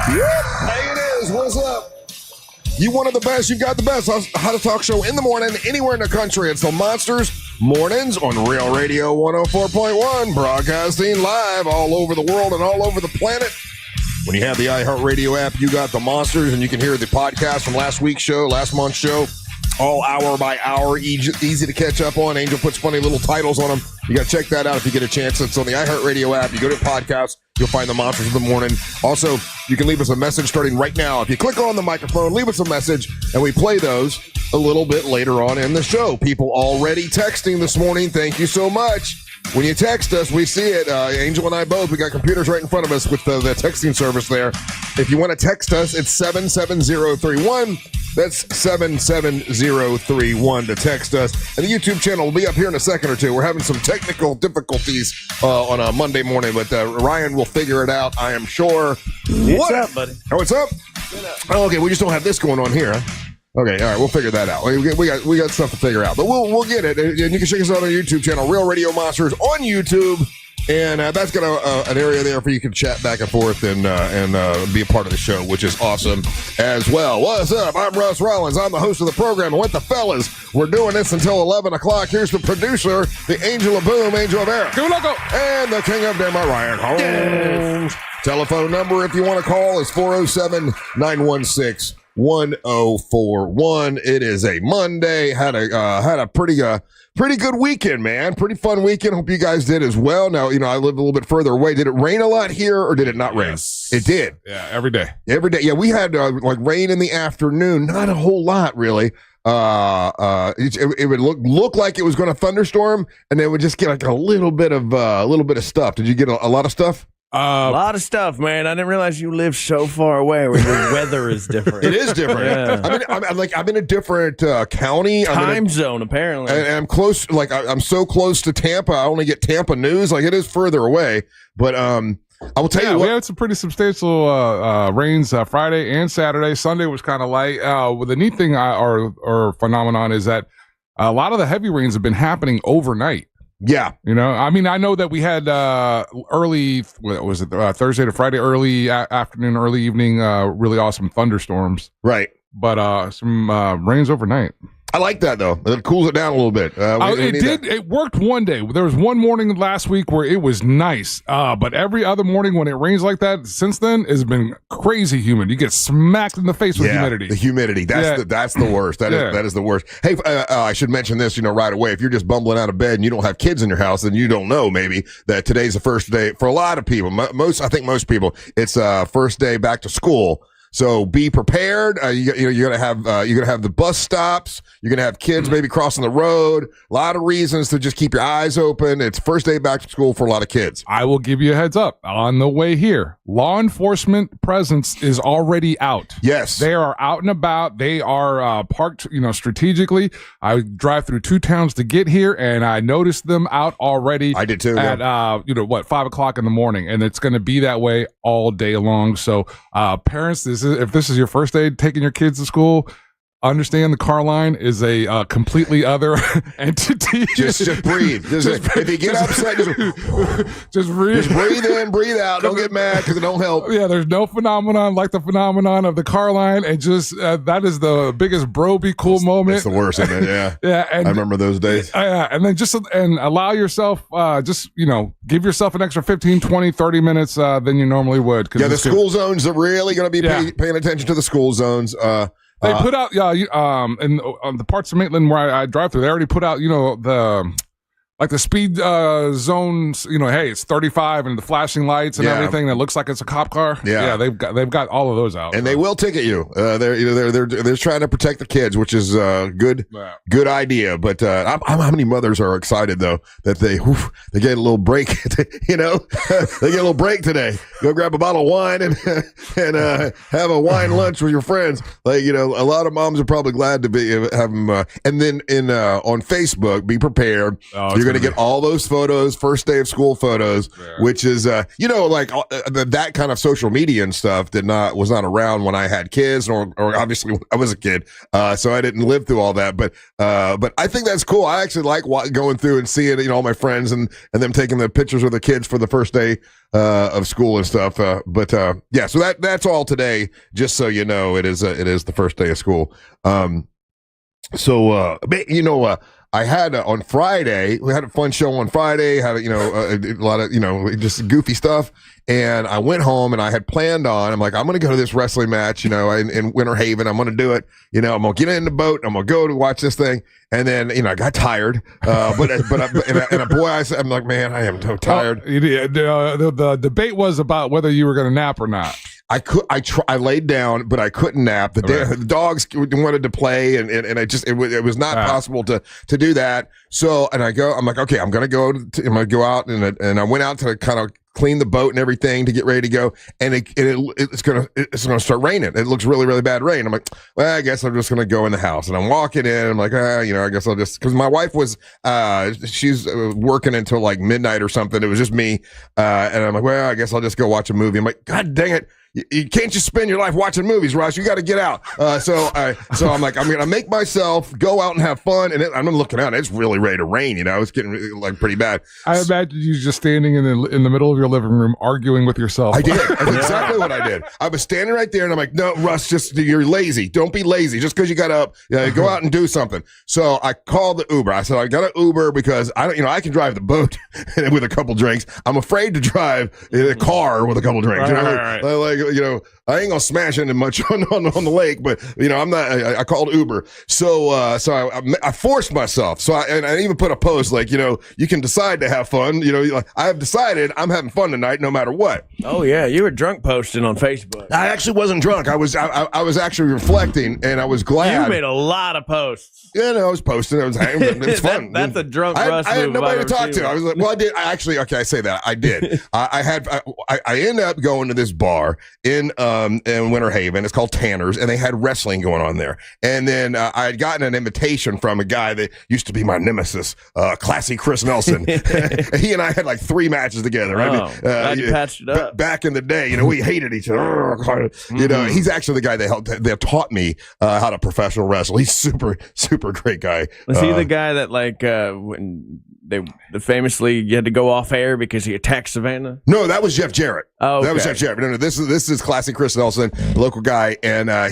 Hey, it is. What's up? You wanted the best, you've got the best. Hottest talk show in the morning, anywhere in the country. It's the Monsters Mornings on Real Radio 104.1, broadcasting live all over the world and all over the planet. When you have the iHeartRadio app, you got the Monsters, and you can hear the podcast from last week's show, last month's show, all hour by hour, easy to catch up on. Angel puts funny little titles on them. You got to check that out if you get a chance. It's on the iHeartRadio app. You go to podcasts, you'll find the Monsters of the Morning. Also, you can leave us a message starting right now. If you click on the microphone, leave us a message, and we play those a little bit later on in the show. People already texting this morning. Thank you so much. When you text us, we see it. Angel and I both. We got computers right in front of us with the texting service there. If you want to text us, it's 77031. That's 77031 to text us. And the YouTube channel will be up here in a second or two. We're having some technical difficulties on a Monday morning, but Ryan will figure it out, I am sure. What's up, buddy? Oh, what's up? Oh, okay, we just don't have this going on here, huh? Okay, all right, we'll figure that out. We got stuff to figure out, but we'll get it. And you can check us out on our YouTube channel, Real Radio Monsters on YouTube, and that's got an area there for you can chat back and forth and be a part of the show, which is awesome as well. What's up? I'm Russ Rollins. I'm the host of the program, and with the fellas, we're doing this until 11 o'clock. Here's the producer, the Angel of Boom, Angel of Air, and the King of Denmark, Ryan Holmes. Telephone number, if you want to call, is 407-916-1041. It is a Monday. Had a pretty good weekend, man. Pretty fun weekend. Hope you guys did as well. Now, I live a little bit further away. Did it rain a lot here, or did it not rain? Yes. It did. Yeah, every day. Every day. Yeah, we had like rain in the afternoon. Not a whole lot, really. It would look like it was going to thunderstorm, and then would just get like a little bit of stuff. Did you get a lot of stuff? A lot of stuff, man. I didn't realize you live so far away where your weather is different. It is different. Yeah. I'm in a different county. Time zone, apparently. And I'm close. Like I'm so close to Tampa. I only get Tampa news. Like it is further away. But I will tell you what. We had some pretty substantial rains Friday and Saturday. Sunday was kind of light. The neat thing or phenomenon is that a lot of the heavy rains have been happening overnight. Yeah. I know that we had early, Thursday to Friday, early afternoon, early evening, really awesome thunderstorms. Right. But some rains overnight. I like that, though. It cools it down a little bit. It worked one day. There was one morning last week where it was nice. But every other morning when it rains like that, since then, it's been crazy humid. You get smacked in the face with humidity. The humidity. That's the worst. That is the worst. Hey, I should mention this, right away. If you're just bumbling out of bed and you don't have kids in your house, then you don't know maybe that today's the first day for a lot of people. I think most people, it's first day back to school. So be prepared. You're gonna have the bus stops. You're gonna have kids maybe crossing the road. A lot of reasons to just keep your eyes open. It's first day back to school for a lot of kids. I will give you a heads up on the way here. Law enforcement presence is already out. Yes, they are out and about. They are parked, strategically. I drive through 2 towns to get here, and I noticed them out already. I did too. At 5:00 in the morning, and it's going to be that way all day long. So, parents, if this is your first day taking your kids to school, understand the car line is a completely other entity. Just breathe. If you get upset, just breathe. Just breathe in, breathe out. Don't get mad because it don't help. Yeah, there's no phenomenon like the phenomenon of the car line, and just that is the biggest bro be cool moment. It's the worst, isn't it? Yeah, yeah. And I remember those days. And then allow yourself, give yourself an extra 15, 20, 30 minutes than you normally would. Yeah, the school zones are really going to be paying attention to the school zones. They put out, in the parts of Maitland where I drive through, they already put out, the speed zones, hey, it's 35 and the flashing lights and everything that looks like it's a cop car. Yeah, they've got all of those out. And they will ticket you. They're trying to protect the kids, which is good idea. But how many mothers are excited though that they get a little break, they get a little break today. Go grab a bottle of wine and have a wine lunch with your friends. A lot of moms are probably glad to have them. And then on Facebook, be prepared. You're going to get all those photos, first day of school photos, which is, like that kind of social media and stuff was not around when I had kids, or obviously when I was a kid. So I didn't live through all that. But I think that's cool. I actually like going through and seeing, all my friends and them taking the pictures of the kids for the first day of school and stuff. So that's all today. Just so you know, it is the first day of school. I had on Friday, we had a fun show on Friday, had a lot of just goofy stuff, and I went home and I had planned on, I'm like, I'm going to go to this wrestling match, in Winter Haven. I'm going to do it. I'm going to get in the boat. I'm going to go to watch this thing. And then, I got tired. I'm like, man, I am so tired. The debate was about whether you were going to nap or not. I laid down, but I couldn't nap. The dogs wanted to play, and it was not possible to do that. So, and I'm like, okay, I'm going to go out, and I went out to kind of clean the boat and everything to get ready to go. And it's going to start raining. It looks really, really bad rain. I'm like, well, I guess I'm just going to go in the house. And I'm walking in. I'm like, I guess I'll just, because my wife was, she's working until like midnight or something. It was just me. And I'm like, well, I guess I'll just go watch a movie. I'm like, God dang it. You can't just spend your life watching movies, Russ. You got to get out. So I'm like, I'm going to make myself go out and have fun. And I'm looking out. It's really ready to rain. It's getting like pretty bad. I imagine you just standing in the middle of your living room arguing with yourself. I did. That's exactly what I did. I was standing right there, and I'm like, no, Russ, you're lazy. Don't be lazy. Just because you got up, go out and do something. So I called the Uber. I said, I got an Uber because I can drive the boat with a couple drinks. I'm afraid to drive in a car with a couple drinks. Right. I ain't gonna smash into much on the lake, but I'm not. I called Uber, so I forced myself. So I even put a post like, you can decide to have fun. I have decided I'm having fun tonight, no matter what. Oh yeah, you were drunk posting on Facebook. I actually wasn't drunk. I was actually reflecting, and I was glad. You made a lot of posts. Yeah, I was posting. It's fun. That's a drunk Russ move. I had nobody to talk to. I was like, well, I did. I say that I did. I ended up going to this bar in Winter Haven. It's called Tanner's, and they had wrestling going on there. And then I had gotten an invitation from a guy that used to be my nemesis, Classy Chris Nelson. He and I had like 3 matches together. Glad you patched it up. Back in the day, we hated each other. He's actually the guy that taught me how to professional wrestle. He's super, super great guy. Was he the guy that when they famously you had to go off air because he attacked Savannah? No, that was Jeff Jarrett. Oh, okay. That was Jeff Jarrett. No, this is classic Chris Nelson, local guy, and I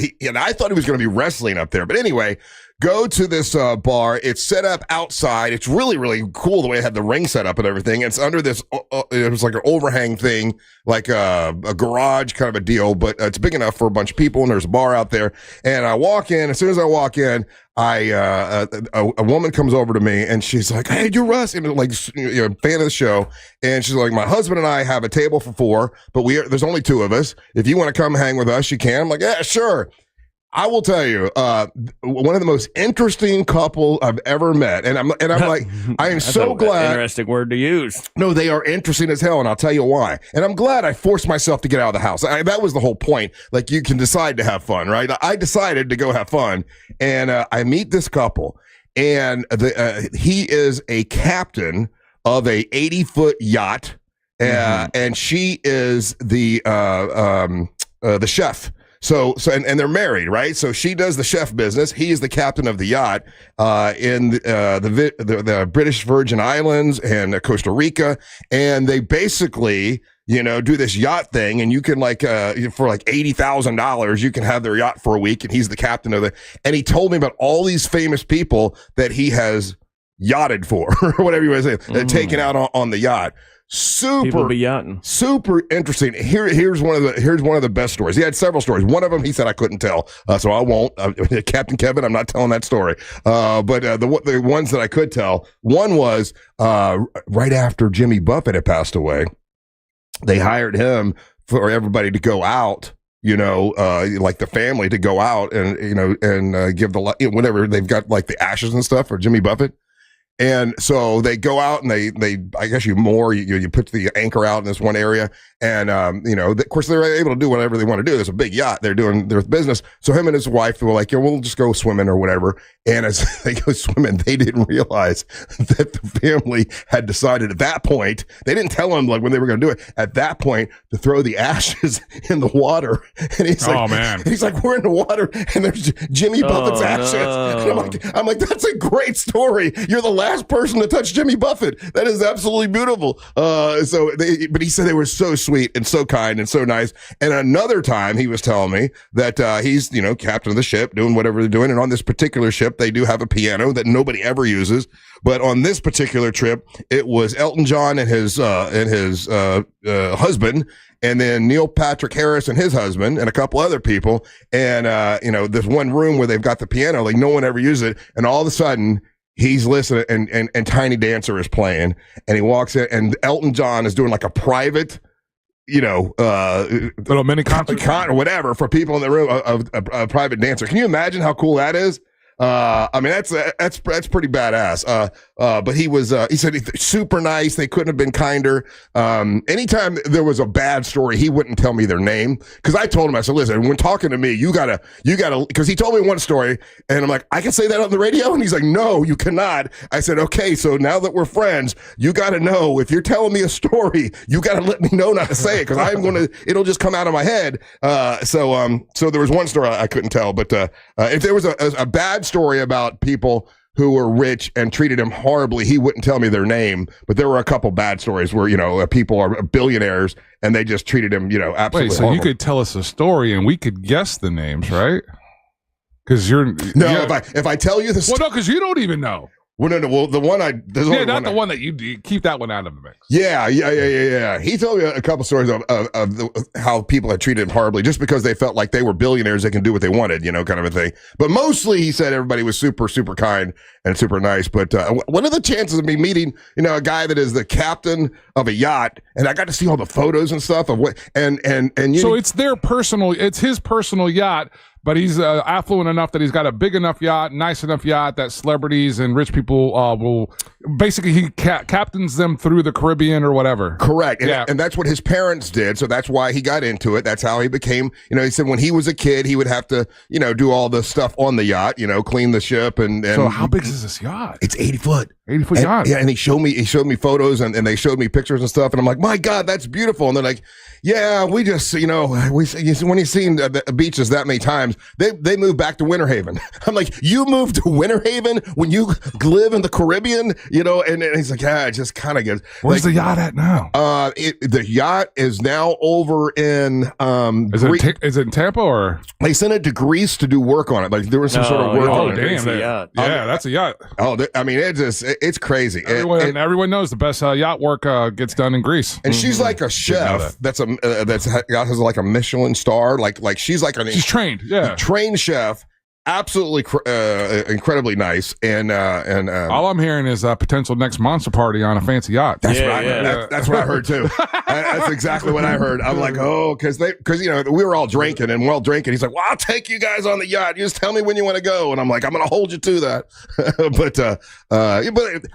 thought he was going to be wrestling up there, but anyway. Go to this bar. It's set up outside. It's really, really cool the way it had the ring set up and everything. It's under this, it was like an overhang thing, like a garage kind of a deal, but it's big enough for a bunch of people, and there's a bar out there. And I walk in. As soon as I walk in, a woman comes over to me, and she's like, hey, you're Russ, and like, fan of the show. And she's like, my husband and I have a table for 4, but there's only 2 of us. If you want to come hang with us, you can. I'm like, yeah, sure. I will tell you, one of the most interesting couple I've ever met, and I'm like, I am so glad. Interesting word to use. No, they are interesting as hell, and I'll tell you why. And I'm glad I forced myself to get out of the house. That was the whole point. Like, you can decide to have fun, right? I decided to go have fun, and I meet this couple, and he is a captain of a 80-foot yacht, and she is the chef. So and they're married, right? So she does the chef business. He is the captain of the yacht in the British Virgin Islands and Costa Rica, and they basically do this yacht thing, and you can for like $80,000, you can have their yacht for a week, and he's the captain of and he told me about all these famous people that he has yachted for, or whatever you want to say, taken out on the yacht. Super interesting. Here's one of the best stories. He had several stories. One of them he said I couldn't tell, so I won't. Captain Kevin, I'm not telling that story. But the ones that I could tell, one was right after Jimmy Buffett had passed away, they hired him for everybody to go out. Like the family to go out and give whatever they've got, like the ashes and stuff for Jimmy Buffett. And so they go out and they I guess you put the anchor out in this one area, and of course they're able to do whatever they want to do. There's a big yacht. They're doing their business. So him and his wife were like, we'll just go swimming or whatever. And as they go swimming, they didn't realize that the family had decided at that point, they didn't tell him like when they were going to do it, at that point to throw the ashes in the water. And he's like, oh man, he's like, we're in the water and there's Jimmy Buffett's ashes. No. And I'm like, that's a great story. You're the last person to touch Jimmy Buffett. That is absolutely beautiful. But he said they were so sweet and so kind and so nice. And another time he was telling me that he's, captain of the ship, doing whatever they're doing. And on this particular ship, they do have a piano that nobody ever uses. But on this particular trip, it was Elton John and his husband, and then Neil Patrick Harris and his husband, and a couple other people. And there's one room where they've got the piano, like no one ever uses it. And all of a sudden, he's listening, and Tiny Dancer is playing, and he walks in, and Elton John is doing like a private, little mini concert or whatever for people in the room, a private dancer. Can you imagine how cool that is? That's pretty badass. But he said he's super nice. They couldn't have been kinder. Anytime there was a bad story, he wouldn't tell me their name. Cause I told him, I said, listen, when talking to me, you gotta, cause he told me one story and I'm like, I can say that on the radio. And he's like, no, you cannot. I said, okay. So now that we're friends, you gotta know if you're telling me a story, you gotta let me know not to say it. Cause it'll just come out of my head. So there was one story I couldn't tell, but, if there was a bad story about people who were rich and treated him horribly, he wouldn't tell me their name. But there were a couple bad stories where, people are billionaires and they just treated him, absolutely Wait, so horrible. you could tell us a story and we could guess the names, right? Because if I tell you the well, no, because you don't even know. Well, no. Well, the one the one that you keep that one out of the mix. Yeah. He told me a couple stories of how people had treated him horribly just because they felt like they were billionaires. They can do what they wanted, kind of a thing. But mostly he said everybody was super, super kind and super nice. But what are the chances of me meeting, a guy that is the captain of a yacht? And I got to see all the photos and stuff of what, so it's his personal yacht. But he's affluent enough that he's got a big enough yacht, nice enough yacht that celebrities and rich people will basically he captains them through the Caribbean or whatever. Correct. And that's what his parents did. So that's why he got into it. That's how he became, he said when he was a kid, he would have to, do all the stuff on the yacht, clean the ship. And so how big is this yacht? It's 80 foot. 80-foot yacht. Yeah. And he showed me photos and they showed me pictures and stuff. And I'm like, my God, that's beautiful. And they're like, yeah, we just, when you've seen the beaches that many times, they moved back to Winter Haven. I'm like, you moved to Winter Haven when you live in the Caribbean, and he's like, yeah, it just kind of gets. Where's the yacht at now? The yacht is now over in, is it in Tampa or? They sent it to Greece to do work on it. Like there was some sort of work on it. Damn, that's a yacht. It's crazy. Everyone knows the best yacht work gets done in Greece. And she's like a chef that's has like a Michelin star. Like she's like she's trained. Yeah. Trained chef. Absolutely incredibly nice. And all I'm hearing is a potential next monster party on a fancy yacht. That's what I heard. That's what I heard too. That's exactly what I heard. I'm like, because we were all drinking and we're all drinking. He's like, well, I'll take you guys on the yacht. You just tell me when you want to go. And I'm like, I'm going to hold you to that. But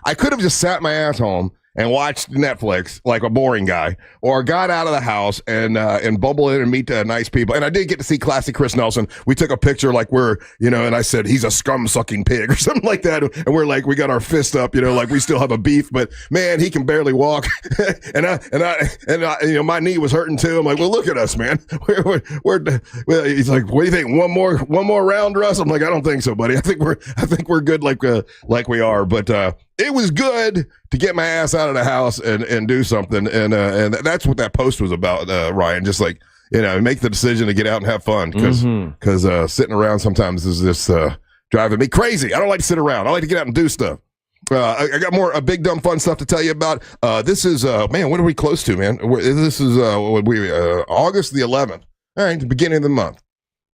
I could have just sat my ass home and watched Netflix like a boring guy, or got out of the house and bubble in and meet nice people. And I did get to see classic Chris Nelson. We took a picture like and I said, he's a scum sucking pig or something like that. And we're like, we got our fist up, like we still have a beef, but man, he can barely walk. and I my knee was hurting too. I'm like, well, look at us, man. He's like, what do you think? One more round, Russ? I'm like, I don't think so, buddy. I think we're good like we are. But, it was good to get my ass out of the house and do something. And that's what that post was about, Ryan. Just like, make the decision to get out and have fun. Cause sitting around sometimes is just, driving me crazy. I don't like to sit around. I like to get out and do stuff. I got more big, dumb, fun stuff to tell you about. This is, man, when are we close to, man? This is, August the 11th. All right. The beginning of the month.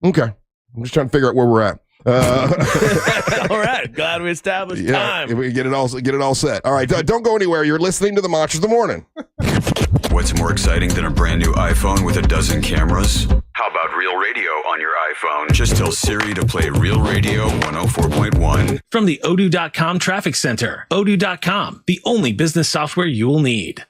Okay. I'm just trying to figure out where we're at. All right, glad we established time. We get it all set. All right, don't go anywhere. You're listening to the Monsters of the Morning. What's more exciting than a brand new iPhone with a dozen cameras? How about Real Radio on your iPhone? Just tell Siri to play Real Radio 104.1. From the Odoo.com Traffic Center, Odoo.com, the only business software you will need.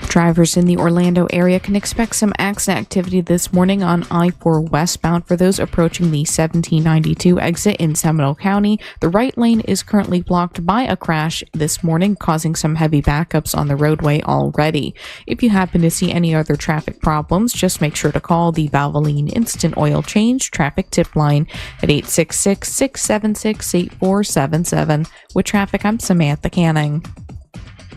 Drivers in the Orlando area can expect some accident activity this morning on I-4 westbound. For those approaching the 1792 exit in Seminole County, the right lane is currently blocked by a crash this morning, causing some heavy backups on the roadway already. If you happen to see any other traffic problems, just make sure to call the Valvoline Instant Oil Change traffic tip line at 866-676-8477. With traffic, I'm Samantha Canning.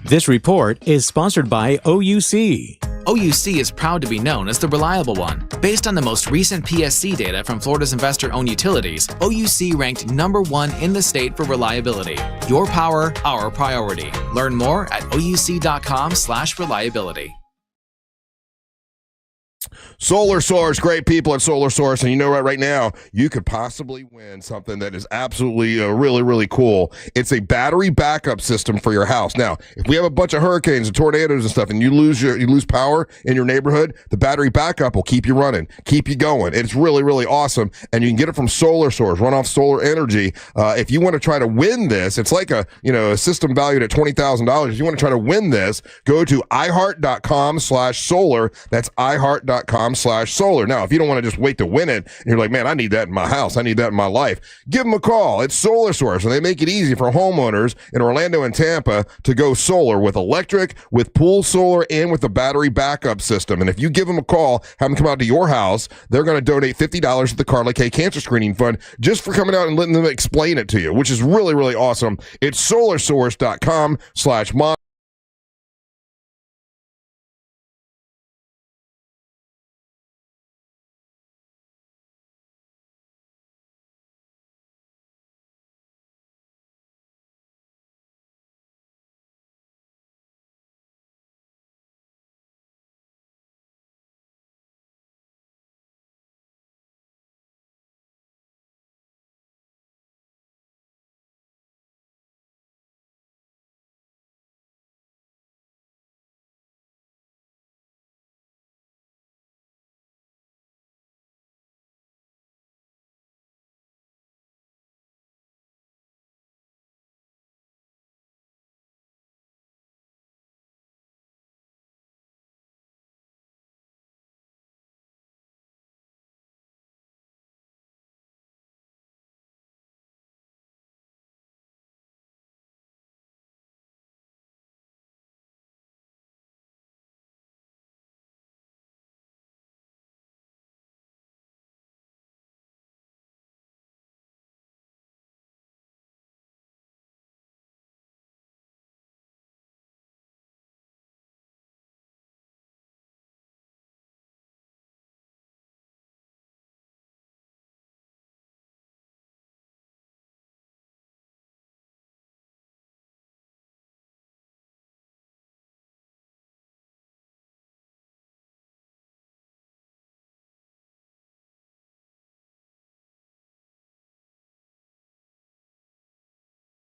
This report is sponsored by OUC. OUC is proud to be known as the reliable one. Based on the most recent PSC data from Florida's investor-owned utilities, OUC ranked number 1 in the state for reliability. Your power, our priority. Learn more at ouc.com/reliability. Solar Source, great people at Solar Source, and you know right now you could possibly win something that is absolutely really, really cool. It's a battery backup system for your house. Now, if we have a bunch of hurricanes and tornadoes and stuff, and you lose power in your neighborhood, the battery backup will keep you running, keep you going. It's really, really awesome, and you can get it from Solar Source, run off solar energy. If you want to try to win this, it's like a system valued at $20,000. If you want to try to win this, go to iHeart.com/solar. That's iHeart.com/solar. Now, if you don't want to just wait to win it, and you're like, man, I need that in my house, I need that in my life, give them a call. It's Solar Source, and they make it easy for homeowners in Orlando and Tampa to go solar with electric, with pool solar, and with the battery backup system. And if you give them a call, have them come out to your house, they're going to donate $50 to the Carla K Cancer Screening Fund just for coming out and letting them explain it to you, which is really, really awesome. It's solarsource.com/mom.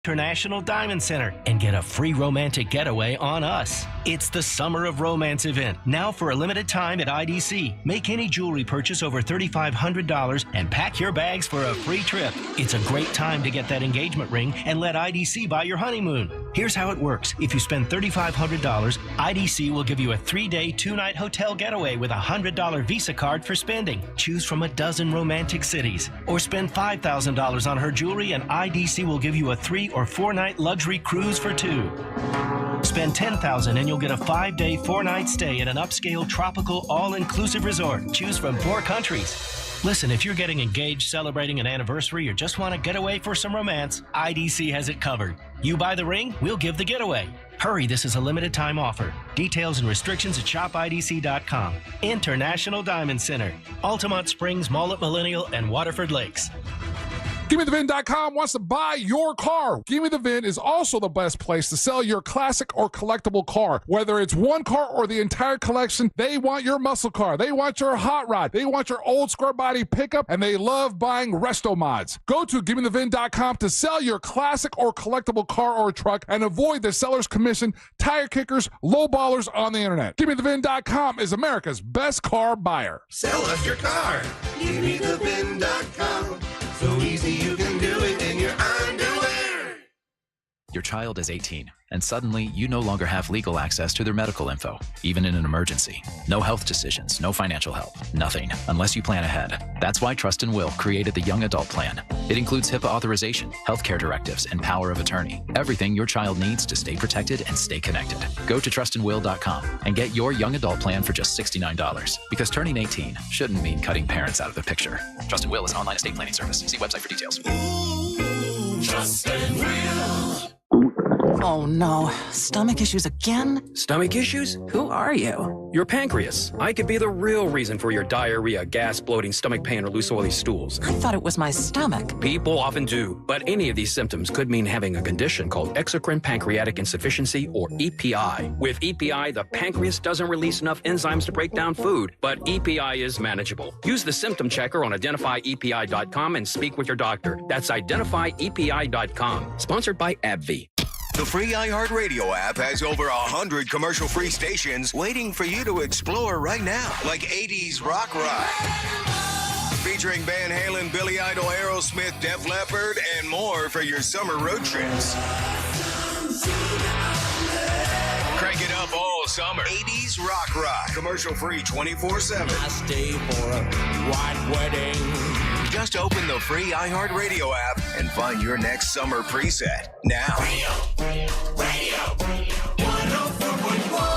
International Diamond Center and get a free romantic getaway on us. It's the Summer of Romance event, now for a limited time at IDC. Make any jewelry purchase over $3,500 and pack your bags for a free trip. It's a great time to get that engagement ring and let IDC buy your honeymoon. Here's how it works. If you spend $3,500, IDC will give you a 3-day, 2-night hotel getaway with a $100 Visa card for spending. Choose from a dozen romantic cities. Or spend $5,000 on her jewelry and IDC will give you a 3 or 4-night luxury cruise for 2. Spend $10,000 and you'll get a 5-day, 4-night stay at an upscale tropical all-inclusive resort. Choose from 4 countries. Listen, if you're getting engaged, celebrating an anniversary, or just want to get away for some romance, IDC has it covered. You buy the ring, we'll give the getaway. Hurry, this is a limited time offer. Details and restrictions at shopidc.com. International Diamond Center, Altamont Springs, Mullet Millennial, and Waterford Lakes. GimmeTheVin.com wants to buy your car. Gimme the Vin is also the best place to sell your classic or collectible car. Whether it's one car or the entire collection, they want your muscle car. They want your hot rod. They want your old square body pickup, and they love buying resto mods. Go to GimmeTheVin.com to sell your classic or collectible car or truck and avoid the seller's commission, tire kickers, lowballers on the internet. GimmeTheVin.com is America's best car buyer. Sell us your car. GimmeTheVin.com. So easy you can do it in your underwear. Your child is 18, and suddenly you no longer have legal access to their medical info, even in an emergency. No health decisions, no financial help, nothing, unless you plan ahead. That's why Trust and Will created the Young Adult Plan. It includes HIPAA authorization, healthcare directives, and power of attorney. Everything your child needs to stay protected and stay connected. Go to trustandwill.com and get your Young Adult Plan for just $69. Because turning 18 shouldn't mean cutting parents out of the picture. Trust and Will is an online estate planning service. See website for details. Trust and Will. Oh no, stomach issues again? Stomach issues? Who are you? Your pancreas. I could be the real reason for your diarrhea, gas, bloating, stomach pain, or loose oily stools. I thought it was my stomach. People often do, but any of these symptoms could mean having a condition called exocrine pancreatic insufficiency, or EPI. With EPI, the pancreas doesn't release enough enzymes to break down food, but EPI is manageable. Use the symptom checker on identifyepi.com and speak with your doctor. That's identifyepi.com. Sponsored by AbbVie. The free iHeartRadio app has over 100 commercial-free stations waiting for you to explore right now, like 80s Rock Ride, featuring Van Halen, Billy Idol, Aerosmith, Def Leppard, and more for your summer road trips. Crank it up all summer. 80s Rock Ride, commercial-free 24/7. I stay for a white wedding. Just open the free iHeartRadio app and find your next summer preset now. Radio 104.1.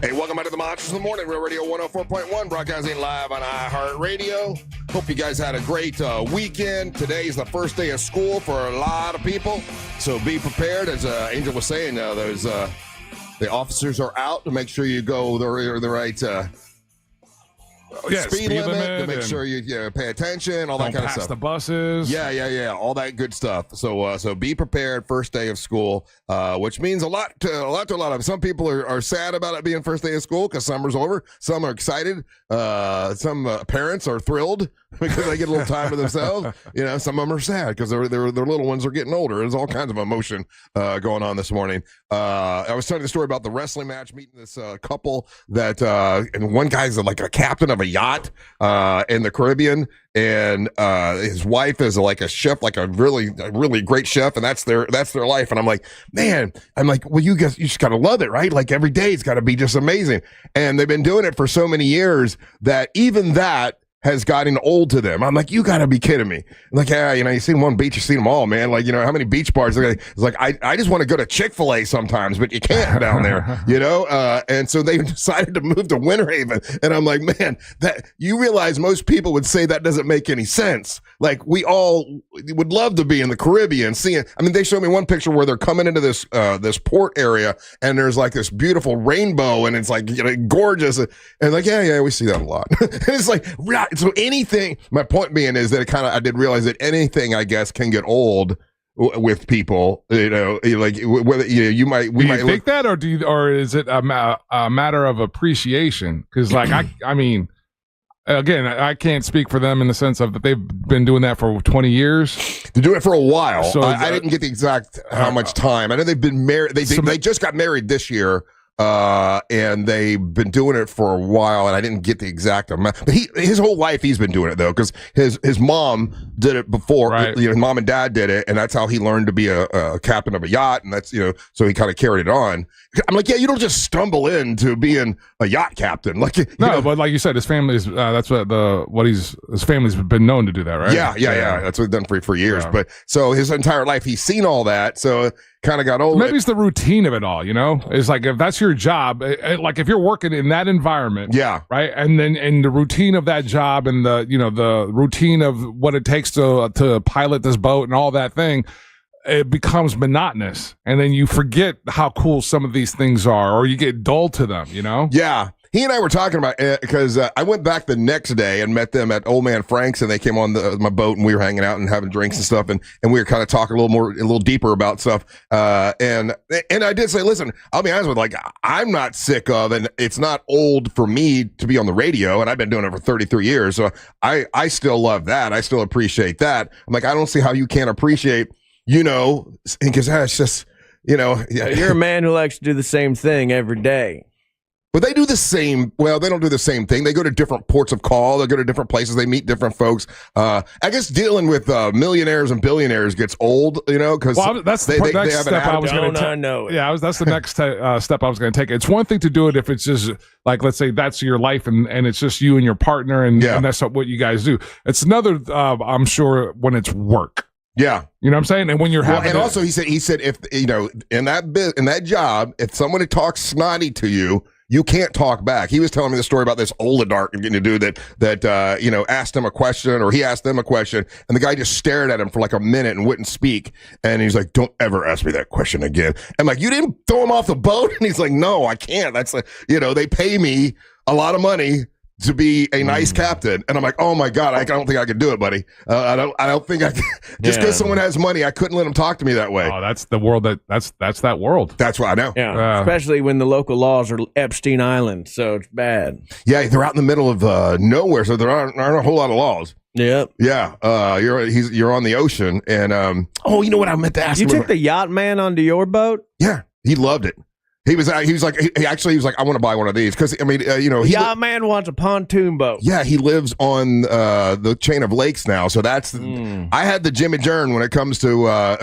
Hey, welcome back to the Monsters in the Morning, Real Radio 104.1, broadcasting live on iHeartRadio. Hope you guys had a great weekend. Today's the first day of school for a lot of people, so be prepared. As Angel was saying, the officers are out to make sure you go the right speed limit to make sure you pay attention, all that kind of stuff. Pass the buses. Yeah, all that good stuff. So be prepared. First day of school, which means a lot to a lot of. Some people are sad about it being first day of school because summer's over. Some are excited. Some parents are thrilled because they get a little time to themselves. Some of them are sad because their little ones are getting older. There's all kinds of emotion going on this morning. I was telling the story about the wrestling match, meeting this couple that, and one guy's like a captain of a yacht in the Caribbean, and his wife is like a chef, like a really great chef, and that's their life. And I'm like, man, well, you just gotta love it, right? Like every day it's gotta be just amazing. And they've been doing it for so many years that even that has gotten old to them. I'm like, you gotta be kidding me. Like, yeah, you seen one beach, you seen them all, man. Like, how many beach bars? It's like, I just want to go to Chick-fil-A sometimes, but you can't down there, and so they decided to move to Winter Haven. And I'm like, man, that you realize most people would say that doesn't make any sense. Like, we all would love to be in the Caribbean seeing, they showed me one picture where they're coming into this port area and there's like this beautiful rainbow and it's like, gorgeous. And like, yeah, we see that a lot. And it's like, right. So anything, my point being is that I did realize that anything, I guess, can get old with people, like whether we might think that, or is it a matter of appreciation? Because like again, I can't speak for them in the sense of that they've been doing that for 20 years. They're doing it for a while. So I didn't get the exact how much time. I know they've been married. They just got married this year. And they've been doing it for a while, and I didn't get the exact amount. But his whole life he's been doing it though, because his mom did it before. Right. His mom and dad did it, and that's how he learned to be a captain of a yacht, and that's so he kind of carried it on. I'm like, yeah, you don't just stumble into being a yacht captain, like but like you said, his family's that's his family's been known to do that, right? Yeah. That's what he's done for years. Yeah. But so his entire life he's seen all that, so kind of got old. Maybe it's the routine of it all, It's like if that's your job, like if you're working in that environment, yeah, right, and then in the routine of that job and the the routine of what it takes to pilot this boat and all that thing, it becomes monotonous, and then you forget how cool some of these things are, or you get dull to them, you know? Yeah. He and I were talking about it because I went back the next day and met them at Old Man Frank's, and they came on my boat, and we were hanging out and having drinks and stuff, and we were kind of talking a little deeper about stuff. And I did say, listen, I'll be honest with you, like, I'm not sick of, and it's not old for me to be on the radio, and I've been doing it for 33 years, so I still love that. I still appreciate that. I'm like, I don't see how you can't appreciate, because it's just, You're a man who likes to do the same thing every day. But they do the same. Well, they don't do the same thing. They go to different ports of call. They go to different places. They meet different folks. I guess dealing with millionaires and billionaires gets old, because that's the next step I was going to take. Yeah, that's the next step I was going to take. It's one thing to do it if it's just like, let's say that's your life and it's just you and your partner and that's what you guys do. It's another, I'm sure, when it's work. Yeah. You know what I'm saying? And when you're having and also he said if in that job, if somebody talks snotty to you, you can't talk back. He was telling me the story about this oligarch getting a dude that asked him a question, or he asked them a question, and the guy just stared at him for like a minute and wouldn't speak. And he's like, "Don't ever ask me that question again." I'm like, "You didn't throw him off the boat?" And he's like, "No, I can't. That's like, they pay me a lot of money to be a nice captain." And I'm like, "Oh my God, I don't think I could do it, buddy. I don't think I can." Just because someone has money, I couldn't let him talk to me that way. Oh, that's the world that's that world. That's what I know. Yeah, especially when the local laws are Epstein Island, so it's bad. Yeah, they're out in the middle of nowhere, so there aren't a whole lot of laws. Yep. Yeah. You're on the ocean, and you know what I meant to ask? You took the yacht man onto your boat? Yeah, he loved it. He was like, I want to buy one of these because Yacht man wants a pontoon boat. Yeah, he lives on the chain of lakes now, so that's. I had the Jimmy Jern when it comes to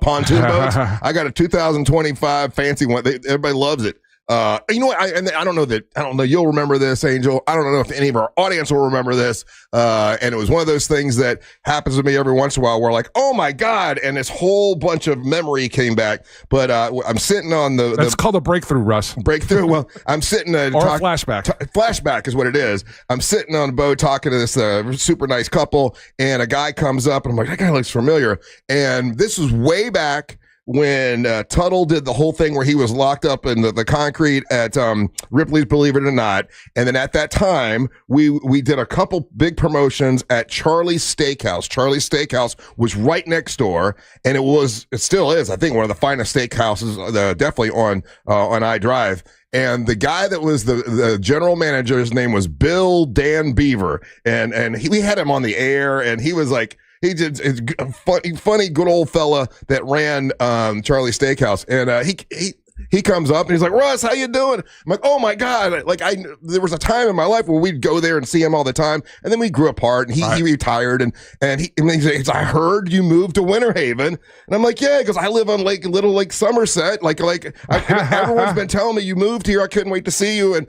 pontoon boats. I got a 2025 fancy one. Everybody loves it. You know what? I don't know you'll remember this, Angel. I don't know if any of our audience will remember this. And it was one of those things that happens to me every once in a while where like, oh my God. And this whole bunch of memory came back. But, I'm sitting on that's called a breakthrough, Russ. Breakthrough. Well, I'm sitting or a flashback. Flashback is what it is. I'm sitting on a boat talking to this super nice couple, and a guy comes up, and I'm like, that guy looks familiar. And this was way back when Tuttle did the whole thing where he was locked up in the concrete at Ripley's Believe It or Not. And then at that time, we did a couple big promotions at Charlie's Steakhouse. Charlie's Steakhouse was right next door, and it still is, I think, one of the finest steakhouses, definitely on I-Drive. And the guy that was the general manager, his name was Bill Dan Beaver. And we had him on the air, and he was like, he did a funny, good old fella that ran Charlie's Steakhouse. And he comes up and he's like, "Russ, how you doing?" I'm like, "Oh my God!" Like there was a time in my life where we'd go there and see him all the time, and then we grew apart, and he retired, and he's like, "I heard you moved to Winter Haven," and I'm like, "Yeah," because I live on Little Lake Somerset. Everyone's been telling me you moved here. I couldn't wait to see you, and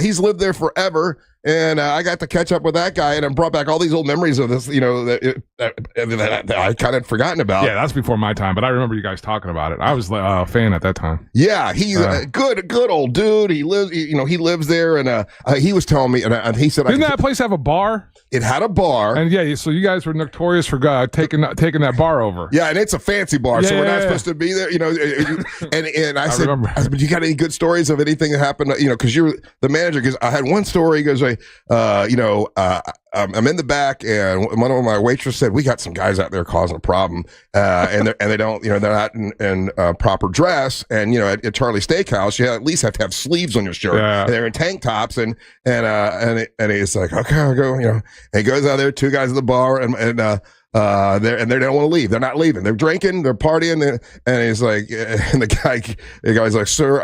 he's lived there forever. And I got to catch up with that guy, and I brought back all these old memories of this, that I kind of forgotten about. Yeah, that's before my time, but I remember you guys talking about it. I was a fan at that time. Yeah, he's a good old dude. He lives there, and he was telling me, and he said, didn't that place have a bar? It had a bar, and so you guys were notorious for taking that bar over. Yeah, and it's a fancy bar, so we're not supposed to be there, And I said, "But you got any good stories of anything that happened?" Because you're the manager. Because I had one story. He goes, I'm in the back, and one of my waitress said, "We got some guys out there causing a problem, and they don't, they're not in proper dress, and at Charlie's Steakhouse, you at least have to have sleeves on your shirt, and they're in tank tops, and he's like, okay, I'll go, and he goes out there, two guys at the bar, and they don't want to leave. They're not leaving. They're drinking. They're partying. And he's like, and the guy's like, "Sir,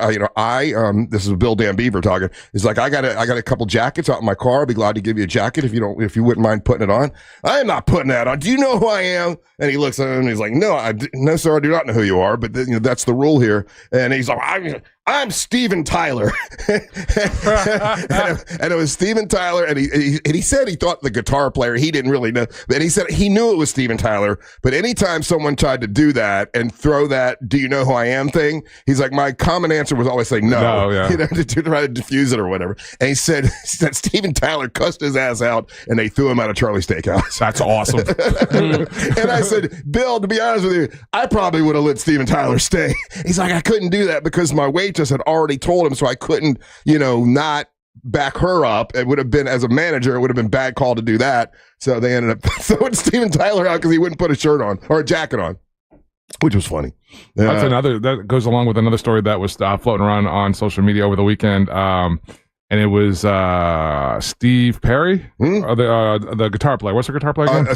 this is Bill Dan Beaver talking. He's like, I got a couple jackets out in my car. I'd be glad to give you a jacket if you wouldn't mind putting it on." "I am not putting that on. Do you know who I am?" And he looks at him and he's like, "No, sir, I do not know who you are, but that's the rule here." And he's like, I'm Steven Tyler. and it was Steven Tyler, and he said he thought the guitar player, he didn't really know, and he said he knew it was Steven Tyler, but anytime someone tried to do that and throw that "do you know who I am" thing, he's like, my common answer was always like no, yeah. to try to diffuse it or whatever. And he said Steven Tyler cussed his ass out, and they threw him out of Charlie's Steakhouse. That's awesome. And I said, Bill, to be honest with you, I probably would have let Steven Tyler stay. He's like, I couldn't do that because my waitress had already told him, so I couldn't, not back her up. It would have been, as a manager, it would have been bad call to do that. So they ended up throwing Steven Tyler out because he wouldn't put a shirt on or a jacket on, which was funny. That's that goes along with another story that was floating around on social media over the weekend. And it was Steve Perry, the guitar player. What's the guitar player again?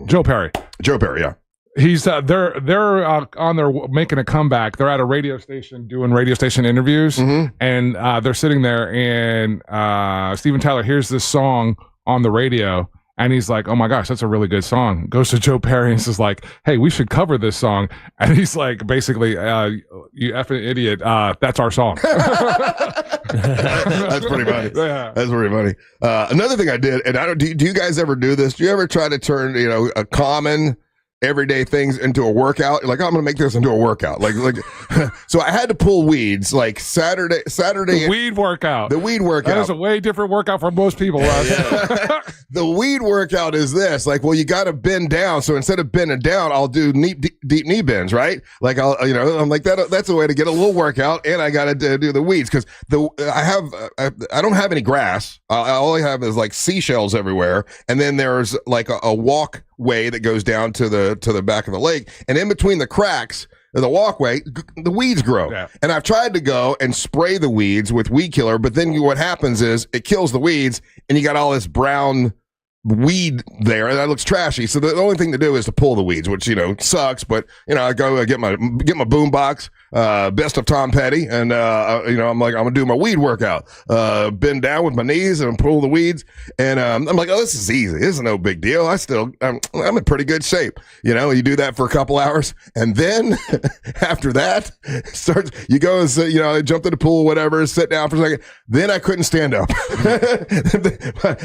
Joe Perry. Joe Perry, yeah. He's they're on their making a comeback. They're at a radio station doing radio station interviews, and they're sitting there, and Steven Tyler hears this song on the radio, and he's like, "Oh my gosh, that's a really good song." Goes to Joe Perry and says like, "Hey, we should cover this song," and he's like, basically, "You effing idiot, that's our song." That's pretty funny. Yeah. That's pretty funny. Another thing I did, and I don't. Do you guys ever do this? Do you ever try to turn a common everyday things into a workout? Like, I'm gonna make this into a workout. Like so I had to pull weeds like Saturday. The weed workout. The weed workout. That is a way different workout for most people. The weed workout is this. Like, well, you got to bend down. So instead of bending down, I'll do deep knee bends, right? Like I'm like that. That's a way to get a little workout, and I got to do the weeds because I don't have any grass. All I have is like seashells everywhere, and then there's like a walkway that goes down to the back of the lake, and in between the cracks of the walkway, the weeds grow. Yeah. And I've tried to go and spray the weeds with weed killer, but then what happens is it kills the weeds, and you got all this brown weed there, and that looks trashy. So the only thing to do is to pull the weeds, which sucks. But I go get my boom box, best of Tom Petty, and I'm like, I'm gonna do my weed workout, bend down with my knees and pull the weeds, and I'm like, oh, this is easy. This is no big deal. I'm in pretty good shape. You do that for a couple hours, and then after that you go and sit, jump to the pool, whatever, sit down for a second. Then I couldn't stand up.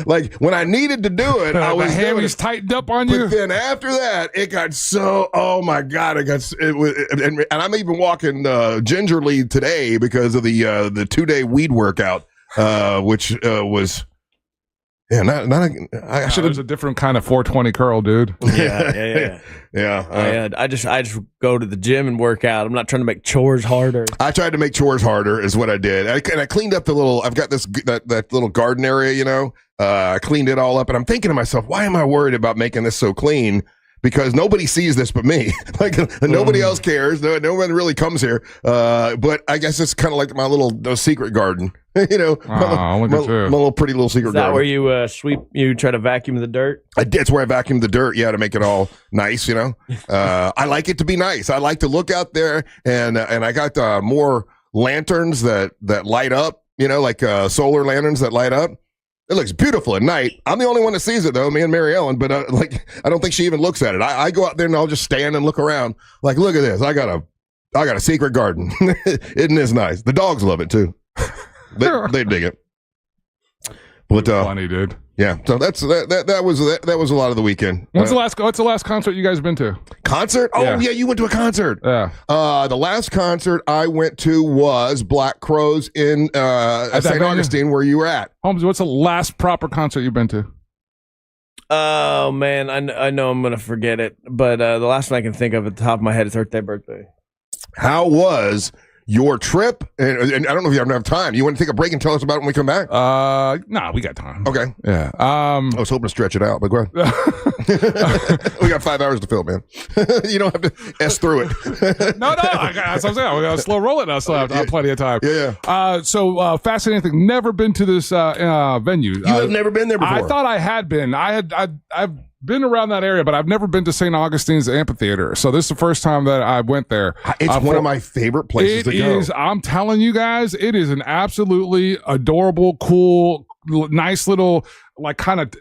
Like when I needed to do it, I was the hammies tightened up on you. But then after that, it got so, oh my God, and I'm even walking gingerly today because of the 2-day weed workout, which was, I should have. There's a different kind of 420 curl, dude. Yeah. I just go to the gym and work out. I'm not trying to make chores harder. I tried to make chores harder is what I did. And I cleaned up I've got that little garden area, I cleaned it all up, and I'm thinking to myself, why am I worried about making this so clean? Because nobody sees this but me. Like nobody else cares. No one really comes here. But I guess it's kind of like my little secret garden. My little pretty little secret garden. Is that where you you try to vacuum the dirt? It's where I vacuum the dirt, to make it all nice, I like it to be nice. I like to look out there, and I got more lanterns that light up, like solar lanterns that light up. It looks beautiful at night. I'm the only one that sees it, though, me and Mary Ellen, but I don't think she even looks at it. I go out there and I'll just stand and look around. Like, look at this. I got a secret garden. Isn't this nice? The dogs love it, too. They dig it. But funny, dude. Yeah, so that was a lot of the weekend. What's the last concert you guys been to? Concert? Oh yeah, you went to a concert. Yeah. The last concert I went to was Black Crowes in St. Augustine, where you were at. Holmes, what's the last proper concert you've been to? Oh man, I know I'm gonna forget it, but the last one I can think of at the top of my head is Earth Day Birthday. How was your trip? And I don't know if you have enough time. You want to take a break and tell us about it when we come back? No, we got time. Okay. Yeah. I was hoping to stretch it out, but go ahead. We got 5 hours to fill, man. You don't have to S through it. No. That's what I'm saying. We're going to slow roll it. I still have plenty of time. Yeah. So fascinating thing. Never been to this venue. You have never been there before? I thought I had been. I've been around that area, but I've never been to St. Augustine's Amphitheater. So this is the first time that I went there. It's one of my favorite places to go. I'm telling you guys, it is an absolutely adorable, cool, nice little, like kind of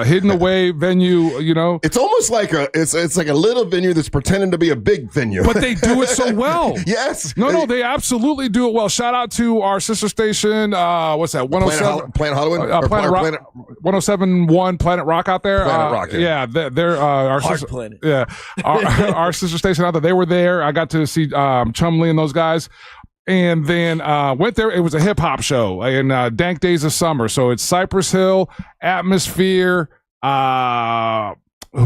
hidden away venue, you know. It's almost like it's like a little venue that's pretending to be a big venue. But they do it so well. Yes. No, they absolutely do it well. Shout out to our sister station, what's that, 107? Planet Hollywood? Planet Rock, 107.1 Planet Rock out there. Planet Rock, yeah. They're our sister, Planet. Yeah, our sister station out there. They were there. I got to see Chumley and those guys. And then went there. It was a hip hop show in Dank Days of Summer. So it's Cypress Hill, Atmosphere, who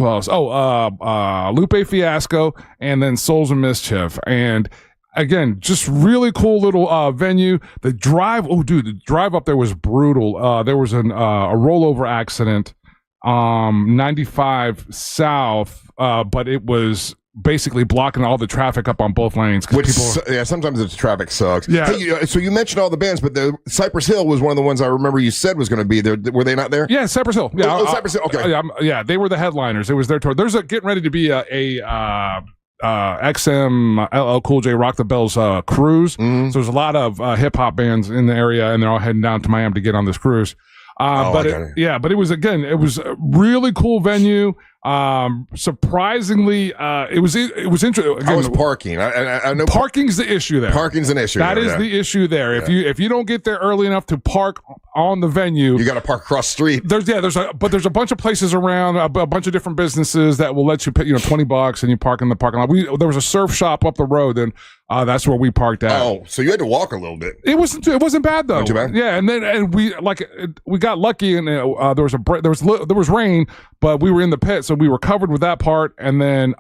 else? Lupe Fiasco, and then Souls of Mischief. And again, just really cool little venue. The drive up there was brutal. There was a rollover accident 95 south, but it was basically blocking all the traffic up on both lanes. Sometimes the traffic sucks. Yeah. Hey, so you mentioned all the bands, but the Cypress Hill was one of the ones I remember you said was going to be there. Were they not there? Yeah, Cypress Hill. Yeah, Cypress Hill. Okay. Yeah, they were the headliners. It was their tour. There's getting ready to be a XM LL Cool J Rock the Bells cruise. So there's a lot of hip hop bands in the area, and they're all heading down to Miami to get on this cruise. But it was a really cool venue. Surprisingly, it was interesting. How was parking? I know parking's the issue there. Parking's an issue. That is the issue there. Yeah. If you don't get there early enough to park on the venue, you got to park across the street. There's a bunch of places around, a bunch of different businesses that will let you pay $20 and you park in the parking lot. There was a surf shop up the road, and that's where we parked at. Oh, so you had to walk a little bit. It wasn't bad though. Not too bad. Yeah, and we got lucky, and there was rain, but we were in the pit, so we were covered with that part. And then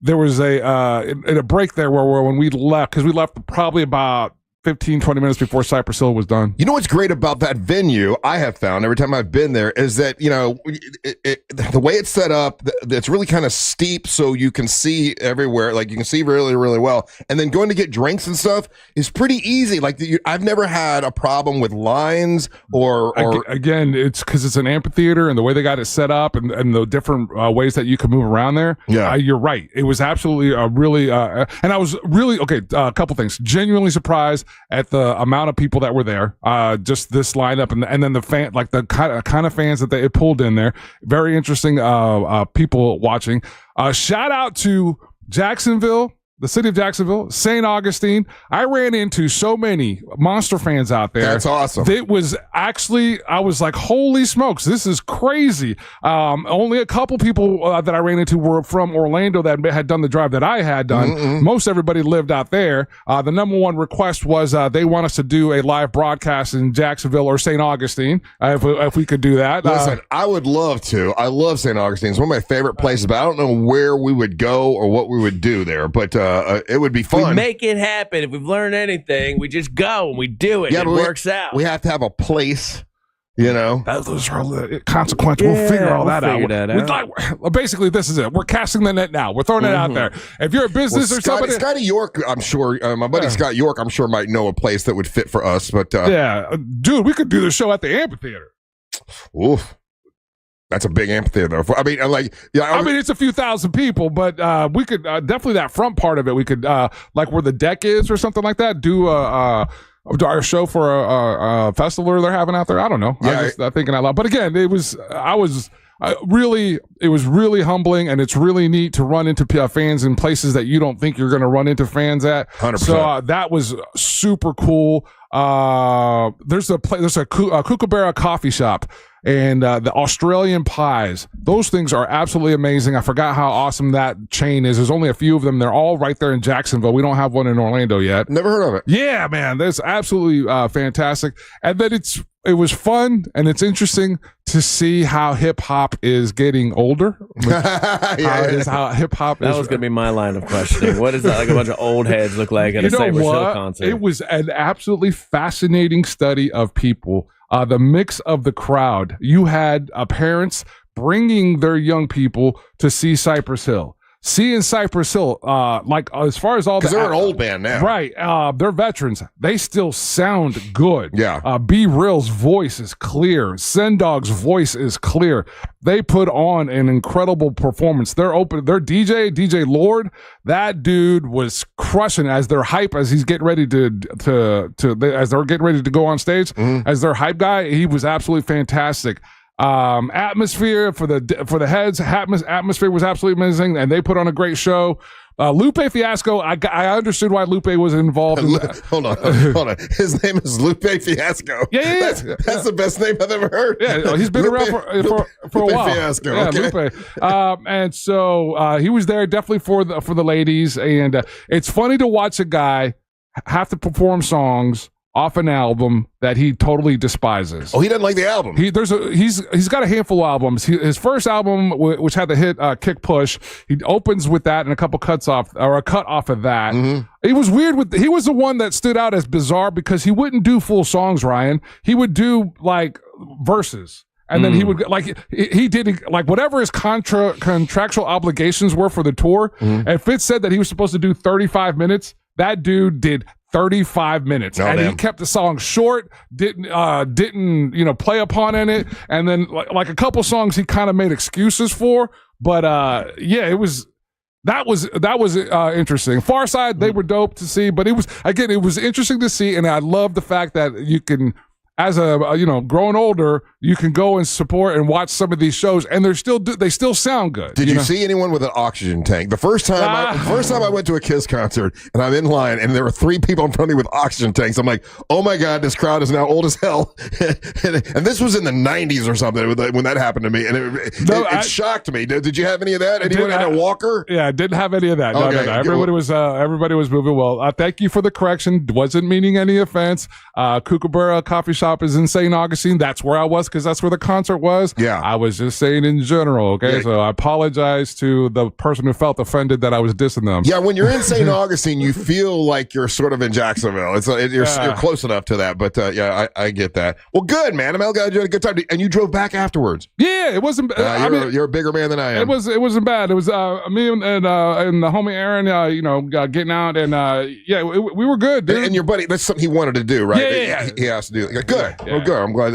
there was a break there where when we left, because we left probably about 15-20 minutes before Cypress Hill was done. You know what's great about that venue, I have found every time I've been there, is that, the way it's set up, it's really kind of steep, so you can see everywhere. Like, you can see really, really well. And then going to get drinks and stuff is pretty easy. Like, I've never had a problem with lines or Again, it's because it's an amphitheater, and the way they got it set up and the different ways that you can move around there. Yeah. You're right. It was absolutely really, and I was really, a couple things. Genuinely surprised at the amount of people that were there, just this lineup, and then the fan, like the kind of fans that it pulled in there. Very interesting people watching. Shout out to Jacksonville, the city of Jacksonville, St. Augustine. I ran into so many Monster fans out there. That's awesome. It was actually, I was like, holy smokes, this is crazy. Only a couple people that I ran into were from Orlando that had done the drive that I had done. Mm-mm. Most everybody lived out there. The number one request was they want us to do a live broadcast in Jacksonville or St. Augustine, if we could do that. Listen, I would love to. I love St. Augustine. It's one of my favorite places, but I don't know where we would go or what we would do there. But it would be fun. We make it happen. If we've learned anything, we just go and we do it. It works out. We have to have a place, Those are consequential. We'll figure all that out. Basically, this is it. We're casting the net now. We're throwing it out there. If you're a business or somebody, Scotty York, I'm sure, my buddy Scott York, I'm sure might know a place that would fit for us. But dude, we could do the show at the amphitheater. Oof. That's a big amphitheater, though. I mean, it's a few thousand people, but we could definitely that front part of it. We could like where the deck is or something like that. Do our show for a festival they're having out there. I don't know. Yeah, I'm just thinking out loud. But again, it was really humbling, and it's really neat to run into fans in places that you don't think you're going to run into fans at. 100%. So that was super cool. There's a Kookaburra coffee shop. And the Australian pies, those things are absolutely amazing. I forgot how awesome that chain is. There's only a few of them. They're all right there in Jacksonville. We don't have one in Orlando yet. Never heard of it. Yeah, man, that's absolutely fantastic. And then it was fun, and it's interesting to see how hip hop is getting older. How hip hop is. That was going to be my line of questioning. What does that, like a bunch of old heads look like at a Cypress Hill concert? It was an absolutely fascinating study of people. The mix of the crowd. You had parents bringing their young people to see Cypress Hill. C and Cypress Hill, like as far as all because they're an old band now, right? They're veterans. They still sound good. Yeah. Be Real's voice is clear. Sendog's voice is clear. They put on an incredible performance. Their DJ Lord, that dude was crushing as their hype as he's getting ready as they're getting ready to go on stage as their hype guy. He was absolutely fantastic. Atmosphere for the heads. Atmosphere was absolutely amazing, and they put on a great show. Lupe Fiasco, I understood why Lupe was involved. Hold on. His name is Lupe Fiasco. Yeah. That's the best name I've ever heard. Yeah, he's been around for a while. Fiasco. Yeah, Okay. Lupe. And so he was there definitely for the ladies, and it's funny to watch a guy have to perform songs off an album that he totally despises. Oh, he doesn't like the album. He's got a handful of albums. His first album, which had the hit Kick Push, he opens with that and a couple cuts off, or a cut off of that. It was weird. He was the one that stood out as bizarre because he wouldn't do full songs, Ryan. He would do like verses. And then he would he did like whatever his contractual obligations were for the tour. If it said that he was supposed to do 35 minutes, that dude did 35 minutes, and he kept the song short. Didn't play upon in it, and then like a couple songs he kind of made excuses for. But it was. That was interesting. Far Side, they were dope to see, but it was interesting to see, and I love the fact that you can, as growing older, you can go and support and watch some of these shows, and they still sound good. Did you see anyone with an oxygen tank? The first time I went to a Kiss concert, and I'm in line, and there were 3 people in front of me with oxygen tanks. I'm like, oh my God, this crowd is now old as hell. and this was in the 90s or something when that happened to me, and it shocked me. Did you have any of that? Anyone had a walker? Yeah, I didn't have any of that. Okay. No. Everybody was moving well. Thank you for the correction. Wasn't meaning any offense. Kookaburra Coffee Shop is in St. Augustine. That's where I was because that's where the concert was. Yeah. I was just saying in general, okay? Yeah. So I apologize to the person who felt offended that I was dissing them. Yeah, when you're in St. Augustine, you feel like you're sort of in Jacksonville. You're close enough to that, but I get that. Well, good, man. I'm glad you had a good time. And you drove back afterwards. Yeah, it wasn't bad. You're a bigger man than I am. It wasn't bad. It was me and the homie Aaron, getting out, and we were good, dude. And your buddy, that's something he wanted to do, right? Yeah. He has to do it. Good. Yeah. Well, good. I'm glad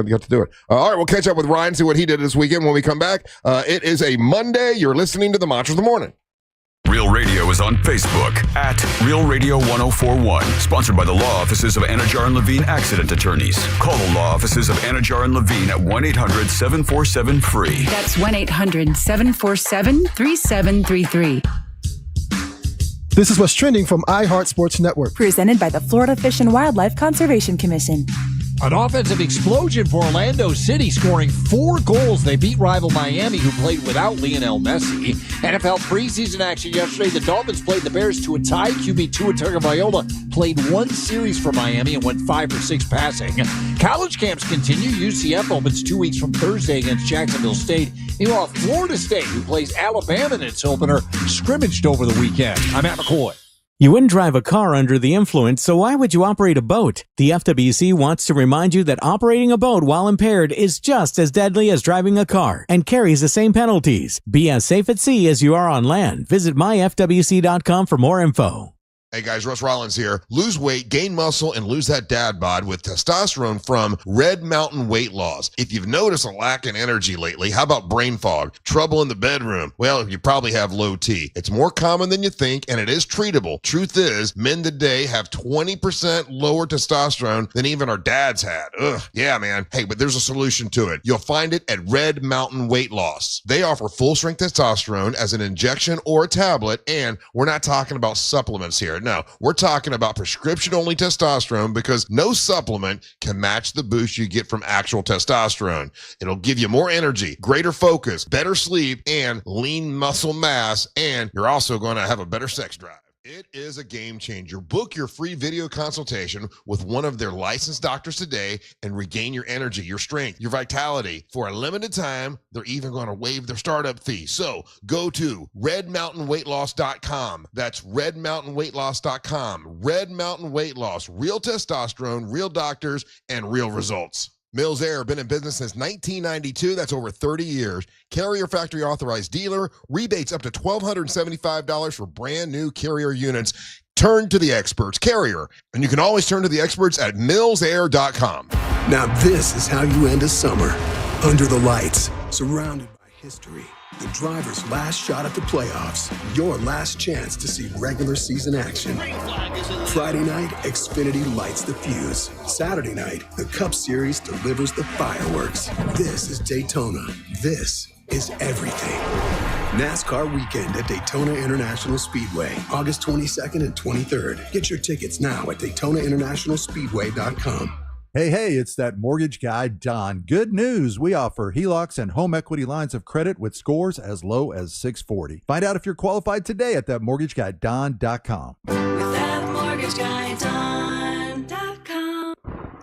you got to do it. All right, we'll catch up with Ryan, see what he did this weekend when we come back. It is a Monday. You're listening to the Monsters of the Morning. Real Radio is on Facebook at Real Radio 1041. Sponsored by the law offices of Anajar and Levine Accident Attorneys. Call the law offices of Anajar and Levine at 1-800-747-FREE. That's 1-800-747-3733. This is what's trending from iHeart Sports Network. Presented by the Florida Fish and Wildlife Conservation Commission. An offensive explosion for Orlando City, scoring 4 goals. They beat rival Miami, who played without Lionel Messi. NFL preseason action yesterday. The Dolphins played the Bears to a tie. QB Tua Tagovailoa played 1 series for Miami and went 5 for 6 passing. College camps continue. UCF opens 2 weeks from Thursday against Jacksonville State. Meanwhile, Florida State, who plays Alabama in its opener, scrimmaged over the weekend. I'm Matt McCoy. You wouldn't drive a car under the influence, so why would you operate a boat? The FWC wants to remind you that operating a boat while impaired is just as deadly as driving a car and carries the same penalties. Be as safe at sea as you are on land. Visit myfwc.com for more info. Hey guys, Russ Rollins here. Lose weight, gain muscle, and lose that dad bod with testosterone from Red Mountain Weight Loss. If you've noticed a lack in energy lately, how about brain fog, trouble in the bedroom? Well, you probably have low T. It's more common than you think, and it is treatable. Truth is, men today have 20% lower testosterone than even our dads had. Ugh, yeah, man. Hey, but there's a solution to it. You'll find it at Red Mountain Weight Loss. They offer full-strength testosterone as an injection or a tablet, and we're not talking about supplements here. No, we're talking about prescription-only testosterone because no supplement can match the boost you get from actual testosterone. It'll give you more energy, greater focus, better sleep, and lean muscle mass, and you're also going to have a better sex drive. It is a game changer. Book your free video consultation with one of their licensed doctors today and regain your energy, your strength, your vitality. For a limited time, they're even going to waive their startup fee. So go to redmountainweightloss.com. That's redmountainweightloss.com. Red Mountain Weight Loss. Real testosterone, real doctors, and real results. Mills Air, been in business since 1992. That's over 30 years. Carrier factory authorized dealer. Rebates up to $1,275 for brand new Carrier units. Turn to the experts. Carrier. And you can always turn to the experts at millsair.com. Now this is how you end a summer. Under the lights, surrounded by history. The driver's last shot at the playoffs. Your last chance to see regular season action. Friday night, Xfinity lights the fuse. Saturday night, the Cup Series delivers the fireworks. This is Daytona. This is everything. NASCAR weekend at Daytona International Speedway, August 22nd and 23rd. Get your tickets now at DaytonaInternationalSpeedway.com. Hey, it's that mortgage guy, Don. Good news. We offer HELOCs and home equity lines of credit with scores as low as 640. Find out if you're qualified today at thatmortgageguyDon.com. With thatmortgageguyDon.com.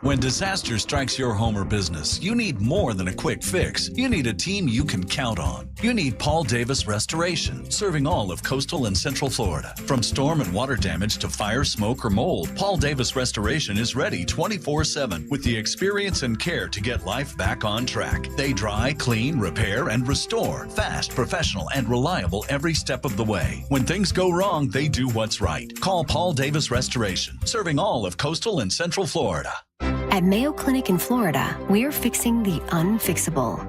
When disaster strikes your home or business, you need more than a quick fix. You need a team you can count on. You need Paul Davis Restoration, serving all of coastal and central Florida. From storm and water damage to fire, smoke, or mold, Paul Davis Restoration is ready 24/7 with the experience and care to get life back on track. They dry, clean, repair, and restore. Fast, professional, and reliable every step of the way. When things go wrong, they do what's right. Call Paul Davis Restoration, serving all of coastal and central Florida. At Mayo Clinic in Florida, we're fixing the unfixable.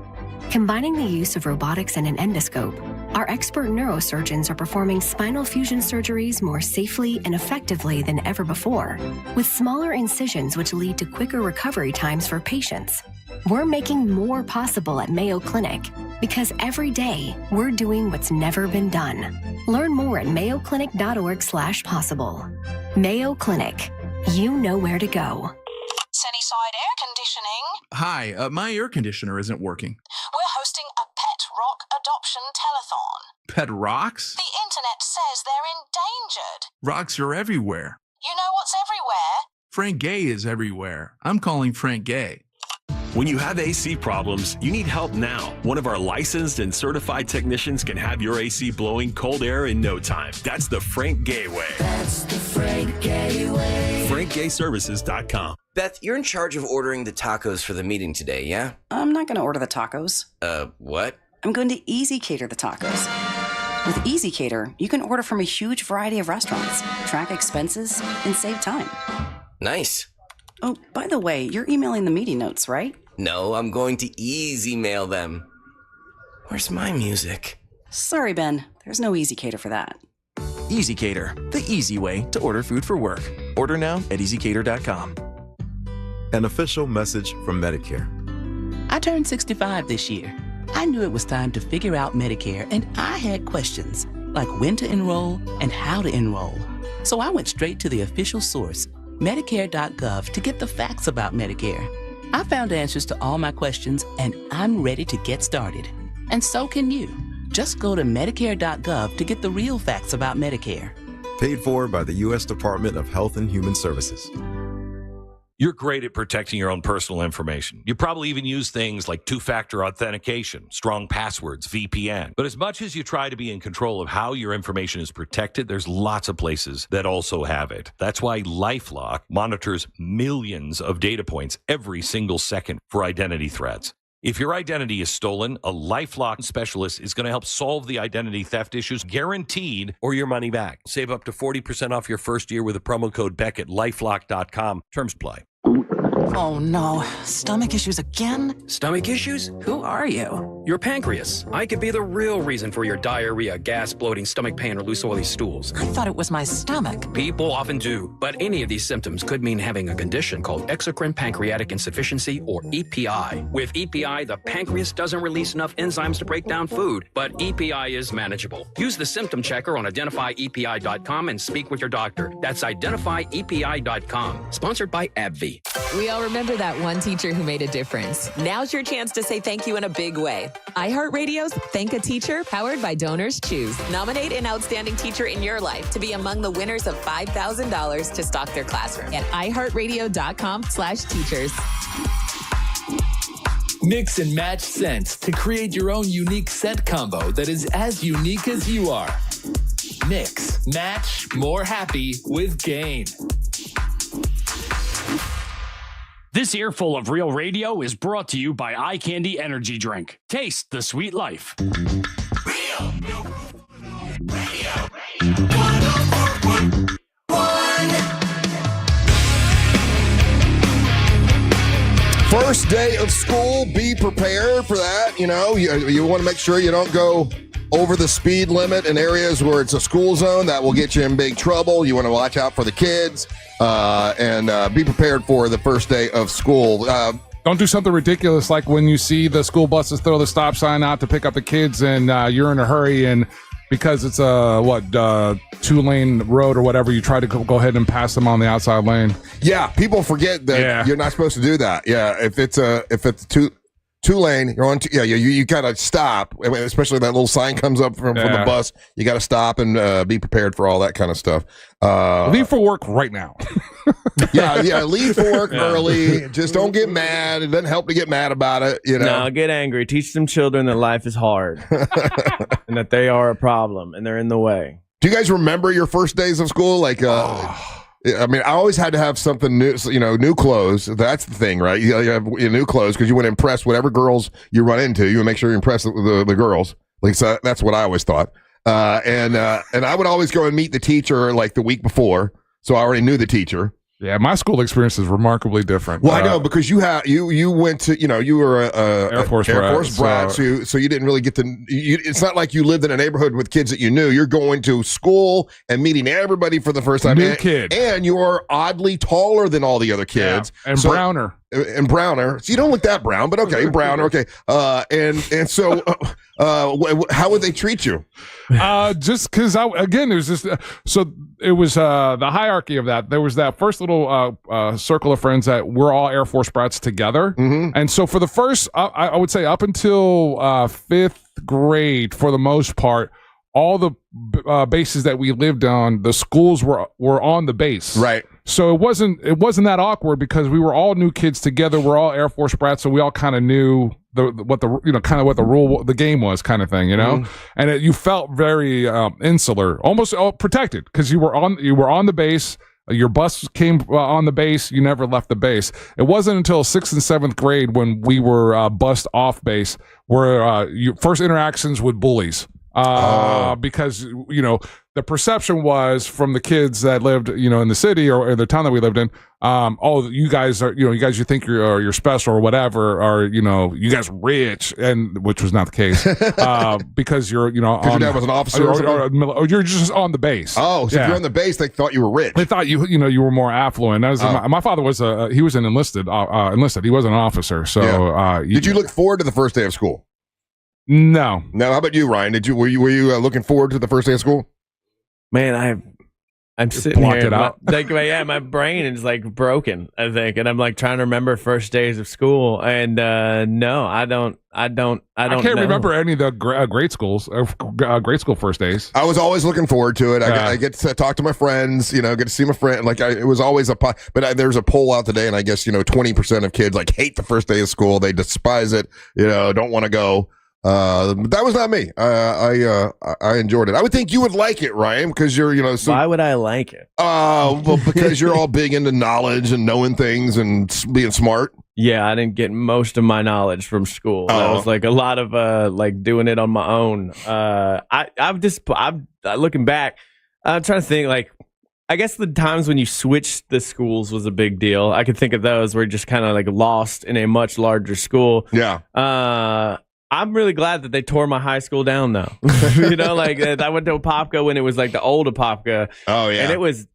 Combining the use of robotics and an endoscope, our expert neurosurgeons are performing spinal fusion surgeries more safely and effectively than ever before, with smaller incisions which lead to quicker recovery times for patients. We're making more possible at Mayo Clinic because every day we're doing what's never been done. Learn more at mayoclinic.org/possible. Mayo Clinic. You know where to go. Sunnyside Air Conditioning. Hi, my air conditioner isn't working. We're hosting a pet rock adoption telethon. Pet rocks? The internet says they're endangered. Rocks are everywhere. You know what's everywhere? Frank Gay is everywhere. I'm calling Frank Gay. When you have AC problems, you need help now. One of our licensed and certified technicians can have your AC blowing cold air in no time. That's the Frank Gay way. That's the Frank Gay way. FrankGayServices.com. Beth, you're in charge of ordering the tacos for the meeting today, yeah? I'm not going to order the tacos. What? I'm going to Easy Cater the tacos. With Easy Cater, you can order from a huge variety of restaurants, track expenses, and save time. Nice. Oh, by the way, you're emailing the meeting notes, right? No, I'm going to easy mail them. Where's my music? Sorry, Ben. There's no Easy Cater for that. Easy Cater, the easy way to order food for work. Order now at easycater.com. An official message from Medicare. I turned 65 this year. I knew it was time to figure out Medicare, and I had questions, like when to enroll and how to enroll. So I went straight to the official source, Medicare.gov, to get the facts about Medicare. I found answers to all my questions, and I'm ready to get started. And so can you. Just go to Medicare.gov to get the real facts about Medicare. Paid for by the U.S. Department of Health and Human Services. You're great at protecting your own personal information. You probably even use things like two-factor authentication, strong passwords, VPN. But as much as you try to be in control of how your information is protected, there's lots of places that also have it. That's why LifeLock monitors millions of data points every single second for identity threats. If your identity is stolen, a LifeLock specialist is going to help solve the identity theft issues, guaranteed, or your money back. Save up to 40% off your first year with the promo code Beck at LifeLock.com. Terms apply. Oh no, stomach issues again? Stomach issues? Who are you? Your pancreas. I could be the real reason for your diarrhea, gas, bloating, stomach pain, or loose oily stools. I thought it was my stomach. People often do, but any of these symptoms could mean having a condition called exocrine pancreatic insufficiency, or EPI. With EPI, the pancreas doesn't release enough enzymes to break down food, but EPI is manageable. Use the symptom checker on identifyepi.com and speak with your doctor. That's identifyepi.com. Sponsored by AbbVie. We all remember that one teacher who made a difference. Now's your chance to say thank you in a big way. iHeartRadio's Thank a Teacher, powered by Donors Choose. Nominate an outstanding teacher in your life to be among the winners of $5,000 to stock their classroom at iHeartRadio.com/teachers. Mix and match scents to create your own unique scent combo that is as unique as you are. Mix, match, more happy with Gain. This earful of real radio is brought to you by Eye Candy Energy Drink. Taste the sweet life. First day of school, be prepared for that. You know, you want to make sure you don't go over the speed limit in areas where it's a school zone. That will get you in big trouble. You want to watch out for the kids and be prepared for the first day of school. Don't do something ridiculous like when you see the school buses throw the stop sign out to pick up the kids and you're in a hurry and because it's a 2-lane road or whatever, you try to go ahead and pass them on the outside lane. Yeah, people forget that you're not supposed to do that. Yeah, if it's two lane, you're on. You gotta stop, especially that little sign comes up from the bus. You gotta stop and be prepared for all that kind of stuff. Leave for work right now. yeah. Leave for work early. Just don't get mad. It doesn't help to get mad about it. You know, no, get angry. Teach them children that life is hard and that they are a problem and they're in the way. Do you guys remember your first days of school? Like, I mean, I always had to have something new, new clothes. That's the thing, right? You have new clothes because you want to impress whatever girls you run into. You want to make sure you impress the girls. Like, so that's what I always thought. And I would always go and meet the teacher like the week before. So I already knew the teacher. Yeah, my school experience is remarkably different. Well, I know because you went to you were a Air Force brat, so you didn't really get to. It's not like you lived in a neighborhood with kids that you knew. You're going to school and meeting everybody for the first time. New kid, and you are oddly taller than all the other kids, and browner. And browner. So you don't look that brown, but okay, browner. Okay, and so how would they treat you? Just because it was just so it was the hierarchy of that. There was that first little circle of friends that we're all Air Force brats together, and so for the first, I would say up until fifth grade, for the most part, all the bases that we lived on, the schools were on the base, right? So it wasn't that awkward because we were all new kids together. We're all Air Force brats, so we all kind of knew what the game was, kind of thing, and you felt very insular, almost protected because you were on the base. Your bus came on the base. You never left the base. It wasn't until 6th and 7th grade when we were bussed off base where your first interactions with bullies. Because the perception was from the kids that lived in the city or the town that we lived in, you guys are you think you're special or whatever, or you guys are rich, and which was not the case because you're your dad was an officer or you're just on the base. So if you're on the base, they thought you were rich. They thought you were more affluent. My father was he was an enlisted. He wasn't an officer. So did you look forward to the first day of school? No. How about you, Ryan? Were you looking forward to the first day of school? Man, I'm sitting blocked here. It out. My brain is like broken, I think, and I'm like trying to remember first days of school, and no, I don't. I can't remember any of the grade school first days. I was always looking forward to it. I get to talk to my friends, get to see my friend. It was always there's a poll out today, and I guess 20% of kids hate the first day of school. They despise it. Don't want to go. That was not me. I enjoyed it. I would think you would like it, Ryan, because you're, why would I like it? Well, because you're all big into knowledge and knowing things and being smart. Yeah, I didn't get most of my knowledge from school. That was a lot of doing it on my own. I'm looking back. I'm trying to think I guess the times when you switched the schools was a big deal. I could think of those where you're just kind of lost in a much larger school. Yeah. I'm really glad that they tore my high school down, though. I went to Apopka when it was the old Apopka. Oh, yeah. And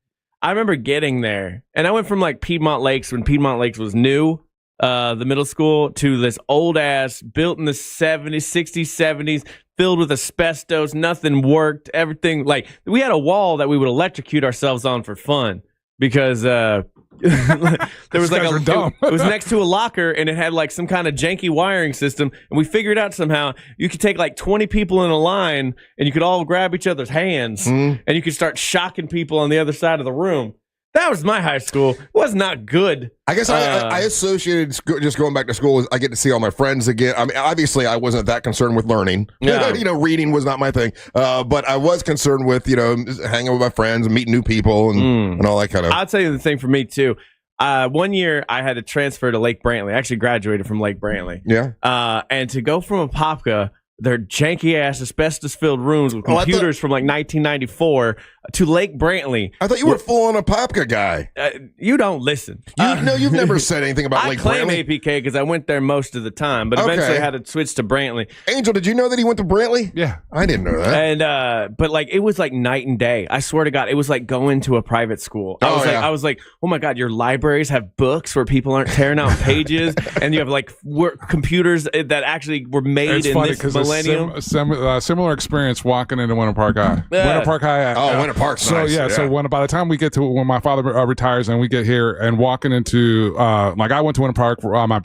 I remember getting there. And I went from Piedmont Lakes when Piedmont Lakes was new, the middle school, to this old ass, built in the 70s, 60s, 70s, filled with asbestos. Nothing worked. Everything, we had a wall that we would electrocute ourselves on for fun because, there was it was next to a locker and it had some kind of janky wiring system, and we figured out somehow you could take 20 people in a line and you could all grab each other's hands and you could start shocking people on the other side of the room. That was my high school. It was not good. I guess I associated just going back to school. I get to see all my friends again. I mean, obviously, I wasn't that concerned with learning. Yeah. Reading was not my thing. But I was concerned with hanging with my friends, meeting new people, and all that kind of. I'll tell you the thing for me too. One year I had to transfer to Lake Brantley. I actually graduated from Lake Brantley. Yeah. And to go from Apopka, their janky ass asbestos filled rooms with computers from like 1994 to Lake Brantley. I thought you were full on a Popka guy. You don't listen. No, you've never said anything about Lake Brantley. I claim Brantley. APK because I went there most of the time, but eventually I had to switch to Brantley. Angel, did you know that he went to Brantley? Yeah. I didn't know that. And but like it was like night and day. I swear to God, it was like going to a private school. I was like, oh my God, your libraries have books where people aren't tearing out pages, and you have like computers that actually were made in this millennium. Similar experience walking into Winter Park High. Winter Park High. Winter Park's so nice. So by the time we get to when my father retires and we get here and walking into like I went to Winter Park, my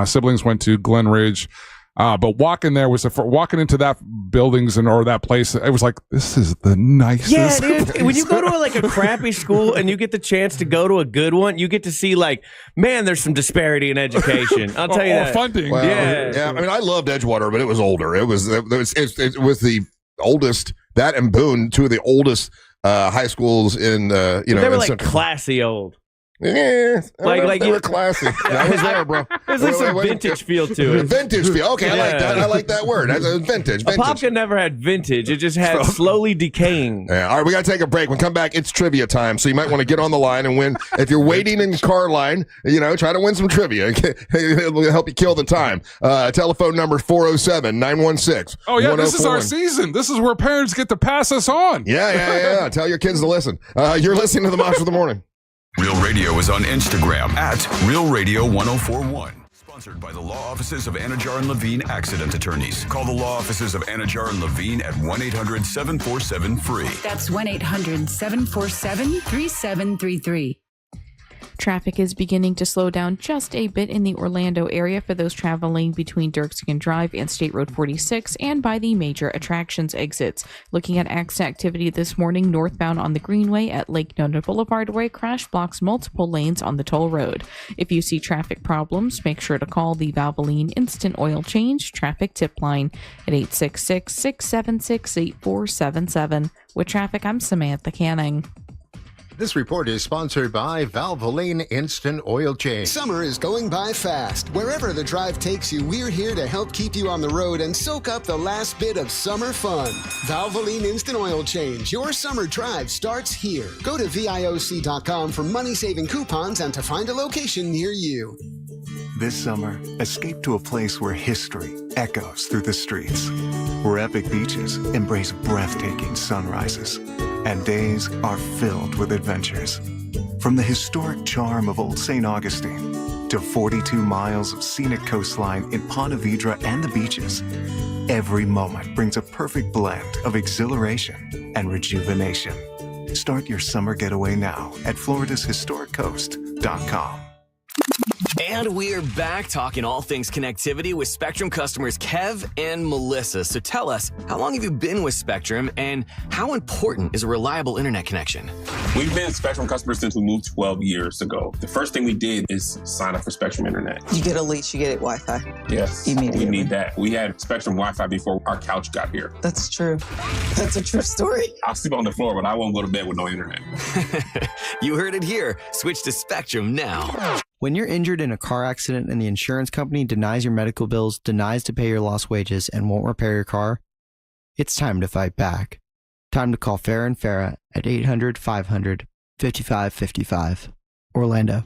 siblings went to Glen Ridge. But walking there was walking into that buildings or that place. It was like, this is the nicest. Yeah, dude. place. When you go to like a crappy school and you get the chance to go to a good one, you get to see like, man, there's some disparity in education. I'll tell you that. Funding. Well, yeah. I mean, I loved Edgewater, but it was older. It was the oldest. That and Boone, two of the oldest high schools in they were like classy old. Yeah, like they were classy. I was there, bro. There's like some vintage feel to it. Vintage feel. Okay, I like that. I like that word. That's vintage. Apopka never had vintage. It just had slowly decaying. Yeah. All right, we got to take a break. When we come back, it's trivia time. So you might want to get on the line and win. If you're waiting in the car line, try to win some trivia. It'll help you kill the time. Telephone number 407-916. Oh, yeah, this is our season. This is where parents get to pass us on. Yeah. Tell your kids to listen. You're listening to the Monster of the Morning. Real Radio is on Instagram at Real Radio 1041. Sponsored by the law offices of Anajar and Levine Accident Attorneys. Call the law offices of Anajar and Levine at 1-800-747-FREE. That's 1-800-747-3733. Traffic is beginning to slow down just a bit in the Orlando area for those traveling between Dirksen Drive and State Road 46 and by the major attractions exits. Looking at accident activity this morning northbound on the Greenway at Lake Nona Boulevard, where a crash blocks multiple lanes on the toll road. If you see traffic problems, make sure to call the Valvoline Instant Oil Change Traffic Tip Line at 866-676-8477. With traffic, I'm Samantha Canning. This report is sponsored by Valvoline Instant Oil Change. Summer is going by fast. Wherever the drive takes you, we're here to help keep you on the road and soak up the last bit of summer fun. Valvoline Instant Oil Change. Your summer drive starts here. Go to VIOC.com for money-saving coupons and to find a location near you. This summer, escape to a place where history echoes through the streets, where epic beaches embrace breathtaking sunrises, and days are filled with adventures. From the historic charm of Old St. Augustine to 42 miles of scenic coastline in Ponte Vedra and the beaches, every moment brings a perfect blend of exhilaration and rejuvenation. Start your summer getaway now at floridashistoriccoast.com. And we're back talking all things connectivity with Spectrum customers Kev and Melissa. So tell us, how long have you been with Spectrum and how important is a reliable internet connection? We've been Spectrum customers since we moved 12 years ago. The first thing we did is sign up for Spectrum Internet. You get a lease, you get it Wi-Fi. Yes, immediately. We need that. We had Spectrum Wi-Fi before our couch got here. That's true. That's a true story. I'll sleep on the floor, but I won't go to bed with no internet. You heard it here. Switch to Spectrum now. When you're injured in a car accident and the insurance company denies your medical bills, denies to pay your lost wages, and won't repair your car, it's time to fight back. Time to call Farah and Farah at 800-500-5555. Orlando.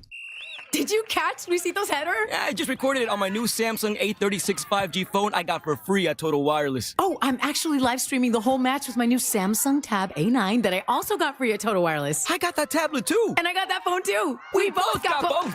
Did you catch Luisito's header? Yeah, I just recorded it on my new Samsung A36 5G phone I got for free at Total Wireless. Oh, I'm actually live streaming the whole match with my new Samsung Tab A9 that I also got free at Total Wireless. I got that tablet too. And I got that phone too. We both got both.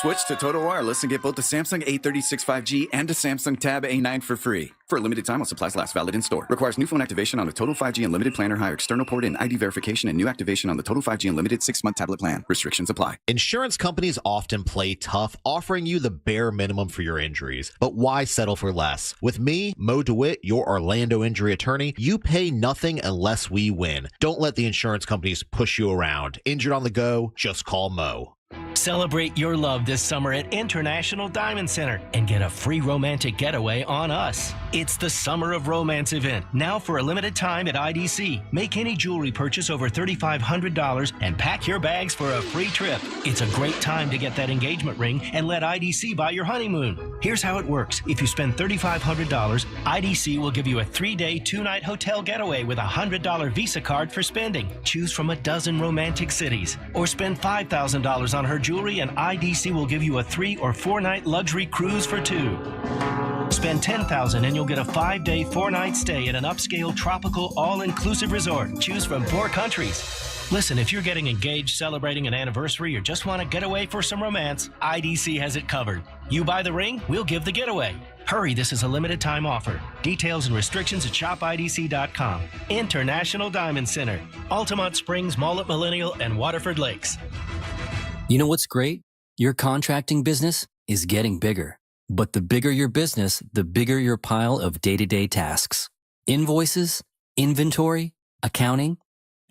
Switch to Total Wireless and get both the Samsung A36 5G and the Samsung Tab A9 for free. For a limited time while supplies last, valid in store. Requires new phone activation on the Total 5G Unlimited plan or higher external port and ID verification and new activation on the Total 5G Unlimited 6-month tablet plan. Restrictions apply. Insurance companies often play tough, offering you the bare minimum for your injuries. But why settle for less? With me, Mo DeWitt, your Orlando injury attorney, you pay nothing unless we win. Don't let the insurance companies push you around. Injured on the go, just call Mo. Celebrate your love this summer at International Diamond Center and get a free romantic getaway on us. It's the Summer of Romance event, now for a limited time at IDC. Make any jewelry purchase over $3,500 and pack your bags for a free trip. It's a great time to get that engagement ring and let IDC buy your honeymoon. Here's how it works. If you spend $3,500, IDC will give you a 3-day, 2-night hotel getaway with a $100 Visa card for spending. Choose from a dozen romantic cities. Or spend $5,000 on her jewelry and IDC will give you a 3 or 4-night luxury cruise for 2. Spend $10,000 and you'll get a 5-day, 4-night stay at an upscale tropical all-inclusive resort. Choose from 4 countries. Listen, if you're getting engaged, celebrating an anniversary, or just want to get away for some romance, IDC has it covered. You buy the ring, we'll give the getaway. Hurry, this is a limited time offer. Details and restrictions at shopidc.com. International Diamond Center, Altamont Springs, Mullet Millennial, and Waterford Lakes. You know what's great? Your contracting business is getting bigger. But the bigger your business, the bigger your pile of day-to-day tasks. Invoices, inventory, accounting.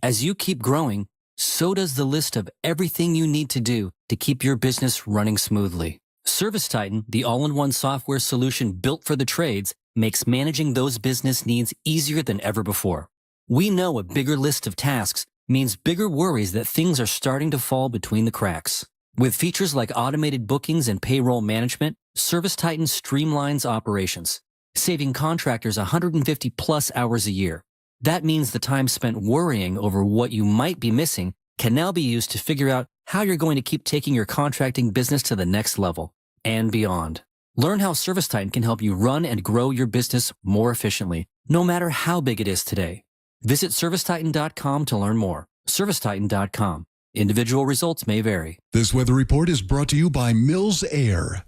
As you keep growing, so does the list of everything you need to do to keep your business running smoothly. ServiceTitan, the all-in-one software solution built for the trades, makes managing those business needs easier than ever before. We know a bigger list of tasks means bigger worries that things are starting to fall between the cracks. With features like automated bookings and payroll management, ServiceTitan streamlines operations, saving contractors 150 plus hours a year. That means the time spent worrying over what you might be missing can now be used to figure out how you're going to keep taking your contracting business to the next level and beyond. Learn how ServiceTitan can help you run and grow your business more efficiently, no matter how big it is today. Visit ServiceTitan.com to learn more. ServiceTitan.com. Individual results may vary. This weather report is brought to you by Mills Air.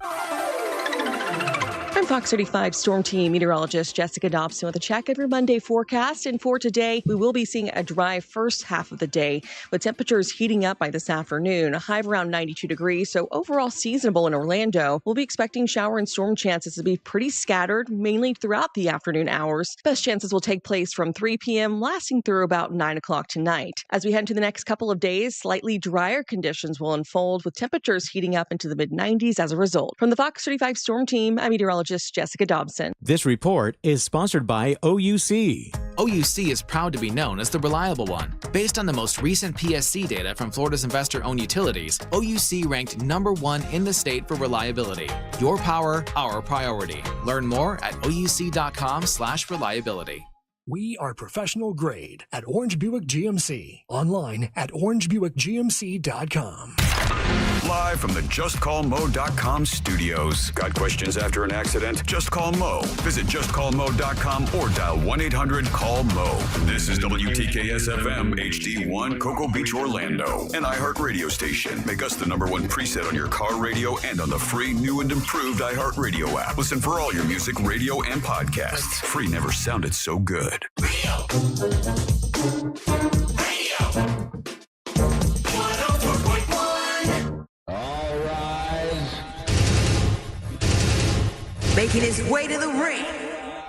I'm Fox 35 Storm Team meteorologist Jessica Dobson with a check of your Monday forecast. And for today, we will be seeing a dry first half of the day with temperatures heating up by this afternoon, a high of around 92 degrees. So overall seasonable in Orlando. We'll be expecting shower and storm chances to be pretty scattered, mainly throughout the afternoon hours. Best chances will take place from 3 p.m., lasting through about 9 o'clock tonight. As we head into the next couple of days, slightly drier conditions will unfold with temperatures heating up into the mid-90s as a result. From the Fox 35 Storm Team, I'm meteorologist Jessica Dobson. This report is sponsored by OUC. OUC is proud to be known as the reliable one. Based on the most recent PSC data from Florida's investor-owned utilities, OUC ranked #1 in the state for reliability. Your power, our priority. Learn more at ouc.com/reliability. We are professional grade at Orange Buick GMC. Online at orangebuickgmc.com. Live from the JustCallMo.com studios. Got questions after an accident? Just call Mo. Visit JustCallMo.com or dial 1-800-CALL-MO. This is WTKS-FM HD1 Cocoa Beach, Orlando. An iHeart radio station. Make us the #1 preset on your car radio and on the free, new and improved iHeart radio app. Listen for all your music, radio, and podcasts. Free never sounded so good. Radio. Making his way to the ring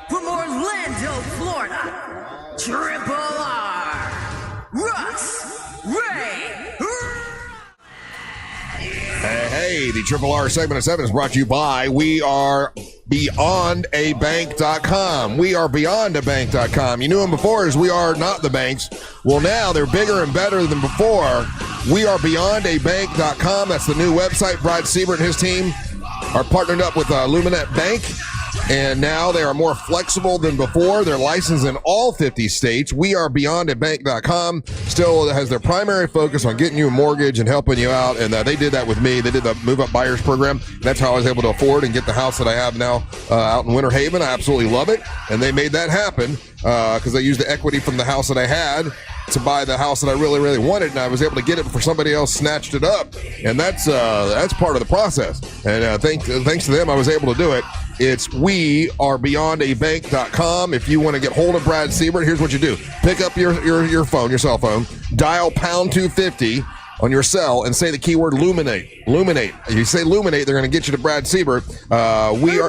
from Orlando, Florida, Triple R, Russ Ray. Hey, the Triple R segment of 7 is brought to you by We Are BeyondABank.com. We Are BeyondABank.com. You knew them before as We Are Not the Banks. Well, now they're bigger and better than before. We Are BeyondABank.com. That's the new website. Brad Siebert and his team are partnered up with Luminette Bank, and now they are more flexible than before. They're licensed in all 50 states. We Are BeyondABank.com still has their primary focus on getting you a mortgage and helping you out, and they did that with me. They did the Move Up Buyers program. That's how I was able to afford and get the house that I have now out in Winter Haven. I absolutely love it, and they made that happen because I used the equity from the house that I had to buy the house that I really, really wanted, and I was able to get it before somebody else snatched it up, and that's part of the process. And thanks to them, I was able to do it. It's wearebeyondabank.com. If you want to get hold of Brad Siebert, here's what you do: pick up your phone, your cell phone, dial pound 250 on your cell, and say the keyword Luminate. Luminate. If you say Luminate, they're going to get you to Brad Siebert. We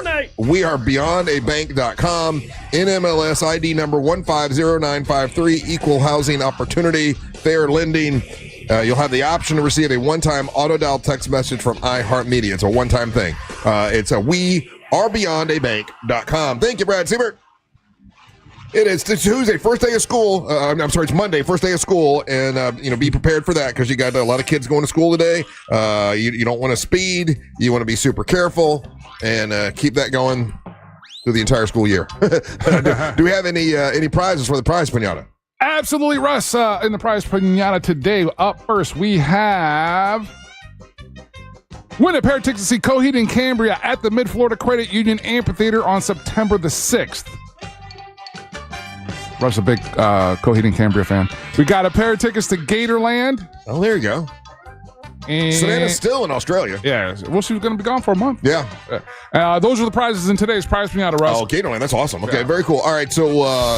are beyondabank.com. NMLS ID number 1500953. Equal housing opportunity, fair lending. you'll have the option to receive a one-time auto-dial text message from iHeartMedia. It's a one-time thing. It's a wearebeyondabank.com. Thank you, Brad Siebert. It is Tuesday, first day of school. I'm sorry, it's Monday, first day of school, and be prepared for that because you got a lot of kids going to school today. You don't want to speed. You want to be super careful and keep that going through the entire school year. Do we have any prizes for the prize pinata? Absolutely, Russ. In the prize pinata today, up first we have. Win a pair of tickets to see Coheed and Cambria at the Mid-Florida Credit Union Amphitheater on September the 6th. Russ, a big Coheed and Cambria fan. We got a pair of tickets to Gatorland. Oh, there you go. And Savannah's still in Australia. Yeah. Well, she was going to be gone for a month. Yeah. Those are the prizes in today's prize pinata, Russ. Oh, Gatorland. That's awesome. Okay, very cool. All right, so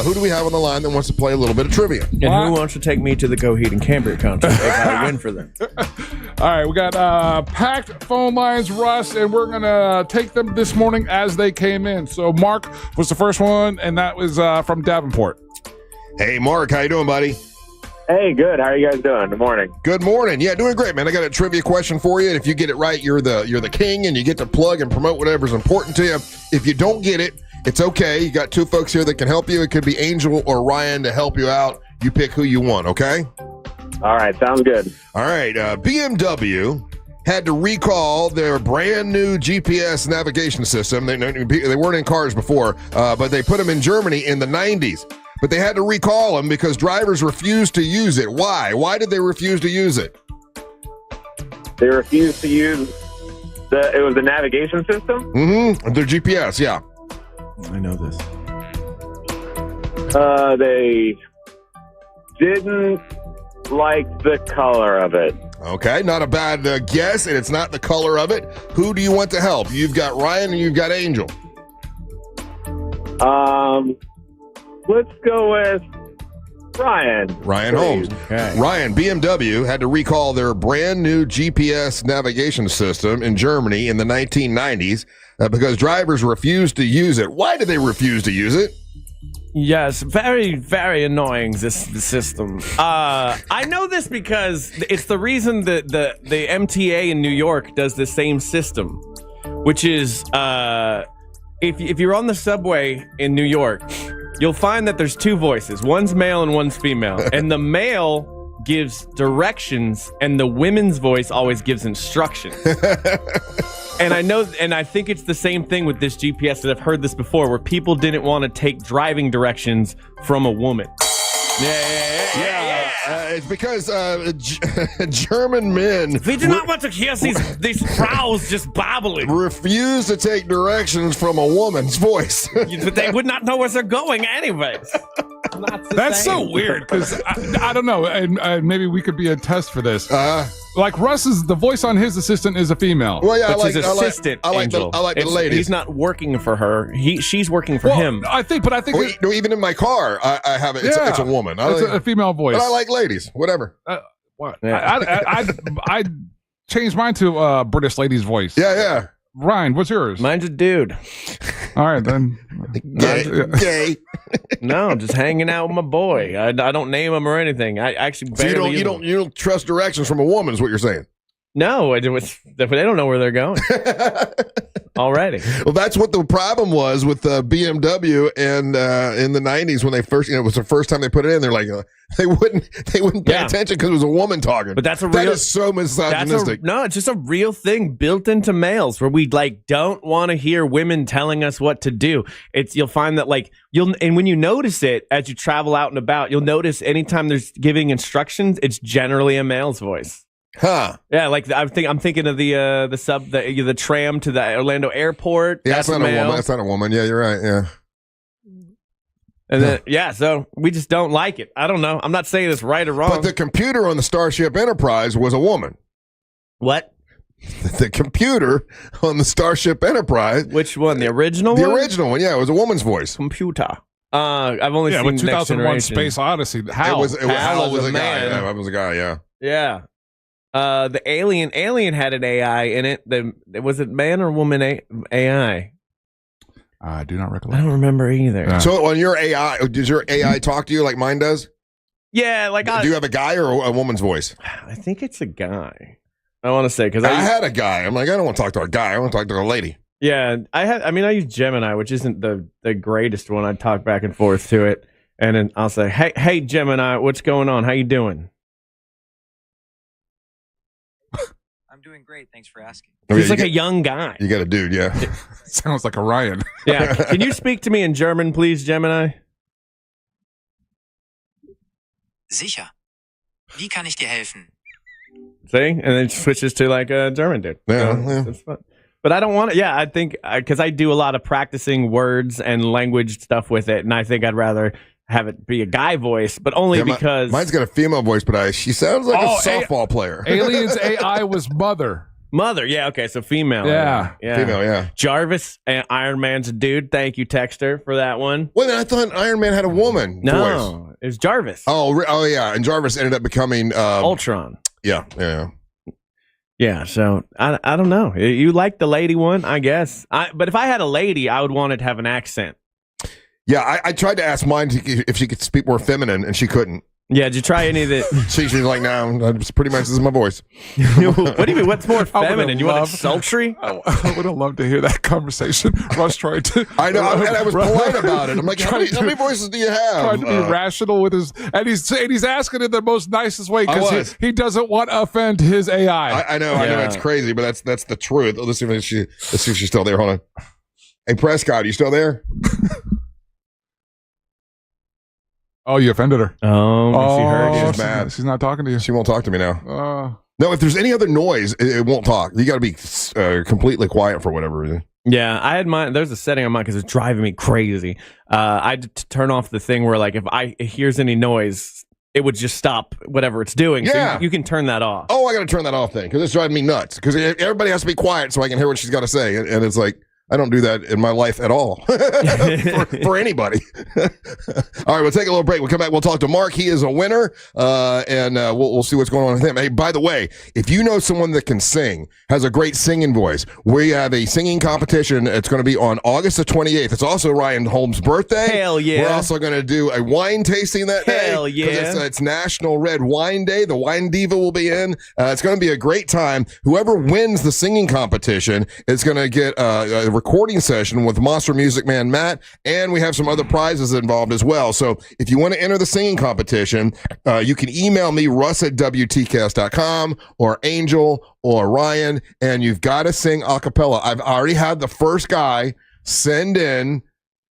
who do we have on the line that wants to play a little bit of trivia? And who wants to take me to the Coheed and Cambria concert if I win for them? All right, we got packed phone lines, Russ, and we're going to take them this morning as they came in. So Mark was the first one, and that was from Davenport. Hey, Mark, how you doing, buddy? Hey, good. How are you guys doing? Good morning. Good morning. Yeah, doing great, man. I got a trivia question for you. And if you get it right, you're the king, and you get to plug and promote whatever's important to you. If you don't get it, it's okay. You got two folks here that can help you. It could be Angel or Ryan to help you out. You pick who you want, okay? All right, sounds good. All right, BMW had to recall their brand new GPS navigation system. They weren't in cars before, but they put them in Germany in the 90s. But they had to recall them because drivers refused to use it. Why? Why did they refuse to use it? They refused to use it was the navigation system? Mm-hmm. Their GPS, yeah. I know this. They didn't like the color of it. Okay, not a bad guess, and it's not the color of it. Who do you want to help? You've got Ryan and you've got Angel. Let's go with Ryan. Ryan Holmes. Okay. Ryan, BMW had to recall their brand new GPS navigation system in Germany in the 1990s because drivers refused to use it. Why did they refuse to use it? Yes, very, very annoying, the system. I know this because it's the reason that the MTA in New York does the same system, which is if you're on the subway in New York, you'll find that there's two voices. One's male and one's female. And the male gives directions and the women's voice always gives instructions. And I think it's the same thing with this GPS that I've heard this before where people didn't want to take driving directions from a woman. It's because German men. We do not want to hear these Fraus just babbling. Refuse to take directions from a woman's voice. They would not know where they're going anyways. That's so weird because I don't know, and maybe we could be a test for this. Like Russ's, the voice on his assistant is a female. Well, yeah, I like the ladies. He's not working for her. She's working for him. I think. Even in my car, I have it. It's a woman. It's a female voice. But I like ladies. Whatever. What? I changed mine to a British lady's voice. Yeah. Ryan, what's yours? Mine's a dude. All right, then. Gay. No, just hanging out with my boy. I don't name him or anything. I actually barely. So you don't trust directions from a woman, is what you're saying? No, they don't know where they're going already. Well, that's what the problem was with BMW and in the 90s when they first, it was the first time they put it in. They're like, they wouldn't pay attention because it was a woman talking. But that is so misogynistic. No, it's just a real thing built into males where we don't want to hear women telling us what to do. You'll find that and when you notice it as you travel out and about, you'll notice anytime there's giving instructions, it's generally a male's voice. Huh? Yeah, I'm thinking of the tram to the Orlando airport. Yeah, that's not a woman. That's not a woman. Yeah, you're right. Yeah. And then so we just don't like it. I don't know. I'm not saying it's right or wrong. But the computer on the Starship Enterprise was a woman. What? The computer on the Starship Enterprise. Which one? The original one? The original one. Yeah, it was a woman's voice. Computer. I've only seen 2001 Space Odyssey. Hal was a man. guy. Yeah, it was a guy. Yeah. Yeah. The Alien had an AI in it. Was it man or woman AI? I do not recollect. I don't remember either. So on your AI, does your AI talk to you like mine does? Yeah, like Do you have a guy or a woman's voice? I think it's a guy. I want to say because I had a guy. I'm like, I don't want to talk to a guy. I want to talk to a lady. Yeah, I use Gemini, which isn't the greatest one. I talk back and forth to it, and then I'll say, "Hey, Gemini, what's going on? How you doing?" I'm doing great. Thanks for asking. He's like a young guy. You got a dude, yeah. Sounds like Orion. Yeah. Can you speak to me in German, please, Gemini? Sicher. Wie kann ich dir helfen? See? And then it switches to like a German dude. Yeah. It's fun. But I don't want to. Yeah, I think because I do a lot of practicing words and language stuff with it, and I think I'd rather have it be a guy voice, but only because mine's got a female voice, but she sounds like a softball player. Aliens AI was mother. Mother, yeah, okay, so female. Yeah. Female, yeah. Jarvis and Iron Man's a dude. Thank you, Texter, for that one. Well, I thought Iron Man had a woman voice. No, it was Jarvis. Oh, yeah, and Jarvis ended up becoming Ultron. Yeah. Yeah, so I don't know. You like the lady one, I guess. But if I had a lady, I would want it to have an accent. Yeah, I tried to ask mine if she could speak more feminine, and she couldn't. Yeah, did you try any of it? She's like, no, pretty much this is my voice. What do you mean? What's more feminine? You want it sultry? I would have loved to hear that conversation. Russ tried to. I know, and I was polite about it. I'm like, how many voices do you have? Trying to be rational with his, and he's asking in the most nicest way because he doesn't want to offend his AI. I know, it's crazy, but that's the truth. Let's see if she's still there. Hold on. Hey, Prescott, are you still there? Oh, you offended her. She heard. She's mad. She's not talking to you. She won't talk to me now. No, if there's any other noise, it won't talk. You got to be completely quiet for whatever reason. Yeah, I had mine. There's a setting on mine because it's driving me crazy. I had to turn off the thing where, like, if it hears any noise, it would just stop whatever it's doing. Yeah. So you can turn that off. Oh, I got to turn that off then because it's driving me nuts. Because everybody has to be quiet so I can hear what she's got to say, and it's like, I don't do that in my life at all for anybody. All right, we'll take a little break. We'll come back. We'll talk to Mark. He is a winner, and we'll see what's going on with him. Hey, by the way, if you know someone that can sing, has a great singing voice, we have a singing competition. It's going to be on August the 28th. It's also Ryan Holmes' birthday. Hell yeah. We're also going to do a wine tasting that day. Hell yeah. It's National Red Wine Day. The Wine Diva will be in. It's going to be a great time. Whoever wins the singing competition is going to get a recording session with Monster Music Man Matt, and we have some other prizes involved as well. So if you want to enter the singing competition, you can email me, russ@wtcast.com, or Angel or Ryan, and you've got to sing a cappella. I've already had the first guy send in,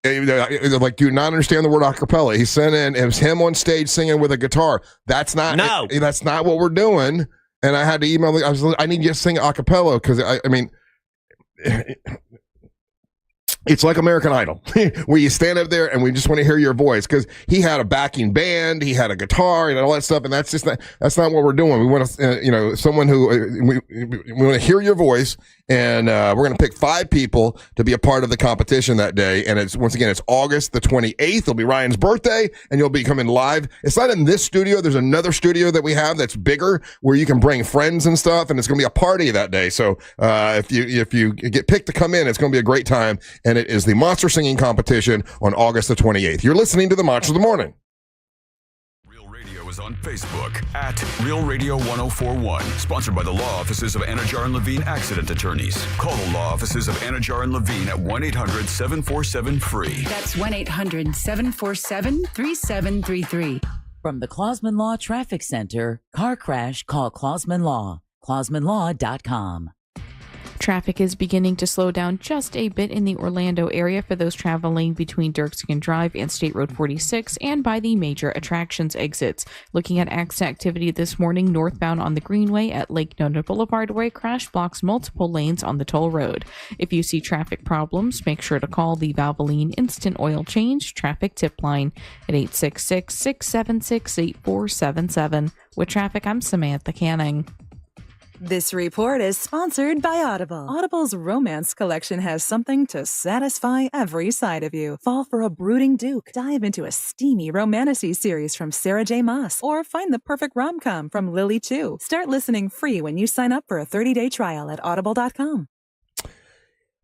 like, do not understand the word acapella. He sent in, it was him on stage singing with a guitar. That's not what we're doing. And I had to email, I need you to sing acapella because I mean, it's like American Idol, where you stand up there and we just want to hear your voice. Because he had a backing band, he had a guitar, and all that stuff, and that's not what we're doing. We want to, someone who we want to hear your voice, and we're going to pick 5 people to be a part of the competition that day. And it's August the 28th. It'll be Ryan's birthday, and you'll be coming live. It's not in this studio. There's another studio that we have that's bigger, where you can bring friends and stuff, and it's going to be a party that day. So if you get picked to come in, it's going to be a great time. And it is the Monster Singing Competition on August the 28th. You're listening to the Monster of the Morning. Real Radio is on Facebook at Real Radio 1041. Sponsored by the law offices of Anajar and Levine Accident Attorneys. Call the law offices of Anajar and Levine at 1-800-747-FREE. That's 1-800-747-3733. From the Clausman Law Traffic Center, car crash, call Clausman Law. ClausmanLaw.com. Traffic is beginning to slow down just a bit in the Orlando area for those traveling between Dirkskin Drive and State Road 46 and by the major attractions exits. Looking at accident activity this morning northbound on the Greenway at Lake Nona Boulevard, where a crash blocks multiple lanes on the toll road. If you see traffic problems, make sure to call the Valvoline Instant Oil Change Traffic Tip Line at 866-676-8477. With traffic, I'm Samantha Canning. This report is sponsored by Audible. Audible's romance collection has something to satisfy every side of you. Fall for a brooding duke. Dive into a steamy romantasy series from Sarah J. Maas. Or find the perfect rom-com from Lily Chu. Start listening free when you sign up for a 30-day trial at audible.com.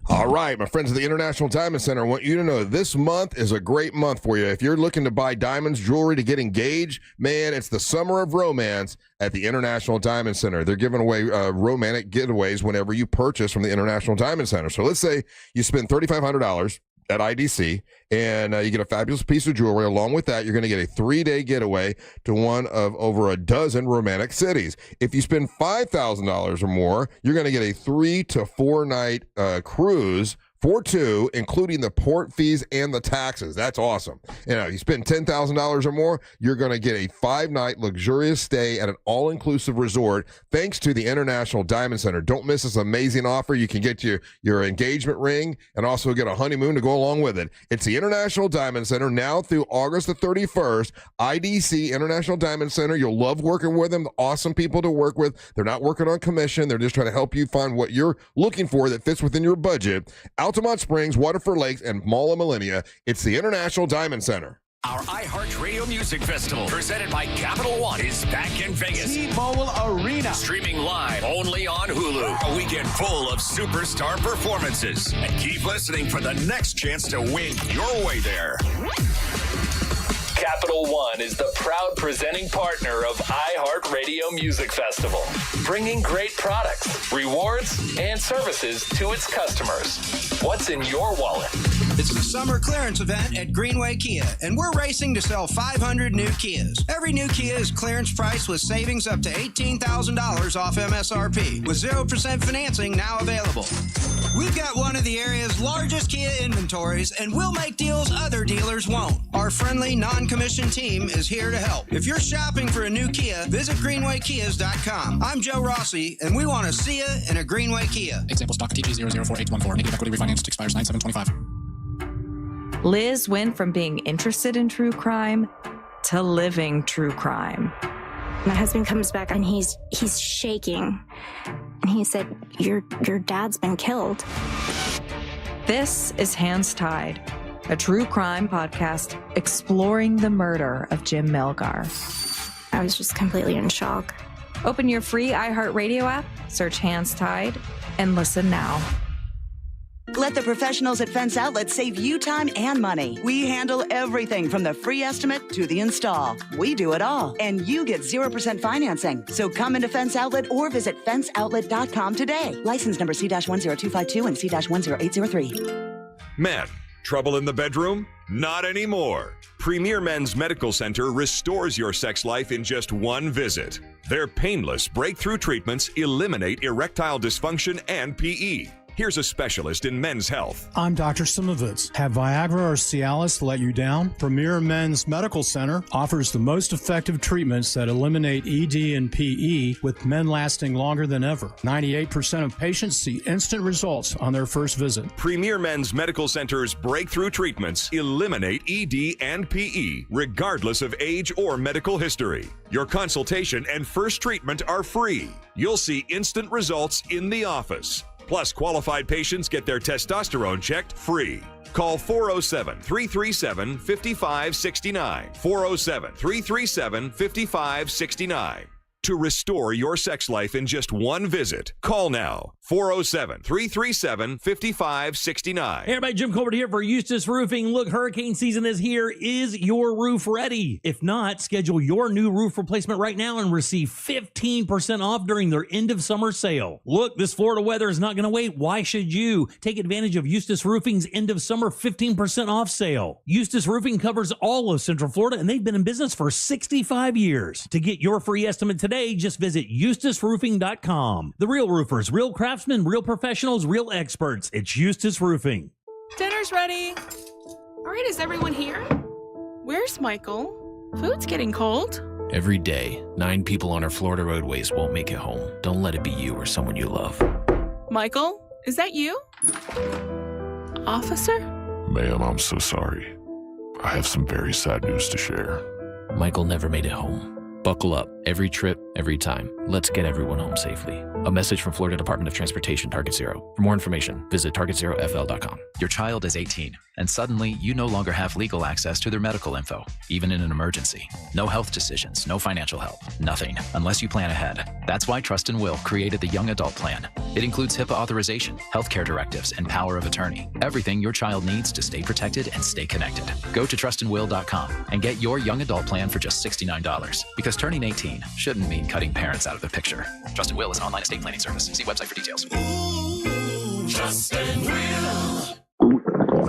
All right, my friends at the International Diamond Center, I want you to know this month is a great month for you. If you're looking to buy diamonds, jewelry to get engaged, man, it's the summer of romance at the International Diamond Center. They're giving away romantic getaways whenever you purchase from the International Diamond Center. So let's say you spend $3,500 at IDC, and you get a fabulous piece of jewelry. Along with that, you're going to get a 3-day getaway to one of over a dozen romantic cities. If you spend $5,000 or more, you're going to get a 3 to 4 night cruise for two, including the port fees and the taxes. That's awesome. You know, you spend $10,000 or more, you're going to get a 5-night luxurious stay at an all-inclusive resort thanks to the International Diamond Center. Don't miss this amazing offer. You can get your engagement ring and also get a honeymoon to go along with it. It's the International Diamond Center now through August the 31st. IDC, International Diamond Center. You'll love working with them. Awesome people to work with. They're not working on commission. They're just trying to help you find what you're looking for that fits within your budget. Altamont Springs, Waterford Lakes, and Mall of Millennia. It's the International Diamond Center. Our iHeartRadio Music Festival, presented by Capital One, is back in Vegas. T-Mobile Arena. Streaming live only on Hulu. A weekend full of superstar performances. And keep listening for the next chance to win your way there. Capital One is the proud presenting partner of iHeartRadio Music Festival, bringing great products, rewards, and services to its customers. What's in your wallet? It's the summer clearance event at Greenway Kia, and we're racing to sell 500 new Kias. Every new Kia is clearance price with savings up to $18,000 off MSRP, with 0% financing now available. We've got one of the area's largest Kia inventories, and we'll make deals other dealers won't. Our friendly, non-commissioned team is here to help. If you're shopping for a new Kia, visit GreenwayKias.com. I'm Joe Rossi, and we want to see you in a Greenway Kia. Example stock TG004814. Negative equity refinanced expires 9/7/25. Liz went from being interested in true crime to living true crime. My husband comes back and he's shaking. And he said, your dad's been killed. This is Hands Tied, a true crime podcast exploring the murder of Jim Melgar. I was just completely in shock. Open your free iHeartRadio app, search Hands Tied, and listen now. Let the professionals at Fence Outlet save you time and money. We handle everything from the free estimate to the install. We do it all, and you get 0% financing. So come into Fence Outlet or visit fenceoutlet.com today. License number C-10252 and C-10803. Men, trouble in the bedroom? Not anymore. Premier Men's Medical Center restores your sex life in just one visit. Their painless breakthrough treatments eliminate erectile dysfunction and PE. Here's a specialist in men's health. I'm Dr. Simovitz. Have Viagra or Cialis let you down? Premier Men's Medical Center offers the most effective treatments that eliminate ED and PE, with men lasting longer than ever. 98% of patients see instant results on their first visit. Premier Men's Medical Center's breakthrough treatments eliminate ED and PE, regardless of age or medical history. Your consultation and first treatment are free. You'll see instant results in the office. Plus, qualified patients get their testosterone checked free. Call 407-337-5569. 407-337-5569. To restore your sex life in just one visit, call now. 407-337-5569. Hey everybody, Jim Colbert here for Eustace Roofing. Look, hurricane season is here. Is your roof ready? If not, schedule your new roof replacement right now and receive 15% off during their end of summer sale. Look, this Florida weather is not going to wait. Why should you? Take advantage of Eustace Roofing's end of summer 15% off sale. Eustace Roofing covers all of Central Florida, and they've been in business for 65 years. To get your free estimate today, just visit eustaceroofing.com. The real roofers, real craftsmen, real professionals, real experts. It's Eustace Roofing. Dinner's ready. All right, is everyone here? Where's Michael? Food's getting cold. Every day, 9 people on our Florida roadways won't make it home. Don't let it be you or someone you love. Michael, is that you? Officer? Ma'am, I'm so sorry. I have some very sad news to share. Michael never made it home. Buckle up. Every trip, every time. Let's get everyone home safely. A message from Florida Department of Transportation, Target Zero. For more information, visit targetzerofl.com. Your child is 18, and suddenly you no longer have legal access to their medical info, even in an emergency. No health decisions, no financial help, nothing, unless you plan ahead. That's why Trust and Will created the Young Adult Plan. It includes HIPAA authorization, healthcare directives, and power of attorney. Everything your child needs to stay protected and stay connected. Go to trustandwill.com and get your Young Adult Plan for just $69. Because turning 18 shouldn't mean cutting parents out of the picture. Trust and Will is an online estate planning service. See website for details. Trust and Will.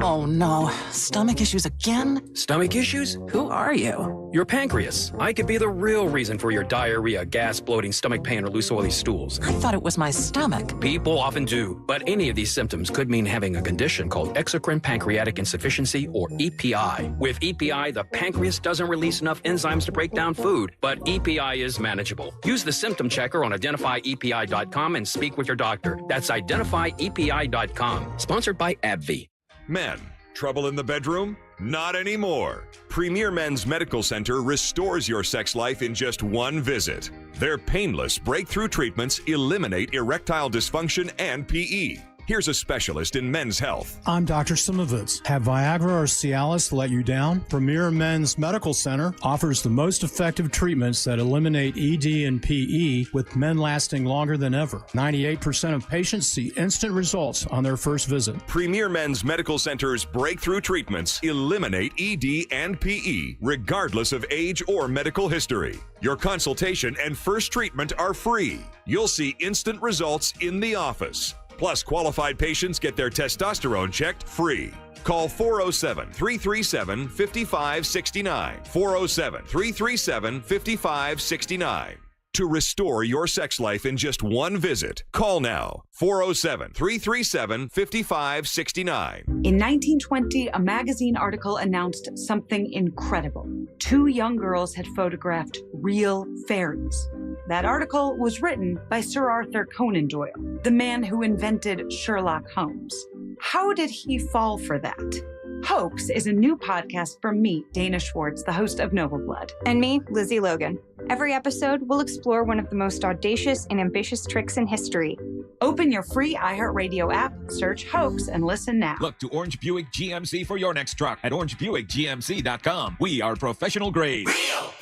Oh no, stomach issues again? Stomach issues? Who are you? Your pancreas. I could be the real reason for your diarrhea, gas, bloating, stomach pain, or loose oily stools. I thought it was my stomach. People often do, but any of these symptoms could mean having a condition called exocrine pancreatic insufficiency, or EPI. With EPI, the pancreas doesn't release enough enzymes to break down food, but EPI is manageable. Use the symptom checker on identifyepi.com and speak with your doctor. That's identifyepi.com. Sponsored by AbbVie. Men, trouble in the bedroom? Not anymore. Premier Men's Medical Center restores your sex life in just one visit. Their painless breakthrough treatments eliminate erectile dysfunction and PE. Here's a specialist in men's health. I'm Dr. Simovitz. Have Viagra or Cialis let you down? Premier Men's Medical Center offers the most effective treatments that eliminate ED and PE, with men lasting longer than ever. 98% of patients see instant results on their first visit. Premier Men's Medical Center's breakthrough treatments eliminate ED and PE, regardless of age or medical history. Your consultation and first treatment are free. You'll see instant results in the office. Plus, qualified patients get their testosterone checked free. Call 407-337-5569. 407-337-5569. To restore your sex life in just one visit, call now. 407-337-5569. In 1920, a magazine article announced something incredible. 2 young girls had photographed real fairies. That article was written by Sir Arthur Conan Doyle, the man who invented Sherlock Holmes. How did he fall for that? Hoax is a new podcast from me, Dana Schwartz, the host of Noble Blood. And me, Lizzie Logan. Every episode, we'll explore one of the most audacious and ambitious tricks in history. Open your free iHeartRadio app, search Hoax, and listen now. Look to Orange Buick GMC for your next truck at orangebuickgmc.com. We are professional grade. Real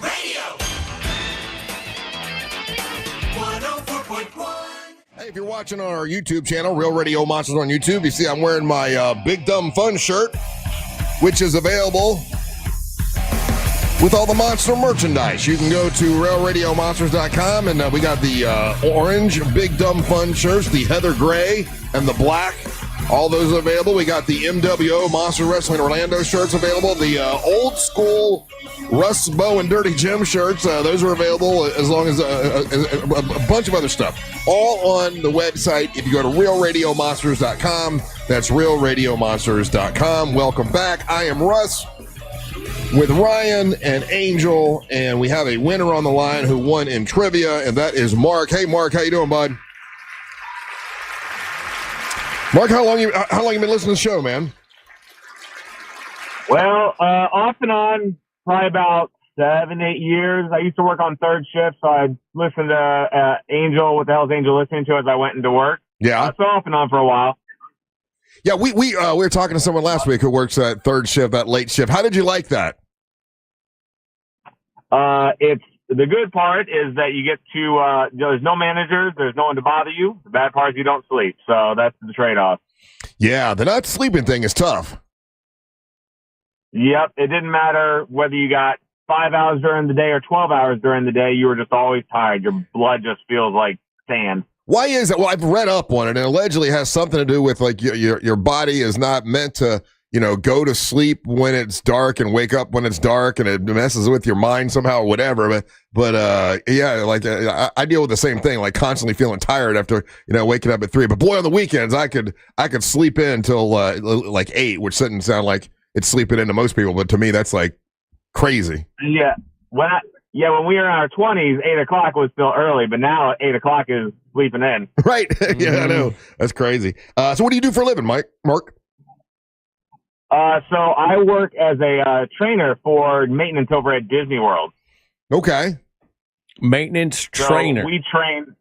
Radio 104.1. Hey, if you're watching on our YouTube channel, Real Radio Monsters on YouTube, you see I'm wearing my Big Dumb Fun shirt, which is available with all the monster merchandise. You can go to realradiomonsters.com, and we got the orange Big Dumb Fun shirts, the heather gray, and the black. All those available. We got the MWO Monster Wrestling Orlando shirts available. The old school Russ, Bo, and Dirty Jim shirts. Those are available, as long as a bunch of other stuff. All on the website. If you go to realradiomonsters.com, that's realradiomonsters.com. Welcome back. I am Russ with Ryan and Angel, and we have a winner on the line who won in trivia, and that is Mark. Hey, Mark, how you doing, bud? Mark, how long you been listening to the show, man? Well, off and on, probably about 7-8 years. I used to work on third shift, so I'd listen to Angel. What the hell is Angel listening to as I went into work? Yeah. So off and on for a while. Yeah, we were talking to someone last week who works at third shift, that late shift. How did you like that? It's the good part is that you get to, there's no managers, there's no one to bother you. The bad part is you don't sleep. So that's the trade-off. Yeah, the not sleeping thing is tough. Yep. It didn't matter whether you got 5 hours during the day or 12 hours during the day. You were just always tired. Your blood just feels like sand. Why is that? Well, I've read up on it, and it allegedly has something to do with like your body is not meant to, go to sleep when it's dark and wake up when it's dark, and it messes with your mind somehow or whatever. But yeah, like I deal with the same thing, like constantly feeling tired after, waking up at 3. But boy, on the weekends, I could sleep in until like 8, which doesn't sound like it's sleeping in to most people, but to me, that's like crazy. Yeah. When we were in our 20s, 8 o'clock was still early, but now 8 o'clock is sleeping in. Right. Yeah, I know. That's crazy. So what do you do for a living, Mark? So I work as a trainer for maintenance over at Disney World. Okay. Maintenance trainer. So we train.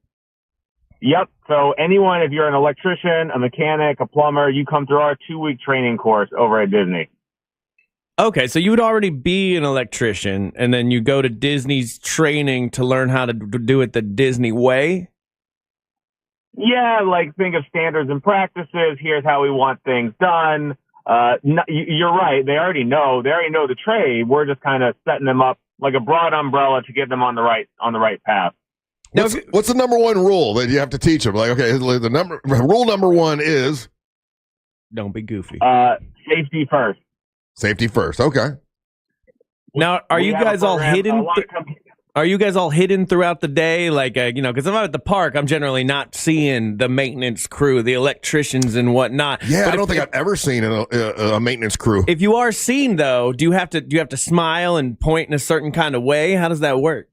Yep. So anyone, if you're an electrician, a mechanic, a plumber, you come through our 2-week training course over at Disney. Okay, so you would already be an electrician, and then you go to Disney's training to learn how to do it the Disney way? Yeah, like think of standards and practices. Here's how we want things done. You're right. They already know the trade. We're just kind of setting them up like a broad umbrella to get them on the right path. What's the number one rule that you have to teach them? Like, okay, rule number one is don't be goofy. Safety first. Safety first. Okay. Now, are you guys all hidden? Are you guys all hidden throughout the day? Like, because if I'm at the park, I'm generally not seeing the maintenance crew, the electricians and whatnot. Yeah, but I don't think I've ever seen a maintenance crew. If you are seen, though, do you have to smile and point in a certain kind of way? How does that work?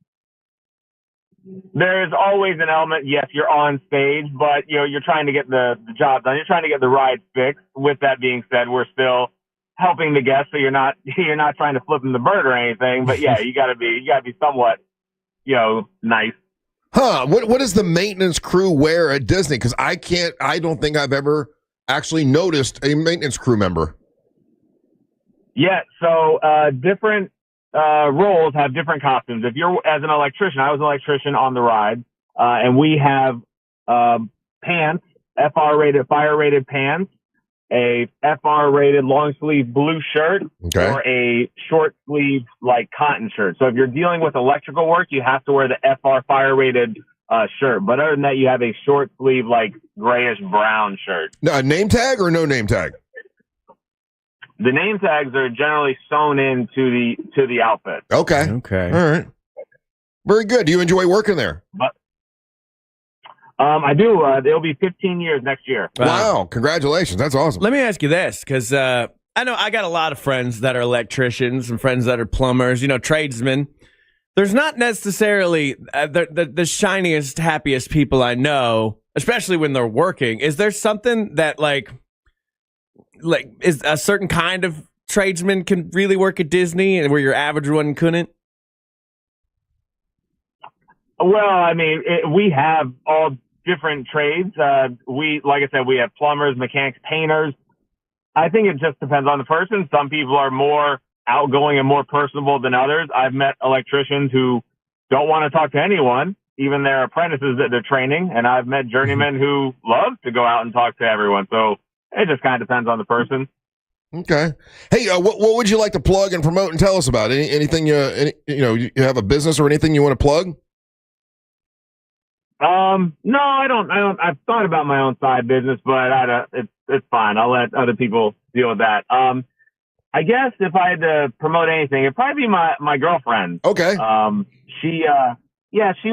There's always an element. Yes, you're on stage, but you're trying to get the job done. You're trying to get the ride fixed. With that being said, we're still helping the guests, so you're not trying to flip them the bird or anything. But yeah, you gotta be somewhat, nice. Huh? What does the maintenance crew wear at Disney? Because I don't think I've ever actually noticed a maintenance crew member. Yeah. So different roles have different costumes. If you're as an electrician, I was an electrician on the ride, and we have pants, FR-rated, fire-rated pants, a FR-rated long sleeve blue shirt, or a short sleeve like cotton shirt. So if you're dealing with electrical work, you have to wear the FR fire-rated shirt. But other than that, you have a short sleeve like grayish brown shirt. A name tag or no name tag? The name tags are generally sewn into the outfit. Okay. All right. Very good. Do you enjoy working there? I do. It'll be 15 years next year. Wow. Congratulations. That's awesome. Let me ask you this, because I know I got a lot of friends that are electricians and friends that are plumbers, tradesmen. There's not necessarily the shiniest, happiest people I know, especially when they're working. Is there something that like is a certain kind of tradesman can really work at Disney and where your average one couldn't? Well, I mean, we have all different trades. Like I said, we have plumbers, mechanics, painters. I think it just depends on the person. Some people are more outgoing and more personable than others. I've met electricians who don't want to talk to anyone, even their apprentices that they're training. And I've met journeymen who love to go out and talk to everyone. So it just kind of depends on the person. Okay. Hey, what would you like to plug and promote and tell us about? Anything you have a business or anything you want to plug? No, I don't. I've thought about my own side business, but it's fine. I'll let other people deal with that. I guess if I had to promote anything, it'd probably be my girlfriend. Okay. She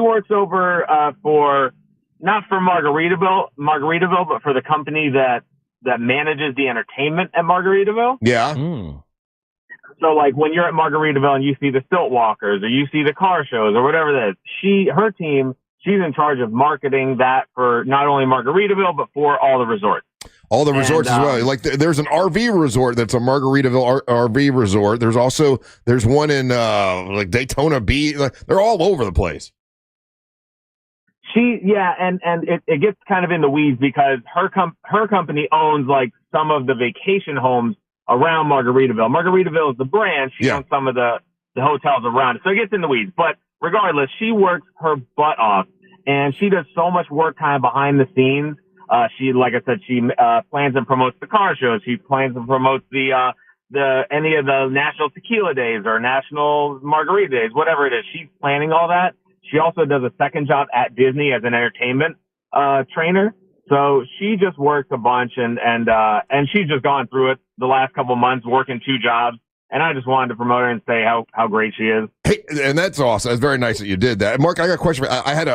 works over not for Margaritaville, but for the company that manages the entertainment at Margaritaville. Yeah. So like when you're at Margaritaville and you see the stilt walkers or you see the car shows or whatever it is, her team, she's in charge of marketing that for not only Margaritaville, but for all the resorts. All the resorts as well. Like there's an RV resort that's a Margaritaville RV resort. There's one in like Daytona Beach. They're all over the place. And it gets kind of in the weeds because her company owns like some of the vacation homes around Margaritaville. Margaritaville is the brand. She owns some of the hotels around it. So it gets in the weeds. But regardless, she works her butt off and she does so much work kind of behind the scenes. She, like I said, she plans and promotes the car shows. She plans and promotes any of the national tequila days or national margarita days, whatever it is. She's planning all that. She also does a second job at Disney as an entertainment trainer. So she just works a bunch and she's just gone through it the last couple of months working 2 jobs. And I just wanted to promote her and say how great she is. Hey, and that's awesome. That's very nice that you did that. Mark, I got a question. I had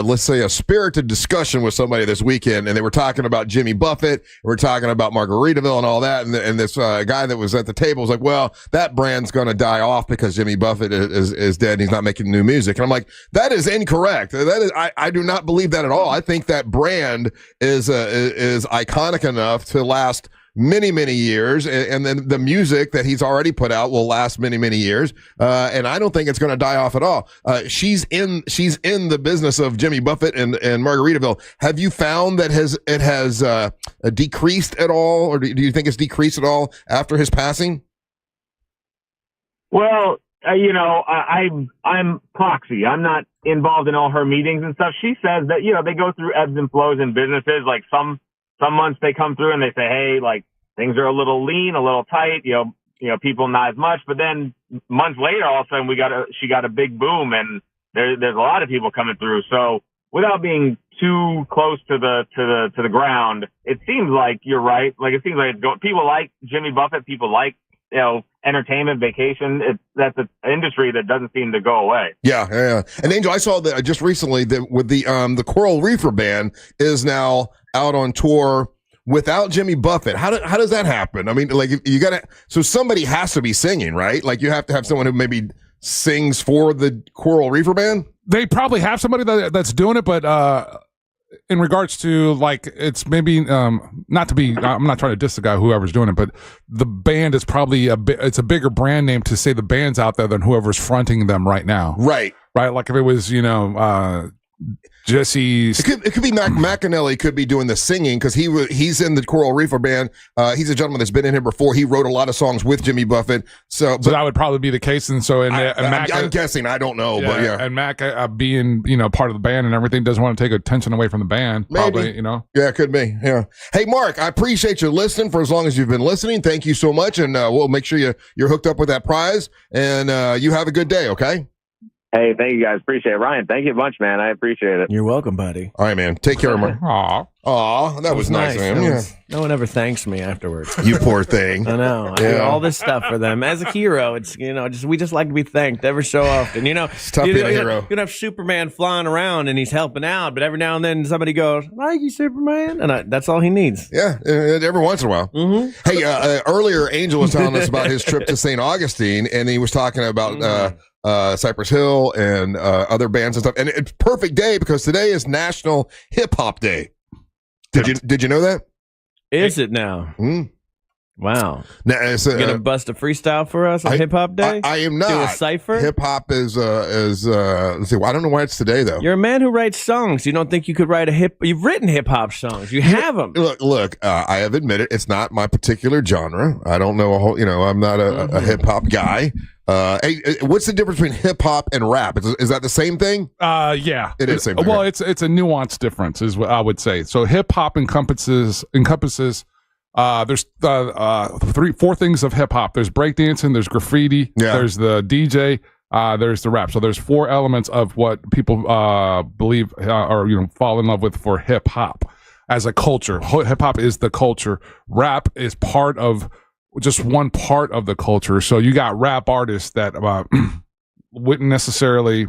let's say a spirited discussion with somebody this weekend, and they were talking about Jimmy Buffett. We're talking about Margaritaville and all that. And this guy that was at the table was like, well, that brand's going to die off because Jimmy Buffett is dead and he's not making new music. And I'm like, that is incorrect. I do not believe that at all. I think that brand is iconic enough to last many, many years, and then the music that he's already put out will last many, many years. And I don't think it's going to die off at all. She's in the business of Jimmy Buffett and Margaritaville. Have you found that it has decreased at all, or do you think it's decreased at all after his passing? Well, I'm proxy. I'm not involved in all her meetings and stuff. She says that, they go through ebbs and flows in businesses. Like some months they come through and they say, hey, like things are a little lean, a little tight, people not as much. But then months later, all of a sudden she got a big boom, and there's a lot of people coming through. So without being too close to the ground, it seems like you're right. Like it seems like people like Jimmy Buffett, people like, entertainment, vacation. That's an industry that doesn't seem to go away. Yeah. And Angel, I saw that just recently that with the Coral Reefer Band is now out on tour without Jimmy Buffett. How does that happen? I mean, like so somebody has to be singing, right? Like you have to have someone who maybe sings for the Coral Reefer Band. They probably have somebody that's doing it, but in regards to like, it's maybe I'm not trying to diss the guy, whoever's doing it, but the band is probably it's a bigger brand name to say the band's out there than whoever's fronting them right now. Right. Like if it was, Jesse's. It could be McAnally could be doing the singing because he's in the Coral Reefer Band. He's a gentleman that's been in here before. He wrote a lot of songs with Jimmy Buffett. So that would probably be the case. And so, I'm guessing. I don't know, but yeah. And Mac being part of the band and everything doesn't want to take attention away from the band. Maybe. Probably, Yeah, it could be. Yeah. Hey, Mark, I appreciate you listening for as long as you've been listening. Thank you so much, and we'll make sure you're hooked up with that prize. And you have a good day. Okay. Hey, thank you guys. Appreciate it. Ryan, thank you a bunch, man. I appreciate it. You're welcome, buddy. All right, man. Take care, man. Aw, that was nice, man. No one ever thanks me afterwards. You poor thing. I know. I do all this stuff for them. As a hero, it's, we just like to be thanked every so often. It's tough being a hero. You can have Superman flying around and he's helping out, but every now and then somebody goes, "Thank you, Superman," and that's all he needs. Yeah, every once in a while. Mm-hmm. Hey, earlier Angel was telling us about his trip to St. Augustine, and he was talking about Cypress Hill and other bands and stuff. And it's perfect day because today is National Hip Hop Day. Did you know that? Is it now? Wow. Now, you gonna bust a freestyle for us on Hip Hop Day? I am not. Do a cipher? Hip hop is let's see. I don't know why it's today though. You're a man who writes songs. You don't think you could write you've written hip hop songs. You have them. Look. I have admitted it's not my particular genre. I don't know I'm not a hip hop guy. Hey, what's the difference between hip hop and rap? Is that the same thing? Yeah, it is the same thing. Well, it's a nuanced difference, is what I would say. So hip hop encompasses. There's 4 things of hip hop. There's breakdancing, there's graffiti, there's the DJ, there's the rap. So there's 4 elements of what people believe or fall in love with for hip hop as a culture. Hip hop is the culture. Rap is part of. Just one part of the culture. So you got rap artists that wouldn't necessarily.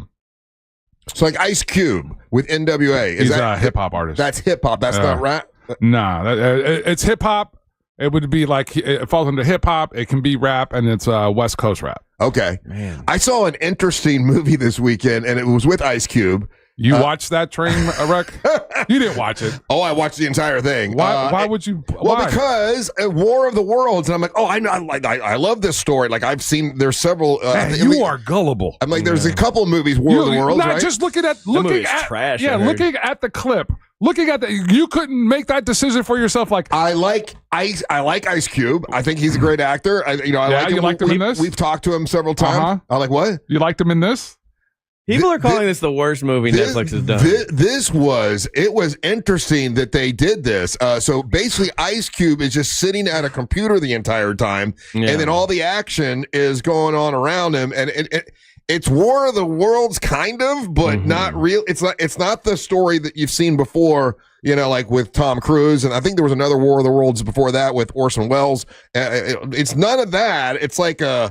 So like Ice Cube with NWA. He's a hip hop artist. That's hip hop. That's not rap. Nah, it's hip hop. It would be like it falls into hip hop. It can be rap, and it's West Coast rap. Okay, man. I saw an interesting movie this weekend, and it was with Ice Cube. You watched that train wreck? You didn't watch it. Oh, I watched the entire thing. Why would you? Well, because War of the Worlds, and I'm like, oh, I know, I love this story. Like I've seen, there's several. You are gullible. I'm like, there's a couple movies, War of the Worlds, not right? just looking at trash. Yeah, looking at the clip, looking at you couldn't make that decision for yourself. Like I like Ice Cube. I think he's a great actor. I like him. You liked him in this? We've talked to him several times. I like what? You liked him in this? People are calling this the worst movie Netflix has done. It was interesting that they did this. So basically, Ice Cube is just sitting at a computer the entire time, and then all the action is going on around him, and it's War of the Worlds kind of, but not real. It's not the story that you've seen before. Like with Tom Cruise, and I think there was another War of the Worlds before that with Orson Welles. It's none of that. It's like a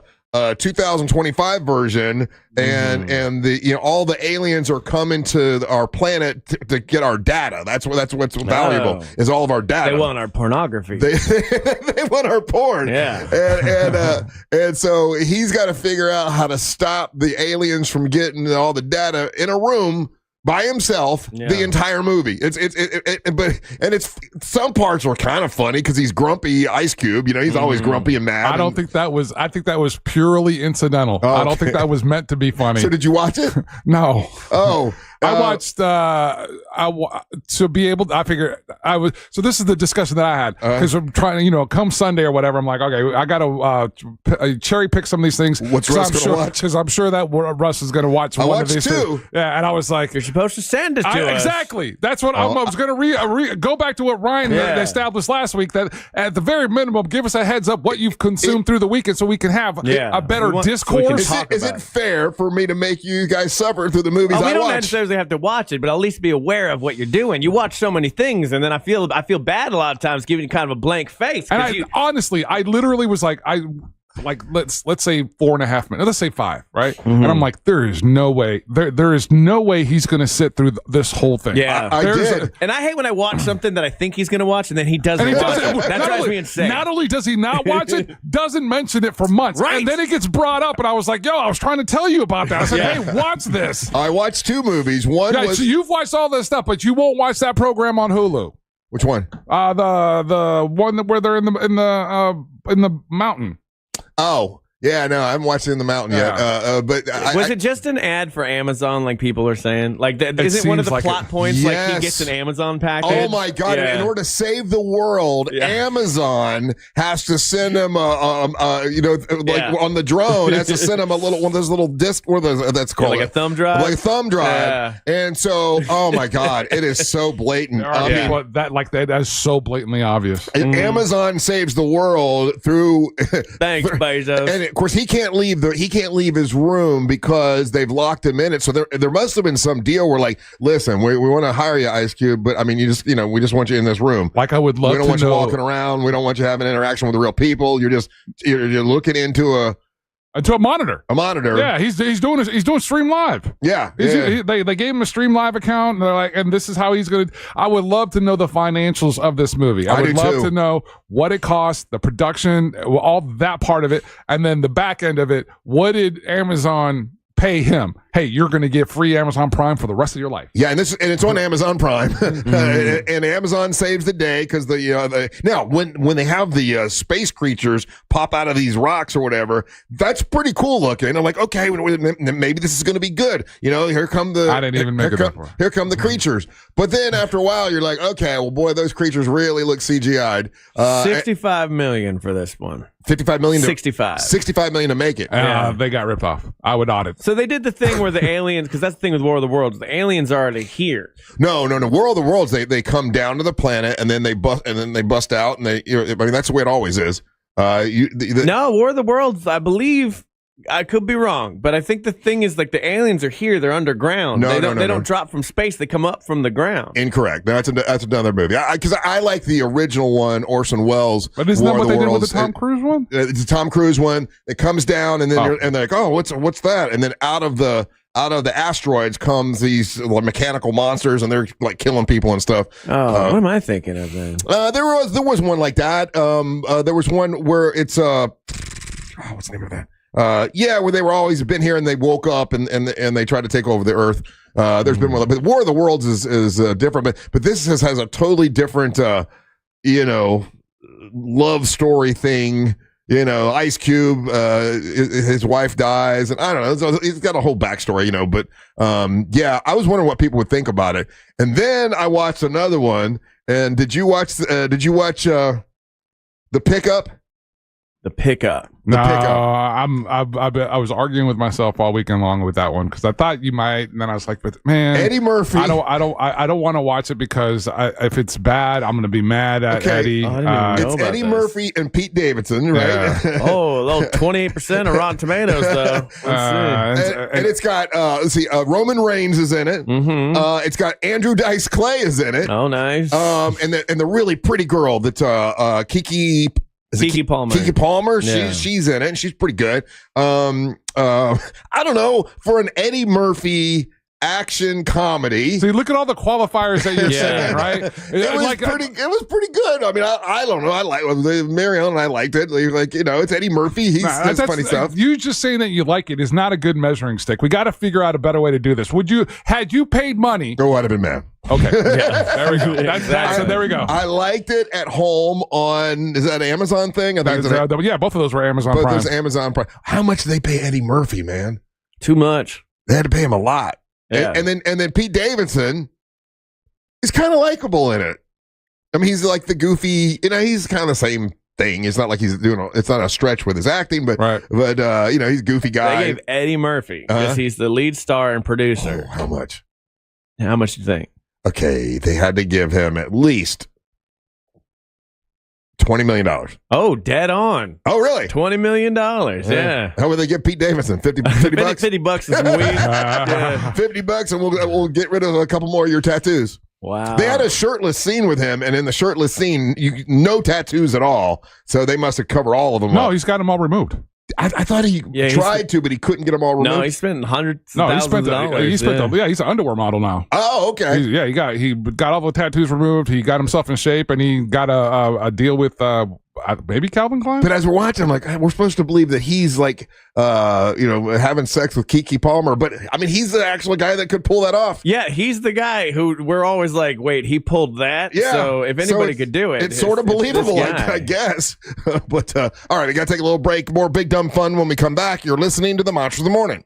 2025 version, and the all the aliens are coming to our planet to get our data. That's what's valuable is all of our data. They want our pornography. They want our porn. Yeah, and so he's got to figure out how to stop the aliens from getting all the data in a room by himself the entire movie. It's some parts were kind of funny because he's grumpy Ice Cube. You know, he's always grumpy and mad. I think that was purely incidental. Oh, I don't think that was meant to be funny. So did you watch it? No. Oh. I watched to be able to, I figured I was, so this is the discussion that I had because I'm trying to, come Sunday or whatever. I'm like, okay, I got to cherry pick some of these things. What's Russ going to watch? Because I'm sure that Russ is going to watch one of these too. things. Yeah. And I was like, you're supposed to send it to us. Exactly. That's what I was going to go back to what Ryan established last week, that at the very minimum, give us a heads up what you've consumed through the weekend so we can have a better discourse. Is it fair for me to make you guys suffer through the movies I don't watch? necessarily have to watch it, but at least be aware of what you're doing. You watch so many things, and then I feel bad a lot of times giving you kind of a blank face. And honestly, I literally was like, let's say 4.5 minutes. Let's say 5, right? Mm-hmm. And I'm like, there is no way. There is no way he's going to sit through this whole thing. Yeah, I did. And I hate when I watch something that I think he's going to watch, and then he doesn't watch it. That drives me insane. Not only does he not watch it, doesn't mention it for months. Right. And then it gets brought up, and I was like, I was trying to tell you about that. I said, hey, watch this. I watched 2 movies. One was... So you've watched all this stuff, but you won't watch that program on Hulu. Which one? The one where they're in the mountain. Oh. Yeah, no, I haven't watched it in the mountain yet. But was it just an ad for Amazon, like people are saying? Like, is it one of the plot points? Yes. Like he gets an Amazon package. Oh my God! In order to save the world, Amazon has to send him on the drone has to send him one of those little discs. That's called like a thumb drive. Like a thumb drive. Yeah. And so, oh my God, it is so blatant. That is so blatantly obvious. Amazon saves the world through. Thanks, Bezos. And of course, he can't leave his room because they've locked him in it. So there must have been some deal where, like, listen, we want to hire you, Ice Cube, but I mean, we just want you in this room. Like, I would love to know. We don't want you walking around. We don't want you having interaction with the real people. You're looking into a monitor. A monitor. Yeah, he's doing Stream Live. Yeah. They gave him a Stream Live account, and they're like, and this is how he's going to. I would love to know the financials of this movie. I would love to know what it cost, the production, all that part of it, and then the back end of it. What did Amazon pay him? Hey, you're going to get free Amazon Prime for the rest of your life. Yeah, and it's on Amazon Prime, and Amazon saves the day because now when they have the space creatures pop out of these rocks or whatever, that's pretty cool looking. I'm like, okay, maybe this is going to be good. Here come the. I didn't even make it that far. Here come the creatures, but then after a while, you're like, okay, well, boy, those creatures really look CGI'd. $65 million for this one. 55 million. 65 million to make it. They got ripped off. I would audit. So they did the thing where the aliens, because that's the thing with War of the Worlds, the aliens are already here. No. War of the Worlds, they come down to the planet and then they bust out and that's the way it always is. No, War of the Worlds, I believe. I could be wrong, but I think the thing is, like, the aliens are here. They're underground. They don't drop from space. They come up from the ground. Incorrect. That's another movie. Because I like the original one, Orson Welles. But isn't that what they did with the Tom Cruise one? It's a Tom Cruise one. It comes down and then they're like, oh, what's that? And then out of the asteroids comes these mechanical monsters, and they're like killing people and stuff. Oh, what am I thinking of then? There was one like that. There was one where it's what's the name of that? Where they were always been here and they woke up and they tried to take over the Earth. There's been one, but War of the Worlds is different. But this has a totally different, love story thing. Ice Cube, his wife dies, and I don't know. So he's got a whole backstory, But I was wondering what people would think about it. And then I watched another one. And did you watch The Pickup? The Pickup. No, I was arguing with myself all weekend long with that one because I thought you might, and then I was like, "But man, Eddie Murphy." I don't want to watch it because if it's bad, I'm going to be mad at Eddie. It's Eddie Murphy and Pete Davidson, right? Yeah. A little 28% of Rotten Tomatoes, though. And it's got Roman Reigns is in it. Mm-hmm. It's got Andrew Dice Clay is in it. Oh, nice. And the really pretty girl that Kiki Palmer. Kiki Palmer, Yeah. she's in it, and she's pretty good. I don't know, for an Eddie Murphy action comedy. See, look at all the qualifiers that you're saying, right? It was pretty good. I mean, I don't know. I like Marion and I liked it. Like, it's Eddie Murphy. He says funny stuff. You just saying that you like it is not a good measuring stick. We got to figure out a better way to do this. Had you paid money? Go I'd have been mad. Okay. Yeah. There we go. So there we go. I liked it at home on, is that an Amazon thing? Yeah, both of those were Amazon Prime. Both those Amazon Prime. How much did they pay Eddie Murphy, man? Too much. They had to pay him a lot. Yeah. And then Pete Davidson is kind of likable in it. I mean, he's like the goofy, he's kind of the same thing. It's not like he's doing it's not a stretch with his acting, but he's a goofy guy. They gave Eddie Murphy, because he's the lead star and producer. Oh, how much? How much do you think? Okay, they had to give him at least $20 million. Oh, dead on. Oh, really? $20 million. Yeah. How would they give Pete Davidson? 50 bucks? 50 bucks and some weed. Yeah. $50 and we'll get rid of a couple more of your tattoos. Wow. They had a shirtless scene with him, and in the shirtless scene, no tattoos at all. So they must have covered all of them. No, he's got them all removed. I thought he tried to, but he couldn't get them all removed. No, he spent hundreds of thousands of dollars. He's an underwear model now. Oh, okay. He got all the tattoos removed. He got himself in shape, and he got a deal with maybe Calvin Klein. But as we're watching, I'm like, we're supposed to believe that he's like, having sex with Keke Palmer. But I mean, he's the actual guy that could pull that off. Yeah, he's the guy who we're always like, wait, he pulled that? Yeah. So if anybody could do it, it's sort of believable, I guess. But all right, we got to take a little break. More big dumb fun when we come back. You're listening to the Monster of the Morning.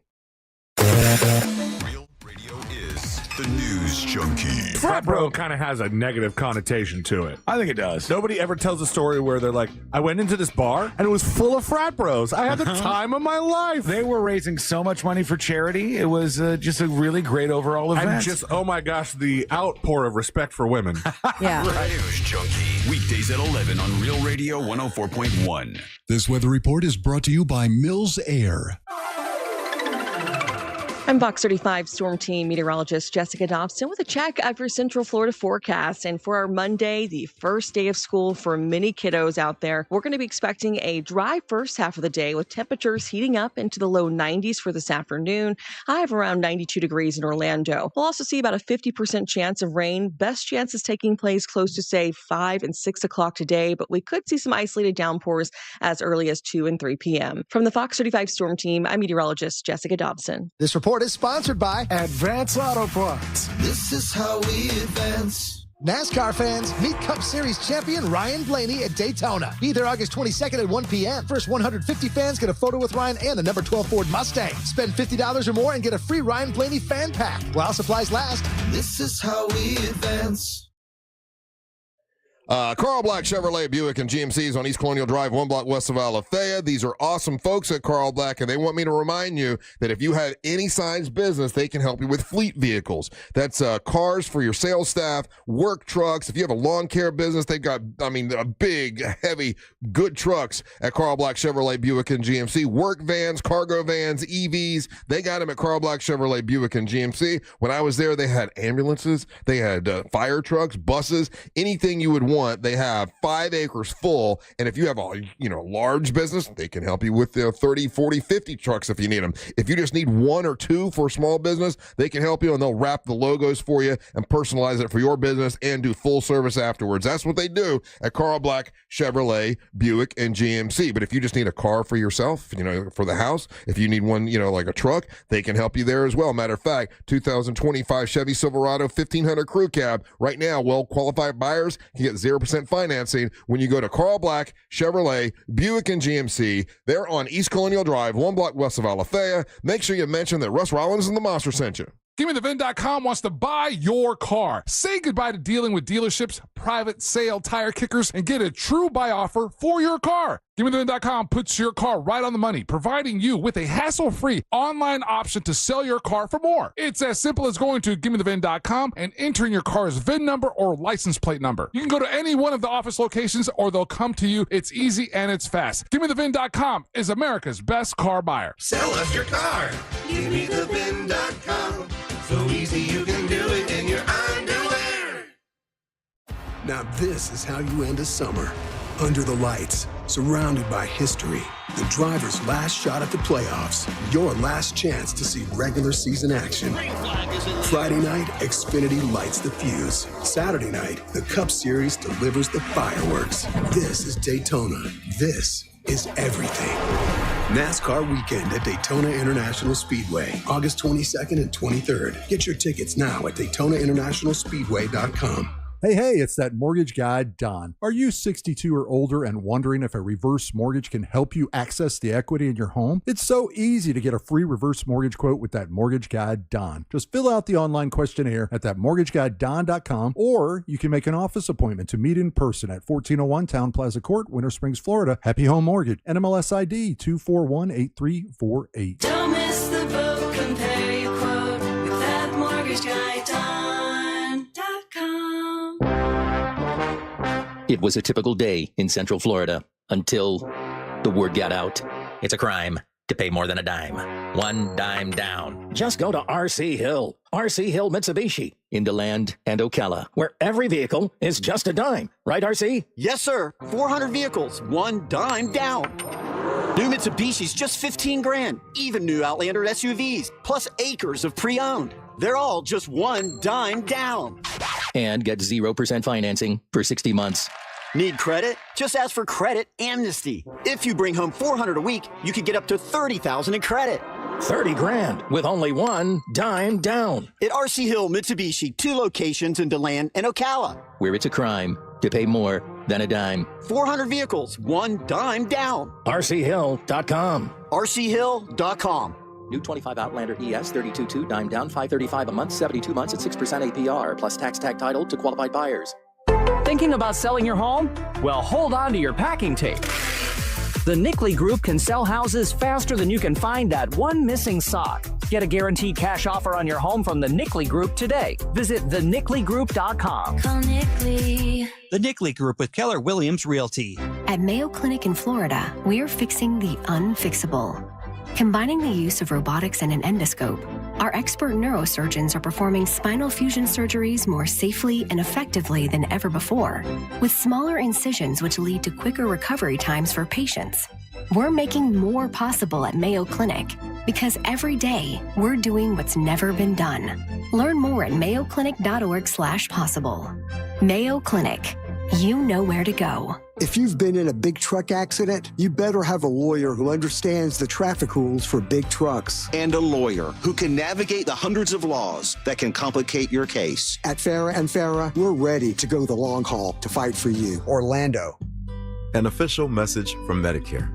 Real Radio is the news junkie. Frat bro kind of has a negative connotation to it. I think it does. Nobody ever tells a story where they're like, I went into this bar and it was full of frat bros. I had the time of my life. They were raising so much money for charity. It was just a really great overall event. And just, oh my gosh, the outpour of respect for women. Yeah. News junkie. Weekdays at 11 on Real Radio 104.1. This weather report is brought to you by Mills Air. I'm Fox 35 Storm Team meteorologist Jessica Dobson with a check of your Central Florida forecast. And for our Monday, the first day of school for many kiddos out there, we're going to be expecting a dry first half of the day with temperatures heating up into the low 90s for this afternoon. High of around 92 degrees in Orlando. We'll also see about a 50% chance of rain. Best chances taking place close to, say, 5 and 6 o'clock today, but we could see some isolated downpours as early as 2 and 3 p.m. From the Fox 35 Storm Team, I'm meteorologist Jessica Dobson. This report is sponsored by Advance Auto Parts. This is how we advance. NASCAR fans, meet Cup Series champion Ryan Blaney at Daytona. Be there August 22nd at 1 p.m. First 150 fans get a photo with Ryan and the number 12 Ford Mustang. Spend $50 or more and get a free Ryan Blaney fan pack while supplies last. This is how we advance. Carl Black Chevrolet Buick and GMC's on East Colonial Drive, 1 block west of Alafaya. These are awesome folks at Carl Black, and they want me to remind you that if you have any size business, they can help you with fleet vehicles. That's cars for your sales staff, work trucks. If you have a lawn care business, they've got, a big, heavy, good trucks at Carl Black Chevrolet Buick and GMC. Work vans, cargo vans, EVs, they got them at Carl Black Chevrolet Buick and GMC. When I was there, they had ambulances, they had fire trucks, buses, anything you would want. They have 5 acres full, and if you have a large business, they can help you with 30, 40, 50 trucks if you need them. If you just need 1 or 2 for a small business, they can help you, and they'll wrap the logos for you and personalize it for your business and do full service afterwards. That's what they do at Carl Black Chevrolet Buick and GMC. But if you just need a car for yourself, for the house, if you need one, like a truck, they can help you there as well. Matter of fact, 2025 Chevy Silverado 1500 Crew Cab right now, well-qualified buyers can get 0% financing when you go to Carl Black Chevrolet Buick and GMC. They're on East Colonial Drive, 1 block west of Alafaya. Make sure you mention that Russ Rollins and the Monster sent you. GimmeTheVin.com wants to buy your car. Say goodbye to dealing with dealerships, private sale tire kickers, and get a true buy offer for your car. GimmeTheVin.com puts your car right on the money, providing you with a hassle-free online option to sell your car for more. It's as simple as going to GimmeTheVin.com and entering your car's VIN number or license plate number. You can go to any one of the office locations or they'll come to you. It's easy and it's fast. GimmeTheVin.com is America's best car buyer. Sell us your car. GimmeTheVin.com. So easy you can do it in your underwear. Now this is how you end a summer. Under the lights, surrounded by history, the driver's last shot at the playoffs, your last chance to see regular season action. Friday night, Xfinity lights the fuse. Saturday night, the Cup Series delivers the fireworks. This is Daytona. This is everything. NASCAR weekend at Daytona International Speedway, August 22nd and 23rd. Get your tickets now at DaytonaInternationalSpeedway.com. Hey, it's that mortgage guy, Don. Are you 62 or older and wondering if a reverse mortgage can help you access the equity in your home? It's so easy to get a free reverse mortgage quote with that mortgage guy, Don. Just fill out the online questionnaire at thatmortgageguyDon.com, or you can make an office appointment to meet in person at 1401 Town Plaza Court, Winter Springs, Florida. Happy Home Mortgage, NMLS ID 2418348. Don't miss the boat, compare your quote with that mortgage guy, Don.com. It was a typical day in Central Florida until the word got out. It's a crime to pay more than a dime. One dime down. Just go to RC Hill. RC Hill Mitsubishi in DeLand and Ocala, where every vehicle is just a dime. Right, RC? Yes, sir. 400 vehicles, one dime down. New Mitsubishi's just 15 grand. Even new Outlander SUVs, plus acres of pre-owned. They're all just one dime down. And get 0% financing for 60 months. Need credit? Just ask for credit amnesty. If you bring home $400 a week, you could get up to $30,000 in credit. 30 grand with only one dime down. At RC Hill Mitsubishi, 2 locations in DeLand and Ocala. Where it's a crime to pay more than a dime. 400 vehicles, one dime down. RCHill.com. RCHill.com. New 25 Outlander ES 32.2 dime down, $535 a month, 72 months at 6% APR, plus tax tag title to qualified buyers. Thinking about selling your home? Well, hold on to your packing tape. The Nickley Group can sell houses faster than you can find that one missing sock. Get a guaranteed cash offer on your home from the Nickley Group today. Visit thenickley.group.com. Call Nickley. The Nickley Group with Keller Williams Realty. At Mayo Clinic in Florida, we're fixing the unfixable. Combining the use of robotics and an endoscope, our expert neurosurgeons are performing spinal fusion surgeries more safely and effectively than ever before, with smaller incisions which lead to quicker recovery times for patients. We're making more possible at Mayo Clinic because every day we're doing what's never been done. Learn more at mayoclinic.org/possible. Mayo Clinic. You know where to go. If you've been in a big truck accident, you better have a lawyer who understands the traffic rules for big trucks. And a lawyer who can navigate the hundreds of laws that can complicate your case. At Farah & Farah, we're ready to go the long haul to fight for you. Orlando. An official message from Medicare.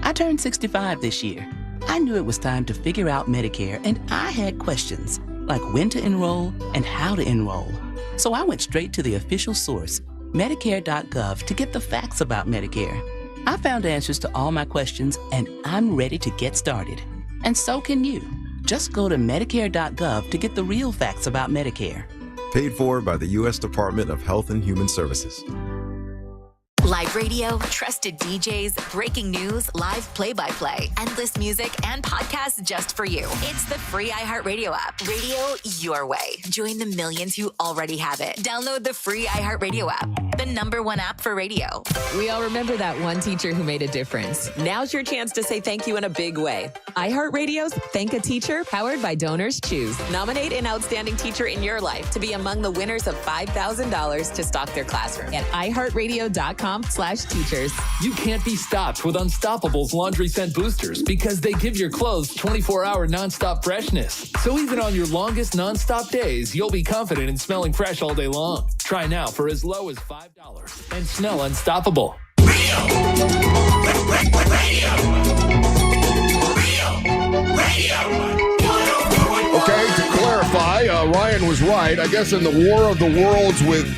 I turned 65 this year. I knew it was time to figure out Medicare, and I had questions, like when to enroll and how to enroll. So I went straight to the official source, Medicare.gov, to get the facts about Medicare. I found answers to all my questions, and I'm ready to get started. And so can you. Just go to Medicare.gov to get the real facts about Medicare. Paid for by the U.S. Department of Health and Human Services. Live radio, trusted DJs, breaking news, live play-by-play, endless music, and podcasts just for you. It's the free iHeartRadio app. Radio your way. Join the millions who already have it. Download the free iHeartRadio app, the #1 app for radio. We all remember that one teacher who made a difference. Now's your chance to say thank you in a big way. iHeartRadio's Thank a Teacher, powered by Donors Choose. Nominate an outstanding teacher in your life to be among the winners of $5,000 to stock their classroom at iHeartRadio.com/teachers. You can't be stopped with Unstoppable's laundry scent boosters because they give your clothes 24-hour nonstop freshness. So even on your longest nonstop days, you'll be confident in smelling fresh all day long. Try now for as low as $5 and smell unstoppable. Okay, to clarify, Ryan was right. I guess in the War of the Worlds with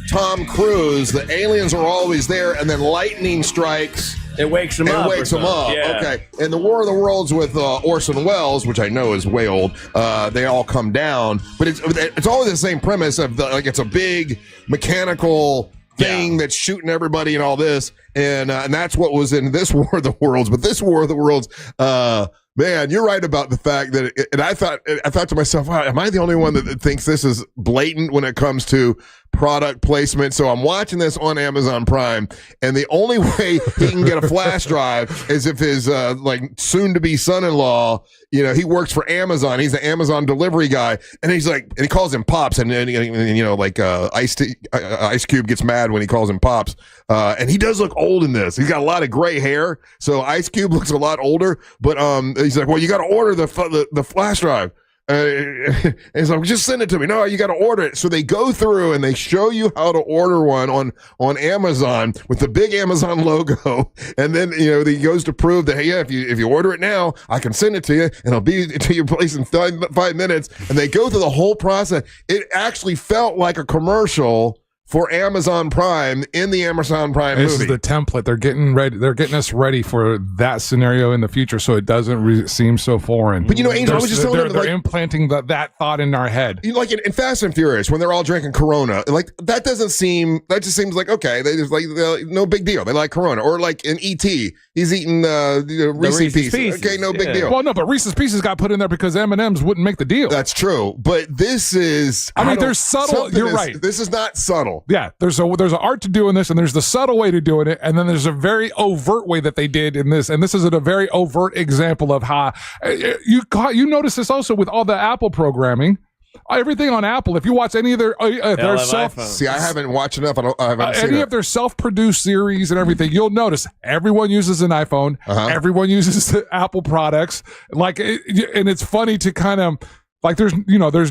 Tom Cruise, the aliens are always there, and then lightning strikes. It wakes them up. It wakes them up. Yeah. Okay. In the War of the Worlds with Orson Welles, which I know is way old, they all come down. But it's always the same premise of it's a big mechanical thing that's shooting everybody and all this, and that's what was in this War of the Worlds. But this War of the Worlds, man, you're right about the fact that, and I thought to myself, wow, am I the only one that thinks this is blatant when it comes to product placement. So I'm watching this on Amazon Prime, and the only way he can get a flash drive is if his like soon-to-be son-in-law, you know, he works for Amazon. He's an Amazon delivery guy, and he's like, and he calls him Pops, and you know, like Ice Cube gets mad when he calls him Pops, and he does look old in this. He's got a lot of gray hair, so Ice Cube looks a lot older. But he's like, well, you got to order the flash drive. And he's like, just send it to me. No, you got to order it. So they go through and they show you how to order one on Amazon with the big Amazon logo. And then, you know, he goes to prove that, hey, yeah, if you order it now, I can send it to you and it'll be to your place in 5 minutes. And they go through the whole process. It actually felt like a commercial for Amazon Prime in the Amazon Prime movie. This is the template. They're getting ready. They're getting us ready for that scenario in the future, so it doesn't seem so foreign. But you know, Angel, I was just telling them, they're implanting that thought in our head. You know, like in Fast and Furious, when they're all drinking Corona, like that just seems like okay, they just like no big deal. They like Corona, or like in E.T., he's eating Reese's Pieces. Okay, no big deal. Well, no, but Reese's Pieces got put in there because M&M's wouldn't make the deal. That's true, but this is. I mean, there's subtle. You're right. This is not subtle. Yeah, there's an art to doing this, and there's the subtle way to doing it, and then there's a very overt way that they did in this, and this is a very overt example of how you notice this also with all the Apple programming. Everything on Apple, if you watch any of their see, I haven't watched enough. I haven't seen any of their self-produced series and everything. You'll notice everyone uses an iPhone. Everyone uses the Apple products. Like, and it's funny to kind of like there's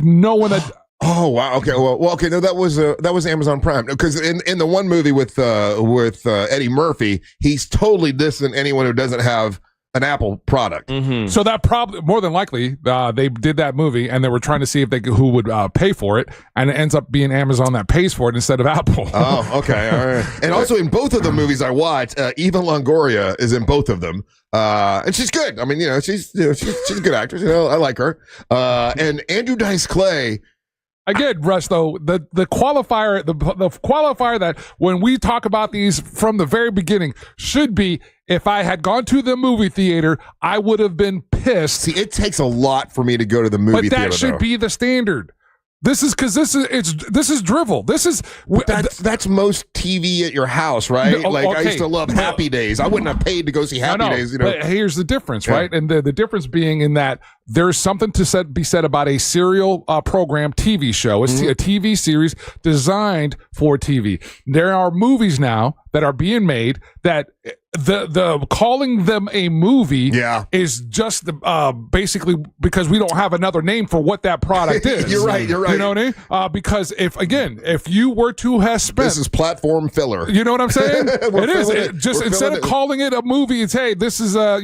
no one that. Oh wow! Okay, well, okay. No, that was Amazon Prime. Because in the one movie with Eddie Murphy, he's totally dissing anyone who doesn't have an Apple product. Mm-hmm. So that probably more than likely they did that movie and they were trying to see if who would pay for it, and it ends up being Amazon that pays for it instead of Apple. Oh, okay, all right. And also in both of the movies I watched, Eva Longoria is in both of them. And she's good. I mean, she's a good actress. I like her. And Andrew Dice Clay. Again, Russ, though, the qualifier, the qualifier that when we talk about these from the very beginning should be, if I had gone to the movie theater, I would have been pissed. See, it takes a lot for me to go to the movie theater. But that should be the standard. This is because this is drivel. This is that's most TV at your house, right? No, like okay. I used to love Happy Days. I wouldn't have paid to go see Happy Days. You know, but here's the difference, right? And the difference being in that there's something to be said about a serial program TV show. It's a TV series designed for TV. There are movies now that are being made that the calling them a movie is just basically because we don't have another name for what that product is. You're right. You know what I mean? Because if you were to have spent, this is platform filler. You know what I'm saying? It is. Just instead of calling it a movie, it's hey, this is a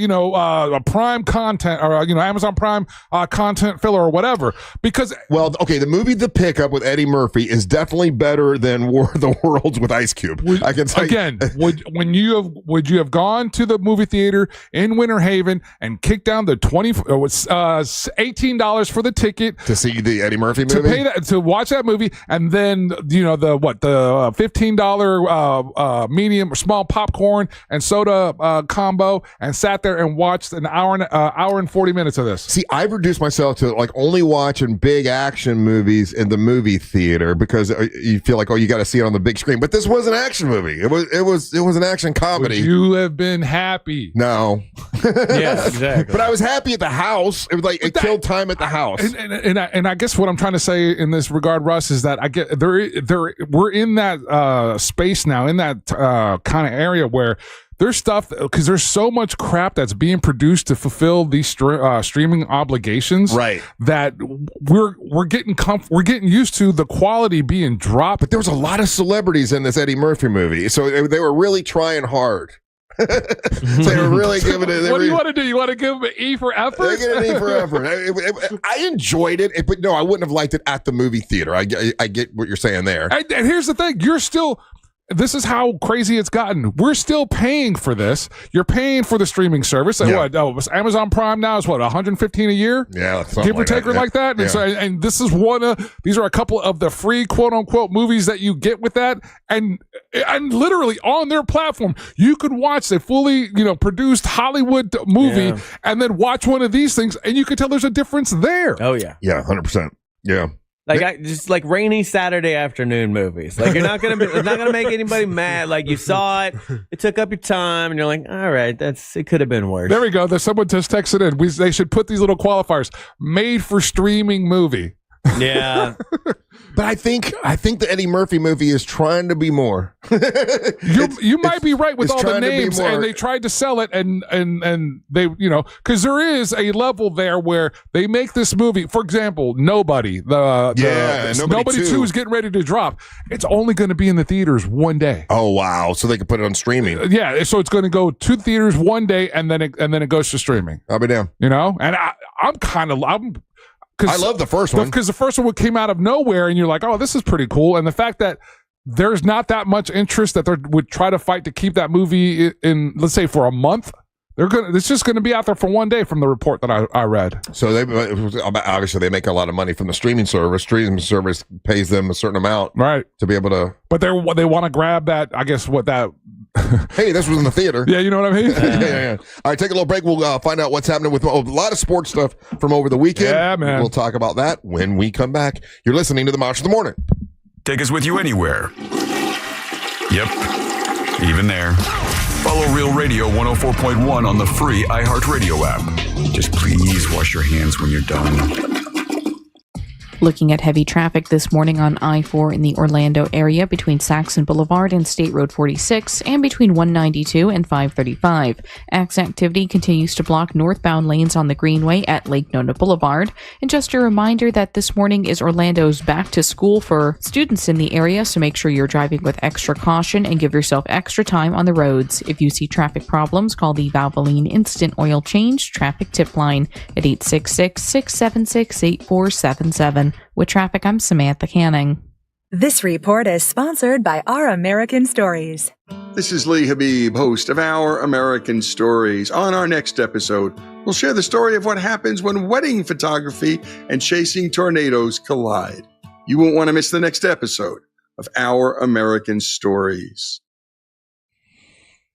Prime content or Amazon Prime content filler or whatever. Because the movie The Pickup with Eddie Murphy is definitely better than War of the Worlds with Ice Cube. I can tell again. Would you have gone to the movie theater in Winter Haven and kicked down the $18 for the ticket to see the Eddie Murphy movie, to watch that movie, and then the $15 medium or small popcorn and soda combo, and sat there and watched an hour and 40 minutes of this? See, I've reduced myself to like only watching big action movies in the movie theater because you feel like you got to see it on the big screen. But this was an action movie. It was an action comedy. Would you have been happy? No. Yeah, exactly. But I was happy at the house. It was like it killed time at the house. And I guess what I'm trying to say in this regard, Russ, is that I get we're in that space now, in that kind of area where there's stuff, because there's so much crap that's being produced to fulfill these streaming obligations, right? That we're getting used to the quality being dropped. But there was a lot of celebrities in this Eddie Murphy movie, so they were really trying hard. They were really giving it. What do you want to do? You want to give them an E for effort? They get an E for effort. I enjoyed it, but no, I wouldn't have liked it at the movie theater. I get what you're saying there. And here's the thing: this is how crazy it's gotten. We're still paying for this. You're paying for the streaming service. And Amazon Prime now is $115 a year? Yeah, give or take like that. And so, and this is these are a couple of the free quote unquote movies that you get with that. And literally on their platform, you could watch a fully, produced Hollywood movie and then watch one of these things, and you could tell there's a difference there. Oh yeah. Yeah, 100%. Yeah. Like just like rainy Saturday afternoon movies. Like it's not gonna make anybody mad. Like you saw it, it took up your time, and you're like, all right, it could have been worse. There we go. There's someone just texted in. They should put these little qualifiers. Made for streaming movie. Yeah. But I think the Eddie Murphy movie is trying to be more. You might be right with all the names, and they tried to sell it, and they, because there is a level there where they make this movie. For example, Nobody. Nobody 2 is getting ready to drop. It's only going to be in the theaters one day. Oh wow! So they can put it on streaming. Yeah, so it's going to go to theaters one day, and then it goes to streaming. I'll be down. And I love the first one. Because the first one came out of nowhere, and you're like, oh, this is pretty cool. And the fact that there's not that much interest that they would try to fight to keep that movie in, let's say, for a month, it's just going to be out there for one day from the report that I read. So obviously they make a lot of money from the streaming service. Streaming service pays them a certain amount, right, to be able to. But they want to grab that. I guess what that. Hey, this was in the theater. Yeah, you know what I mean? Yeah. All right, take a little break. We'll find out what's happening with a lot of sports stuff from over the weekend. Yeah, man. We'll talk about that when we come back. You're listening to the Monster of the Morning. Take us with you anywhere. Yep, even there. Follow Real Radio 104.1 on the free iHeartRadio app. Just please wash your hands when you're done. Looking at heavy traffic this morning on I-4 in the Orlando area between Saxon Boulevard and State Road 46 and between 192 and 535. Axe activity continues to block northbound lanes on the Greenway at Lake Nona Boulevard. And just a reminder that this morning is Orlando's back to school for students in the area, so make sure you're driving with extra caution and give yourself extra time on the roads. If you see traffic problems, call the Valvoline Instant Oil Change Traffic Tip Line at 866-676-8477. With traffic, I'm Samantha Canning. This report is sponsored by Our American Stories. This is Lee Habib, host of Our American Stories. On our next episode, we'll share the story of what happens when wedding photography and chasing tornadoes collide. You won't want to miss the next episode of Our American Stories.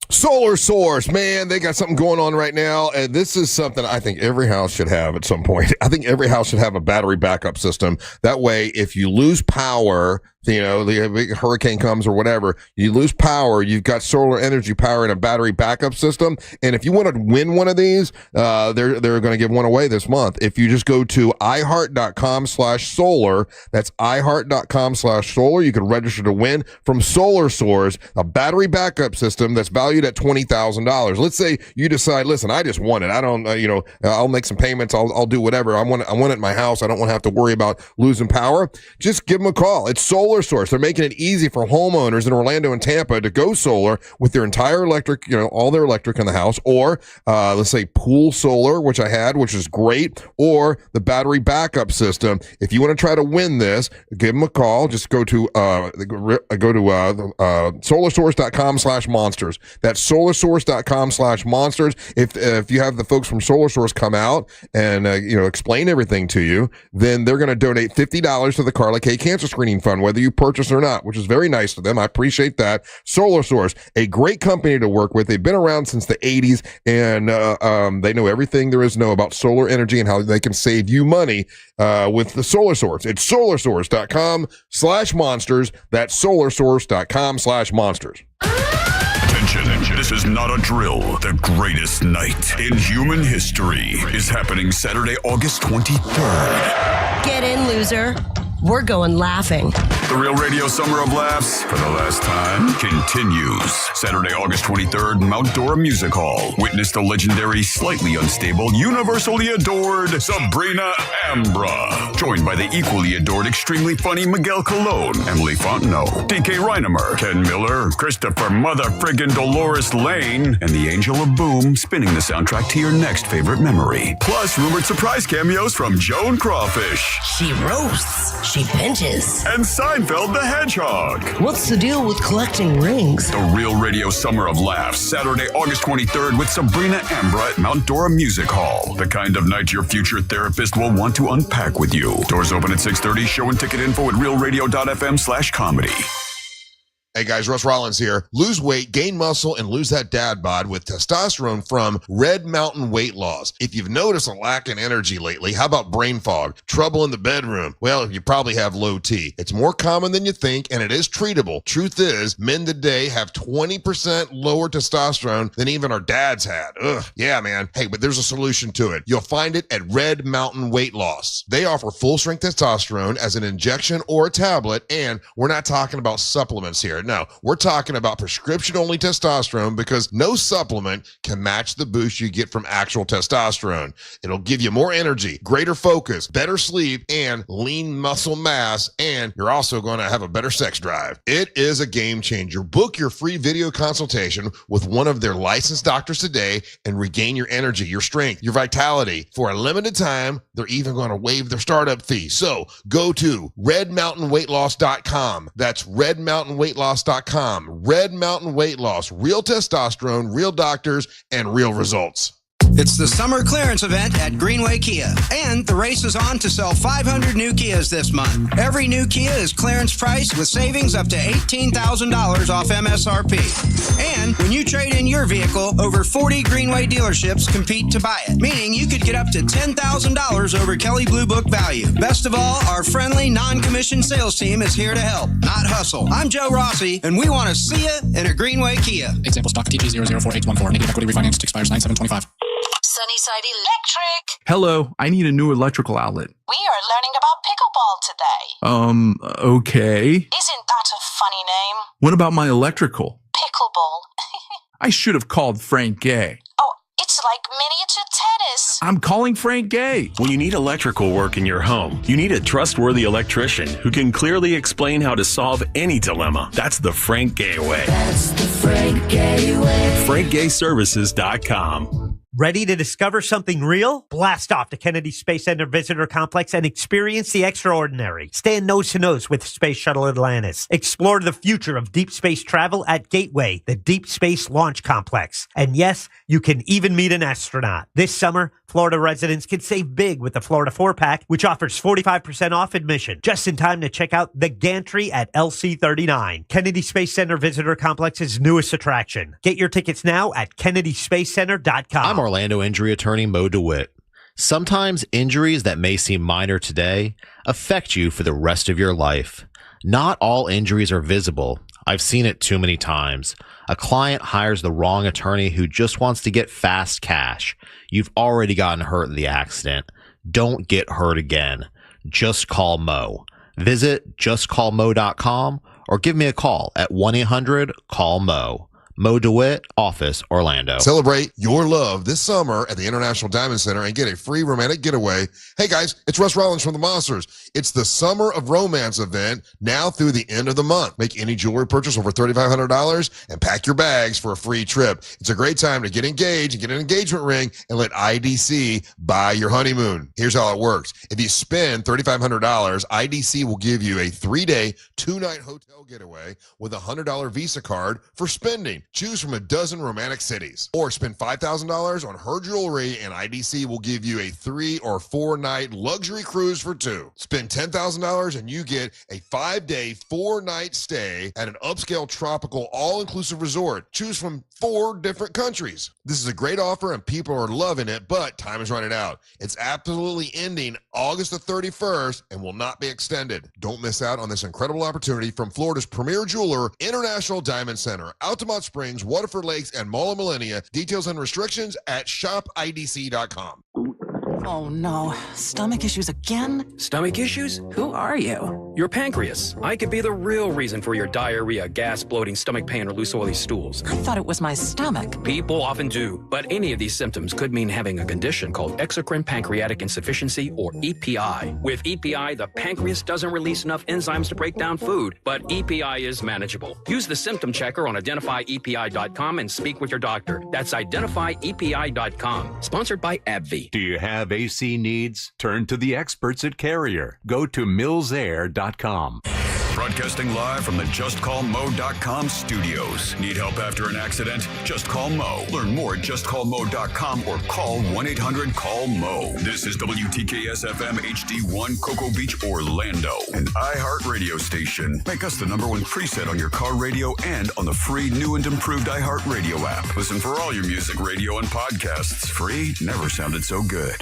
Solar Source, man, they got something going on right now, and this is something I think every house should have at some point. I think every house should have a battery backup system. That way, if you lose power, the big hurricane comes or whatever, you lose power, you've got solar energy power in a battery backup system. And if you want to win one of these, they're going to give one away this month. If you just go to iHeart.com/solar, that's iHeart.com/solar, you can register to win from Solar Source, a battery backup system that's valued at $20,000. Let's say you decide, listen, I just want it. I don't, I'll make some payments. I'll do whatever. I want it in my house. I don't want to have to worry about losing power. Just give them a call. It's Solar Source. They're making it easy for homeowners in Orlando and Tampa to go solar with their entire electric, all their electric in the house, or let's say pool solar, which is great, or the battery backup system. If you want to try to win this, give them a call. Just go to solarsource.com/monsters. That's solarsource.com/monsters. If you have the folks from Solar Source come out and explain everything to you, then they're going to donate $50 to the Carla K Cancer Screening Fund, whether you purchase or not, which is very nice of them. I appreciate that. Solar Source, a great company to work with. They've been around since the 80s, and they know everything there is to know about solar energy and how they can save you money with the Solar Source. It's solarsource.com/monsters. That's solarsource.com/monsters. Attention, this is not a drill. The greatest night in human history is happening Saturday, August 23rd. Get in, loser. We're going laughing. The Real Radio Summer of Laughs, for the last time, continues. Saturday, August 23rd, Mount Dora Music Hall. Witness the legendary, slightly unstable, universally adored Sabrina Ambra. Joined by the equally adored, extremely funny Miguel Colon, Emily Fontenot, DK Reinemer, Ken Miller, Christopher Mother Friggin' Dolores Lane, and the Angel of Boom spinning the soundtrack to your next favorite memory. Plus, rumored surprise cameos from Joan Crawfish. She roasts. She pinches. And Seinfeld the Hedgehog. What's the deal with collecting rings? The Real Radio Summer of Laughs, Saturday, August 23rd with Sabrina Ambra at Mount Dora Music Hall. The kind of night your future therapist will want to unpack with you. Doors open at 6:30. Show and ticket info at realradio.fm/comedy. Hey guys, Russ Rollins here. Lose weight, gain muscle, and lose that dad bod with testosterone from Red Mountain Weight Loss. If you've noticed a lack in energy lately, how about brain fog, trouble in the bedroom? Well, you probably have low T. It's more common than you think, and it is treatable. Truth is, men today have 20% lower testosterone than even our dads had. Ugh, yeah, man. Hey, but there's a solution to it. You'll find it at Red Mountain Weight Loss. They offer full-strength testosterone as an injection or a tablet, and we're not talking about supplements here. No, we're talking about prescription-only testosterone because no supplement can match the boost you get from actual testosterone. It'll give you more energy, greater focus, better sleep, and lean muscle mass, and you're also going to have a better sex drive. It is a game changer. Book your free video consultation with one of their licensed doctors today and regain your energy, your strength, your vitality. For a limited time, they're even going to waive their startup fee. So go to redmountainweightloss.com. That's redmountainweightloss.com. Red Mountain Weight Loss. Real testosterone, real doctors, and real results. It's the summer clearance event at Greenway Kia, and the race is on to sell 500 new Kias this month. Every new Kia is clearance price with savings up to $18,000 off MSRP. And when you trade in your vehicle, over 40 Greenway dealerships compete to buy it, meaning you could get up to $10,000 over Kelley Blue Book value. Best of all, our friendly, non-commissioned sales team is here to help, not hustle. I'm Joe Rossi, and we want to see you in a Greenway Kia. Example stock TG004814. Negative equity refinanced expires 9/7/25. Sunnyside Electric. Hello, I need a new electrical outlet. We are learning about pickleball today. Okay. Isn't that a funny name? What about my electrical? Pickleball. I should have called Frank Gay. Oh, it's like miniature tennis. I'm calling Frank Gay. When you need electrical work in your home, you need a trustworthy electrician who can clearly explain how to solve any dilemma. That's the Frank Gay way. That's the Frank Gay way. FrankGayServices.com. Ready to discover something real? Blast off to Kennedy Space Center Visitor Complex and experience the extraordinary. Stand nose to nose with Space Shuttle Atlantis. Explore the future of deep space travel at Gateway, the Deep Space Launch Complex. And yes, you can even meet an astronaut. This summer, Florida residents can save big with the Florida 4-Pack, which offers 45% off admission. Just in time to check out the gantry at LC39, Kennedy Space Center Visitor Complex's newest attraction. Get your tickets now at KennedySpaceCenter.com. I'm Orlando injury attorney Mo DeWitt. Sometimes injuries that may seem minor today affect you for the rest of your life. Not all injuries are visible. I've seen it too many times. A client hires the wrong attorney who just wants to get fast cash. You've already gotten hurt in the accident. Don't get hurt again. Just call Mo. Visit justcallmo.com or give me a call at 1-800-CALL-MO. Mo DeWitt, Office, Orlando. Celebrate your love this summer at the International Diamond Center and get a free romantic getaway. Hey guys, it's Russ Rollins from the Monsters. It's the Summer of Romance event now through the end of the month. Make any jewelry purchase over $3,500 and pack your bags for a free trip. It's a great time to get engaged and get an engagement ring and let IDC buy your honeymoon. Here's how it works. If you spend $3,500, IDC will give you a 3-day, 2-night hotel getaway with a $100 Visa card for spending. Choose from a dozen romantic cities. Or spend $5,000 on her jewelry and IDC will give you a 3 or 4-night luxury cruise for 2. Spend $10,000 and you get a 5-day, 4-night stay at an upscale tropical all-inclusive resort. Choose from 4 different countries. This is a great offer and people are loving it, but time is running out. It's absolutely ending August the 31st and will not be extended. Don't miss out on this incredible opportunity from Florida's premier jeweler, International Diamond Center, Altamont Springs, Waterford Lakes, and Mall of Millennia. Details and restrictions at shopidc.com. Oh no, stomach issues again? Stomach issues? Who are you? Your pancreas. I could be the real reason for your diarrhea, gas, bloating, stomach pain, or loose oily stools. I thought it was my stomach. People often do, but any of these symptoms could mean having a condition called exocrine pancreatic insufficiency, or EPI. With EPI, the pancreas doesn't release enough enzymes to break down food, but EPI is manageable. Use the symptom checker on identifyepi.com and speak with your doctor. That's identifyepi.com. Sponsored by AbbVie. Do you have AC needs? Turn to the experts at Carrier. Go to millsair.com. Broadcasting live from the JustCallMo.com studios. Need help after an accident? Just call Mo. Learn more at JustCallMo.com or call 1-800-CALL-MO. This is WTKS-FM HD1 Cocoa Beach, Orlando, an iHeart radio station. Make us the #1 preset on your car radio and on the free new and improved iHeart radio app. Listen for all your music, radio, and podcasts. Free never sounded so good.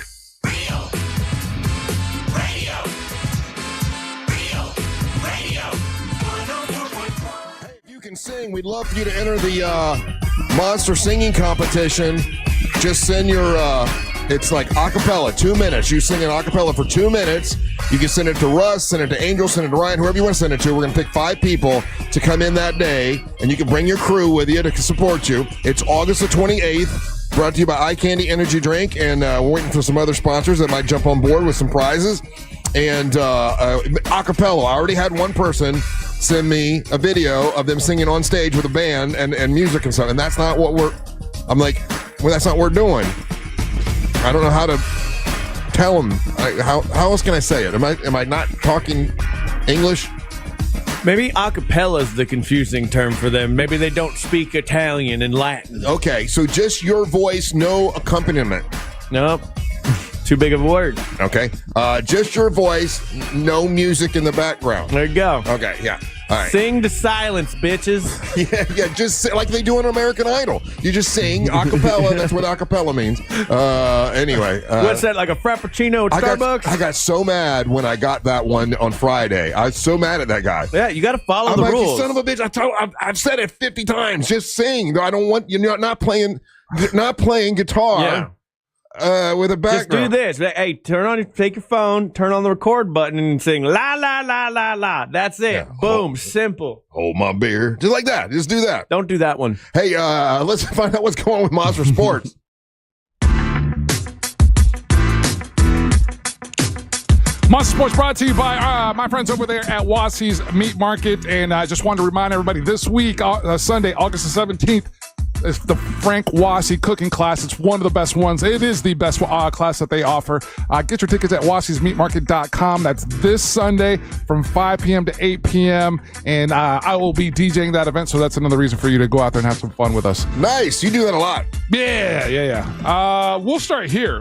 If you can sing, we'd love for you to enter the monster singing competition. Just send your, it's like acapella, 2 minutes. You sing an acapella for 2 minutes. You can send it to Russ, send it to Angel, send it to Ryan, whoever you want to send it to. We're going to pick 5 people to come in that day, and you can bring your crew with you to support you. It's August the 28th. Brought to you by Eye Candy Energy Drink, and we're waiting for some other sponsors that might jump on board with some prizes. And acapella, I already had one person send me a video of them singing on stage with a band and music and stuff, and that's not what I'm like, well, that's not what we're doing. I don't know how to tell them. How else can I say it? Am I not talking English? Maybe acapella is the confusing term for them. Maybe they don't speak Italian and Latin. Okay, so just your voice, no accompaniment. Nope. Too big of a word. Okay. Just your voice, no music in the background. There you go. Okay, yeah. All right. Sing to silence, bitches. yeah, just like they do on American Idol. You just sing acapella. That's what acapella means. Anyway. What's that, like a Frappuccino at Starbucks? I got so mad when I got that one on Friday. I was so mad at that guy. Yeah, you got to follow the rules. You son of a bitch. I've said it 50 times. Just sing. I don't want you not playing guitar. Yeah. With a background. Just do this. Hey, take your phone, turn on the record button, and sing la la la la la. That's it. Yeah. Boom. Simple. Hold my beer. Just like that. Just do that. Don't do that one. Hey, let's find out what's going on with Monster Sports. Monster Sports brought to you by my friends over there at Wassie's Meat Market. And I just wanted to remind everybody this week, Sunday, August the 17th, it's the Frank Wassie cooking class. It's one of the best ones. It is the best class that they offer. Get your tickets at wassiesmeatmarket.com. That's this Sunday from 5 p.m. to 8 p.m. And I will be DJing that event, so that's another reason for you to go out there and have some fun with us. Nice. You do that a lot. Yeah. We'll start here.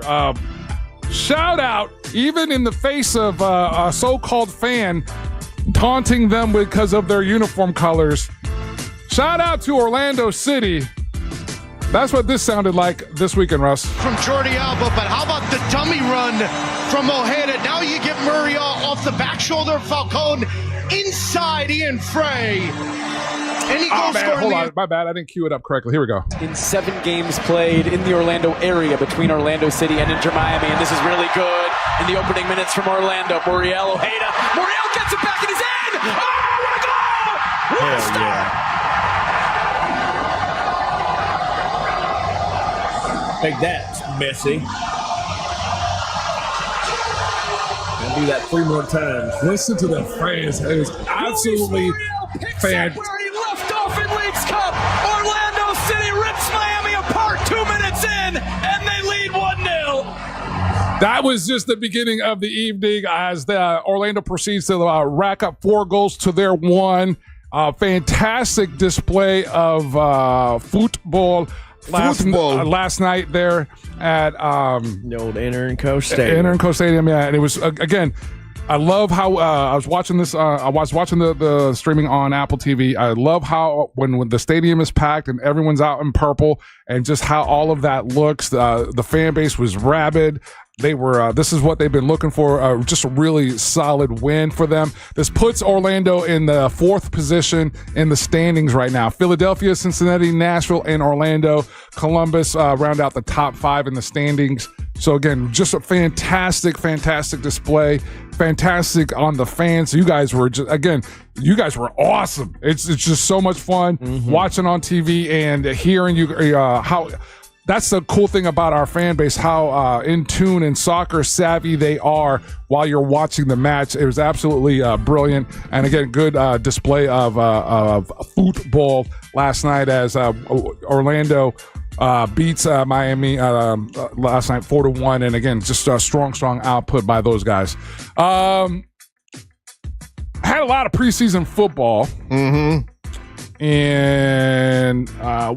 Shout out, even in the face of a so-called fan taunting them because of their uniform colors. Shout out to Orlando City. That's what this sounded like this weekend, Russ. From Jordi Alba, but how about the dummy run from Ojeda? Now you get Murray off the back shoulder of Falcone inside Ian Frey. And he goes for hold on. My bad. I didn't cue it up correctly. Here we go. In 7 games played in the Orlando area between Orlando City and Inter Miami, and this is really good in the opening minutes from Orlando. Muriel Ojeda. Muriel gets it back and he's in! Oh, what a goal! What a start! Take that, Messi. I'll do that 3 more times. Listen to the fans. It was absolutely fantastic. Where he left off in Leagues Cup. Orlando City rips Miami apart 2 minutes in, and they lead 1-0. That was just the beginning of the evening as the Orlando proceeds to rack up 4 goals to their 1. Fantastic display of football. Last night there at the old Inter&Co Stadium. Inter&Co Stadium, yeah. And it was, again, I love how I was watching this. I was watching the streaming on Apple TV. I love how when the stadium is packed and everyone's out in purple and just how all of that looks. The fan base was rabid. They were. This is what they've been looking for. Just a really solid win for them. This puts Orlando in the 4th position in the standings right now. Philadelphia, Cincinnati, Nashville, and Orlando. Columbus round out the top 5 in the standings. So again, just a fantastic display. Fantastic on the fans. You guys were you guys were awesome. It's just so much fun watching on TV and hearing you how. That's the cool thing about our fan base, how in tune and soccer savvy they are while you're watching the match. It was absolutely brilliant. And again, good display of football last night as Orlando beats Miami last night 4-1. And again, just a strong output by those guys. Had had a lot of preseason football. Mm-hmm. And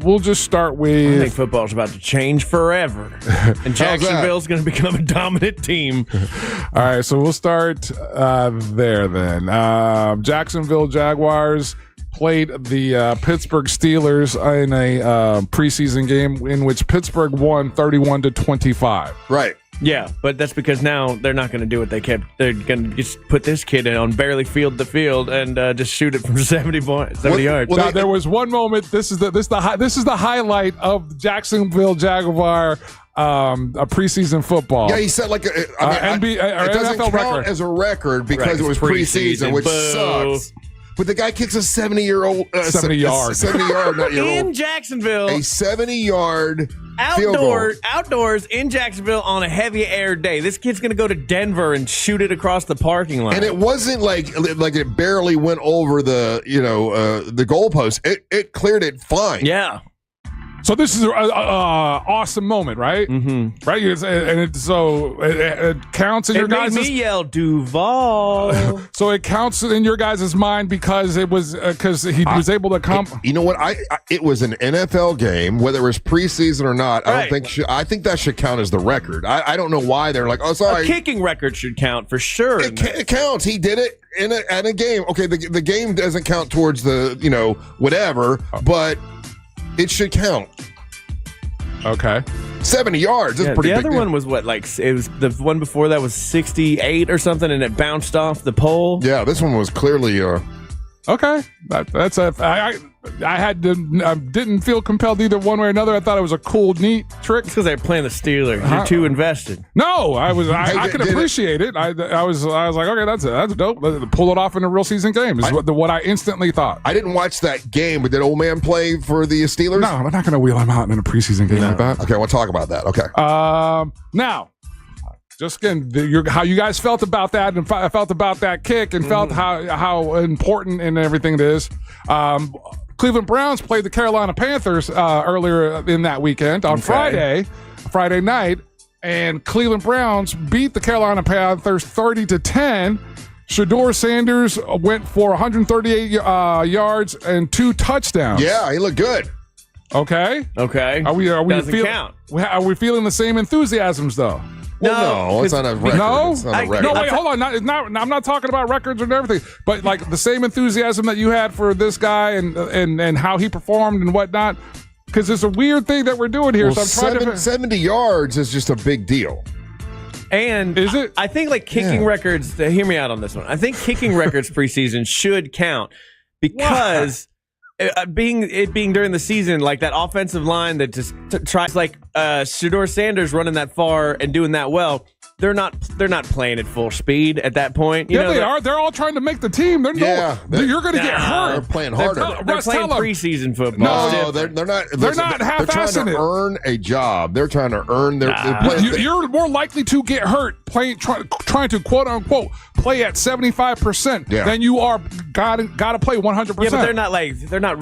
we'll just start with... I think football's about to change forever. And Jacksonville's going to become a dominant team. All right, so we'll start there then. Jacksonville Jaguars played the Pittsburgh Steelers in a preseason game in which Pittsburgh won 31-25. Right. Yeah, but that's because now they're not going to do what they kept. They're going to just put this kid in on barely field to field and just shoot it from 70 yards. Now, there was one moment. This is the highlight of Jacksonville Jaguar a preseason football. Yeah, he said like it doesn't NFL count record as a record because it was preseason, which sucks. But the guy kicks a 70-year-old 70 yard, 70-yard, not year old. In Jacksonville, a 70-yard field goal. Outdoors in Jacksonville on a heavy air day. This kid's going to go to Denver and shoot it across the parking lot. And it wasn't like it barely went over the the goalpost. It cleared it fine. Yeah. So this is an awesome moment, right? Mm-hmm. Right, it counts in your guys'. It made me yell Duval. So it counts in your guys' mind because it was because he was able to come. You know what? It was an NFL game, whether it was preseason or not. I don't think. I think that should count as the record. I don't know why they're like, oh, sorry. A kicking record should count for sure. It counts. He did it at a game. Okay, the game doesn't count towards the whatever, but it should count. Okay. 70 yards. That's pretty the big other deal. one was what, like, it was the one before that was 68 or something, and it bounced off the pole. Yeah, this one was clearly. Okay, that's I didn't feel compelled either one way or another. I thought it was a cool, neat trick. It's because they're playing the Steelers. You're too invested. No, I could appreciate it. I was like, okay, that's dope. Pull it off in a real season game is what I instantly thought. I didn't watch that game, but did old man play for the Steelers? No, I'm not going to wheel him out in a preseason game like that. Okay, we'll talk about that. Okay. Now. Just again, how you guys felt about that, and felt about that kick, and felt how important and everything it is. Cleveland Browns played the Carolina Panthers earlier in that weekend on Friday night, and Cleveland Browns beat the Carolina Panthers 30-10. Shedeur Sanders went for 138 yards and 2 touchdowns. Yeah, he looked good. Okay. Are we count? Are we feeling the same enthusiasms though? Well, no, it's not a record. No, it's not a record. No, wait, hold on. I'm not talking about records and everything, but like the same enthusiasm that you had for this guy and how he performed and whatnot. Because it's a weird thing that we're doing here. Well, so I'm trying 70 yards is just a big deal. And is it? I think like kicking records. Hear me out on this one. I think kicking records preseason should count because. Being during the season, like that offensive line that just tries, like Shedeur Sanders running that far and doing that well, they're not playing at full speed at that point. They are. They're all trying to make the team. You're going to get hurt. They're playing harder. They're playing preseaing football. No, they're not. They're not half-assing it. They're trying to earn a job. They're trying to earn their. You're more likely to get hurt trying to quote unquote play at 75% than you are got to play 100%. Yeah, but they're not.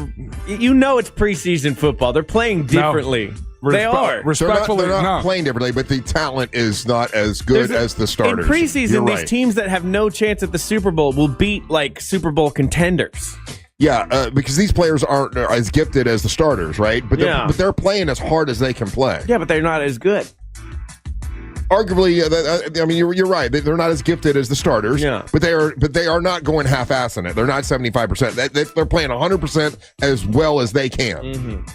It's preseason football. They're playing differently. They are. Respectfully, they're not playing differently, but the talent is not as good as the starters. In preseason, these teams that have no chance at the Super Bowl will beat like Super Bowl contenders. Yeah, because these players aren't as gifted as the starters, right? But they're playing as hard as they can play. Yeah, but they're not as good. Arguably, I mean, you're right. They're not as gifted as the starters. Yeah. But they are not going half-assing it. They're not 75%. They're playing 100% as well as they can. Mm-hmm.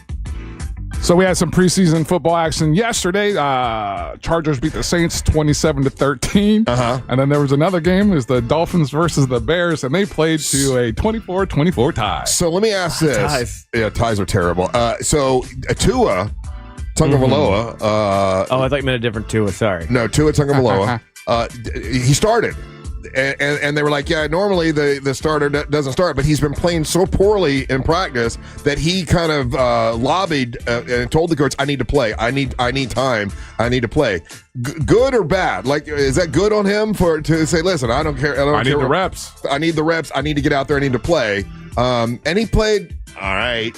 So we had some preseason football action yesterday. Chargers beat the Saints 27-13. And then there was another game. It was the Dolphins versus the Bears, and they played to a 24-24 tie. So let me ask this. Ties. Yeah, ties are terrible. So Tua Tagovailoa. I thought you meant a different Tua. Sorry. No, Tua Tagovailoa. He started. And they were like, yeah, normally the starter doesn't start, but he's been playing so poorly in practice that he kind of lobbied and told the coach, I need to play. I need time. I need to play. Good or bad? Like, is that good on him to say, listen, I don't care. I need the reps. I need the reps. I need to get out there. I need to play. And he played all right.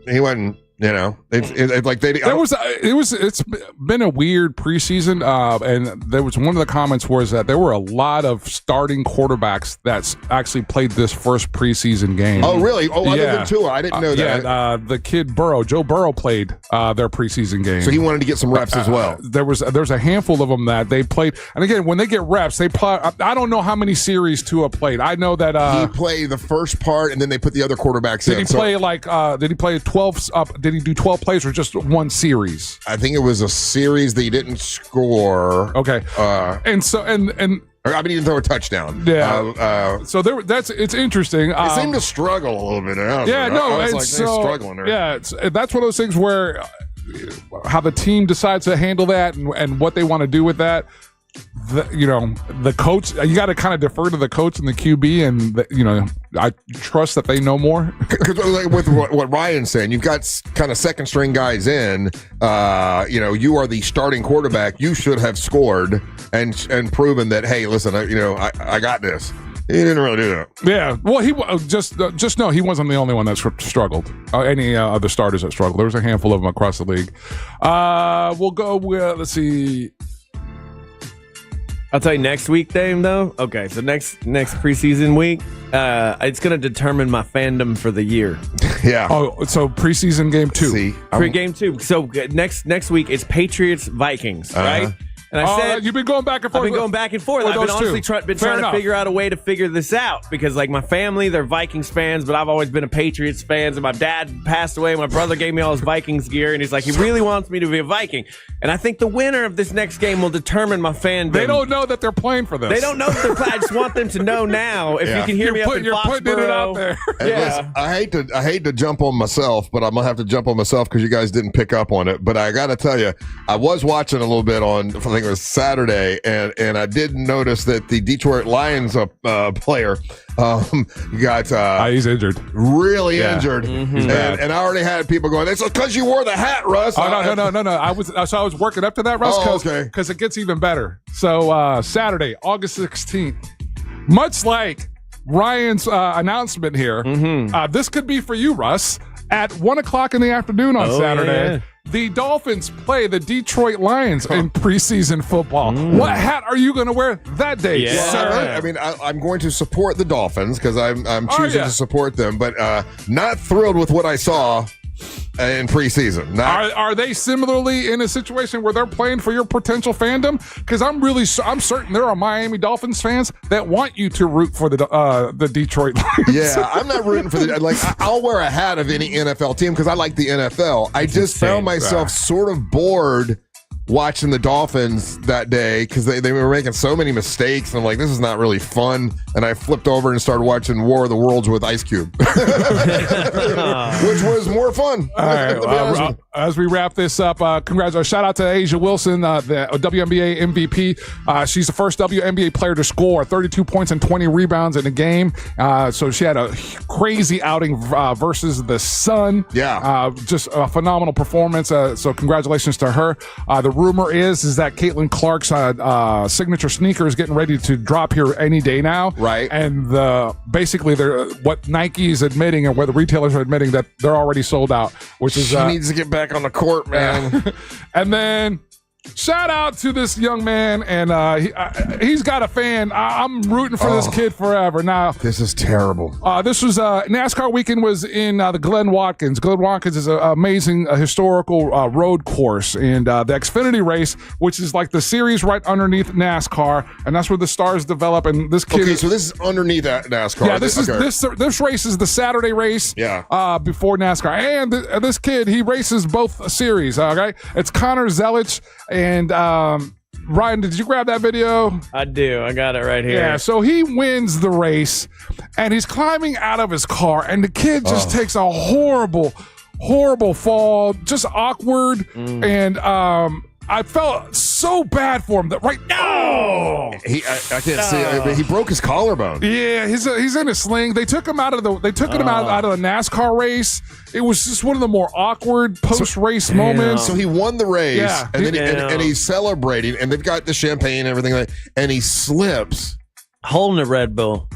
He wasn't You know, it's like it's been a weird preseason, and there was one of the comments was that there were a lot of starting quarterbacks that's actually played this first preseason game. Oh, really? Oh, other than Tua, I didn't know that. Yeah, the kid Joe Burrow played their preseason game, so he wanted to get some reps as well. There's a handful of them that they played, and again, when they get reps, they play. I don't know how many series Tua played. I know that he played the first part, and then they put the other quarterbacks in. Did he play 12? Did he do 12 plays or just one series? I think it was a series that he didn't score. Okay, and I mean, he didn't throw a touchdown. Yeah. So it's interesting. They seem to struggle a little bit. I was they're struggling there. Yeah, that's one of those things where how the team decides to handle that and what they want to do with that. The coach, you got to kind of defer to the coach and the QB, and I trust that they know more. Because with what Ryan's saying, you've got kind of second string guys in. You are the starting quarterback. You should have scored and proven that, hey, listen, I got this. He didn't really do that. Yeah. Well, he just know he wasn't the only one that struggled. Any other starters that struggled. There was a handful of them across the league. We'll go with, let's see. I'll tell you next week, Dame, though. Okay, so next preseason week, it's going to determine my fandom for the year. Yeah. Oh, so preseason game 2. See, Pre-game 2. So next week, it's Patriots-Vikings, right? And I said you've been going back and forth. I've been going back and forth. I've been honestly trying to figure out a way to figure this out because, like, my family, they're Vikings fans, but I've always been a Patriots fan. And my dad passed away. My brother gave me all his Vikings gear, and he's like, he really wants me to be a Viking. And I think the winner of this next game will determine my fandom. They don't know that they're playing for this. They don't know that they're playing. I just want them to know now. If you can hear me up in Foxborough. Putting it out there. Listen, I hate to jump on myself, but I'm gonna have to jump on myself because you guys didn't pick up on it. But I got to tell you, I was watching a little bit on, I think it was Saturday. And I did notice that the Detroit Lions player got he's injured, really injured, and I already had people going, "It's because you wore the hat, Russ." Oh no! I was working up to that, Russ, because it gets even better. So Saturday, August 16th, much like Ryan's announcement here, this could be for you, Russ, at 1:00 in the afternoon on Saturday. Yeah. The Dolphins play the Detroit Lions in preseason football. What hat are you going to wear that day, sir? I mean, I'm going to support the Dolphins because I'm choosing to support them, but not thrilled with what I saw in preseason. Are they similarly in a situation where they're playing for your potential fandom? Because I'm certain there are Miami Dolphins fans that want you to root for the Detroit Lions. Yeah, I'm not rooting for I'll wear a hat of any NFL team because I like the NFL. I just found myself sort of bored watching the Dolphins that day because they were making so many mistakes. And I'm like, this is not really fun. And I flipped over and started watching War of the Worlds with Ice Cube, which was more fun. All right, as we wrap this up, congratulations. Shout out to Asia Wilson, the WNBA MVP. She's the first WNBA player to score 32 points and 20 rebounds in a game. So she had a crazy outing versus the Sun. Yeah. Just a phenomenal performance. So congratulations to her. The rumor is that Caitlin Clark's signature sneaker is getting ready to drop here any day now. Right. And basically what Nike is admitting and where the retailers are admitting that they're already sold out, which is she needs to get back on the court, man. And then shout out to this young man, and he's got a fan. I'm rooting for this kid forever. Now, this is terrible. This was NASCAR weekend was in the Glen Watkins. Glen Watkins is an amazing historical road course, and the Xfinity race, which is like the series right underneath NASCAR, and that's where the stars develop. And this kid, so this is underneath NASCAR. Yeah, this race is the Saturday race. Yeah, before NASCAR, and this kid he races both series. Okay, it's Connor Zelich. And Ryan, did you grab that video? I do. I got it right here. Yeah, so he wins the race, and he's climbing out of his car, and the kid just takes a horrible fall, just awkward, and I felt so bad for him that right now I can't see it. He broke his collarbone. Yeah, he's in a sling. They took him out of the NASCAR race. It was just one of the more awkward post-race moments. So he won the race, yeah, and then he's celebrating, and they've got the champagne and everything, and he slips, holding a Red Bull.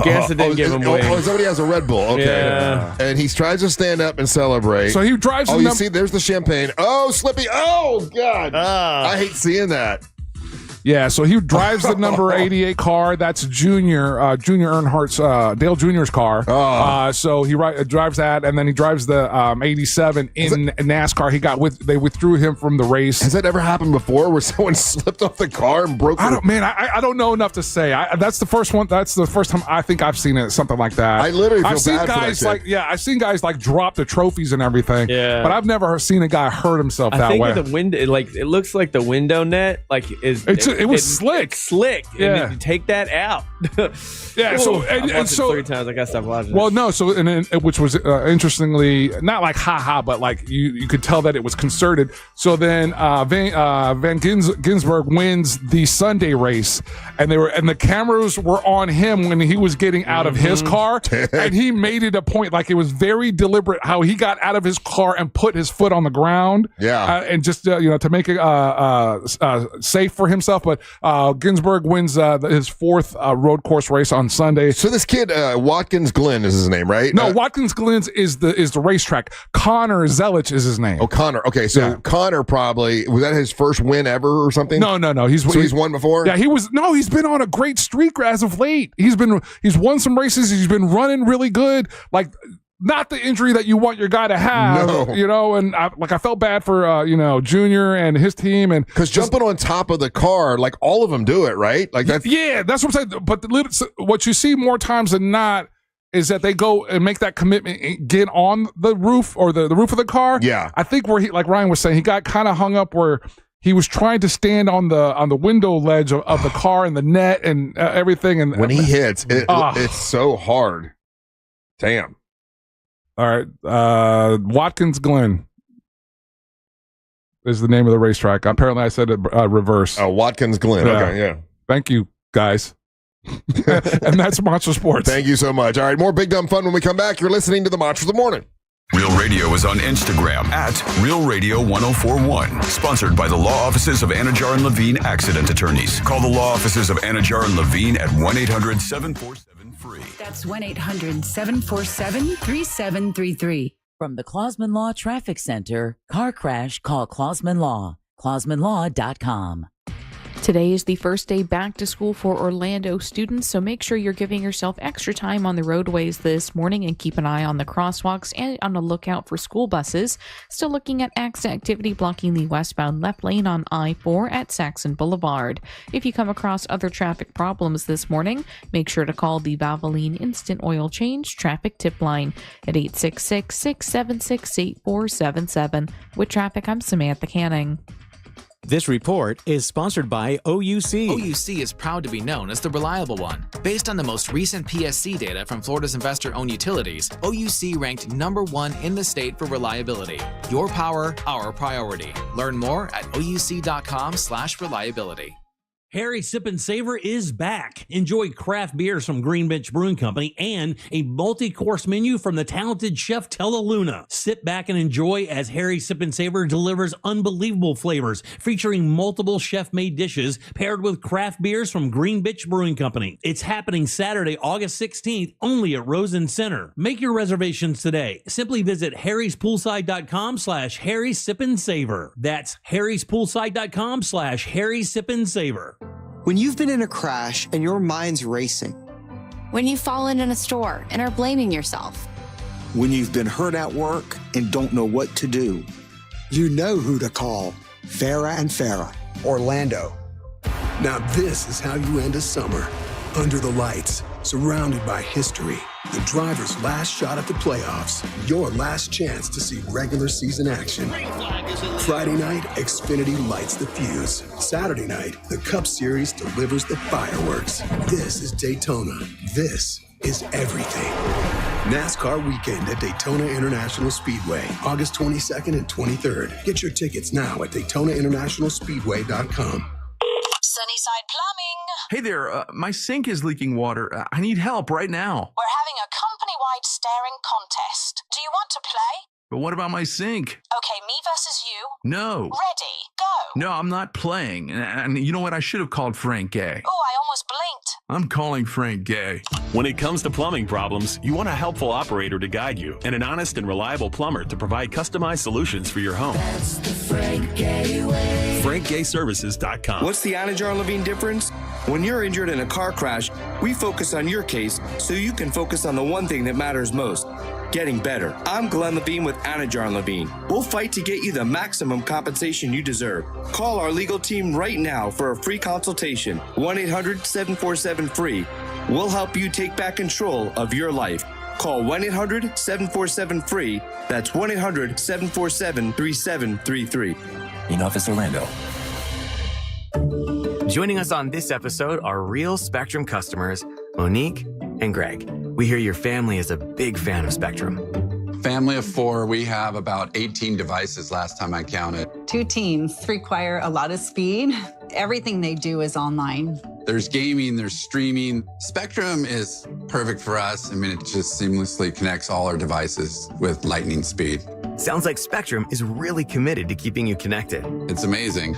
Guess it didn't give him wings. Somebody has a Red Bull. Okay. Yeah. And he tries to stand up and celebrate. So he drives. Oh, you see, there's the champagne. Oh, Slippy. Oh, God. I hate seeing that. Yeah, so he drives the number 88 car. That's Junior Earnhardt's, Dale Jr.'s car. So he drives that, and then he drives the 87 in NASCAR. They withdrew him from the race. Has that ever happened before, where someone slipped off the car and broke? I don't know enough to say. That's the first one. That's the first time I think I've seen it, something like that. I literally feel I've seen bad for guys that kid. I've seen guys like drop the trophies and everything. Yeah. But I've never seen a guy hurt himself that way. The window, it looks like the window net, It was slick. Slick. Yeah. And you take that out. Yeah. So I've watched so it 3 times. I gotta stop watching. Well, no. So which was interestingly not like haha, but like you could tell that it was concerted. So then Van Ginsberg wins the Sunday race, and the cameras were on him when he was getting out of his car, and he made it a point, like it was very deliberate how he got out of his car and put his foot on the ground, and just to make it safe for himself. But Ginsberg wins his 4th road course race on Sunday. So this kid, Watkins Glen is his name, right? No, Watkins Glen is the racetrack. Connor Zelich is his name. Oh, Connor. Okay, so Connor probably, was that his first win ever or something? No. He's won before? Yeah, he's been on a great streak as of late. He's won some races. He's been running really good. Like, not the injury that you want your guy to have, and I felt bad for, Junior and his team. And because jumping on top of the car, like all of them do it, right? Like that's. Yeah, that's what I'm saying. But what you see more times than not is that they go and make that commitment and get on the roof or the roof of the car. Yeah. I think where like Ryan was saying, he got kind of hung up where he was trying to stand on the window ledge of the car and the net and everything. And when he hits, it's so hard. Damn. All right. Watkins Glen is the name of the racetrack. Apparently I said it reverse. Oh, Watkins Glen. Yeah. Okay, yeah. Thank you, guys. And that's Monster Sports. Thank you so much. All right, more Big Dumb Fun when we come back. You're listening to the Monster of the Morning. Real Radio is on Instagram at Real Radio 1041. Sponsored by the law offices of Anajar and Levine Accident Attorneys. Call the law offices of Anajar and Levine at 1-800-747-FREE. That's 1-800-747-3733. From the Clausman Law Traffic Center, car crash, call Clausman Law. ClausmanLaw.com. Today is the first day back to school for Orlando students, so make sure you're giving yourself extra time on the roadways this morning and keep an eye on the crosswalks and on the lookout for school buses. Still looking at accident activity blocking the westbound left lane on I-4 at Saxon Boulevard. If you come across other traffic problems this morning, make sure to call the Valvoline Instant Oil Change Traffic Tip Line at 866-676-8477. With traffic, I'm Samantha Canning. This report is sponsored by OUC. OUC is proud to be known as the reliable one. Based on the most recent PSC data from Florida's investor-owned utilities, OUC ranked #1 in the state for reliability. Your power, our priority. Learn more at ouc.com/reliability. Harry's Sip and Savor is back. Enjoy craft beers from Green Bench Brewing Company and a multi-course menu from the talented chef Tella Luna. Sit back and enjoy as Harry's Sip and Savor delivers unbelievable flavors featuring multiple chef-made dishes paired with craft beers from Green Bench Brewing Company. It's happening Saturday, August 16th, only at Rosen Center. Make your reservations today. Simply visit harryspoolside.com/Harry's Sip and Savor. That's harryspoolside.com/Harry's Sip and Savor. When you've been in a crash and your mind's racing. When you've fallen in a store and are blaming yourself. When you've been hurt at work and don't know what to do. You know who to call. Farah and Farah. Orlando. Now this is how you end a summer. Under the lights, surrounded by history. The driver's last shot at the playoffs. Your last chance to see regular season action. Friday night, Xfinity lights the fuse. Saturday night, the Cup Series delivers the fireworks. This is Daytona. This is everything. NASCAR weekend at Daytona International Speedway, August 22nd and 23rd. Get your tickets now at DaytonaInternationalSpeedway.com. Sunnyside Plumbing. Hey there, my sink is leaking water. I need help right now. We're having a company-wide staring contest. Do you want to play? But what about my sink? Okay, me versus you. No. Ready, go. No, I'm not playing. And you know what? I should have called Frank Gay. Oh, I almost blinked. I'm calling Frank Gay. When it comes to plumbing problems, you want a helpful operator to guide you and an honest and reliable plumber to provide customized solutions for your home. That's the Frank Gay way. FrankGayServices.com. What's the Anajar Levine difference? When you're injured in a car crash, we focus on your case so you can focus on the one thing that matters most. Getting better. I'm Glenn Levine with Anajar Levine. We'll fight to get you the maximum compensation you deserve. Call our legal team right now for a free consultation. 1-800-747-FREE. We'll help you take back control of your life. Call 1-800-747-FREE. That's 1-800-747-3733. In Office Orlando. Joining us on this episode are real Spectrum customers, Monique and Greg. We hear your family is a big fan of Spectrum. Family of 4, we have about 18 devices last time I counted. 2 teams require a lot of speed. Everything they do is online. There's gaming, there's streaming. Spectrum is perfect for us. I mean, it just seamlessly connects all our devices with lightning speed. Sounds like Spectrum is really committed to keeping you connected. It's amazing.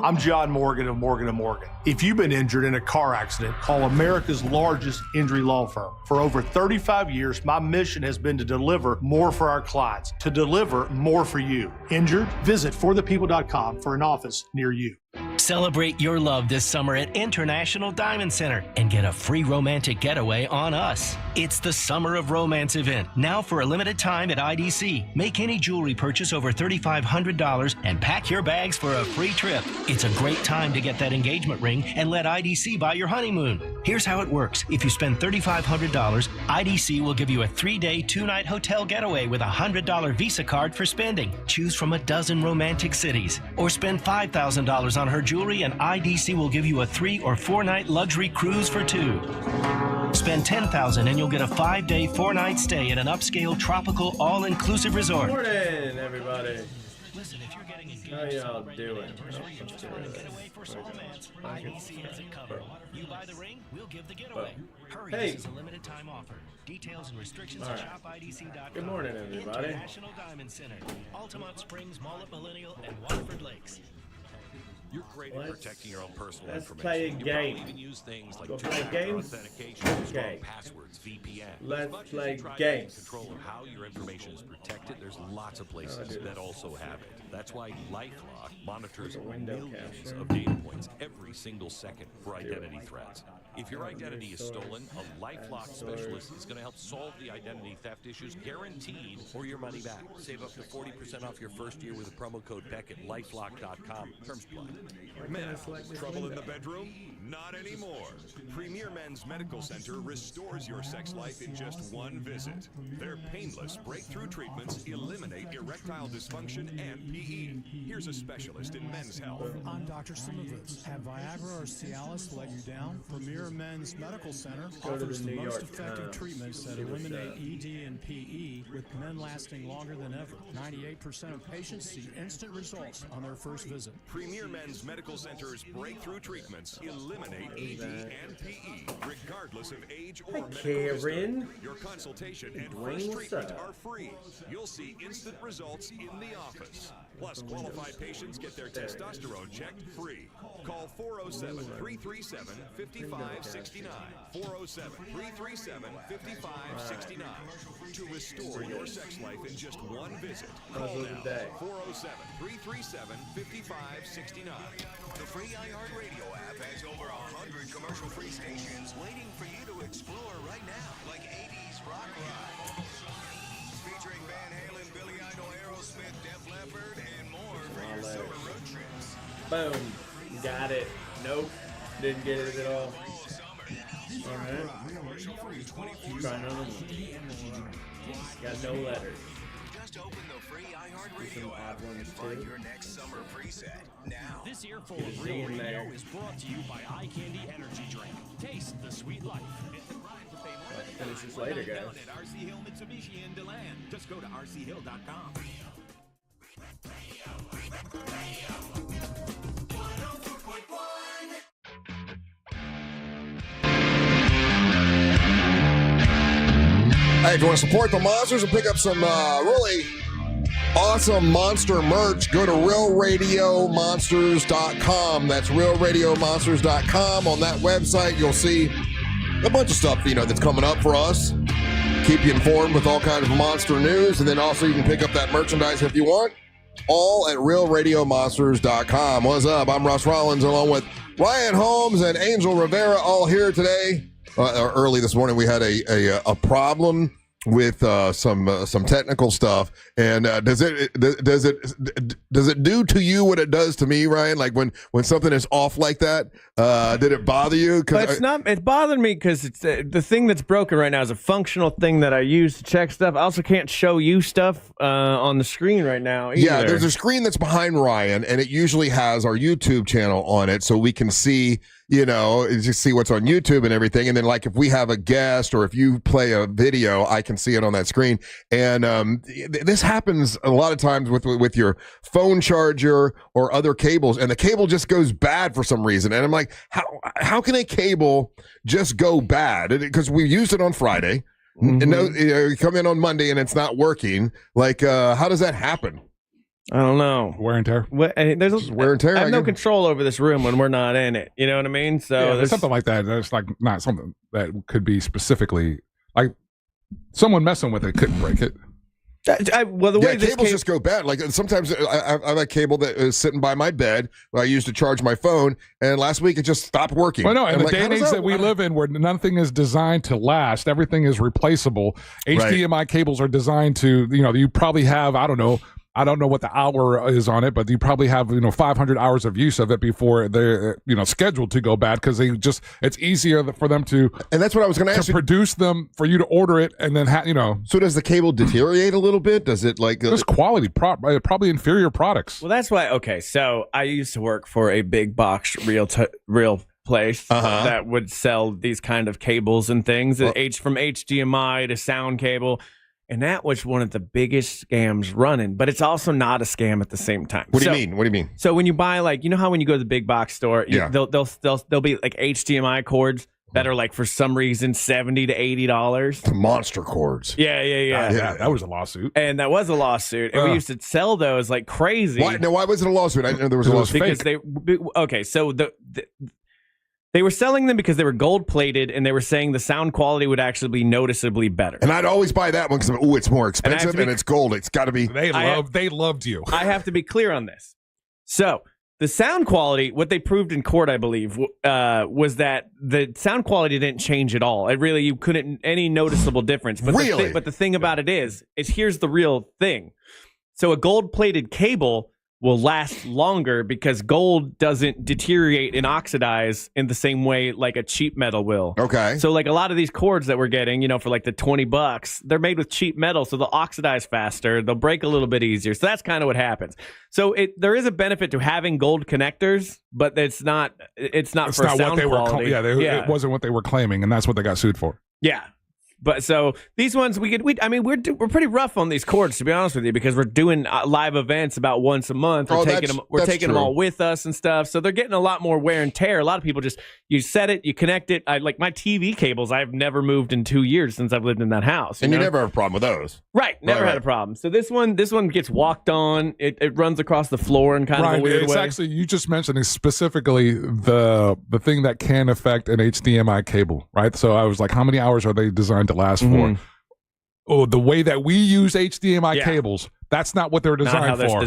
I'm John Morgan of Morgan & Morgan. If you've been injured in a car accident, call America's largest injury law firm. For over 35 years, my mission has been to deliver more for our clients, to deliver more for you. Injured? Visit forthepeople.com for an office near you. Celebrate your love this summer at International Diamond Center and get a free romantic getaway on us. It's the Summer of Romance event, now for a limited time at IDC. Make any jewelry purchase over $3,500 and pack your bags for a free trip. It's a great time to get that engagement ring and let IDC buy your honeymoon. Here's how it works. If you spend $3,500, IDC will give you a 3-day, 2-night hotel getaway with a $100 Visa card for spending. Choose from a dozen romantic cities. Or spend $5,000 on her jewelry and IDC will give you a 3- or 4-night luxury cruise for 2. Spend $10,000 and you'll get a 5-day, 4-night stay at an upscale tropical all-inclusive resort. Good morning, everybody. How y'all doing? You buy the ring, we'll give the getaway. Hurry, Hey. this is a limited time offer. Details and restrictions All at right. shopidc.com. Good morning, everybody. International Diamond Center, Altamont Springs, Mall at Millennial, and Waterford Lakes. You're great at protecting your own personal Let's information. play a You game. probably even use things like Go play two-factor games? authentication, Okay. strong passwords, VPN. Let's As much as play you try to games. take control of how your information is protected, there's lots of places do that this. also have it. That's why LifeLock monitors window millions capture. of data points every single second for identity threats. If your identity is stolen, a LifeLock specialist is going to help solve the identity theft issues, guaranteed, or your money back. Save up to 40% off your first year with the promo code Beck at LifeLock.com. Terms apply. Men, Trouble in the bedroom? Not anymore. Premier Men's Medical Center restores your sex life in just one visit. Their painless breakthrough treatments eliminate erectile dysfunction and PE. Here's a specialist in men's health. I'm Dr. Simovitz. Have Viagra or Cialis let you down? Premier Men's Medical Center Go to offers the the New most York effective Times. treatments that See what's eliminate up. ED and PE, with men lasting longer than ever. 98% of patients see instant results on their first visit. Premier Men's Medical Center's breakthrough treatments eliminate ED and PE, regardless of age or medical history. Karen. Your consultation and Dwayne, first what's treatment up? are free. You'll see instant results in the office. Plus, qualified patients get their testosterone checked free. Call 407-337-5569. 407-337-5569 to restore your sex life in just one visit. Call now. 407-337-5569. The free iHeartRadio app has over 100 commercial-free stations waiting for you to explore right now, like 80s rock rock, featuring Van Halen, Billy Idol, Aerosmith, Def Leppard, and more for your summer road trips. Boom. Got it. Nope. Didn't get it at all. Alright. Try another one. Got no letters. Just open the free Some iHeartRadio odd app ones and find too. your next summer preset now. This earful Get a of Z Real in Radio there. is brought to you by Eye Candy Energy Drink. Taste the sweet life. Finish this later, guys. At RC Hill Mitsubishi in DeLand. Just go to rchill.com. Hey, if you want to support the Monsters and pick up some really awesome monster merch, go to realradiomonsters.com. That's realradiomonsters.com. On that website, you'll see a bunch of stuff, that's coming up for us. Keep you informed with all kinds of monster news. And then also you can pick up that merchandise if you want. All at realradiomonsters.com. What's up? I'm Russ Rollins along with Ryan Holmes and Angel Rivera, all here today. Early this morning, we had a problem with some technical stuff, and does it do to you what it does to me, Ryan? Like when something is off like that, did it bother you? It bothered me because it's the thing that's broken right now is a functional thing that I use to check stuff. I also can't show you stuff on the screen right now either. Yeah, there's a screen that's behind Ryan, and it usually has our YouTube channel on it, so we can see. Just see what's on YouTube and everything. And then, like, if we have a guest or if you play a video, I can see it on that screen. And this happens a lot of times with your phone charger or other cables, and the cable just goes bad for some reason. And I'm like, how can a cable just go bad? Because we used it on Friday. Mm-hmm. And you come in on Monday and it's not working. Like, how does that happen? I don't know. Wear and tear. There's wear and tear. I have no control over this room when we're not in it. You know what I mean? So there's something like that. That's like not something that could be specifically like someone messing with it couldn't break it. Way cables just go bad. Like sometimes I have a cable that is sitting by my bed I use to charge my phone, and last week it just stopped working. Well, no, in the day and age that we live in, where nothing is designed to last, everything is replaceable. HDMI cables are designed to, you probably have, I don't know what the hour is on it, but you probably have 500 hours of use of it before they're scheduled to go bad because it's easier for them to. And that's what I was going to ask you. Produce them for you to order it and then So does the cable deteriorate a little bit? Does it It's quality, probably inferior products. Well, that's why. Okay, so I used to work for a big box real place that would sell these kind of cables and things, from HDMI to sound cable. And that was one of the biggest scams running, but it's also not a scam at the same time. What do you mean? What do you mean? So when you buy, like, how when you go to the big box store, they'll be like HDMI cords that are like for some reason $70 to $80. Monster cords. Yeah. That was a lawsuit. And that was a lawsuit. And we used to sell those like crazy. Why was it a lawsuit? I didn't know there was a lawsuit. Because they were selling them because they were gold plated, and they were saying the sound quality would actually be noticeably better. And I'd always buy that one because it's more expensive and it's gold. It's got to be. They loved you. I have to be clear on this. So the sound quality, what they proved in court, I believe, was that the sound quality didn't change at all. You couldn't any noticeable difference. But really? But the thing about it is here's the real thing. So a gold plated cable will last longer because gold doesn't deteriorate and oxidize in the same way like a cheap metal will. Okay. So like a lot of these cords that we're getting, for like the $20, they're made with cheap metal, so they'll oxidize faster, they'll break a little bit easier. So that's kind of what happens. So there is a benefit to having gold connectors, but it's not for sound quality. It wasn't what they were claiming, and that's what they got sued for. Yeah. But so these ones we're pretty rough on these cords, to be honest with you, because we're doing live events about once a month. We're taking them all with us and stuff, so they're getting a lot more wear and tear. A lot of people you set it, you connect it. I like my TV cables. I've never moved in 2 years since I've lived in that house. You never have a problem with those, right? Never had a problem. So this one gets walked on. It runs across the floor in kind of a weird way. Actually, you just mentioned specifically the thing that can affect an HDMI cable, right? So I was like, how many hours are they designed to last for? Oh, the way that we use HDMI cables, that's not what they're designed for.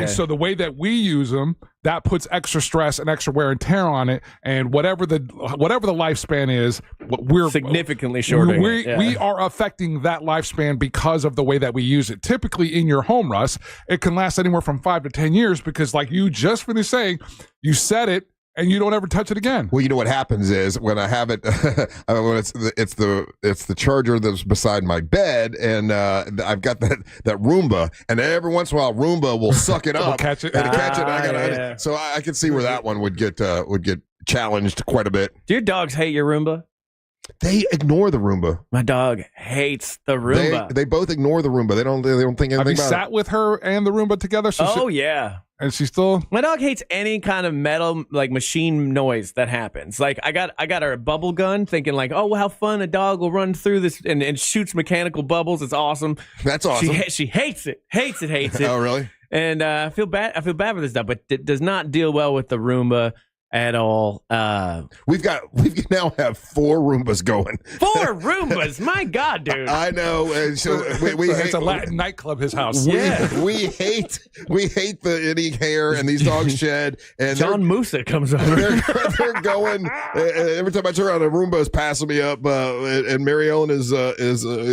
So the way that we use them, that puts extra stress and extra wear and tear on it, and whatever the lifespan is, we're significantly shorter. We are affecting that lifespan because of the way that we use it. Typically in your home, Russ, it can last anywhere from 5 to 10 years because, like you just finished saying, you set it and you don't ever touch it again. Well, you know what happens is when I have it, when it's the charger that's beside my bed, and I've got that Roomba, and every once in a while Roomba will suck it up, catch it, and catch it. So I can see where that one would get challenged quite a bit. Do your dogs hate your Roomba? They ignore the Roomba. My dog hates the Roomba. They both ignore the Roomba. They don't think anything about it. Have you sat with her and the Roomba together? Yeah. And she still. My dog hates any kind of metal, like machine noise that happens. Like I got her a bubble gun, thinking like, oh, how fun, a dog will run through this and shoots mechanical bubbles. It's awesome. That's awesome. She hates it. Hates it. Oh, really? And I feel bad for this dog, but it does not deal well with the Roomba at all. We now have 4 Roombas going. 4 Roombas, my God, dude! I know. And so we hate, it's a Latin nightclub. His house. We hate the any hair and these dogs shed. And John Musa comes over. They're going. Every time I turn around, a Roomba is passing me up, and Mary Ellen is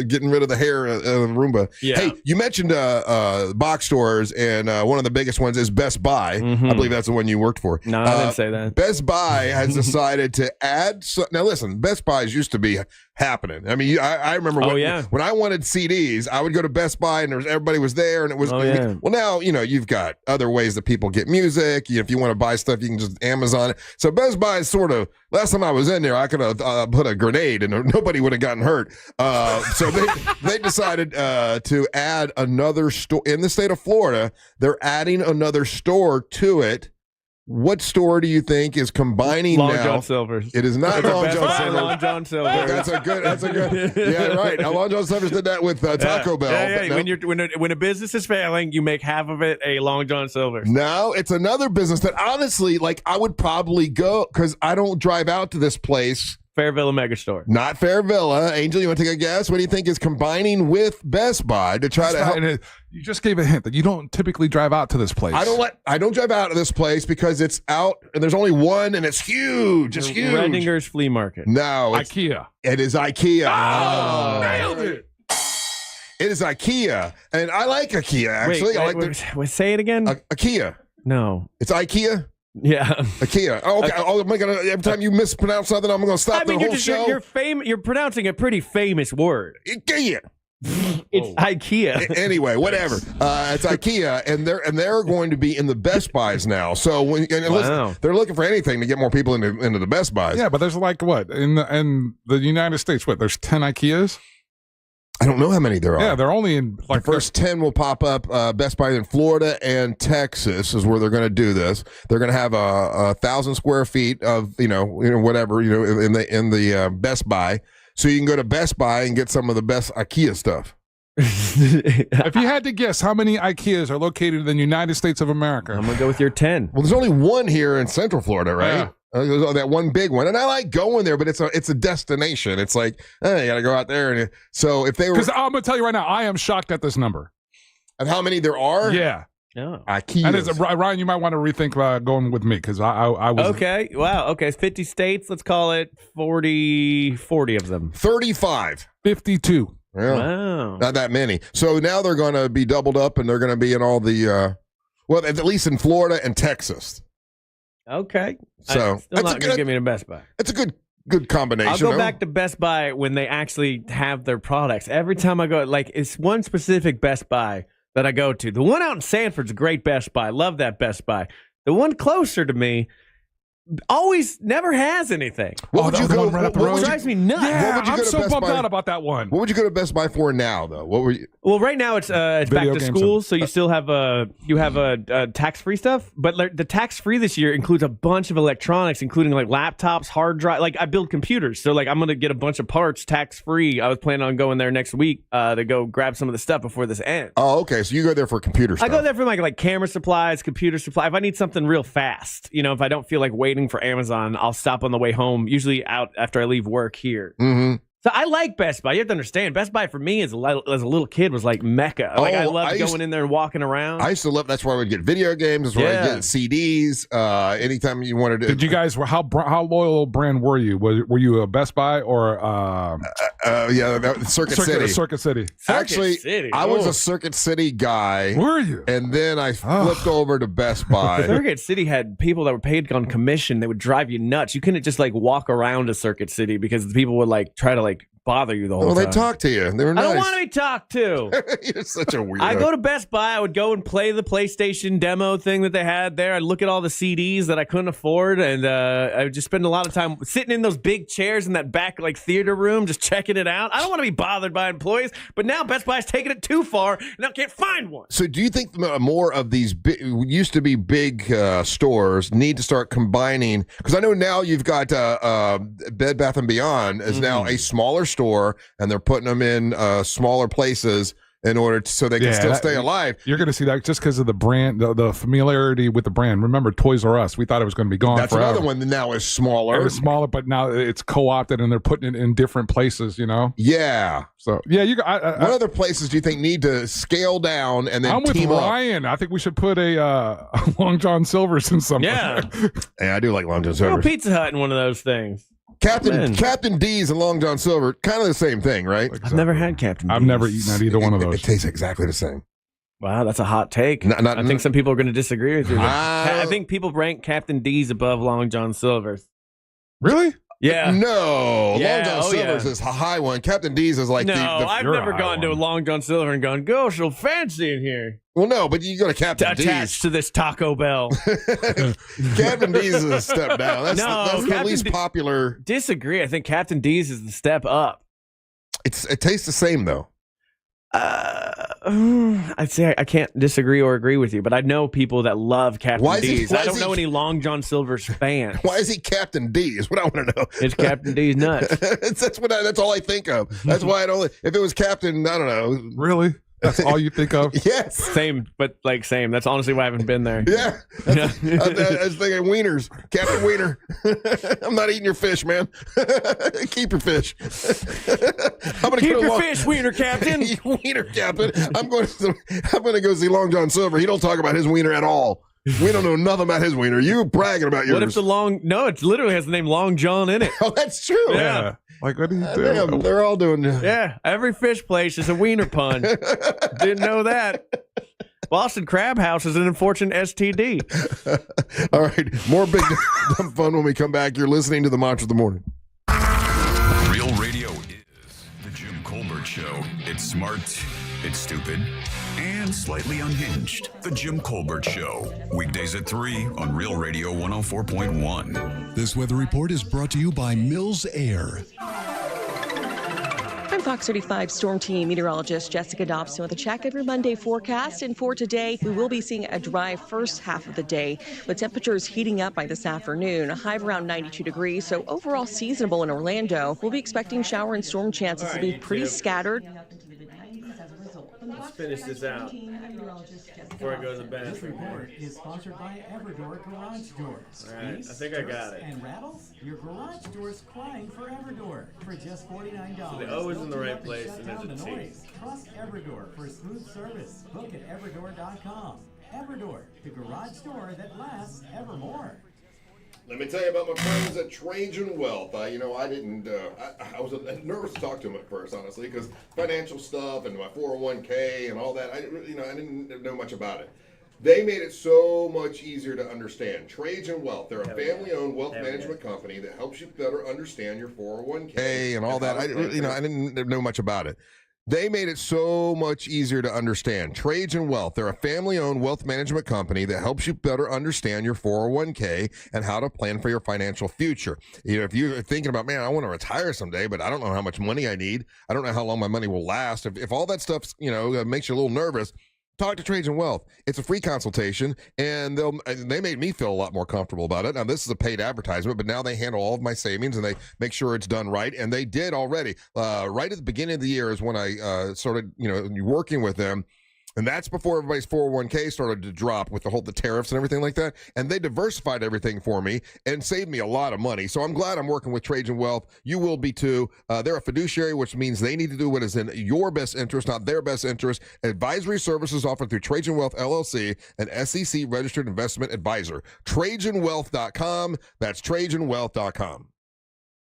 getting rid of the hair of the Roomba. Yeah. Hey, you mentioned box stores, and one of the biggest ones is Best Buy. I believe that's the one you worked for. No, I didn't say that. Best Buy has decided to add. Now, listen, Best Buys used to be happening. I mean, I remember when I wanted CDs, I would go to Best Buy and everybody was there, and it was. Well, now you've got other ways that people get music. If you want to buy stuff, you can just Amazon it. So Best Buy is sort of. Last time I was in there, I could have put a grenade and nobody would have gotten hurt. So they decided to add another store in the state of Florida. They're adding another store to it. What store do you think is combining Long now? John Silver's. It is not Long John Silver's. Long John Silver's. That's a good. Yeah, right. Now, Long John Silver's did that with Taco Bell. Yeah. But no. When a business is failing, you make half of it a Long John Silver's. No, it's another business that honestly, like, I would probably go because I don't drive out to this place. Fairvilla Megastore. Not Fairvilla. Angel, you want to take a guess? What do you think is combining with Best Buy to try to help? You just gave a hint that you don't typically drive out to this place. I don't drive out to this place because it's out and there's only one and it's huge. It's huge. Redinger's Flea Market. No. IKEA. It is IKEA. Oh, nailed it. It is IKEA. And I like IKEA, actually. Wait, say it again? IKEA. No. It's IKEA? Yeah. IKEA. Oh, okay. Oh, my God. Every time you mispronounce something, I'm going to stop the whole show. You're pronouncing a pretty famous word. IKEA. It's IKEA. Anyway, whatever. It's IKEA, and they're going to be in the Best Buys now. So listen, they're looking for anything to get more people into the Best Buys. Yeah, but there's like what in the United States? What, there's 10 IKEAs? I don't know how many there are. Yeah, they're only in like the first 10 will pop up. Best Buy in Florida and Texas is where they're going to do this. They're going to have 1,000 square feet of whatever in the Best Buy. So you can go to Best Buy and get some of the best IKEA stuff. If you had to guess how many IKEAs are located in the United States of America, I'm going to go with your 10. Well, there's only one here in Central Florida, right? Yeah. That one big one, and I like going there, but it's a destination. It's like you got to go out there, and so if they were, because I'm gonna tell you right now, I am shocked at this number of how many there are. Yeah, IKEA. And Ryan, you might want to rethink going with me because I was okay. Wow. Okay, 50 states. Let's call it 40 of them. 35, 52. Yeah. Wow, not that many. So now they're going to be doubled up, and they're going to be in all the well, at least in Florida and Texas. Okay. So still not going to give me to Best Buy. It's a good combination. I'll go back to Best Buy when they actually have their products. Every time I go, like, it's one specific Best Buy that I go to. The one out in Sanford's a great Best Buy. Love that Best Buy. The one closer to me always never has anything. What would you go? What drives me nuts? Yeah, I'm so bummed out about that one. What would you go to Best Buy for now, though? What were you? Well, right now it's back to school, so you still have tax-free stuff. But the tax-free this year includes a bunch of electronics, including like laptops, hard drive. Like I build computers, so like I'm gonna get a bunch of parts tax-free. I was planning on going there next week to go grab some of the stuff before this ends. Oh, okay. So you go there for computer stuff. I go there for like camera supplies, computer supply. If I need something real fast, if I don't feel like waiting for Amazon, I'll stop on the way home, usually out after I leave work here. Mm-hmm. So I like Best Buy. You have to understand, Best Buy for me as a little kid was like Mecca. Like I loved going in there and walking around. I used to love. That's where I would get video games. That's where I get CDs. Anytime you wanted to. Did you guys? How loyal brand were you? Were you a Best Buy or? Circuit City. Circuit City. Actually, I was a Circuit City guy. Were you? And then I flipped over to Best Buy. Circuit City had people that were paid on commission. They would drive you nuts. You couldn't just like walk around a Circuit City because the people would like try to like bother you the whole Well, time. they talk to you. They were nice. I don't want to be talked to. You're such a weirdo. I go to Best Buy. I would go and play the PlayStation demo thing that they had there. I'd look at all the CDs that I couldn't afford, and I would just spend a lot of time sitting in those big chairs in that back like theater room, just checking it out. I don't want to be bothered by employees, but now Best Buy's taking it too far, and I can't find one. So do you think more of these used to be big stores need to start combining? Because I know now you've got Bed Bath & Beyond is now a smaller store, and they're putting them in smaller places in order so they can still stay alive. You're going to see that just because of the brand, the familiarity with the brand. Remember Toys R Us? We thought it was going to be gone That's forever. another one that now is smaller. It's smaller, but now it's co-opted and they're putting it in different places, you know? Yeah. So, yeah. What other places do you think need to scale down and then I'm with team up? Ryan. I think we should put a Long John Silver's in something. Yeah. Hey, I do like Long John Go Silver. Pizza Hut in one of those things. Captain D's and Long John Silver, kind of the same thing, right? I've never had Captain D's. I've never eaten at either one of those. It tastes exactly the same. Wow, that's a hot take. I think some people are going to disagree with you. I think people rank Captain D's above Long John Silver's. Really? Yeah. No. Yeah, Long John Silver's is a high one. Captain D's is like no, the I've never gone to a Long John Silver and gone, gosh, so fancy in here. Well, no, but you go to Captain D's. Attached to this Taco Bell. Captain D's is a step down. That's the Captain least popular. Disagree. I think Captain D's is the step up. It tastes the same, though. I'd say I can't disagree or agree with you, but I know people that love Captain D's. I don't know any Long John Silver's fans. Why is he Captain D? Is what I want to know. It's Captain D's nuts. That's all I think of. That's why I don't. If it was Captain, I don't know. Really? That's all you think of? Yes. Same, but like same. That's honestly why I haven't been there. Yeah. I was thinking wieners. Captain Wiener. I'm not eating your fish, man. Keep your fish. Keep your fish, Wiener Captain. Wiener Captain. I'm going to go see Long John Silver. He don't talk about his wiener at all. We don't know nothing about his wiener. You bragging about yours. What if no, it literally has the name Long John in it. Oh, that's true. Yeah. Like, what do you do? Damn, they're all doing. Yeah, every fish place is a wiener pun. Didn't know that. Boston Crab House is an unfortunate STD. All right, more big dumb fun when we come back. You're listening to the Mantra of the Morning. Real radio is the Jim Colbert Show. It's smart, it's stupid, and slightly unhinged. The Jim Colbert Show. Weekdays at 3 on Real Radio 104.1. This weather report is brought to you by Mills Air. I'm Fox 35 Storm Team meteorologist Jessica Dobson with a check of your Monday forecast. And for today, we will be seeing a dry first half of the day with temperatures heating up by this afternoon, a high of around 92 degrees. So overall seasonable in Orlando. We'll be expecting shower and storm chances to be pretty scattered. Let's finish this out before I go to the bathroom. This report is sponsored by Everdor Garage Doors. All right, I think I got it. And rattles? Your garage door's crying for Everdor for just $49. So the O is in the right place and there's a T. Trust Everdor for smooth service. Book at Everdor.com. Everdor, the garage door that lasts evermore. Let me tell you about my friends at Trajan Wealth. I was nervous to talk to them at first, honestly, because financial stuff and my 401k and all that, I didn't know much about it. They made it so much easier to understand. Trajan Wealth, they're a family-owned wealth management company that helps you better understand your 401k and all that. I didn't know much about it. They made it so much easier to understand. Trajan Wealth, they're a family-owned wealth management company that helps you better understand your 401k and how to plan for your financial future. If you're thinking about, man, I want to retire someday, but I don't know how much money I need. I don't know how long my money will last. If all that stuff, makes you a little nervous, talk to Trajan Wealth. It's a free consultation, and they made me feel a lot more comfortable about it. Now, this is a paid advertisement, but now they handle all of my savings, and they make sure it's done right, and they did already. Right at the beginning of the year is when I started, working with them. And that's before everybody's 401k started to drop with the tariffs and everything like that. And they diversified everything for me and saved me a lot of money. So I'm glad I'm working with Trajan Wealth. You will be too. They're a fiduciary, which means they need to do what is in your best interest, not their best interest. Advisory services offered through Trajan Wealth LLC, an SEC registered investment advisor. TrajanWealth.com. That's TrajanWealth.com.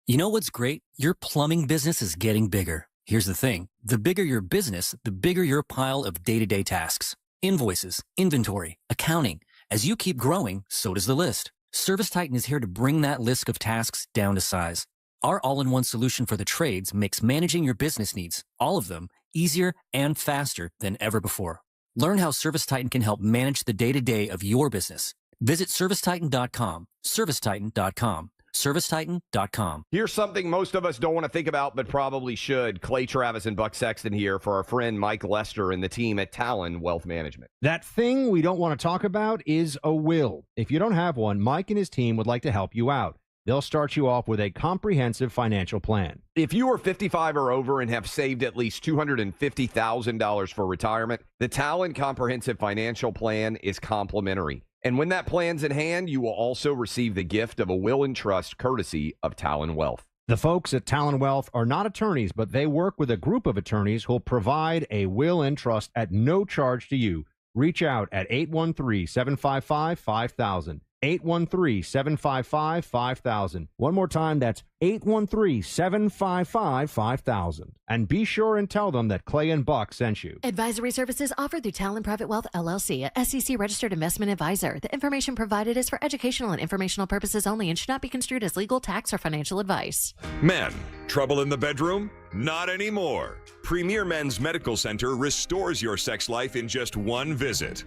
You know what's great? Your plumbing business is getting bigger. Here's the thing. The bigger your business, the bigger your pile of day-to-day tasks. Invoices, inventory, accounting. As you keep growing, so does the list. ServiceTitan is here to bring that list of tasks down to size. Our all-in-one solution for the trades makes managing your business needs, all of them, easier and faster than ever before. Learn how ServiceTitan can help manage the day-to-day of your business. Visit ServiceTitan.com, ServiceTitan.com, ServiceTitan.com. Here's something most of us don't want to think about, but probably should. Clay Travis and Buck Sexton here for our friend Mike Lester and the team at Talon Wealth Management. That thing we don't want to talk about is a will. If you don't have one, Mike and his team would like to help you out. They'll start you off with a comprehensive financial plan. If you are 55 or over and have saved at least $250,000 for retirement, the Talon Comprehensive Financial Plan is complimentary. And when that plan's in hand, you will also receive the gift of a will and trust courtesy of Talon Wealth. The folks at Talon Wealth are not attorneys, but they work with a group of attorneys who'll provide a will and trust at no charge to you. Reach out at 813-755-5000. 813-755-5000. One more time, that's 813-755-5000. And be sure and tell them that Clay and Buck sent you. Advisory services offered through Talon Private Wealth, LLC, a SEC-registered investment advisor. The information provided is for educational and informational purposes only and should not be construed as legal, tax, or financial advice. Men, trouble in the bedroom? Not anymore. Premier Men's Medical Center restores your sex life in just one visit.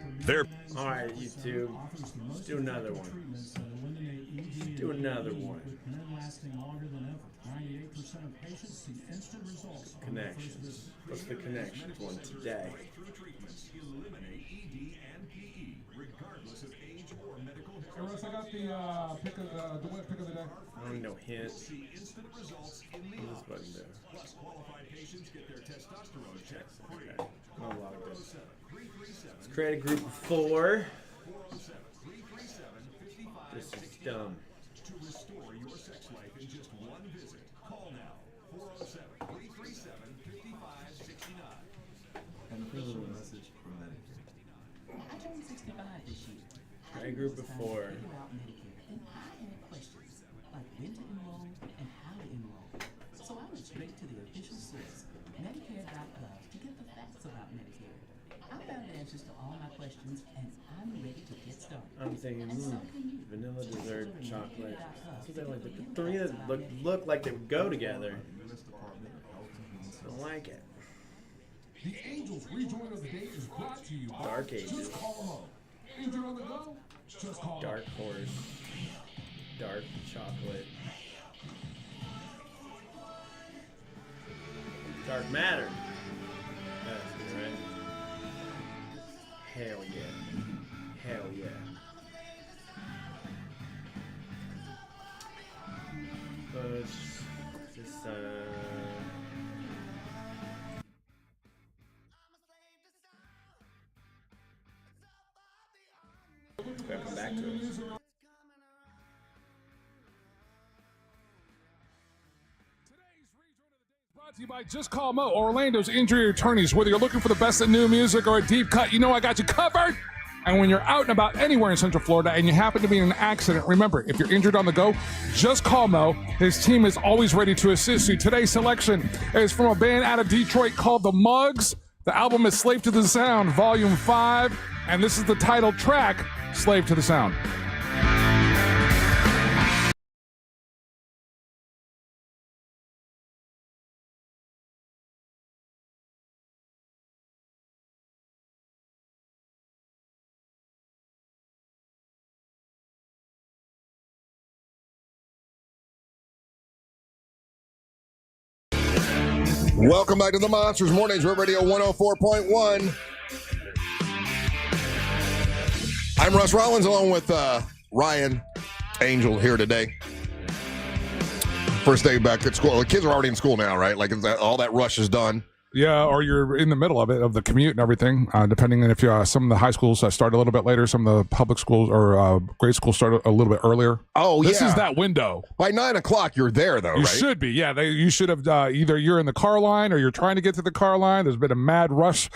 All right, YouTube. Let's do another one. Let's do another one. Connections. What's the connections one today? Russ, I got the pick of the web pick of the day. I don't need no hint. What does this button do? Okay. Not a lot of good. Let's create a group of 4. This is dumb. To restore your sex life in just one visit, call now. 407-337-5569. And a little message from Medicare. I turned 65 this year. Create a group of 4. And I had questions like when to enroll and how to enroll. So I went straight to the official source, Medicare.gov, to get the facts about Medicare. I found answers to all my questions, and I'm ready to get started. I'm thinking, vanilla dessert, chocolate. That's what they like. The 3 that look like they would go together. I don't like it. The Angels rejoin of the day is brought to you by Dark Ages. Just call them up. Injured on the go? Just call Dark Horse. Dark chocolate. Dark matter. That's right. Hell yeah. Hell yeah. Just gotta come back to it. Brought to you by Just Call Mo, Orlando's injury attorneys. Whether you're looking for the best in new music or a deep cut, you know I got you covered. And when you're out and about anywhere in Central Florida and you happen to be in an accident, remember, if you're injured on the go, just call Mo. His team is always ready to assist you. Today's selection is from a band out of Detroit called The Mugs. The album is Slave to the Sound, Volume 5. And this is the title track, Slave to the Sound. Welcome back to the Monsters Mornings Rip Radio 104.1. I'm Russ Rollins along with Ryan Angel here today. First day back at school. The kids are already in school now, right? Like all that rush is done. Yeah, or you're in the middle of it, of the commute and everything, depending on if you some of the high schools start a little bit later, some of the public schools or grade schools start a little bit earlier. Oh, This is that window. By 9 o'clock, you're there, though, You right? should be, yeah. You should have either you're in the car line or you're trying to get to the car line. There's been a mad rush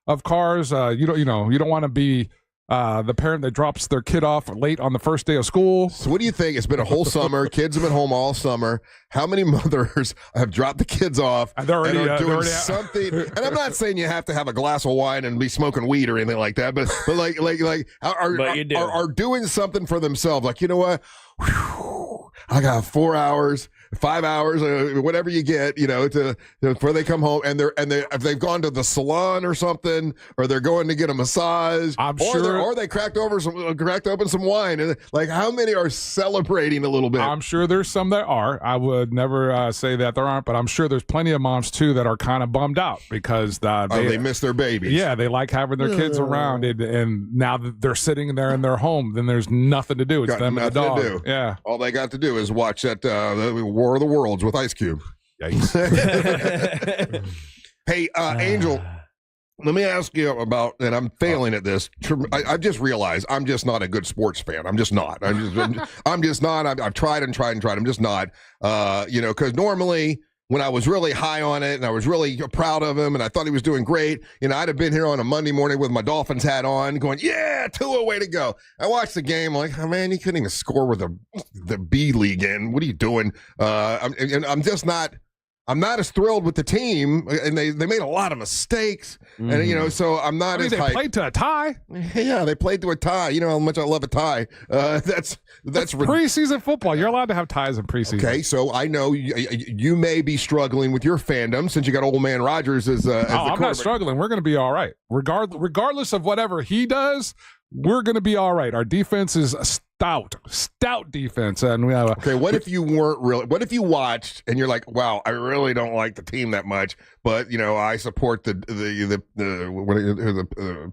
of cars. You don't want to be the parent that drops their kid off late on the first day of school. So what do you think? It's been a whole summer. Kids have been home all summer. How many mothers have dropped the kids off and are doing something? And I'm not saying you have to have a glass of wine and be smoking weed or anything like that, but are doing something for themselves. Like, you know what? Whew, I got 4 hours 5 hours, whatever you get, before they come home, and if they've gone to the salon or something, or they're going to get a massage, or they cracked open some wine, and like, how many are celebrating a little bit? I'm sure there's some that are. I would never say that there aren't, but I'm sure there's plenty of moms too that are kind of bummed out because they miss their babies. Yeah, they like having their kids around, and now that they're sitting there in their home, then there's nothing to do. It's them and the dog. To do. Yeah, all they got to do is watch that War of the Worlds with Ice Cube. Yikes. Hey, Angel, let me ask you about, and I'm failing at this. I've just realized I'm just not a good sports fan. I'm just not. I'm just not. I've tried and tried and tried. I'm just not. Because normally, when I was really high on it and I was really proud of him and I thought he was doing great, I'd have been here on a Monday morning with my Dolphins hat on going, yeah, Tua, way to go. I watched the game like, oh, man, you couldn't even score with the B League in. What are you doing? I'm just not. I'm not as thrilled with the team, and they made a lot of mistakes, and so I'm not as. They played to a tie. Yeah, they played to a tie. You know how much I love a tie. That's preseason football. You're allowed to have ties in preseason. Okay, so I know you may be struggling with your fandom since you got old man Rodgers as the I'm not struggling. We're going to be all right, regardless of whatever he does. We're going to be all right. Our defense is stout defense, and we have okay. What if you weren't really? What if you watched and you're like, wow, I really don't like the team that much, but I support the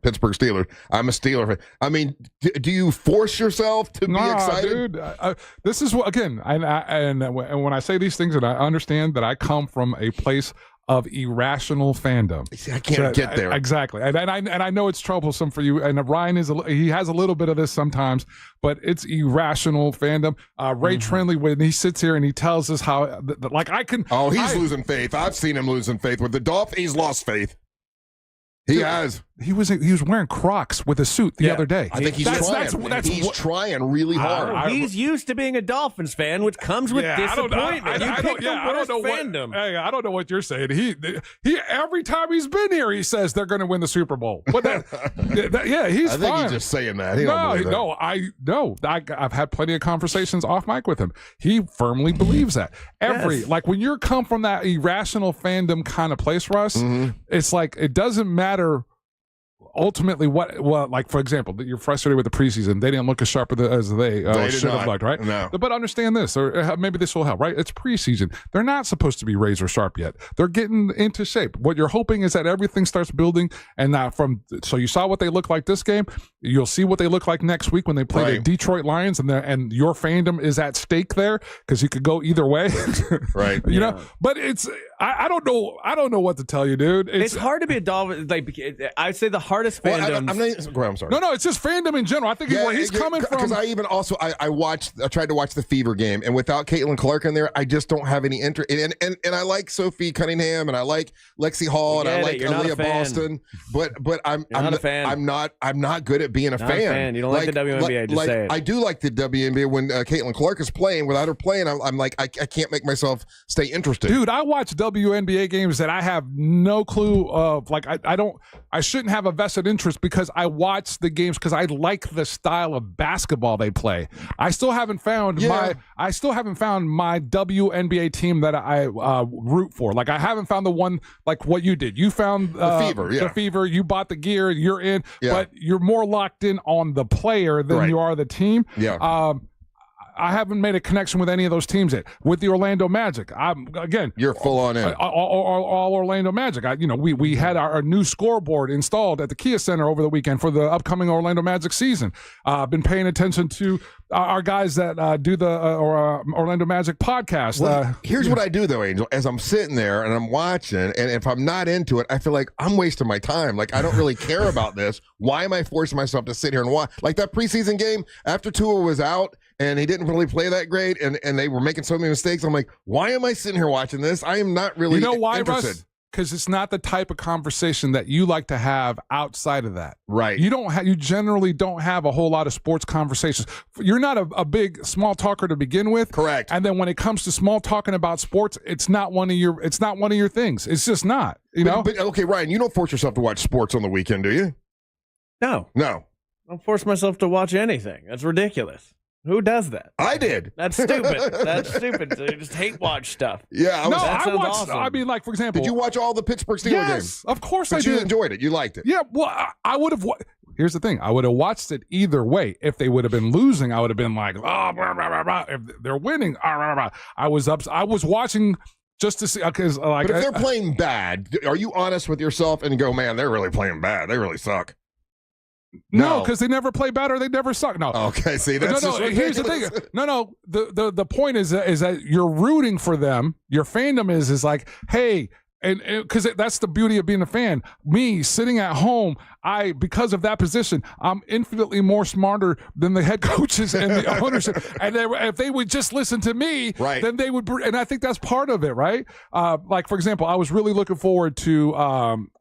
Pittsburgh Steelers. I'm a Steeler fan. I mean, do you force yourself to be excited? Dude, this is what again, and when I say these things, and I understand that I come from a place of irrational fandom. I can't get there. Exactly. And I know it's troublesome for you. And Ryan he has a little bit of this sometimes, but it's irrational fandom. Ray Trindley, when he sits here and he tells us how, he's losing faith. I've seen him losing faith with the Dolphins. He's lost faith. He has. He was wearing Crocs with a suit the other day. I think he's trying. He's trying really hard. He's used to being a Dolphins fan, which comes with disappointment. I don't know what you're saying. He every time he's been here, he says they're going to win the Super Bowl. But he's I think fine. He's just saying that. I've had plenty of conversations off mic with him. He firmly believes that. Like when you come from that irrational fandom kind of place, Russ, it's like it doesn't matter. Ultimately, like for example, you're frustrated with the preseason. They didn't look as sharp as they should have looked, right? No. But understand this, or maybe this will help, right? It's preseason. They're not supposed to be razor sharp yet. They're getting into shape. What you're hoping is that everything starts building, and so you saw what they look like this game. You'll see what they look like next week when they play the Detroit Lions, and your fandom is at stake there because you could go either way, right? You know, but it's. I don't know what to tell you, dude. It's hard to be a Dolphin. Like I'd say the hardest fandom. I'm sorry. No, it's just fandom in general. I think where he's coming from. Because I even also I tried to watch the Fever game, and without Caitlin Clark in there, I just don't have any interest. And I like Sophie Cunningham, and I like Lexi Hall, and I like Aaliyah Boston. But I'm not a fan. I'm not good at being a fan. You don't like the WNBA. Just say it. I do like the WNBA when Caitlin Clark is playing. Without her playing, I'm like I can't make myself stay interested. Dude, I watch WNBA games that I have no clue of. Like I shouldn't have a vested interest because I watch the games because I like the style of basketball they play. I still haven't found my WNBA team that I root for. Like I haven't found the one like what you did. You found the Fever. The Fever. You bought the gear. You're in, but you're more locked in on the player than you are the team. Yeah. I haven't made a connection with any of those teams yet. With the Orlando Magic, you're full on in all Orlando Magic. We had our new scoreboard installed at the Kia Center over the weekend for the upcoming Orlando Magic season. Been paying attention to our guys that do the Orlando Magic podcast. Well, here's what I do though, Angel. As I'm sitting there and I'm watching, and if I'm not into it, I feel like I'm wasting my time. Like I don't really care about this. Why am I forcing myself to sit here and watch? Like that preseason game after Tua was out and he didn't really play that great, and they were making so many mistakes. I'm like, why am I sitting here watching this? I am not really interested. Russ? Because it's not the type of conversation that you like to have outside of that. Right. You generally don't have a whole lot of sports conversations. You're not a big small talker to begin with. Correct. And then when it comes to small talking about sports, it's not one of your things. It's just not. But okay, Ryan, you don't force yourself to watch sports on the weekend, do you? No. I don't force myself to watch anything. That's ridiculous. Who does that? I did. That's stupid. That's stupid. So you just hate watch stuff. Yeah, I watched. Awesome. I mean, like for example, did you watch all the Pittsburgh Steelers yes, games? Of course But I you did. enjoyed it. You liked it. Yeah, well, I would have. Here's the thing: I would have watched it either way. If they would have been losing, I would have been like, "Oh, blah, blah, blah, blah." If they're winning, blah, blah, blah. I was up. I was watching just to see because, like, But if they're playing bad, are you honest with yourself and go, "Man, they're really playing bad. They really suck." No, because they never play bad or they never suck. No. Okay, see, that's no. just Here's the thing. No. The point is that you're rooting for them. Your fandom is like, hey. And because that's the beauty of being a fan. Me sitting at home, because of that position, I'm infinitely more smarter than the head coaches and the ownership. And if they would just listen to me, right, then they would. And I think that's part of it, right? Like for example, I was really looking forward to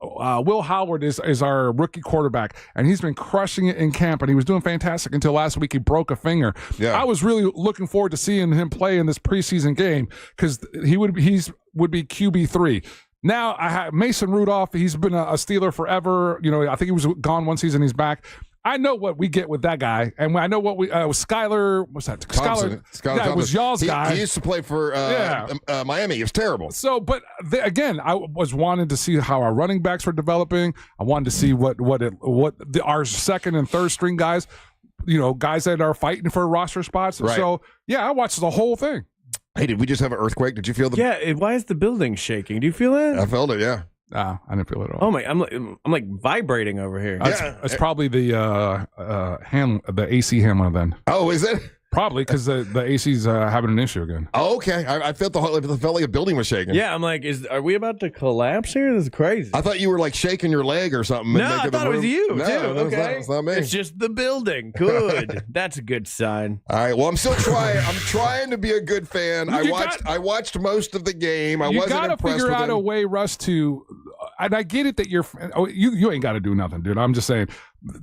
Will Howard is our rookie quarterback, and he's been crushing it in camp, and he was doing fantastic until last week he broke a finger. Yeah. I was really looking forward to seeing him play in this preseason game because he would be QB3. Now I have Mason Rudolph. He's been a Steeler forever. You know, I think he was gone one season. He's back. I know what we get with that guy, and I know what we Skyler. What's that? Skyler Yeah, it was y'all's guy. He used to play for Miami. He was terrible. So, but again, I was wanting to see how our running backs were developing. I wanted to see what our second and third string guys, guys that are fighting for roster spots. Right. So, yeah, I watched the whole thing. Hey, did we just have an earthquake? Did you feel the? Yeah. Why is the building shaking? Do you feel it? I felt it. Yeah. I didn't feel it at all. Oh my! I'm like vibrating over here. It's probably the AC handler then. Oh, is it? Probably because the AC's having an issue again. Oh, okay. I felt felt like a building was shaking. Yeah, I'm like, are we about to collapse here? This is crazy. I thought you were like shaking your leg or something. No, I thought it was you no, too. Okay, it's not me. It's just the building. Good. That's a good sign. All right. Well, I'm still trying. I'm trying to be a good fan. I watched most of the game. I wasn't impressed with it. You got to figure out a way, Russ, to. And I get it that you ain't got to do nothing, dude. I'm just saying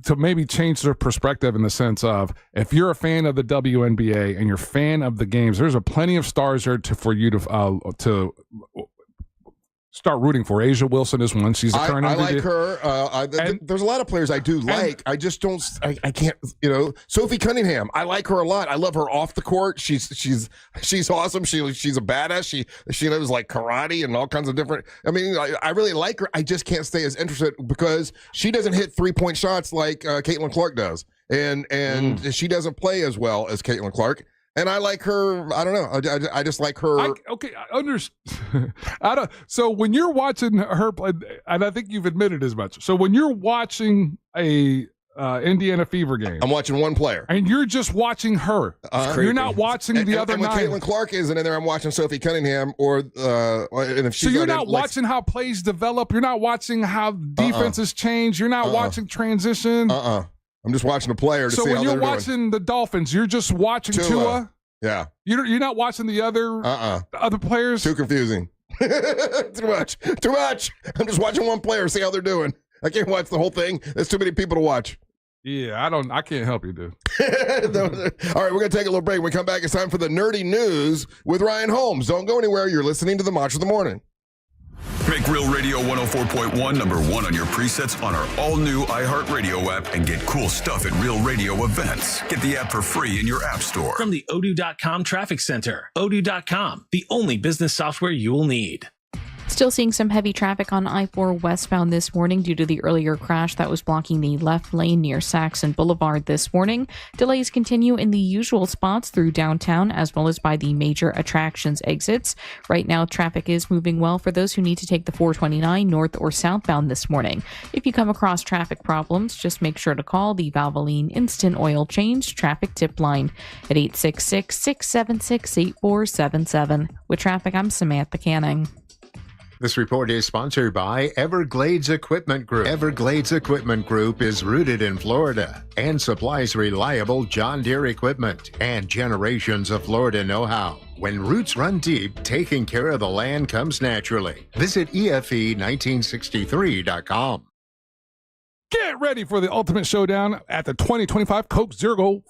to maybe change their perspective in the sense of if you're a fan of the WNBA and you're a fan of the games, there's plenty of stars there for you to start rooting for. Asia Wilson is one. She's a current I MVP. like her. There's a lot of players I do like. I just don't. I can't. Sophie Cunningham. I like her a lot. I love her off the court. She's awesome. She's a badass. She knows like karate and all kinds of different. I mean, I really like her. I just can't stay as interested because she doesn't hit 3-point shots like Caitlin Clark does, and she doesn't play as well as Caitlin Clark. And I like her. I don't know. I just like her. I understand. So when you're watching her play, and I think you've admitted as much. So when you're watching a Indiana Fever game, I'm watching one player, and you're just watching her. You're not watching the other and when 9. Caitlin Clark isn't in there, I'm watching Sophie Cunningham. And if she's so you're not watching how plays develop. You're not watching how defenses change. You're not watching transition. I'm just watching the player to see how they're doing. So when you're watching the Dolphins, you're just watching Tua. Yeah. You're not watching the other players. Too confusing. Too much. I'm just watching one player, see how they're doing. I can't watch the whole thing. There's too many people to watch. Yeah, I can't help you, dude. All right, we're going to take a little break. When we come back, it's time for the Nerdy News with Ryan Holmes. Don't go anywhere. You're listening to the March of the Morning. Make Real Radio 104.1 number 1 on your presets on our all-new iHeartRadio app and get cool stuff at Real Radio events. Get the app for free in your app store. From the Odoo.com Traffic Center. Odoo.com, the only business software you will need. Still seeing some heavy traffic on I-4 westbound this morning due to the earlier crash that was blocking the left lane near Saxon Boulevard this morning. Delays continue in the usual spots through downtown as well as by the major attractions exits. Right now, traffic is moving well for those who need to take the 429 north or southbound this morning. If you come across traffic problems, just make sure to call the Valvoline Instant Oil Change Traffic Tip Line at 866-676-8477. With traffic, I'm Samantha Canning. This report is sponsored by Everglades Equipment Group. Everglades Equipment Group is rooted in Florida and supplies reliable John Deere equipment and generations of Florida know-how. When roots run deep, taking care of the land comes naturally. Visit EFE1963.com. Get ready for the ultimate showdown at the 2025 Coke Zero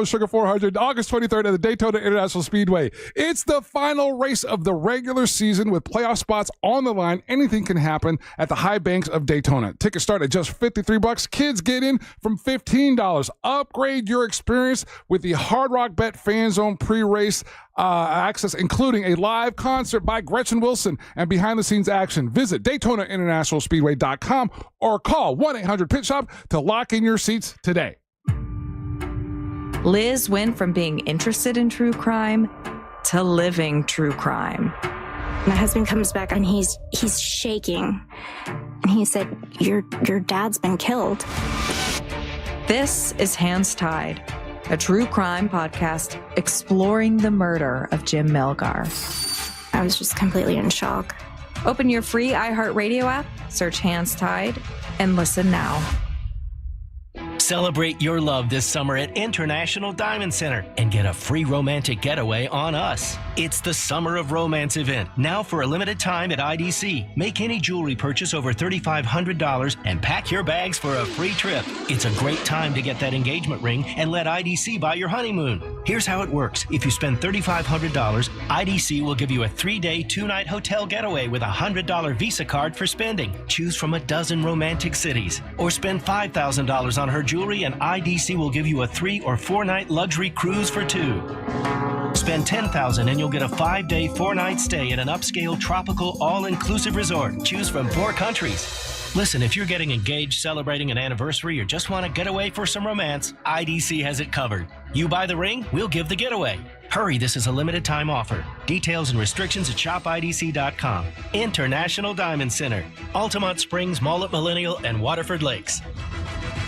Sugar 400, August 23rd at the Daytona International Speedway. It's the final race of the regular season with playoff spots on the line. Anything can happen at the high banks of Daytona. Tickets start at just $53. Kids get in from $15. Upgrade your experience with the Hard Rock Bet Fan Zone pre-race access, including a live concert by Gretchen Wilson and behind-the-scenes action. Visit DaytonaInternationalSpeedway.com or call 1-800-PIT-SHOP to lock in your seats today. Liz went from being interested in true crime to living true crime. My husband comes back and he's shaking. And he said, your dad's been killed. This is Hands Tied, a true crime podcast exploring the murder of Jim Melgar. I was just completely in shock. Open your free iHeartRadio app, search Hands Tied, and listen now. Celebrate your love this summer at International Diamond Center and get a free romantic getaway on us. It's the Summer of Romance event, now for a limited time at IDC. Make any jewelry purchase over $3,500 and pack your bags for a free trip. It's a great time to get that engagement ring and let IDC buy your honeymoon. Here's how it works. If you spend $3,500, IDC will give you a 3-day, 2-night hotel getaway with a $100 Visa card for spending. Choose from a dozen romantic cities. Or spend $5,000 on her jewelry and IDC will give you a 3- or 4-night luxury cruise for 2. Spend $10,000 and you'll get a 5-day, 4-night stay at an upscale tropical all-inclusive resort. Choose from 4 countries. Listen, if you're getting engaged, celebrating an anniversary, or just want to get away for some romance, IDC has it covered. You buy the ring, we'll give the getaway. Hurry, this is a limited time offer. Details and restrictions at shopidc.com. International Diamond Center, Altamont Springs, Mullet Millennial, and Waterford Lakes.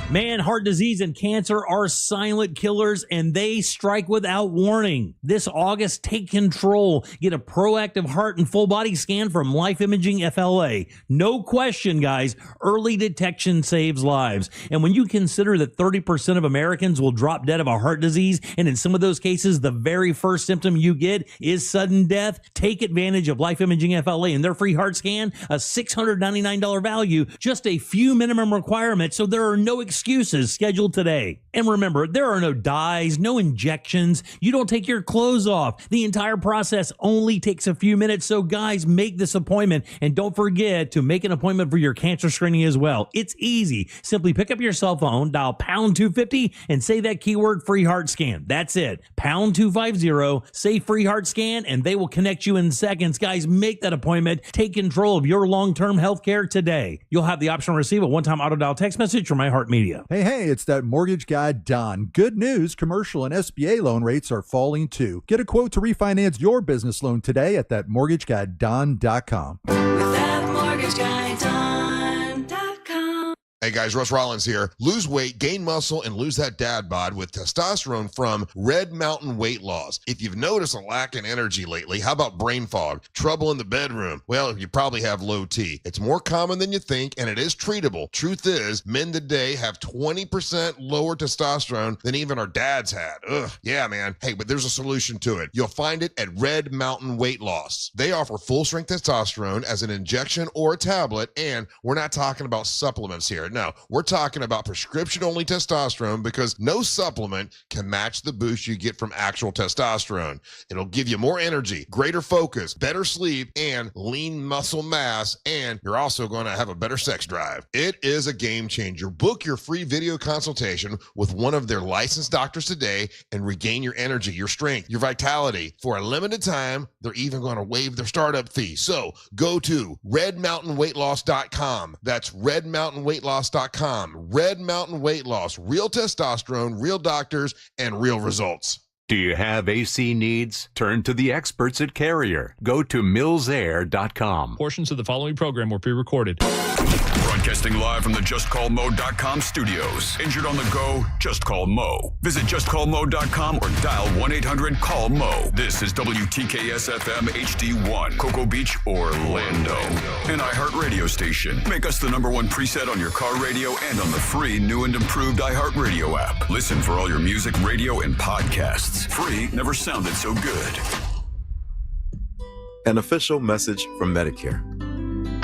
Man, heart disease and cancer are silent killers, and they strike without warning. This August, take control. Get a proactive heart and full body scan from Life Imaging FLA. No question, guys, early detection saves lives. And when you consider that 30% of Americans will drop dead of a heart disease, and in some of those cases, the very first symptom you get is sudden death, take advantage of Life Imaging FLA and their free heart scan, a $699 value, just a few minimum requirements, so there are no excuses. Scheduled today. And remember, there are no dyes, no injections. You don't take your clothes off. The entire process only takes a few minutes. So guys, make this appointment and don't forget to make an appointment for your cancer screening as well. It's easy. Simply pick up your cell phone, dial pound 250 and say that keyword free heart scan. That's it. Pound 250, say free heart scan, and they will connect you in seconds. Guys, make that appointment. Take control of your long-term health care today. You'll have the option to receive a one-time auto dial text message from iHeartMedia. Hey, it's that mortgage guy, Don. Good news, commercial and SBA loan rates are falling too. Get a quote to refinance your business loan today at thatmortgageguyDon.com. Hey guys, Russ Rollins here. Lose weight, gain muscle, and lose that dad bod with testosterone from Red Mountain Weight Loss. If you've noticed a lack in energy lately, how about brain fog, trouble in the bedroom? Well, you probably have low T. It's more common than you think, and it is treatable. Truth is, men today have 20% lower testosterone than even our dads had. Ugh, yeah, man. Hey, but there's a solution to it. You'll find it at Red Mountain Weight Loss. They offer full-strength testosterone as an injection or a tablet, and we're not talking about supplements here. No, we're talking about prescription-only testosterone because no supplement can match the boost you get from actual testosterone. It'll give you more energy, greater focus, better sleep, and lean muscle mass, and you're also going to have a better sex drive. It is a game changer. Book your free video consultation with one of their licensed doctors today and regain your energy, your strength, your vitality. For a limited time, they're even going to waive their startup fee. So go to redmountainweightloss.com. That's redmountainweightloss.com. Red Mountain Weight Loss, real testosterone, real doctors, and real results. Do you have AC needs? Turn to the experts at Carrier. Go to millsair.com. Portions of the following program were pre-recorded. Broadcasting live from the JustCallMo.com studios. Injured on the go? Just call Mo. Visit JustCallMo.com or dial 1-800-CALL-MO. This is WTKS-FM HD1, Cocoa Beach, Orlando. An iHeartRadio station. Make us the #1 preset on your car radio and on the free new and improved iHeartRadio app. Listen for all your music, radio, and podcasts. Free never sounded so good. An official message from Medicare.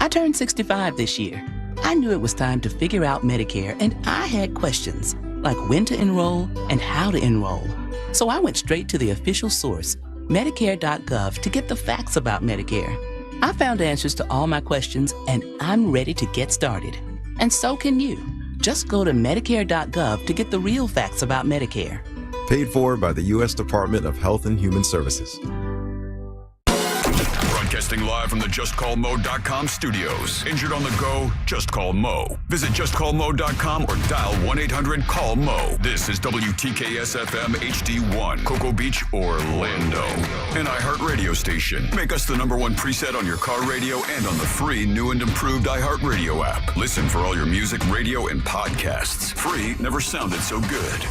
I turned 65 this year. I knew it was time to figure out Medicare, and I had questions, like when to enroll and how to enroll. So I went straight to the official source, Medicare.gov, to get the facts about Medicare. I found answers to all my questions, and I'm ready to get started. And so can you. Just go to Medicare.gov to get the real facts about Medicare. Paid for by the U.S. Department of Health and Human Services. Broadcasting live from the JustCallMo.com studios. Injured on the go? Just call Mo. Visit JustCallMo.com or dial 1-800-CALL-MO. This is WTKS-FM HD1, Cocoa Beach, Orlando. An iHeartRadio station. Make us the #1 preset on your car radio and on the free new and improved iHeartRadio app. Listen for all your music, radio, and podcasts. Free never sounded so good.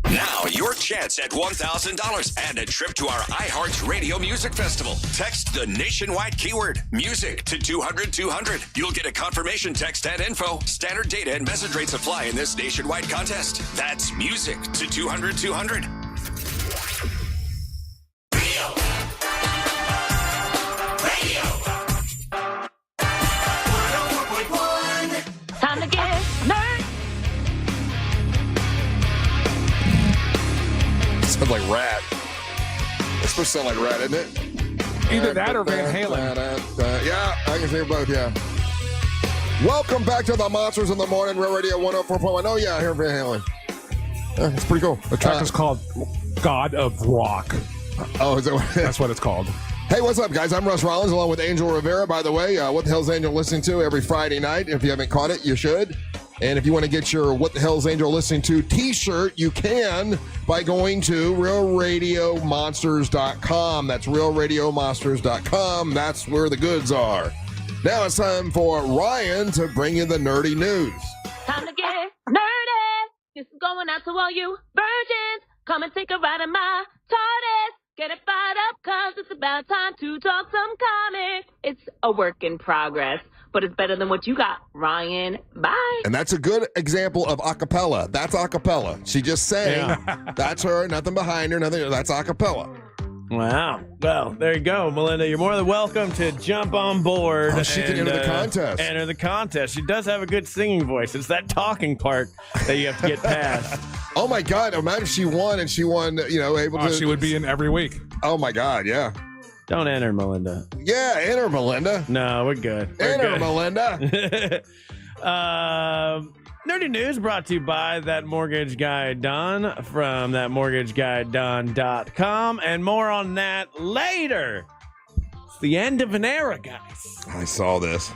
Now, your chance at $1,000 and a trip to our iHeart Radio Music Festival. Text the nationwide keyword music to 200-200. You'll get a confirmation text and info. Standard data and message rates apply in this nationwide contest. That's music to 200-200. Time to get nerd. Sounds like Rat. It's supposed to sound like Rat, isn't it? Either that or Van Halen. Yeah, I can say both, yeah. Welcome back to the Monsters in the Morning, Real Radio 104.1. Oh, yeah, I hear Van Halen. It's pretty cool. The track is called God of Rock. Oh, is that what? That's what it's called. Hey, what's up, guys? I'm Russ Rollins, along with Angel Rivera. By the way, What the Hell's Angel listening to every Friday night? If you haven't caught it, you should. And if you want to get your What the Hell's Angel listening to t-shirt, you can by going to realradiomonsters.com. That's realradiomonsters.com. That's where the goods are. Now it's time for Ryan to bring you the nerdy news. Time to get nerdy. This is going out to all you virgins. Come and take a ride in my TARDIS. Get it fired up, cause it's about time to talk some comics. It's a work in progress, but it's better than what you got, Ryan. Bye. And that's a good example of acapella. That's acapella. She just sang. Yeah. That's her, nothing behind her, nothing. That's acapella. Wow. Well, there you go, Melinda. You're more than welcome to jump on board. Oh, she can enter the contest. Enter the contest. She does have a good singing voice. It's that talking part that you have to get past. Oh, my God. Imagine if she won and she won, able to. She would be in every week. Oh, my God. Yeah. Don't enter, Melinda. Yeah, enter, Melinda. No, we're good. Enter, Melinda. Nerdy News brought to you by That Mortgage Guy Don from thatmortgageguyDon.com, and more on that later. It's the end of an era, guys. I saw this.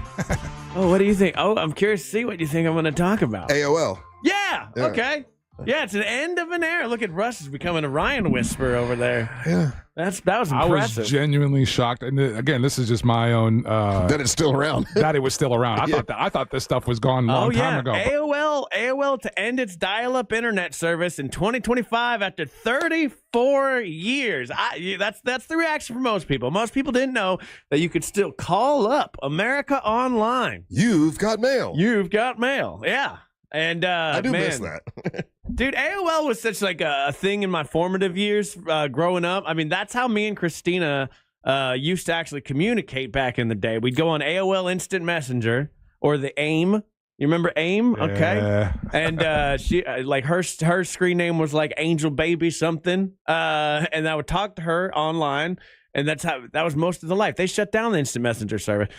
Oh, what do you think? Oh, I'm curious to see what you think I'm going to talk about. AOL. Yeah. Okay. Yeah, it's an end of an era. Look at Russ is becoming a Ryan whisperer over there. Yeah. That was impressive. I was genuinely shocked, and again, this is just my own. That it's still around. That it was still around. I thought this stuff was gone a long time ago. AOL to end its dial-up internet service in 2025 after 34 years. That's the reaction for most people. Most people didn't know that you could still call up America Online. You've got mail. You've got mail. Yeah. And I do miss that. Dude, AOL was such like a thing in my formative years growing up. I mean, that's how me and Christina used to actually communicate back in the day. We'd go on AOL Instant Messenger or the AIM. You remember AIM? Okay. Yeah. And she like her screen name was like Angel Baby something. And I would talk to her online, and that was most of the life. They shut down the Instant Messenger service.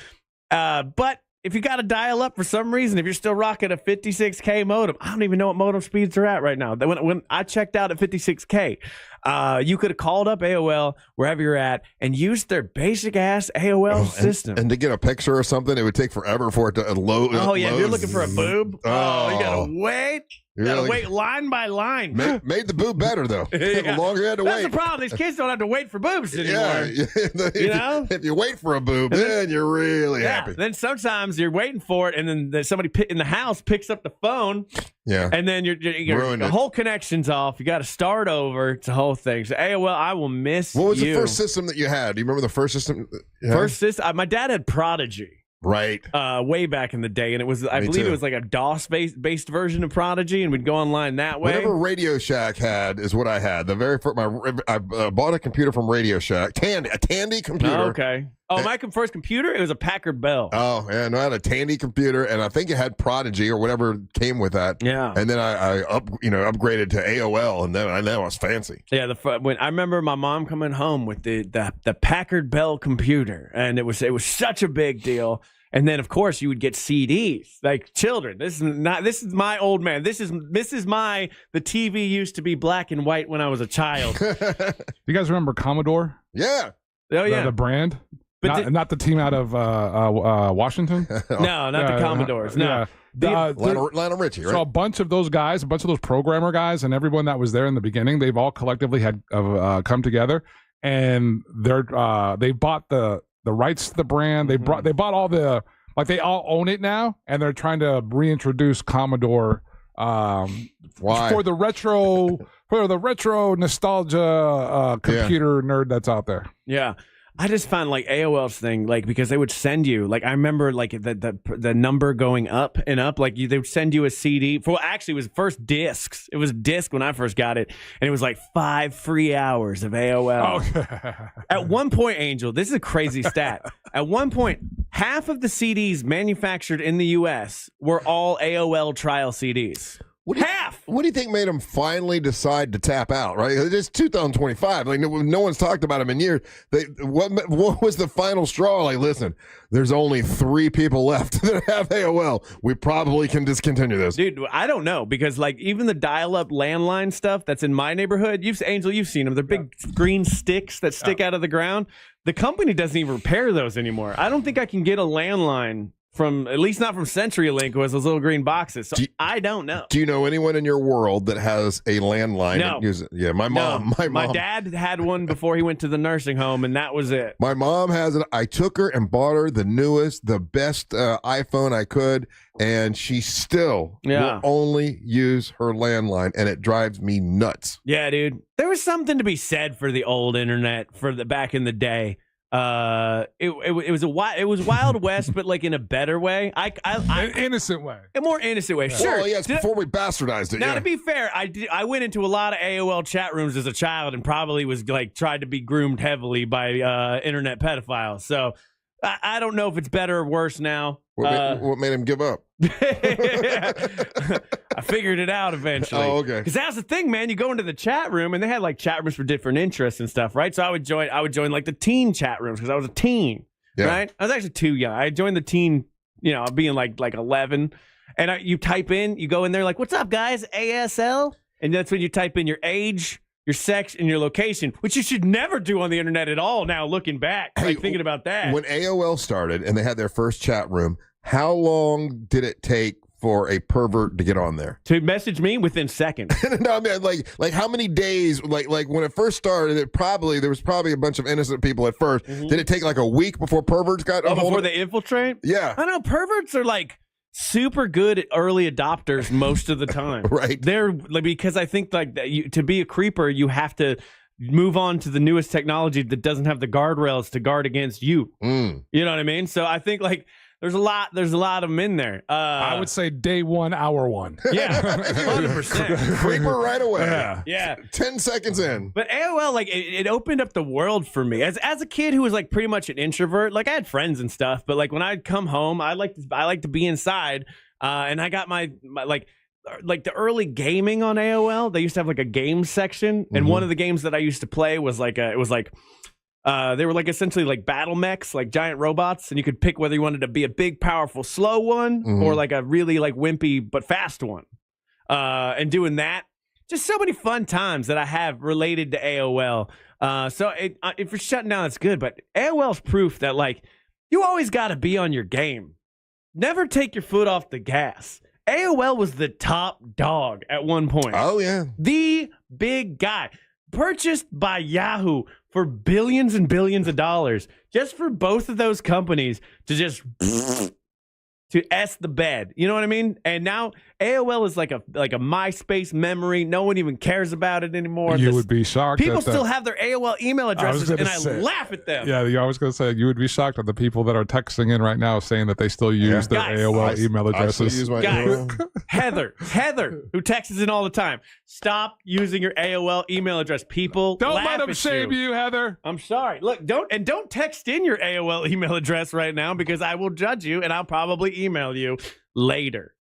But if you got to dial up for some reason, if you're still rocking a 56K modem, I don't even know what modem speeds are at right now. When I checked out at 56K, you could have called up AOL wherever you're at and used their basic ass AOL system. And to get a picture or something, it would take forever for it to load. Oh, yeah. If you're looking for a boob, you got to wait. You got to wait line by line. Made the boob better, though. Yeah. The longer you had to wait. That's the problem. These kids don't have to wait for boobs anymore. Yeah. You know? If you wait for a boob, then you're really happy. Then sometimes you're waiting for it, and then somebody in the house picks up the phone. Yeah. And then the whole connection's off. You got to start over. It's a whole thing. So AOL, I will miss you. What was the first system that you had? Do you remember the first system? First system? My dad had Prodigy. Right. Way back in the day. And it was, I believe it was like a DOS-based version of Prodigy, and we'd go online that way. Whatever Radio Shack had is what I had. The very first, I bought a computer from Radio Shack. A Tandy computer. Oh, okay. Oh, my first computer, it was a Packard Bell. Oh, yeah, no, I had a Tandy computer, and I think it had Prodigy or whatever came with that. Yeah. And then I upgraded to AOL, and then I was fancy. Yeah, when I remember my mom coming home with the Packard Bell computer, and it was such a big deal. And then, of course, you would get CDs. Like, children, this is my old man. The TV used to be black and white when I was a child. You guys remember Commodore? Yeah. Oh, yeah. The brand? But not the team out of Washington? No, not the Commodores. No. Yeah. Lionel Richie, right? So a bunch of those guys, a bunch of those programmer guys, and everyone that was there in the beginning, they've all collectively had come together, and they bought the rights to the brand. They bought all the, like, they all own it now, and they're trying to reintroduce Commodore for the retro nostalgia computer nerd that's out there. Yeah. I just found like AOL's thing, like, because they would send you, like, I remember like the number going up and up, like they would send you a CD actually it was first discs. It was a disc when I first got it, and it was like 5 free hours of AOL. Oh. At one point, Angel, this is a crazy stat. At one point, half of the CDs manufactured in the U.S. were all AOL trial CDs. Half. What do you think made them finally decide to tap out? Right, it's 2025. Like no one's talked about them in years. What was the final straw? Like, listen, there's only 3 people left that have AOL. We probably can discontinue this, dude. I don't know, because like even the dial-up landline stuff that's in my neighborhood, Angel, you've seen them. They're big green sticks that stick out of the ground. The company doesn't even repair those anymore. I don't think I can get a landline at least not from CenturyLink, who has those little green boxes. So I don't know. Do you know anyone in your world that has a landline? No. And use it? Yeah, my mom. My dad had one before he went to the nursing home, and that was it. My mom has it. I took her and bought her the newest, the best iPhone I could, and she still will only use her landline, and it drives me nuts. Yeah, dude. There was something to be said for the old internet for the back in the day. It was Wild West, but like in a better way. An innocent way. A more innocent way. Sure. Well, yes, before we bastardized it. Now, to be fair, I went into a lot of AOL chat rooms as a child and probably was like tried to be groomed heavily by internet pedophiles. So I don't know if it's better or worse now. What made him give up? I figured it out eventually. Oh, okay. Because that's the thing, man. You go into the chat room, and they had like chat rooms for different interests and stuff, right? So I would join like the teen chat rooms because I was a teen, right? I was actually too young. I joined the teen, being like 11, and you type in, you go in there like, "What's up, guys? ASL," and that's when you type in your age, your sex, and your location, which you should never do on the internet at all. Now looking back, thinking about that. When AOL started and they had their first chat room, how long did it take for a pervert to get on there? To message me within seconds. No, I mean, like how many days? Like when it first started, there was probably a bunch of innocent people at first. Mm-hmm. Did it take like a week before perverts got a hold before of they infiltrate? Yeah, I know perverts are like super good at early adopters most of the time. Right? They're like, because I think like that to be a creeper, you have to move on to the newest technology that doesn't have the guardrails to guard against you. You know what I mean? So I think like. There's a lot of them in there. I would say day 1, hour 1. Yeah, 100%. Creeper right away. Yeah. 10 seconds in. But AOL, like, it opened up the world for me. As a kid who was like pretty much an introvert, like I had friends and stuff, but like when I'd come home, I like to be inside. And I got my like the early gaming on AOL. They used to have like a game section, and one of the games that I used to play was like they were like essentially like battle mechs, like giant robots, and you could pick whether you wanted to be a big, powerful, slow one or like a really like wimpy but fast one. And doing that, just so many fun times that I have related to AOL. So if you're shutting down, that's good. But AOL's proof that like you always got to be on your game. Never take your foot off the gas. AOL was the top dog at one point. Oh yeah, the big guy. Purchased by Yahoo for billions and billions of dollars, just for both of those companies to just to S the bed. You know what I mean? And now AOL is like a MySpace memory. No one even cares about it anymore. You would be shocked. People still have their AOL email addresses, and I laugh at them. Yeah, I was going to say, you would be shocked at the people that are texting in right now saying that they still use their AOL email addresses. Heather, who texts in all the time, stop using your AOL email address. People don't laugh let them at shame you, Heather. I'm sorry. Look, don't text in your AOL email address right now because I will judge you and I'll probably email you later.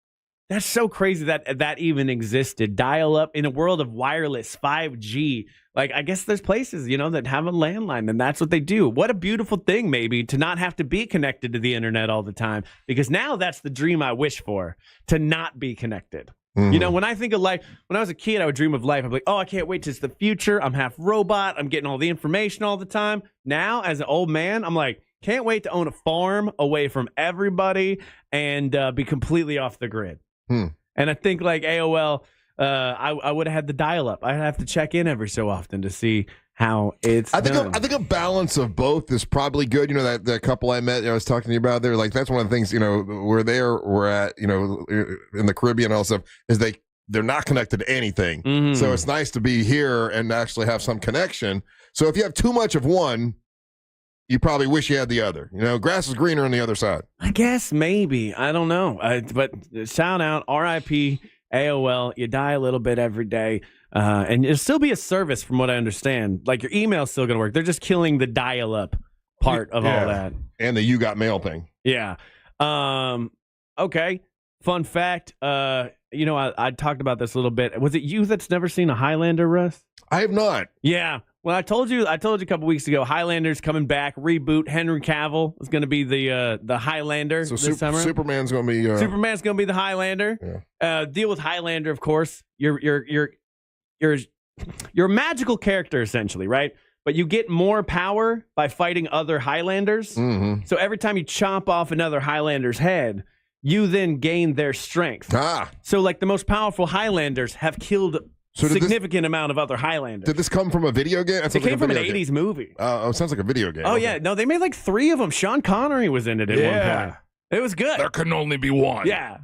That's so crazy that even existed. Dial up in a world of wireless 5G. Like, I guess there's places, that have a landline, and that's what they do. What a beautiful thing, maybe, to not have to be connected to the internet all the time. Because now that's the dream I wish for, to not be connected. Mm-hmm. When I think of life, when I was a kid, I would dream of life. I'm like, oh, I can't wait till it's the future. I'm half robot. I'm getting all the information all the time. Now, as an old man, I'm like, can't wait to own a farm away from everybody and be completely off the grid. And I think like AOL, I would have had the dial-up. I'd have to check in every so often to see how it's done. I think a balance of both is probably good. That couple I met, I was talking to you about there, like that's one of the things, where we're at, in the Caribbean and all stuff, is they're not connected to anything. Mm-hmm. So it's nice to be here and actually have some connection. So if you have too much of one, you probably wish you had the other. Grass is greener on the other side. I guess maybe. I don't know. But shout out, RIP, AOL. You die a little bit every day. And it'll still be a service from what I understand. Like your email's still going to work. They're just killing the dial-up part of all that. And the you got mail thing. Yeah. Okay. Fun fact. I talked about this a little bit. Was it you that's never seen a Highlander, Russ? I have not. Yeah. Well, I told you a couple weeks ago, Highlander's coming back, reboot. Henry Cavill is going to be the Highlander this summer. Superman's going to be the Highlander. Yeah. Deal with Highlander, of course. You're a magical character essentially, right? But you get more power by fighting other Highlanders. Mm-hmm. So every time you chomp off another Highlander's head, you then gain their strength. So like the most powerful Highlanders have killed significant amount of other Highlanders. Did this come from a video game? It came from an 80s movie. Oh, it sounds like a video game. Oh, yeah. No, they made like 3 of them. Sean Connery was in it at one point. It was good. There can only be one. Yeah.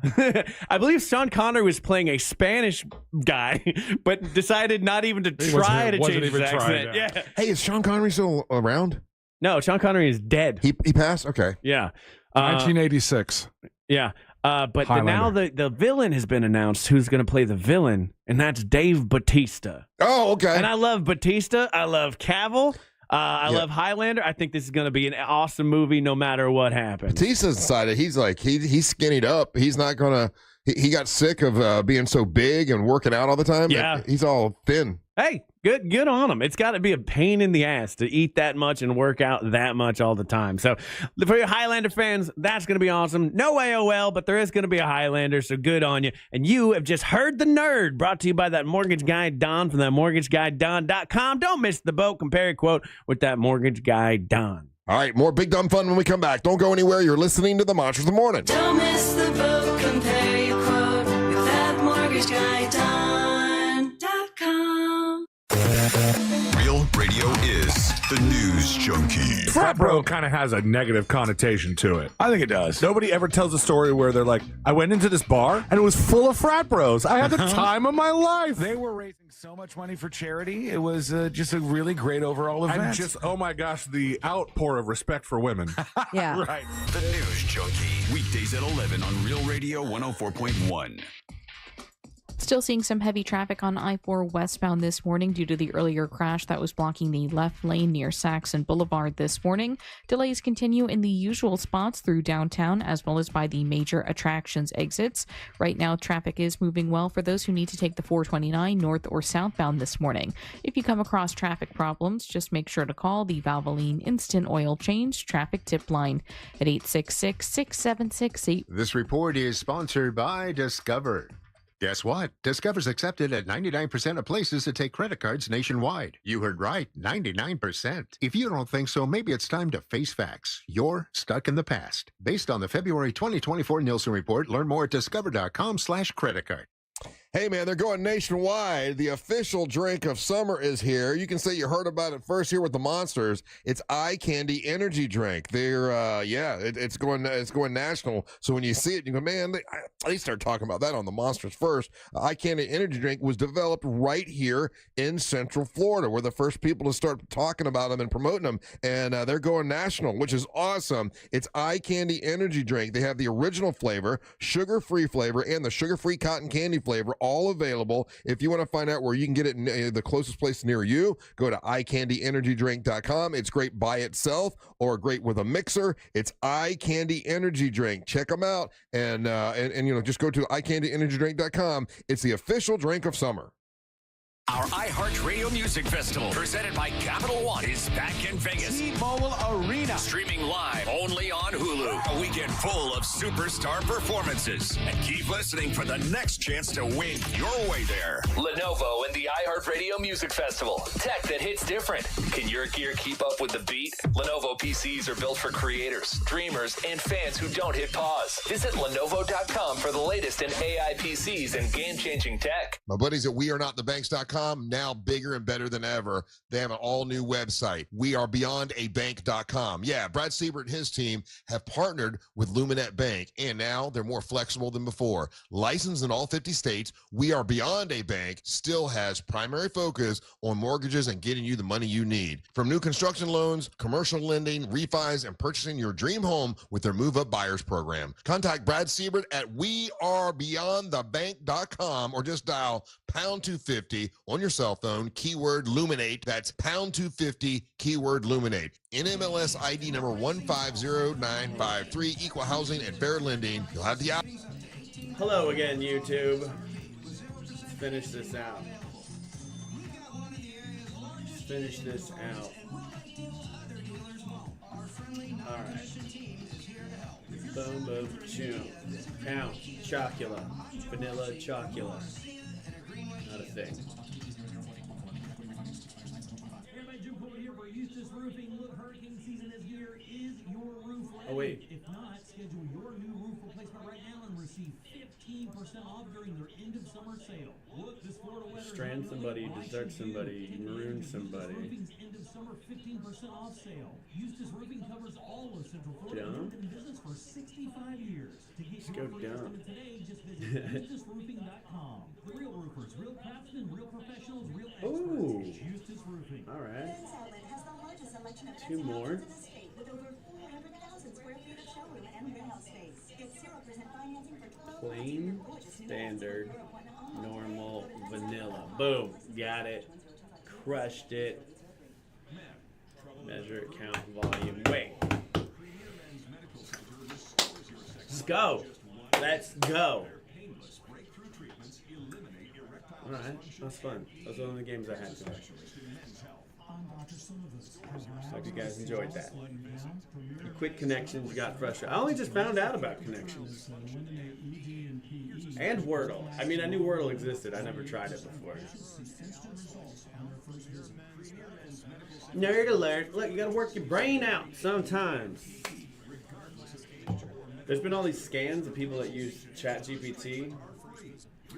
I believe Sean Connery was playing a Spanish guy, but decided not even to try to change his accent. Yeah. Hey, is Sean Connery still around? No, Sean Connery is dead. He passed? Okay. Yeah. 1986. Yeah. But now the villain has been announced who's going to play the villain, and that's Dave Bautista. Oh, okay. And I love Bautista. I love Cavill. I love Highlander. I think this is going to be an awesome movie no matter what happens. Batista's decided he's skinnied up. He's not going to – he got sick of being so big and working out all the time. Yeah. He's all thin. Hey, good on him. It's got to be a pain in the ass to eat that much and work out that much all the time. So for your Highlander fans, that's going to be awesome. No AOL, but there is going to be a Highlander, so good on you. And you have just heard The Nerd, brought to you by that mortgage guy, Don, from that mortgageguyDon.com. Don't miss the boat. Compare your quote with that mortgage guy, Don. All right, more Big Dumb Fun when we come back. Don't go anywhere. You're listening to the Monsters of the Morning. Don't miss the boat. Compare your quote with that mortgageguyDon.com. Real radio is the news junkie. Frat bro kind of has a negative connotation to it. I think it does. Nobody ever tells a story where they're like, I went into this bar and it was full of frat bros. I had the time of my life. They were raising so much money for charity. It was just a really great overall event. And just, oh my gosh, the outpour of respect for women. Yeah. Right. The news junkie. Weekdays at 11 on Real Radio 104.1. Still seeing some heavy traffic on I-4 westbound this morning due to the earlier crash that was blocking the left lane near Saxon Boulevard this morning. Delays continue in the usual spots through downtown as well as by the major attractions exits. Right now, traffic is moving well for those who need to take the 429 north or southbound this morning. If you come across traffic problems, just make sure to call the Valvoline Instant Oil Change Traffic Tip Line at 866-6768. This report is sponsored by Discover. Guess what? Discover's accepted at 99% of places that take credit cards nationwide. You heard right, 99%. If you don't think so, maybe it's time to face facts. You're stuck in the past. Based on the February 2024 Nielsen report, learn more at discover.com/credit card. Hey, man, they're going nationwide. The official drink of summer is here. You can say you heard about it first here with the Monsters. It's Eye Candy Energy Drink. They're, it's going national. So when you see it, you go, man, they start talking about that on the Monsters first. Eye Candy Energy Drink was developed right here in Central Florida. We're the first people to start talking about them and promoting them. And they're going national, which is awesome. It's Eye Candy Energy Drink. They have the original flavor, sugar-free flavor, and the sugar-free cotton candy flavor, all available. If you want to find out where you can get it in the closest place near you, go to eyecandyenergydrink.com. It's great by itself or great with a mixer. It's Eye Candy Energy Drink. Check them out and just go to eyecandyenergydrink.com. It's the official drink of summer. Our iHeartRadio Music Festival, presented by Capital One, is back in Vegas. T-Mobile Arena. Streaming live only on Hulu. A weekend full of superstar performances. And keep listening for the next chance to win your way there. Lenovo and the iHeartRadio Music Festival. Tech that hits different. Can your gear keep up with the beat? Lenovo PCs are built for creators, dreamers, and fans who don't hit pause. Visit Lenovo.com for the latest in AI PCs and game-changing tech. My buddies at WeAreNotTheBanks.com, now bigger and better than ever. They have an all-new website, WeAreBeyondABank.com. Yeah, Brad Siebert and his team have partnered with Luminet Bank, and now they're more flexible than before. Licensed in all 50 states, We Are Beyond a Bank still has primary focus on mortgages and getting you the money you need. From new construction loans, commercial lending, refis, and purchasing your dream home with their Move Up Buyers program. Contact Brad Siebert at WeAreBeyondTheBank.com or just dial pound 250 on your cell phone, keyword Luminate. That's pound 250, keyword Luminate. NMLS ID number 150953, equal housing and fair lending. You'll have the option. Hello again, YouTube. Let's finish this out. Let's finish this out. All right. Boom, boom, choom. Count. Chocula. Vanilla chocula. Not a thing. Oh, wait. If not, schedule your new roof replacement right now and receive 15% off during their end of summer sale. Look, this Florida weather. Strand somebody, desert somebody, maroon somebody. Roofing's end of summer 15% off sale. Eustace Roofing covers all of Central Florida. Dumb. Been in business for 65 years. To get Let's your go free dumb. estimate today, just visit EustaceRoofing.com. The real roofers, real craftsmen, real professionals, real experts. Ooh. It's Eustace Roofing. All right. Two more. Plain, standard, normal, vanilla. Boom. Got it. Crushed it. Measure, count, volume. Wait. Let's go. Let's go. All right. That's fun. Those are one of the games I had today. Hope you guys enjoyed that. The quick connections got frustrated. I only just found out about connections. And Wordle. I mean, I knew Wordle existed. I never tried it before. Nerd alert. Look, you gotta work your brain out sometimes. There's been all these scans of people that use ChatGPT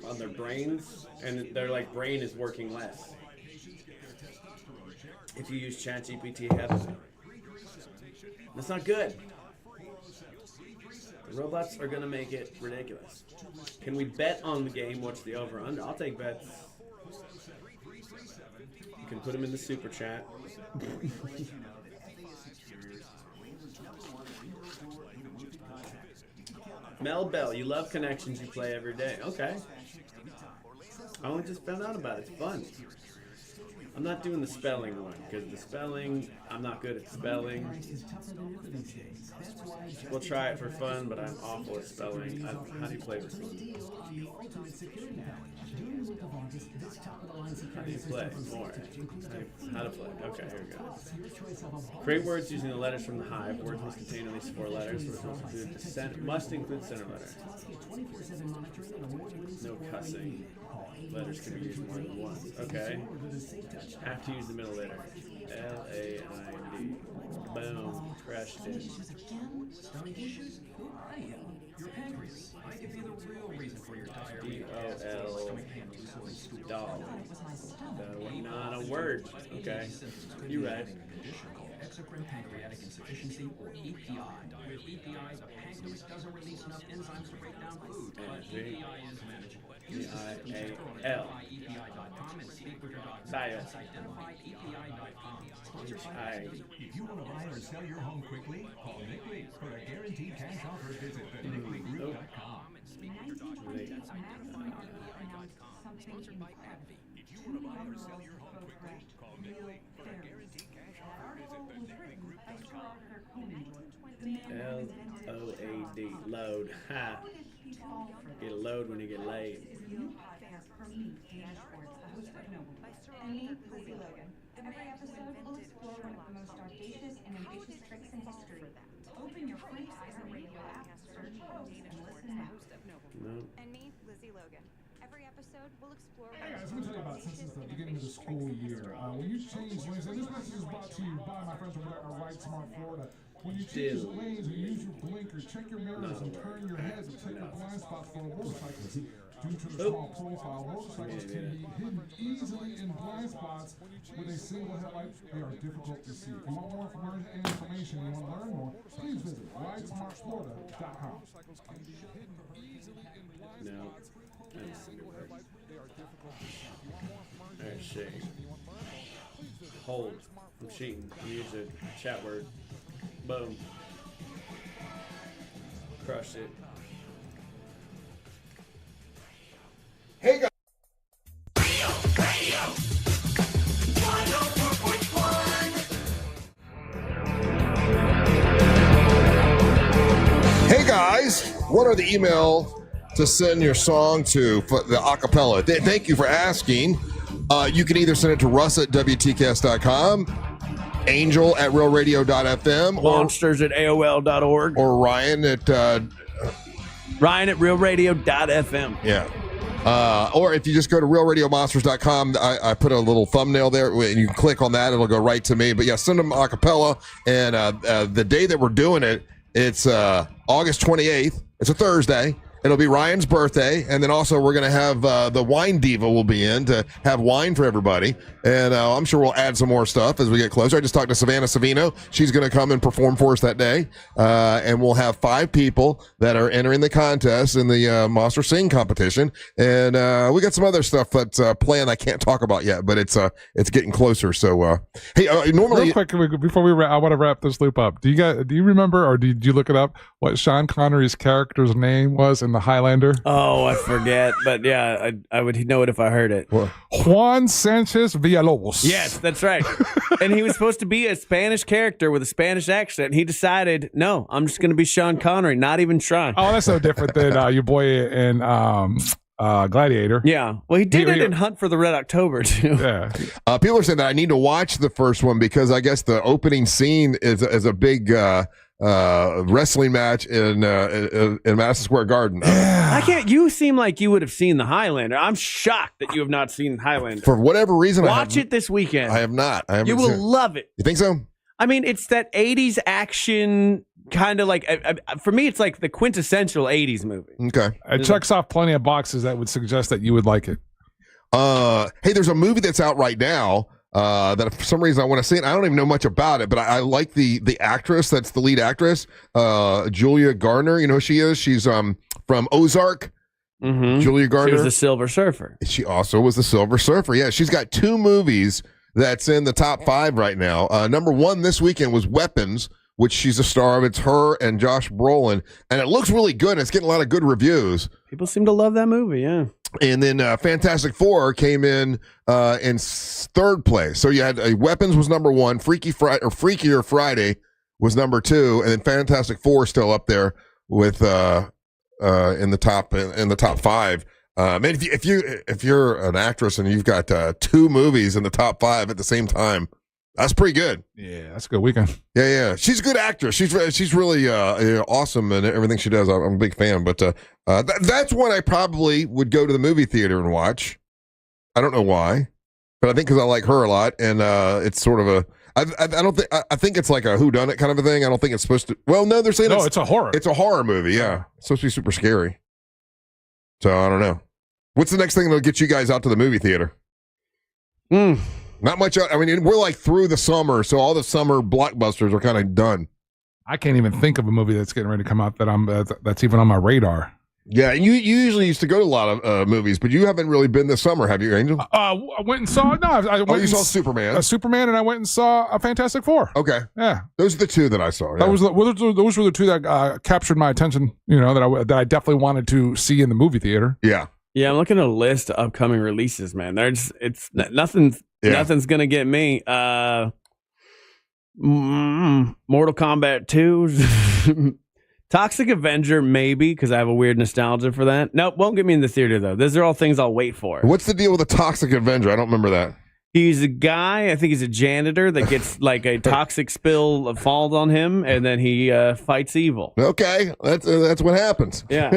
on their brains, and their brain is working less if you use ChatGPT heavily. That's not good. The robots are gonna make it ridiculous. Can we bet on the game? What's the over/under? I'll take bets. You can put them in the super chat. Mel Bell, you love connections, you play every day. Okay. I only just found out about it. It's fun. I'm not doing the spelling one, because the spelling, I'm not good at spelling. We'll try it for fun, but I'm awful at spelling. How do you play this one? How do you play? More. How to play. Okay, here we go. Create words using the letters from the hive. Words must contain at least 4 letters. Words must include center letter. No cussing. Letters can be used more than once. Okay. Have to use the middle letter. L-A-I-D. Boom. Crushed it. D-O-L-P-H. Not a word. Okay. You right. Exocrine pancreatic insufficiency, or EPI. With EPI, the pancreas doesn't release enough enzymes to break down food, but EPI is manageable. EPIAL. EPI.com and speak with your doctor. Dial. That's identifyepi.com. If you want to buy or sell your home quickly, call Nickley. For a guaranteed cash offer, visit thenickley.com. Sponsored by AbbVie. If you want to buy or sell your home quickly, call Nickley. For a guaranteed cash offer, visit thenickley.com. LOAD. Load. Ha. Get a load when you get laid. Every episode will explore one of the most audacious and ambitious tricks in history. Open your free iHeartRadio app, search host, and listen now. No. And me, Lizzie Logan. Every episode will explore. Hey guys, let me tell you about since it's the beginning of the school year. When you change lanes, and this message is brought to you by my friends over at Right Smart Florida. When you change lanes and use your blinkers, check your mirrors and turn your heads and check your blind spots for motorcyclists. Due to the small profile, motorcycles can be hidden easily in blind spots with a single headlight. They are difficult to see. If you want more information and you want to learn more, please visit RideSmartFlorida.com. No. Alright, shit. Hold. I'm cheating. Use a chat word. Boom. Crush it. Hey guys. Hey guys, what are the email to send your song to for the acapella? Thank you for asking. You can either send it to Russ at WTCast.com, Angel at realradio.fm, Monsters at AOL.org, or Ryan at realradio.fm. Yeah. Or if you just go to realradiomonsters.com, I put a little thumbnail there, and you click on that, it'll go right to me. But yeah, send them a cappella. And the day that we're doing it, it's August 28th. It's a Thursday. It'll be Ryan's birthday, and then also we're going to have the wine diva will be in to have wine for everybody, and I'm sure we'll add some more stuff as we get closer. I just talked to Savannah Savino. She's going to come and perform for us that day, and we'll have 5 people that are entering the contest in the Monster Sing competition, and we got some other stuff that's planned I can't talk about yet, but it's getting closer. So hey, normally, real quick before we I want to wrap this loop up. Do you remember, or did you look it up, what Sean Connery's character's name was in the Highlander? Oh, I forget, but yeah, I would know it if I heard it. Juan Sanchez Villalobos. Yes, that's right. And he was supposed to be a Spanish character with a Spanish accent. And he decided, no, I'm just going to be Sean Connery, not even trying. Oh, that's so different than your boy in Gladiator. Yeah. Well, he did it in Hunt for the Red October, too. Yeah. People are saying that I need to watch the first one because I guess the opening scene is a big wrestling match in Madison Square Garden. I can't. You seem like you would have seen the Highlander. I'm shocked that you have not seen Highlander. For whatever reason, watch it this weekend. I have not. You will love it. You think so? I mean, it's that 80s action kind of like. For me, it's like the quintessential 80s movie. Okay, it checks off plenty of boxes that would suggest that you would like it. Hey, there's a movie that's out right now. That for some reason I want to see it. I don't even know much about it, but I like the actress that's the lead actress, Julia Garner. You know who she is? She's from Ozark. Mm-hmm. Julia Garner. She was the Silver Surfer. She also was the Silver Surfer. Yeah, she's got 2 movies that's in the top 5 right now. Number 1 this weekend was Weapons, which she's a star of. It's her and Josh Brolin, and it looks really good. It's getting a lot of good reviews. People seem to love that movie, yeah. And then Fantastic Four came in 3rd place. So you had Weapons was number 1, Freakier Friday was number 2, and then Fantastic Four still up there with in the top 5. Man, if you're an actress and you've got 2 movies in the top 5 at the same time, that's pretty good. Yeah, that's a good weekend. Yeah. She's a good actress. She's really awesome and everything she does. I'm a big fan. But that's one I probably would go to the movie theater and watch. I don't know why, but I think because I like her a lot, and it's sort of a. I think it's like a whodunit kind of a thing. I don't think it's supposed to. Well, no, they're saying it's a horror. It's a horror movie. Yeah, it's supposed to be super scary. So I don't know. What's the next thing that'll get you guys out to the movie theater? Not much. I mean, we're like through the summer, so all the summer blockbusters are kind of done. I can't even think of a movie that's getting ready to come out that's even on my radar. Yeah, and you usually used to go to a lot of movies, but you haven't really been this summer, have you, Angel? I went and saw. No, I went. You saw Superman. Superman, and I went and saw a Fantastic Four. Okay, yeah, those are the two that I saw. Yeah. Those were the two that captured my attention. You know that I definitely wanted to see in the movie theater. Yeah, yeah. I'm looking at a list of upcoming releases. Man, it's nothing's gonna get me. Mortal Kombat 2. Toxic Avenger, maybe, because I have a weird nostalgia for that. Nope, won't get me in the theater, though. Those are all things I'll wait for. What's the deal with the Toxic Avenger? I don't remember that. He's a guy, I think he's a janitor that gets like a toxic spill falls on him, and then he fights evil. Okay, that's what happens. Yeah.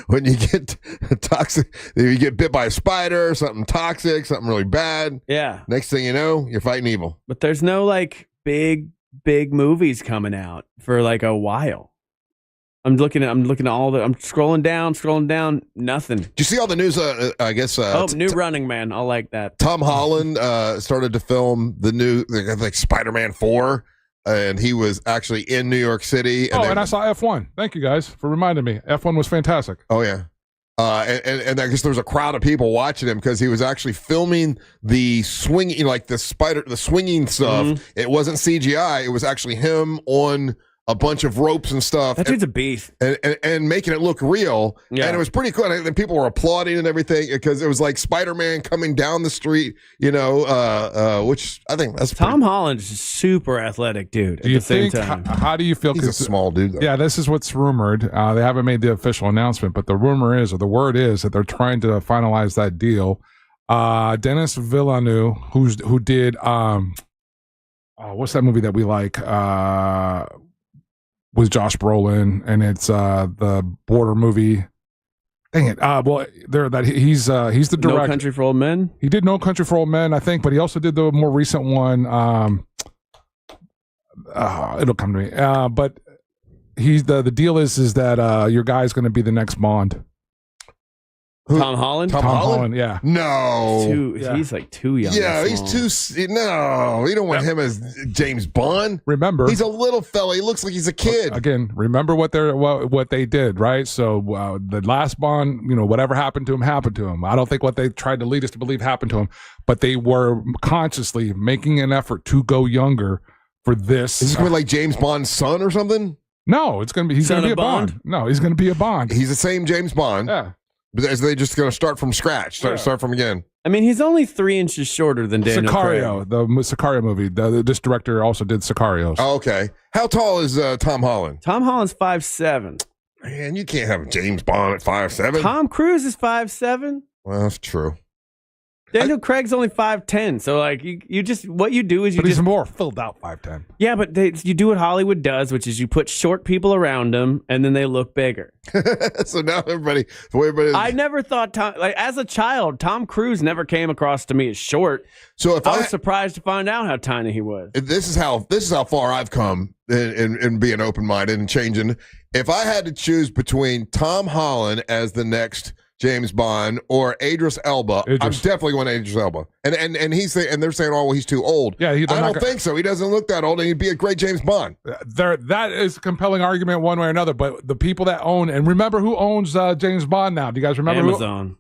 When you get toxic, you get bit by a spider, something toxic, something really bad. Yeah. Next thing you know, you're fighting evil. But there's no like big movies coming out for like a while. I'm looking at all the. I'm scrolling down. Nothing. Do you see all the news? I guess. New Running Man. I like that. Tom Holland started to film the new like Spider-Man 4, and he was actually in New York City. And I saw F1. Thank you guys for reminding me. F1 was fantastic. Oh yeah. And I guess there was a crowd of people watching him because he was actually filming the swinging, like the swinging stuff. Mm-hmm. It wasn't CGI. It was actually him on a bunch of ropes and stuff. That dude's a beast. And making it look real. Yeah. And it was pretty cool. And people were applauding and everything because it was like Spider-Man coming down the street, which I think that's Tom Holland's a super athletic dude. Do you think, how do you feel? He's a small dude, though. Yeah, this is what's rumored. They haven't made the official announcement, but the rumor is, or the word is, that they're trying to finalize that deal. Denis Villeneuve, who did, what's that movie that we like? With Josh Brolin, and it's the border movie. Dang it! He's the director. No Country for Old Men. He did No Country for Old Men, I think, but he also did the more recent one. It'll come to me. But he's the deal is that your guy's going to be the next Bond. Tom Holland? Tom Holland? Yeah. No. He's like too young. Yeah, he's too. No, you don't want him as James Bond. Remember, he's a little fella. He looks like he's a kid. Again, remember what they did, right? So the last Bond, whatever happened to him. I don't think what they tried to lead us to believe happened to him, but they were consciously making an effort to go younger for this. Is this going to be like James Bond's son or something? No, he's going to be a Bond. No, he's going to be a Bond. He's the same James Bond. Yeah. But are they just going to start from scratch? Start from again? I mean, he's only 3 inches shorter than Daniel Sicario, Craig. the Sicario movie. This director also did Sicarios. Oh, okay. How tall is Tom Holland? Tom Holland's 5'7". Man, you can't have James Bond at 5'7". Tom Cruise is 5'7". Well, that's true. Daniel Craig's only 5'10", so like you just what you do is you but just he's more filled out 5'10". Yeah, but you do what Hollywood does, which is you put short people around them and then they look bigger. So now everybody. I never thought as a child, Tom Cruise never came across to me as short. So if I was surprised to find out how tiny he was. This is how far I've come in being open minded and changing. If I had to choose between Tom Holland as the next James Bond or Idris Elba, I'm definitely going to Idris Elba. And they're saying, oh, well, he's too old. Yeah, I don't think so. He doesn't look that old, and he'd be a great James Bond. That is a compelling argument one way or another. But the people that own, and remember who owns James Bond now? Do you guys remember?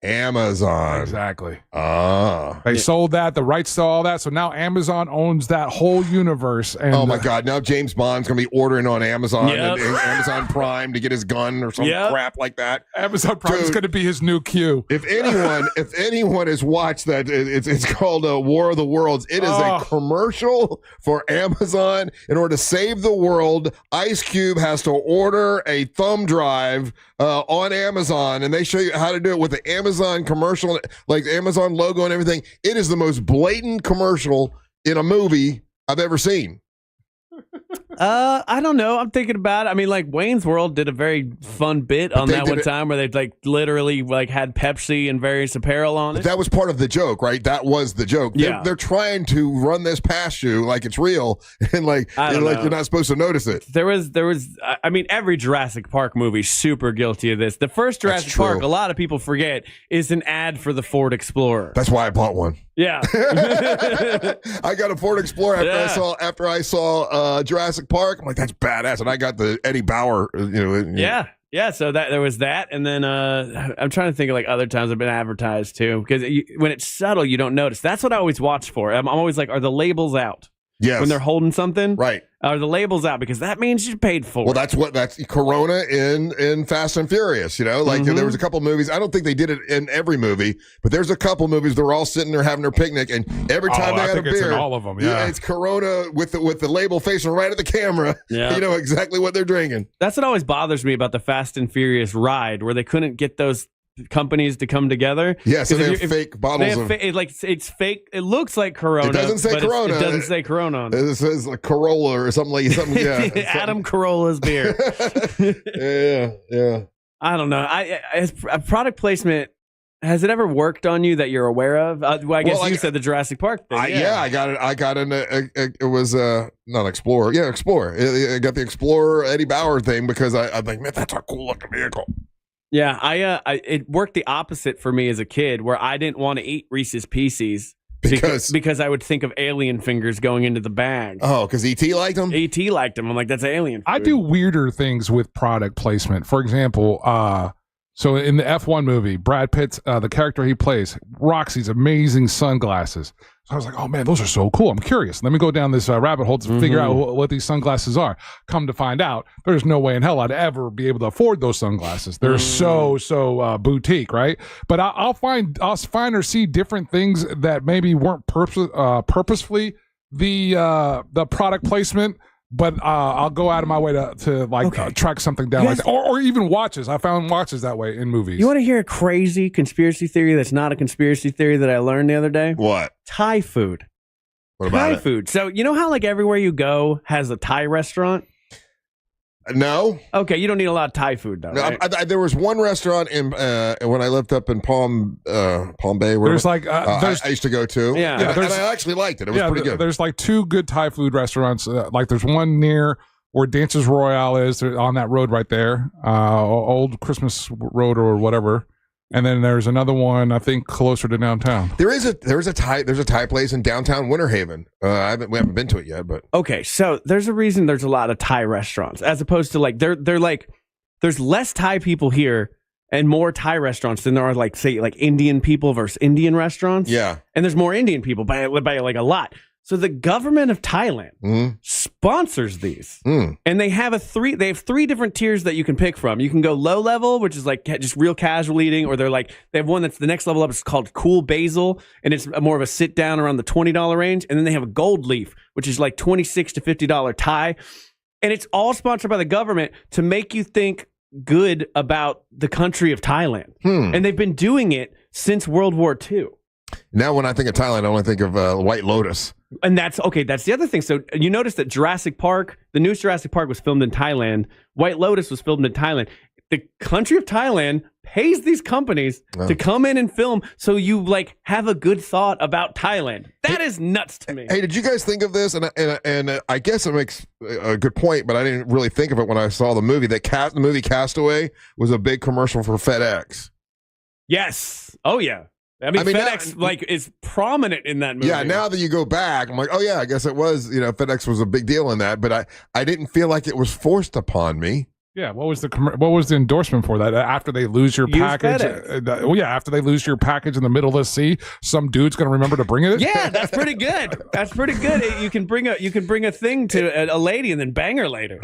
Amazon. Exactly. They sold the rights to all that. So now Amazon owns that whole universe. And oh my God. Now James Bond's going to be ordering on Amazon and Amazon Prime to get his gun or some crap like that. Amazon Prime is going to be his new Q. If anyone has watched that, it's called War of the Worlds. It is a commercial for Amazon. In order to save the world, Ice Cube has to order a thumb drive on Amazon, and they show you how to do it with the Amazon commercial, like the Amazon logo and everything. It is the most blatant commercial in a movie I've ever seen. I don't know. I'm thinking about it. I mean, like Wayne's World did a very fun bit on that one time where they like literally like had Pepsi and various apparel on it. That was part of the joke, right? That was the joke. Yeah. They're trying to run this past you like it's real, and like I don't know. you're not supposed to notice it. There was. I mean, every Jurassic Park movie super guilty of this. The first Jurassic Park, a lot of people forget, is an ad for the Ford Explorer. That's why I bought one. Yeah. I got a Ford Explorer after I saw Jurassic Park. I'm like, that's badass, and I got the Eddie Bauer. Yeah. So there was that, and then I'm trying to think of like other times I've been advertised too, because when it's subtle, you don't notice. That's what I always watch for. I'm always like, are the labels out? Yes. When they're holding something, right? Are the labels out? Because that means you paid for. Well, it. that's Corona in Fast and Furious. You know, like there was a couple movies. I don't think they did it in every movie, but there's a couple movies they're all sitting there having their picnic, and every time they had a beer, it's in all of them. Yeah, it's Corona with the label facing right at the camera. Yeah. You know exactly what they're drinking. That's what always bothers me about the Fast and Furious ride, where they couldn't get those companies to come together. Yeah, so they have fake bottles of... it's fake. It looks like Corona. It doesn't say Corona. It doesn't say Corona on it. It says like Corolla or something like something. Yeah, Adam Carolla's beer. yeah. I don't know. As a product placement, has it ever worked on you that you're aware of? I guess you said the Jurassic Park thing. I got it. I got it was not Explorer. Yeah, Explorer. I got the Explorer Eddie Bauer thing because I'm like, man, that's a cool looking vehicle. Yeah, it worked the opposite for me as a kid, where I didn't want to eat Reese's Pieces because I would think of alien fingers going into the bag. Oh, because E.T. liked them? E.T. liked them. I'm like, that's alien food. I do weirder things with product placement. For example, so in the F1 movie, Brad Pitt's the character he plays rocks these amazing sunglasses. So I was like, oh man, those are so cool. I'm curious. Let me go down this rabbit hole to figure out what these sunglasses are. Come to find out, there's no way in hell I'd ever be able to afford those sunglasses. They're so boutique, right? But I'll find or see different things that maybe weren't purposefully the product placement. But I'll go out of my way to track something down like that. Or even watches. I found watches that way in movies. You want to hear a crazy conspiracy theory that's not a conspiracy theory that I learned the other day? What? Thai food. What about Thai food. So you know how like everywhere you go has a Thai restaurant? No. Okay, you don't need a lot of Thai food though. No, right? there was one restaurant in when I lived up in Palm Bay. Where there's like I used to go to. Yeah, and I actually liked it. It was pretty good. There's like two good Thai food restaurants. Like there's one near where Dances Royale is on that road right there, Old Christmas Road or whatever. And then there's another one I think closer to downtown. There's a Thai place in downtown Winter Haven. We haven't been to it yet, but okay. So there's a reason there's a lot of Thai restaurants as opposed to like they're like there's less Thai people here and more Thai restaurants than there are like say like Indian people versus Indian restaurants. Yeah, and there's more Indian people by like a lot. So the government of Thailand sponsors these, and they have three different tiers that you can pick from. You can go low level, which is like just real casual eating, or they have one that's the next level up. It's called Cool Basil, and it's more of a sit down around the $20 range. And then they have a Gold Leaf, which is like $26 to $50 Thai, and it's all sponsored by the government to make you think good about the country of Thailand. And they've been doing it since World War II. Now, when I think of Thailand, I only think of White Lotus. And that's the other thing. So you notice that Jurassic Park, the newest Jurassic Park was filmed in Thailand. White Lotus was filmed in Thailand. The country of Thailand pays these companies to come in and film so you like have a good thought about Thailand. That is nuts to me. Hey, did you guys think of this? And I guess it makes a good point, but I didn't really think of it when I saw the movie. The movie Castaway was a big commercial for FedEx. Yes. Oh, yeah. I mean FedEx is prominent in that movie. Yeah, now that you go back, I'm like, oh yeah, I guess it was. FedEx was a big deal in that, but I didn't feel like it was forced upon me. Yeah, what was the endorsement for that? After they lose your package, after they lose your package in the middle of the sea, some dude's going to remember to bring it. Yeah, that's pretty good. That's pretty good. You can bring a thing to a lady and then bang her later.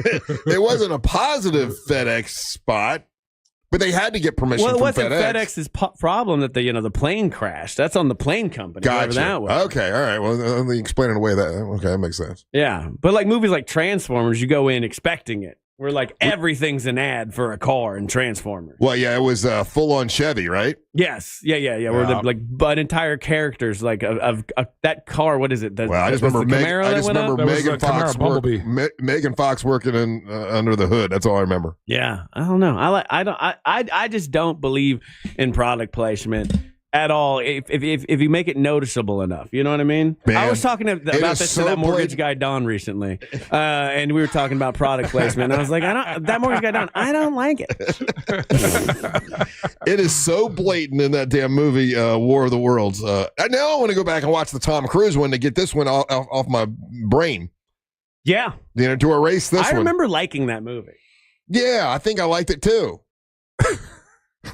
It wasn't a positive FedEx spot. But they had to get permission from FedEx. Well, it wasn't FedEx's problem that the plane crashed. That's on the plane company. Gotcha. That was. Okay, all right. Well, let me explain it away. Okay, that makes sense. Yeah, but like movies like Transformers, you go in expecting it. where like everything's an ad for a car in Transformers. Well, yeah, it was full on Chevy, right? Yes, yeah. Where the but entire characters like of that car. What is it? Well, I just remember Megan Fox working in under the hood. That's all I remember. Yeah, I don't know. I just don't believe in product placement at all. If you make it noticeable enough, you know what I mean. Man, I was talking about this to that mortgage guy Don recently, and we were talking about product placement. And I was like, that mortgage guy Don, I don't like it. It is so blatant in that damn movie, War of the Worlds. Now I want to go back and watch the Tom Cruise one to get this one off my brain. Yeah, to erase this one. I remember liking that movie. Yeah, I think I liked it too.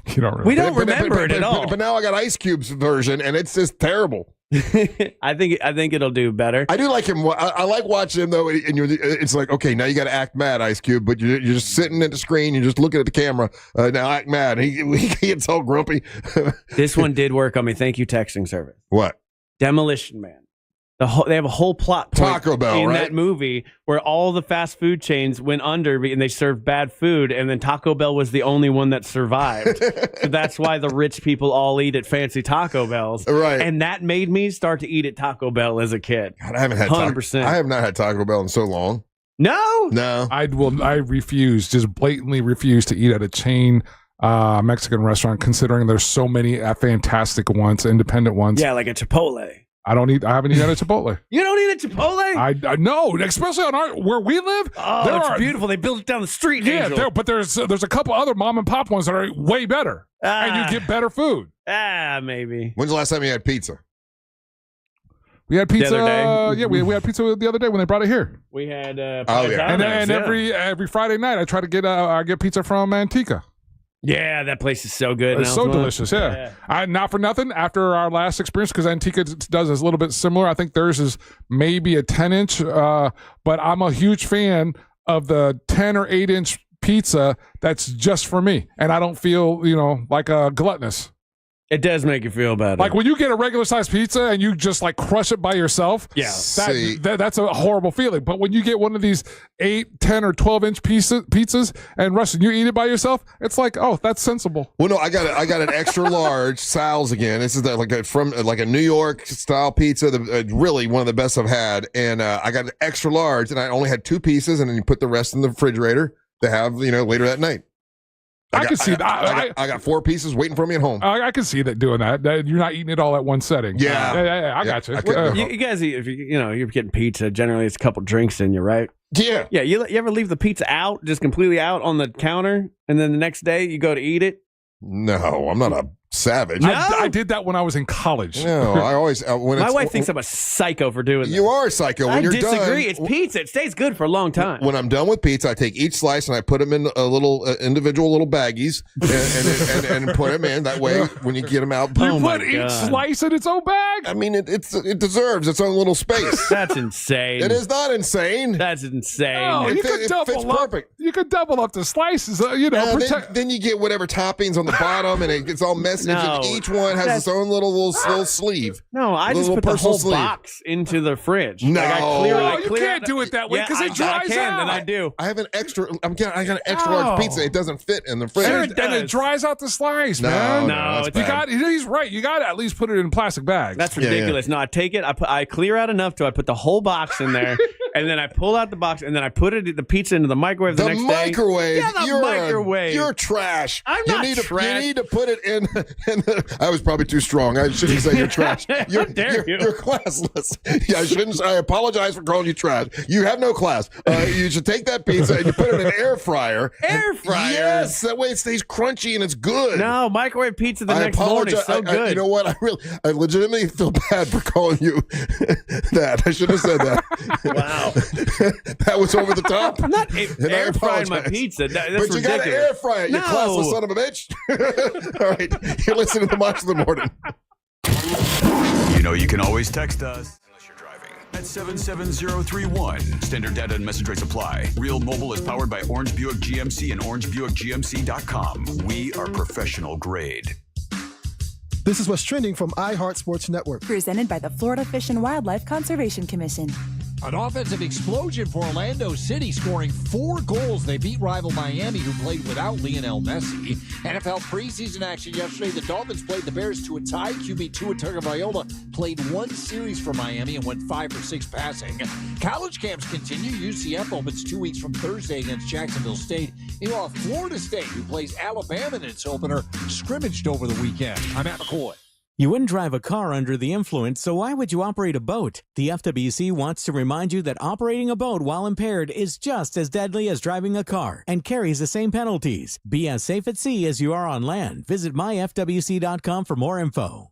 You don't remember. We don't remember it at all. But now I got Ice Cube's version, and it's just terrible. I think it'll do better. I do like him. I like watching him though, and it's like, okay, now you got to act mad, Ice Cube, but you're just sitting at the screen, you're just looking at the camera. Now act mad. He gets all grumpy. This one did work on me. Thank you, texting service. What? Demolition Man. They have a whole plot point Taco Bell, in right? that movie where all the fast food chains went under and they served bad food, and then Taco Bell was the only one that survived. So that's why the rich people all eat at fancy Taco Bells. Right. And that made me start to eat at Taco Bell as a kid. God, I haven't had 100%. I have not had Taco Bell in so long. No. I refuse, just blatantly refuse to eat at a chain Mexican restaurant, considering there's so many fantastic ones, independent ones. Yeah, like a Chipotle. I haven't eaten at Chipotle. You don't eat at Chipotle? I know, especially on where we live. Oh, it's beautiful. They built it down the street. Yeah, but there's a couple other mom and pop ones that are way better, and you get better food. Maybe. When's the last time you had pizza? We had pizza. The other day. Yeah, we had pizza the other day when they brought it here. We had and every Friday night I try to get pizza from Antica. Yeah, that place is so good. It's so delicious. Yeah. Not for nothing. After our last experience, because Antica does is a little bit similar. I think theirs is maybe a 10-inch, but I'm a huge fan of the 10 or 8-inch pizza that's just for me, and I don't feel like a gluttonous. It does make you feel better. Like when you get a regular sized pizza and you just like crush it by yourself. Yeah. That's a horrible feeling. But when you get one of these 8, 10, or 12-inch pizzas and Russ, and you eat it by yourself, it's like, oh, that's sensible. Well, no, I got an extra large Sal's again. This is from a New York style pizza, really one of the best I've had. And I got an extra large, and I only had 2 pieces, and then you put the rest in the refrigerator to have later that night. I can see that. I got 4 pieces waiting for me at home. I can see that doing that. You're not eating it all at one setting. Yeah. I got you. You guys eat, if you're getting pizza, generally it's a couple drinks in you, right? Yeah. Yeah. You ever leave the pizza out, just completely out on the counter, and then the next day you go to eat it? No, I'm not a savage. No? I did that when I was in college. No, I always my wife thinks I'm a psycho for doing that. You are a psycho. When you're disagree. Done, it's pizza. It stays good for a long time. When I'm done with pizza, I take each slice and I put them in a little individual little baggies and put them in. That way, when you get them out, you put each slice in its own bag. I mean, it deserves its own little space. That's insane. It is not insane. That's insane. No, you could double up. Perfect. You could double up the slices. Then you get whatever toppings on the bottom, and it gets all messy. No. And each one has its own little sleeve. No, I just put the whole box into the fridge. No, you can't do it that way because it dries out. And I do. I have an extra. I got an extra large pizza. It doesn't fit in the fridge, and it dries out the slice, man. No, he's right. You got to at least put it in plastic bags. That's ridiculous. Yeah. No, I take it. I clear out enough to I put the whole box in there, and then I pull out the box, and then I put the pizza into the microwave the next microwave. day. Yeah, the microwave. You're trash. I'm not trash. You need to put it in. I was probably too strong. I shouldn't say you're trash. You're classless. Yeah, I shouldn't. I apologize for calling you trash. You have no class. You should take that pizza and you put it in an air fryer. Air fryer. Yes, that way it stays crunchy and it's good. No, microwave pizza the next morning is so good. You know what? I legitimately feel bad for calling you that. I shouldn't have said that. Wow, that was over the top. I'm not air frying my pizza. That's but you ridiculous. got to air fry it. You classless son of a bitch. All right, you're listening to March of the Morning. You know you can always text us unless you're driving at 77031. Standard data and message rates apply. Real Mobile is powered by Orange Buick GMC and OrangeBuickGMC.com. We are professional grade. This is what's trending from iHeart Sports Network. Presented by the Florida Fish and Wildlife Conservation Commission. An offensive explosion for Orlando City, scoring 4 goals. They beat rival Miami, who played without Lionel Messi. NFL preseason action yesterday. The Dolphins played the Bears to a tie. QB Tua Tagovailoa played 1 series for Miami and went 5 for 6 passing. College camps continue. UCF opens 2 weeks from Thursday against Jacksonville State. Meanwhile, Florida State, who plays Alabama in its opener, scrimmaged over the weekend. I'm Matt McCoy. You wouldn't drive a car under the influence, so why would you operate a boat? The FWC wants to remind you that operating a boat while impaired is just as deadly as driving a car and carries the same penalties. Be as safe at sea as you are on land. Visit myfwc.com for more info.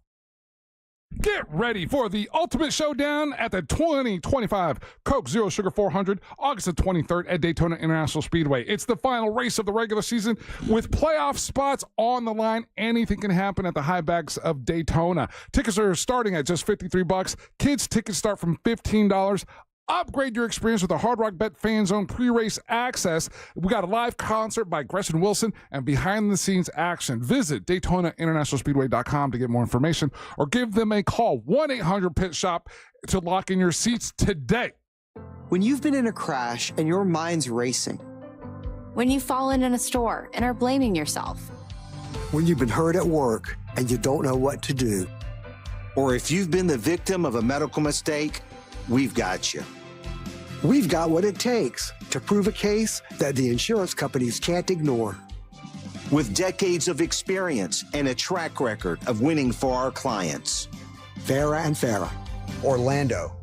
Get ready for the ultimate showdown at the 2025 Coke Zero Sugar 400, August the 23rd at Daytona International Speedway. It's the final race of the regular season with playoff spots on the line. Anything can happen at the high backs of Daytona. Tickets are starting at just $53. Kids tickets start from $15. Upgrade your experience with a Hard Rock Bet Fan Zone pre-race access. We got a live concert by Gretchen Wilson and behind-the-scenes action. Visit DaytonaInternationalSpeedway.com to get more information or give them a call, 1-800-PIT-SHOP, to lock in your seats today. When you've been in a crash and your mind's racing. When you've fallen in a store and are blaming yourself. When you've been hurt at work and you don't know what to do. Or if you've been the victim of a medical mistake, we've got you. We've got what it takes to prove a case that the insurance companies can't ignore. With decades of experience and a track record of winning for our clients. Farah and Farah, Orlando.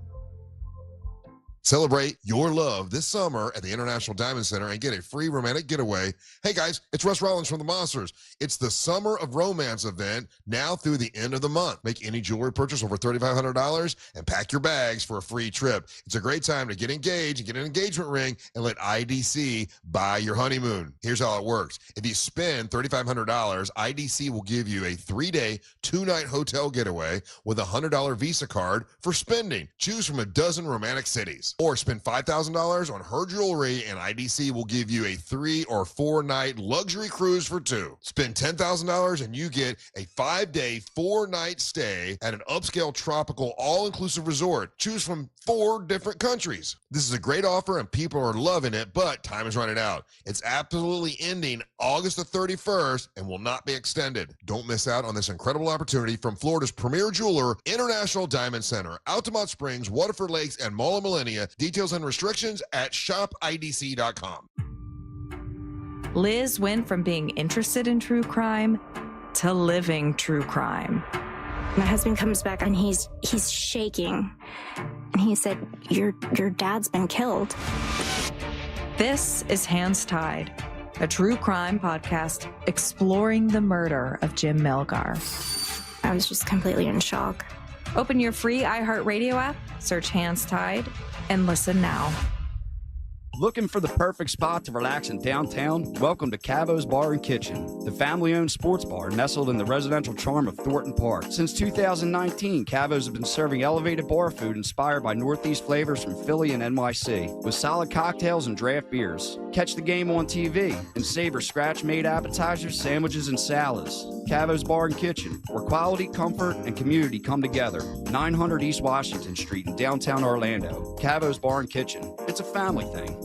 Celebrate your love this summer at the International Diamond Center and get a free romantic getaway. Hey guys, it's Russ Rollins from the Monsters. It's the Summer of Romance event now through the end of the month. Make any jewelry purchase over $3,500 and pack your bags for a free trip. It's a great time to get engaged and get an engagement ring and let IDC buy your honeymoon. Here's how it works. If you spend $3,500, IDC will give you a 3-day, 2-night hotel getaway with a $100 Visa card for spending. Choose from a dozen romantic cities. Or spend $5,000 on her jewelry and IDC will give you a 3 or 4-night luxury cruise for 2. Spend $10,000 and you get a 5-day, 4-night stay at an upscale tropical all-inclusive resort. Choose from 4 different countries. This is a great offer and people are loving it, but time is running out. It's absolutely ending August the 31st and will not be extended. Don't miss out on this incredible opportunity from Florida's premier jeweler, International Diamond Center, Altamont Springs, Waterford Lakes, and Mall of Millennia. Details and restrictions at shopidc.com. Liz went from being interested in true crime to living true crime. My husband comes back and he's shaking. And he said, your dad's been killed. This is Hands Tied, a true crime podcast exploring the murder of Jim Melgar. I was just completely in shock. Open your free iHeartRadio app, search Hands Tied, and listen now. Looking for the perfect spot to relax in downtown? Welcome to Cavo's Bar and Kitchen, the family-owned sports bar nestled in the residential charm of Thornton Park. Since 2019, Cavo's have been serving elevated bar food inspired by Northeast flavors from Philly and NYC, with solid cocktails and draft beers. Catch the game on TV and savor scratch-made appetizers, sandwiches, and salads. Cavo's Bar and Kitchen, where quality, comfort, and community come together. 900 East Washington Street in downtown Orlando. Cavo's Bar and Kitchen. It's a family thing.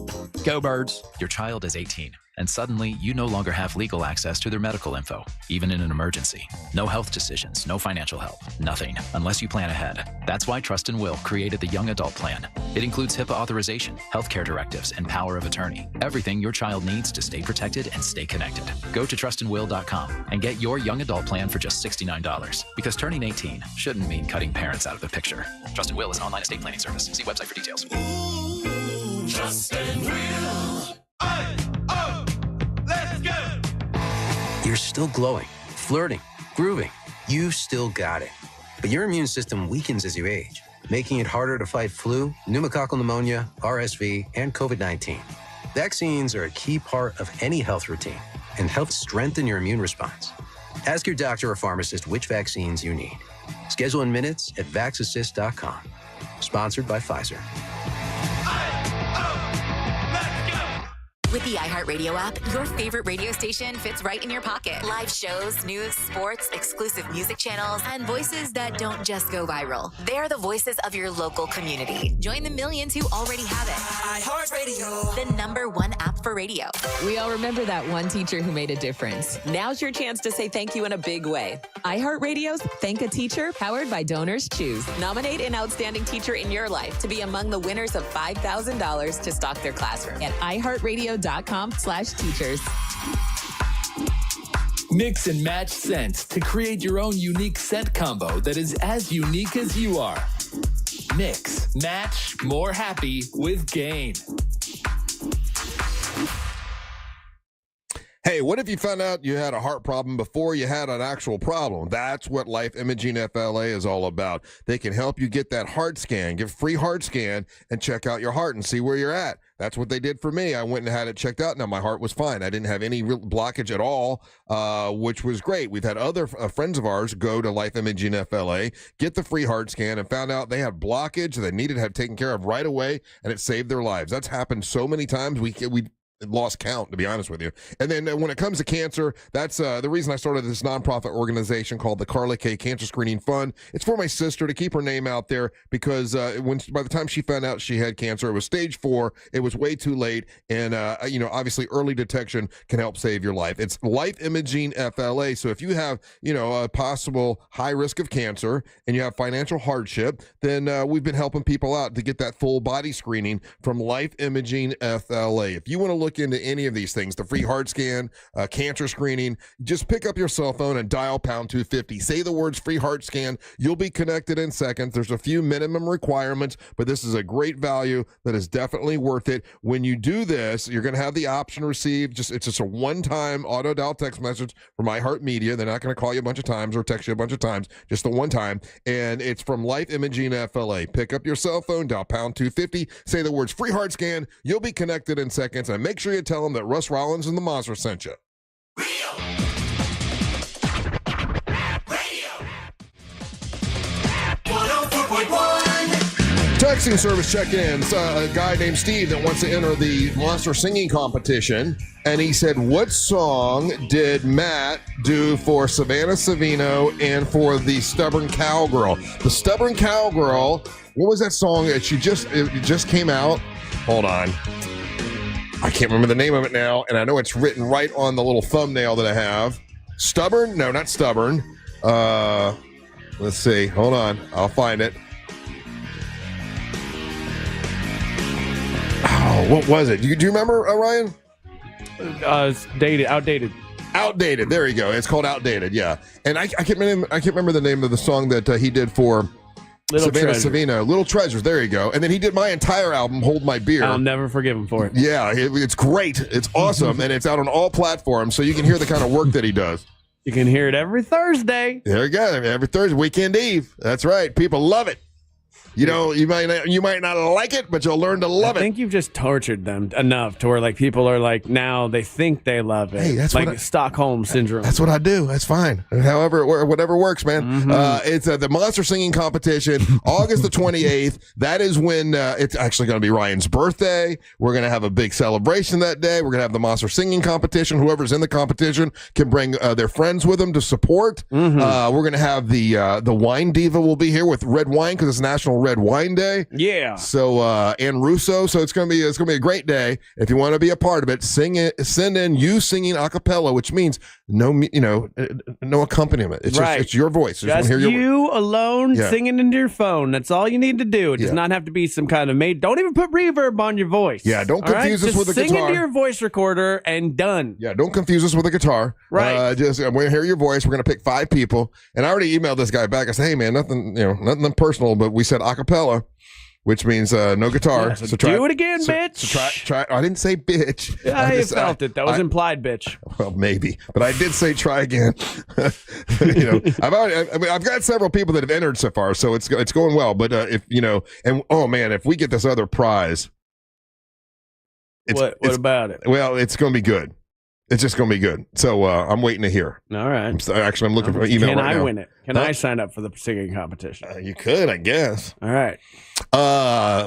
Go Birds. Your child is 18, and suddenly you no longer have legal access to their medical info, even in an emergency. No health decisions, no financial help, nothing, unless you plan ahead. That's why Trust and Will created the Young Adult Plan. It includes HIPAA authorization, healthcare directives, and power of attorney. Everything your child needs to stay protected and stay connected. Go to trustandwill.com and get your Young Adult Plan for just $69, because turning 18 shouldn't mean cutting parents out of the picture. Trust and Will is an online estate planning service. See website for details. Trust and Will. Let's go. You're still glowing, flirting, grooving. You still got it. But your immune system weakens as you age, making it harder to fight flu, pneumococcal pneumonia, RSV, and COVID-19. Vaccines are a key part of any health routine and help strengthen your immune response. Ask your doctor or pharmacist which vaccines you need. Schedule in minutes at vaxassist.com. Sponsored by Pfizer. With the iHeartRadio app, your favorite radio station fits right in your pocket. Live shows, news, sports, exclusive music channels, and voices that don't just go viral. They're the voices of your local community. Join the millions who already have it. iHeartRadio, the #1 app for radio. We all remember that one teacher who made a difference. Now's your chance to say thank you in a big way. iHeartRadio's Thank a Teacher, powered by Donors Choose. Nominate an outstanding teacher in your life to be among the winners of $5,000 to stock their classroom at iHeartRadio.com/teachers. Mix and match scents to create your own unique scent combo that is as unique as you are. Mix, match, more happy with Gain. Hey, what if you found out you had a heart problem before you had an actual problem? That's what Life Imaging FLA is all about. They can help you get that heart scan, give a free heart scan, and check out your heart and see where you're at. That's what they did for me. I went and had it checked out. Now, my heart was fine. I didn't have any real blockage at all, which was great. We've had other friends of ours go to Life Imaging FLA, get the free heart scan, and found out they had blockage they needed to have taken care of right away, and it saved their lives. That's happened so many times. We lost count, to be honest with you. And then when it comes to cancer, that's the reason I started this nonprofit organization called the Carly K Cancer Screening Fund. It's for my sister to keep her name out there because by the time she found out she had cancer, it was stage 4. It was way too late. And, obviously early detection can help save your life. It's Life Imaging FLA. So if you have, a possible high risk of cancer and you have financial hardship, then we've been helping people out to get that full body screening from Life Imaging FLA. If you want to look into any of these things, the free heart scan, cancer screening, just pick up your cell phone and dial pound 250. Say the words free heart scan. You'll be connected in seconds. There's a few minimum requirements, but this is a great value that is definitely worth it. When you do this, you're going to have the option to receive it's just a one-time auto dial text message from iHeartMedia. They're not going to call you a bunch of times or text you a bunch of times, just the one time. And it's from Life Imaging FLA. Pick up your cell phone, dial pound 250, say the words free heart scan. You'll be connected in seconds, and make sure you tell them that Russ Rollins and the Monster sent you. Texting service check-in. A guy named Steve that wants to enter the Monster singing competition, and he said, what song did Matt do for Savannah Savino and for the Stubborn Cowgirl? The Stubborn Cowgirl, what was that song that it just came out? Hold on. I can't remember the name of it now, and I know it's written right on the little thumbnail that I have. Stubborn? No, not Stubborn. Let's see. Hold on. I'll find it. Oh, what was it? Do you remember, Ryan? It's outdated. Outdated. There you go. It's called Outdated. Yeah, and I can't remember the name of the song that he did for Savannah Savino. Little Treasures. There you go. And then he did my entire album, Hold My Beer. I'll never forgive him for it. Yeah, it's great. It's awesome, and it's out on all platforms, so you can hear the kind of work that he does. You can hear it every Thursday. There you go. Every Thursday, Weekend Eve. That's right. People love it. You might not like it, but you'll learn to love it. I think you've just tortured them enough to where people are now they think they love it. Hey, that's like Stockholm syndrome. That's what I do. That's fine. However, whatever works, man. Mm-hmm. It's the Monster Singing Competition, August the 28th. That is when it's actually going to be Ryan's birthday. We're going to have a big celebration that day. We're going to have the Monster Singing Competition. Whoever's in the competition can bring their friends with them to support. Mm-hmm. We're going to have the wine diva will be here with red wine because it's National Red Wine Day. Yeah. So and Russo. So it's gonna be a great day. If you want to be a part of it, send in you singing a cappella, which means no accompaniment. It's right. It's your voice. Just hear you alone singing into your phone. That's all you need to do. It does not have to be some kind of Don't even put reverb on your voice. Yeah. Don't confuse us with a guitar. Sing into your voice recorder and done. Yeah. Don't confuse us with a guitar. Right. I'm going to hear your voice. We're going to pick 5 people. And I already emailed this guy back. I said, hey man, nothing personal, but we said acapella, which means no guitar. Yeah, so do it again, bitch. So try. I didn't say bitch. Yeah, I felt it. That was implied, bitch. Well, maybe, but I did say try again. I've got several people that have entered so far, so it's going well. But if if we get this other prize, what about it? Well, it's going to be good. It's just going to be good. So I'm waiting to hear. All right. I'm looking for an email Can right I now. win it? Can I sign up for the singing competition? You could, I guess. All right.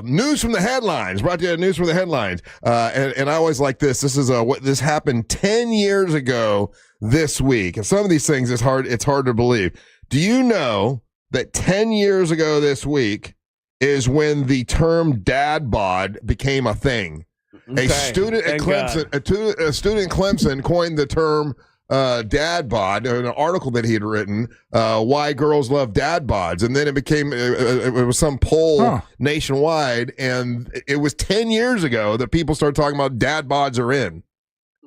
News from the headlines. Brought to you news from the headlines. And I always like this. This is this happened 10 years ago this week. And some of these things it's hard to believe. Do you know that 10 years ago this week is when the term dad bod became a thing? Okay. A student at Clemson coined the term dad bod in an article that he had written, why girls love dad bods. And then it became, it was some poll nationwide. And it was 10 years ago that people started talking about dad bods are in.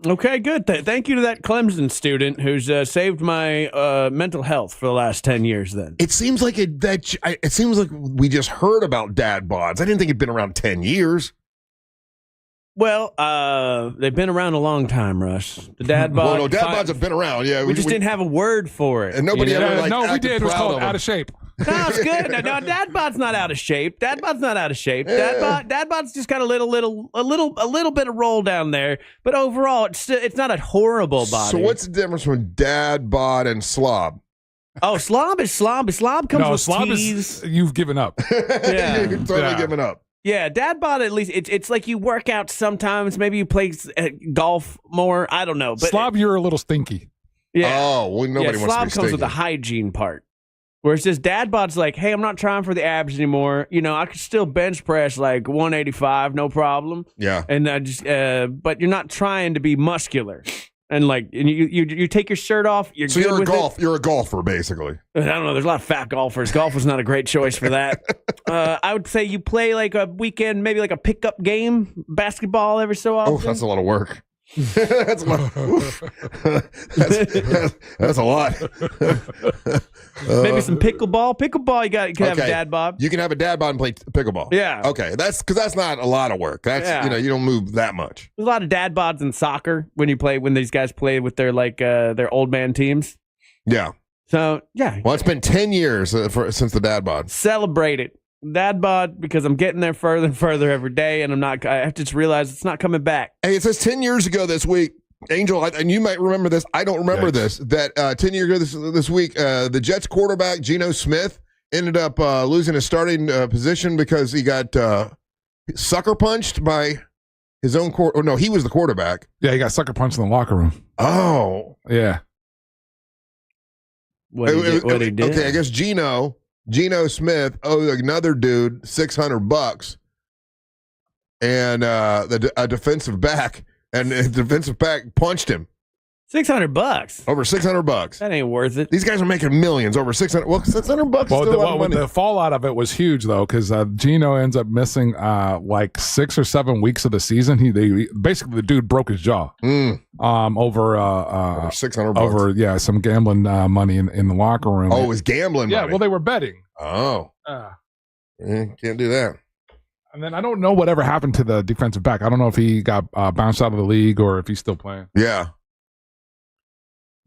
Okay, good. Thank you to that Clemson student who's saved my mental health for the last 10 years then. It seems like it seems like we just heard about dad bods. I didn't think it'd been around 10 years. Well, they've been around a long time, Russ. The dad bod. Well, no, dad bods have been around. Yeah, we just didn't have a word for it. And nobody ever like. No, we did. It was called of out of shape. No, it's good. No, dad bod's not out of shape. Dad bod's not out of shape. Dad bod's just got a little bit of roll down there. But overall, it's not a horrible body. So what's the difference between dad bod and slob? Oh, slob is slob. Slob comes with slob teas. You've given up. Yeah, you've totally given up. Yeah, dad bod, at least it's like you work out sometimes. Maybe you play golf more. I don't know. But slob, you're a little stinky. Yeah. Oh, well, nobody wants to be slob comes stinky. with the hygiene part. Where it's just dad bod's like, hey, I'm not trying for the abs anymore. You know, I could still bench press like 185, no problem. Yeah. And I just, but you're not trying to be muscular. And like, and you take your shirt off. You're so good you're with it. You're a golfer, basically. I don't know. There's a lot of fat golfers. Golf was not a great choice for that. I would say you play like a weekend, maybe like a pickup game, basketball every so often. Oh, that's a lot of work. That's a lot. That's a lot. Maybe some pickleball. Pickleball, you can have a dad bod. You can have a dad bod and play pickleball. Yeah. Okay, that's because that's not a lot of work. That's you don't move that much. There's a lot of dad bods in soccer when these guys play with their their old man teams. Yeah. So yeah. Well, it's been 10 years since the dad bod. Celebrate it. Dad bod, because I'm getting there further and further every day, and I have to just realize it's not coming back. Hey, it says 10 years ago this week, Angel, and you might remember this. I don't remember this. That 10 years ago this week, the Jets quarterback Geno Smith ended up losing his starting position because he got sucker punched by his own no, he was the quarterback. Yeah, he got sucker punched in the locker room. Oh, yeah. What he did? Okay, I guess Geno Smith owed another dude $600, and a defensive back, and the defensive back punched him. $600. Over $600. That ain't worth it. These guys are making millions. Over $600. Well, $600. Well, the fallout of it was huge though, because Geno ends up missing like 6 or 7 weeks of the season. He basically the dude broke his jaw. Over $600. Over some gambling money in the locker room. Oh, it was gambling money. Yeah, well, they were betting. Oh, can't do that. And then I don't know whatever happened to the defensive back. I don't know if he got bounced out of the league or if he's still playing. Yeah.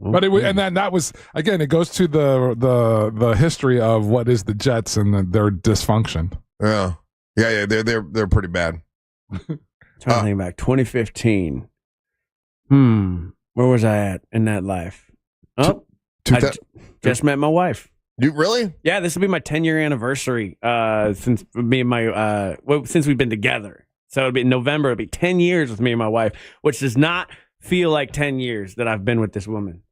But and then that was again. It goes to the history of what is the Jets and their dysfunction. Yeah. They're pretty bad. Trying to think back, 2015. Where was I at in that life? Oh, I just met my wife. You really? Yeah, this will be my 10-year anniversary since me and my since we've been together. So it'll be in November. It'll be 10 years with me and my wife, which does not feel like 10 years that I've been with this woman.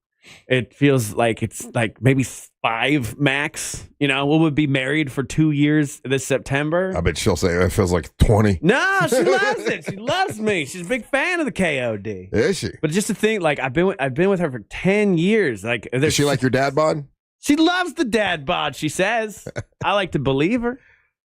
It feels like it's like maybe 5 max. You know, we'll be married for 2 years this September. I bet she'll say it feels like 20. No, she loves it. She loves me. She's a big fan of the KOD. Is she? But just to think, like I've been with her for 10 years. Like, does she like your dad bod? She loves the dad bod. She says. I like to believe her.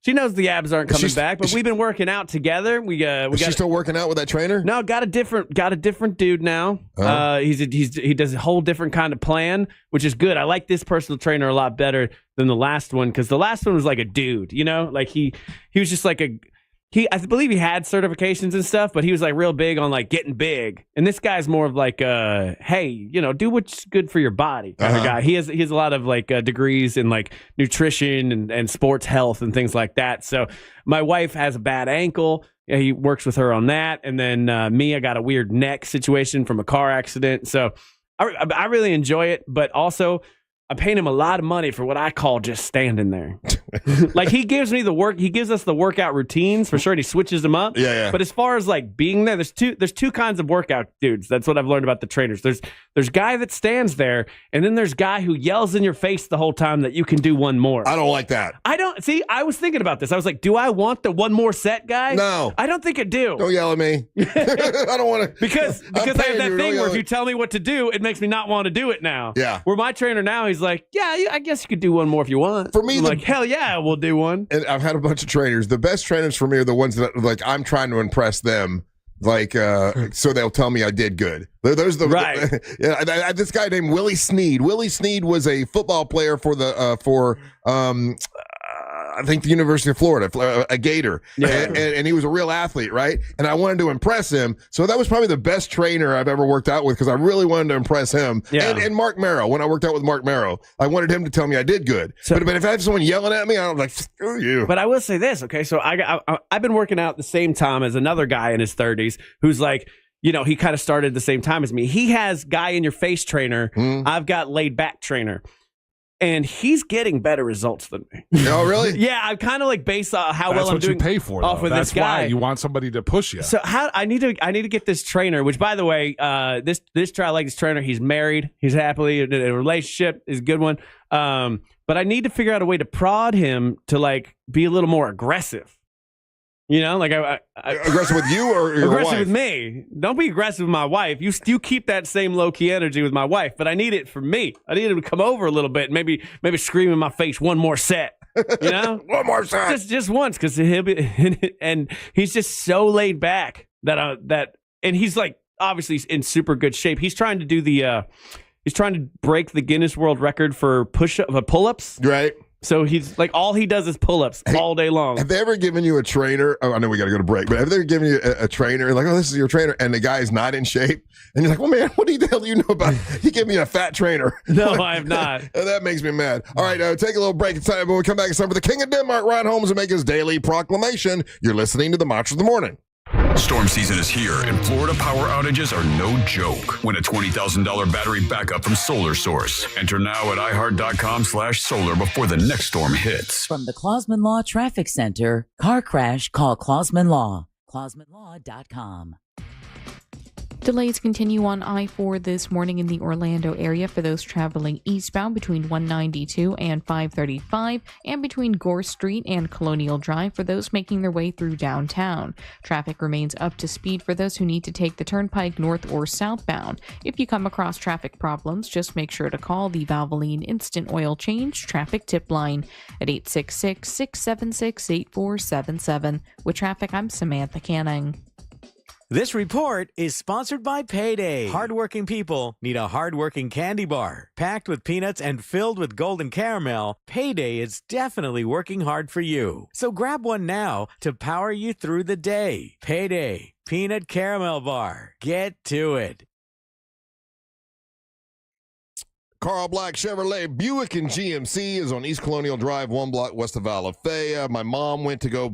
She knows the abs aren't coming back, but we've been working out together. Is she still working out with that trainer? No, got a different dude now. Oh. He does a whole different kind of plan, which is good. I like this personal trainer a lot better than the last one because the last one was like a dude, you know, like he was just like I believe he had certifications and stuff, but he was like real big on like getting big. And this guy's more of like, hey, you know, do what's good for your body kind of guy. He has a lot of like degrees in like nutrition and sports health and things like that. So my wife has a bad ankle. he works with her on that. And then me, I got a weird neck situation from a car accident. So I really enjoy it, but also I'm paying him a lot of money for what I call just standing there. Like he gives us the workout routines for sure, and he switches them up. Yeah. But as far as like being there, there's two kinds of workout dudes. That's what I've learned about the trainers. There's guy that stands there, and then there's guy who yells in your face the whole time that you can do one more. I don't like that. I was thinking about this. I was like, do I want the one more set guy? No. I don't think I do. Don't yell at me. I don't want to. Because I have that thing where if you tell me what to do, it makes me not want to do it now. Yeah. Where my trainer now, he's like, yeah, I guess you could do one more if you want. For me, I'm like, hell yeah, we'll do one. And I've had a bunch of trainers. The best trainers for me are the ones that like I'm trying to impress them. Like, so they'll tell me I did good. Those are the right. Yeah, this guy named Willie Sneed. Willie Sneed was a football player for I think the University of Florida, a Gator. Yeah. And he was a real athlete, right? And I wanted to impress him. So that was probably the best trainer I've ever worked out with because I really wanted to impress him. Yeah. And Mark Merrow, when I worked out with Mark Merrow, I wanted him to tell me I did good. So, but if I had someone yelling at me, I was like, screw you. But I will say this, okay? So I've been working out at the same time as another guy in his 30s who's like, he kind of started at the same time as me. He has guy in your face trainer. I've got laid back trainer. And he's getting better results than me. Oh, really? Yeah, I'm kind of like based on how well I'm doing. That's what you pay for. Off with That's this guy. why you want somebody to push you. So I need to get this trainer. Which, by the way, this trainer. He's married. He's happily in a relationship. Is a good one. But I need to figure out a way to prod him to like be a little more aggressive. Like I aggressive with you or your aggressive wife? with me. Don't be aggressive with my wife. You keep that same low key energy with my wife, but I need it for me. I need him to come over a little bit, and maybe scream in my face one more set. One more set, just once, because he'll be, and he's just so laid back that and he's like obviously in super good shape. He's trying to do he's trying to break the Guinness World Record for pull-ups. Right. So he's like, all he does is pull-ups all day long. Have they ever given you a trainer? Oh, I know we got to go to break, but have they ever given you a trainer? Like, oh, this is your trainer, and the guy is not in shape, and you're like, well, man, what the hell do you know about? He gave me a fat trainer. No, I have not. That makes me mad. All right, take a little break. It's time when we come back. It's time for the King of Denmark, Ryan Holmes, to make his daily proclamation. You're listening to the Monster of the Morning. Storm season is here, and Florida power outages are no joke. Win a $20,000 battery backup from Solar Source. Enter now at iHeart.com/solar before the next storm hits. From the Clausman Law Traffic Center, car crash, call Clausman Law. ClausmanLaw.com. Delays continue on I-4 this morning in the Orlando area for those traveling eastbound between 192 and 535 and between Gore Street and Colonial Drive for those making their way through downtown. Traffic remains up to speed for those who need to take the turnpike north or southbound. If you come across traffic problems, just make sure to call the Valvoline Instant Oil Change Traffic Tip Line at 866-676-8477. With traffic, I'm Samantha Canning. This report is sponsored by Payday. Hardworking people need a hardworking candy bar. Packed with peanuts and filled with golden caramel, Payday is definitely working hard for you. So grab one now to power you through the day. Payday Peanut Caramel Bar. Get to it. Carl Black Chevrolet Buick and GMC is on East Colonial Drive, 1 block west of Alafaya. My mom went to go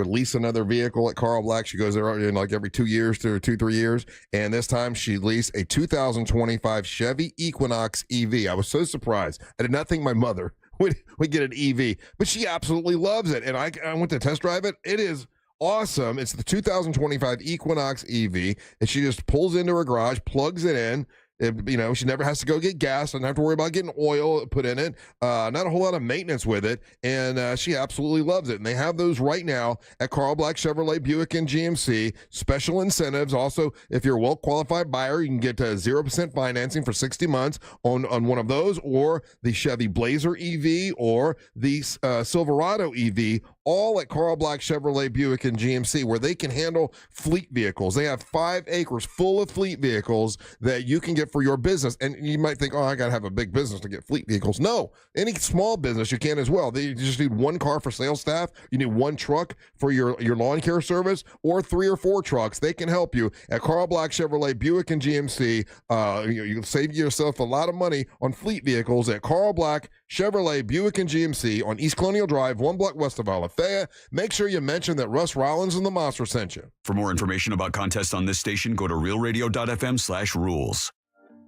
lease another vehicle at Carl Black. She goes there like every 2 years to 2-3 years. And this time she leased a 2025 Chevy Equinox EV. I was so surprised. I did not think my mother would get an EV, but she absolutely loves it. And I went to test drive it. It is awesome. It's the 2025 Equinox EV. And she just pulls into her garage, plugs it in. She never has to go get gas. Doesn't have to worry about getting oil put in it. Not a whole lot of maintenance with it. And she absolutely loves it. And they have those right now at Carl Black Chevrolet Buick and GMC. Special incentives. Also, if you're a well-qualified buyer, you can get 0% financing for 60 months on one of those, or the Chevy Blazer EV, or the Silverado EV, all at Carl Black Chevrolet Buick and GMC, where they can handle fleet vehicles. They have 5 acres full of fleet vehicles that you can get get for your business. And you might think, oh, I got to have a big business to get fleet vehicles. No, any small business you can as well. You just need one car for sales staff. You need one truck for your lawn care service, or 3 or 4 trucks. They can help you at Carl Black Chevrolet, Buick, and GMC. You can save yourself a lot of money on fleet vehicles at Carl Black Chevrolet, Buick, and GMC on East Colonial Drive, 1 block west of Alafaya. Make sure you mention that Russ Rollins and the Monster sent you. For more information about contests on this station, go to realradio.fm/rules.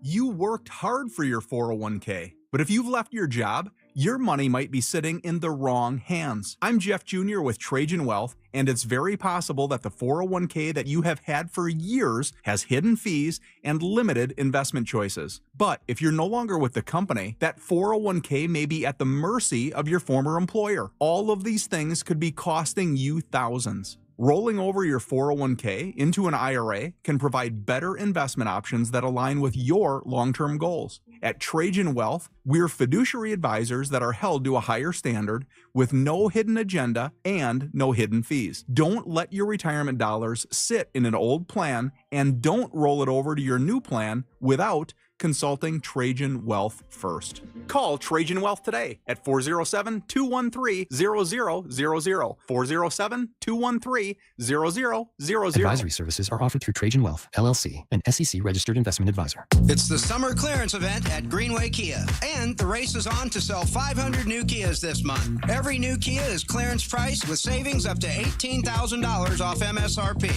You worked hard for your 401k, but if you've left your job, your money might be sitting in the wrong hands. I'm Jeff Jr. with Trajan Wealth, and it's very possible that the 401k that you have had for years has hidden fees and limited investment choices. But if you're no longer with the company, that 401k may be at the mercy of your former employer. All of these things could be costing you thousands. Rolling over your 401k into an IRA can provide better investment options that align with your long-term goals. At Trajan Wealth, we're fiduciary advisors that are held to a higher standard with no hidden agenda and no hidden fees. Don't let your retirement dollars sit in an old plan, and don't roll it over to your new plan without consulting Trajan Wealth first. Call Trajan Wealth today at 407-213-0000, 407-213-0000. Advisory services are offered through Trajan Wealth, LLC, an SEC registered investment advisor. It's the summer clearance event at Greenway Kia, and the race is on to sell 500 new Kias this month. Every new Kia is clearance priced with savings up to $18,000 off MSRP.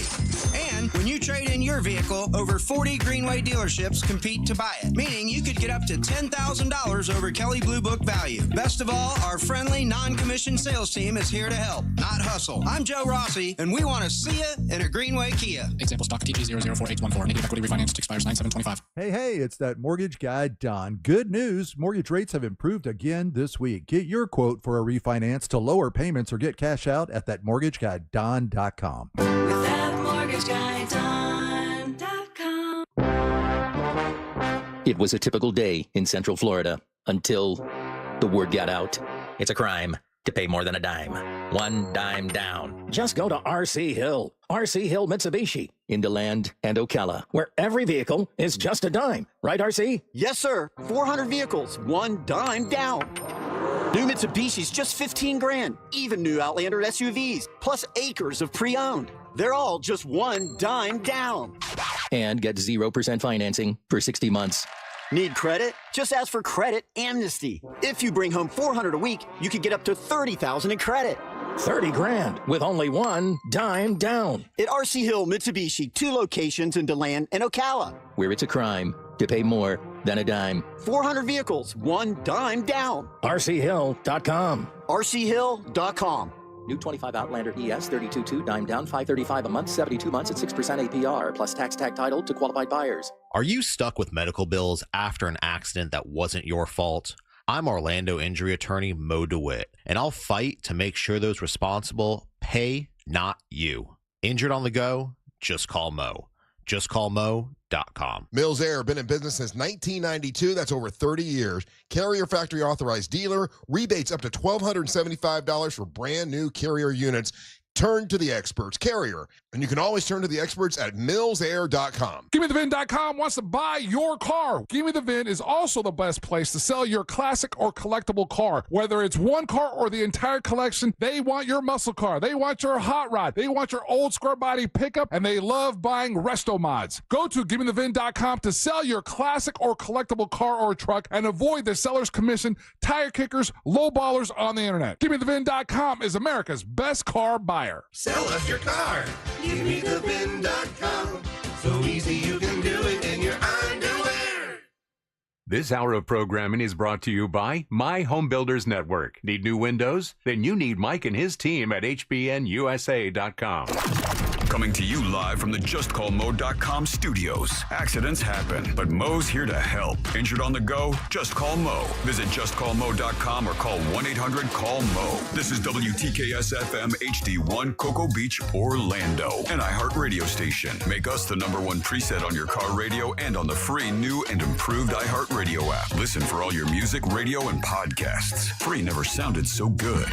And when you trade in your vehicle, over 40 Greenway dealerships compete to buy it, meaning you could get up to $10,000 over Kelley Blue Book value. Best of all, our friendly, non-commissioned sales team is here to help, not hustle. I'm Joe Rossi, and we want to see you in a Greenway Kia. Example stock TG004814. Negative equity refinance expires 9/7/25. Hey, it's that mortgage guy, Don. Good news. Mortgage rates have improved again this week. Get your quote for a refinance to lower payments or get cash out at thatmortgageguyDon.com. With thatmortgageguyDon.com. It was a typical day in Central Florida until the word got out. It's a crime to pay more than a dime. One dime down. Just go to RC Hill. RC Hill Mitsubishi in DeLand and Ocala, where every vehicle is just a dime. Right, RC? Yes, sir. 400 vehicles, one dime down. New Mitsubishi's just 15 grand. Even new Outlander SUVs, plus acres of pre-owned. They're all just one dime down. And get 0% financing for 60 months. Need credit? Just ask for credit amnesty. If you bring home 400 a week, you could get up to $30,000 in credit. 30 grand with only one dime down. At RC Hill Mitsubishi, 2 locations in DeLand and Ocala. Where it's a crime to pay more than a dime. 400 vehicles, one dime down. RCHill.com. RCHill.com. New 25 Outlander ES 32.2 dime down, $535 a month, 72 months at 6% APR, plus tax tag title to qualified buyers. Are you stuck with medical bills after an accident that wasn't your fault? I'm Orlando injury attorney Mo DeWitt, and I'll fight to make sure those responsible pay, not you. Injured on the go? Just call Mo. JustCallMo.com. Mills Air, been in business since 1992. That's over 30 years. Carrier factory authorized dealer. Rebates up to $1,275 for brand new Carrier units. Turn to the experts. Carrier. And you can always turn to the experts at millsair.com. GimmeTheVin.com wants to buy your car. Give Me the VIN is also the best place to sell your classic or collectible car. Whether it's one car or the entire collection, they want your muscle car. They want your hot rod. They want your old square body pickup, and they love buying resto mods. Go to GimmeTheVin.com to sell your classic or collectible car or truck and avoid the seller's commission, tire kickers, low ballers on the internet. GimmeTheVin.com is America's best car buyer. Sell us your car. GiveMeTheVin.com. So easy you can do it in your underwear. This hour of programming is brought to you by My Home Builders Network. Need new windows? Then you need Mike and his team at HBNUSA.com. Coming to you live from the JustCallMo.com studios. Accidents happen, but Mo's here to help. Injured on the go? Just call Mo. Visit JustCallMo.com or call 1-800-CALL-MO. This is WTKS-FM HD1 Cocoa Beach, Orlando. An iHeart radio station. Make us the #1 preset on your car radio and on the free new and improved iHeart radio app. Listen for all your music, radio, and podcasts. Free never sounded so good.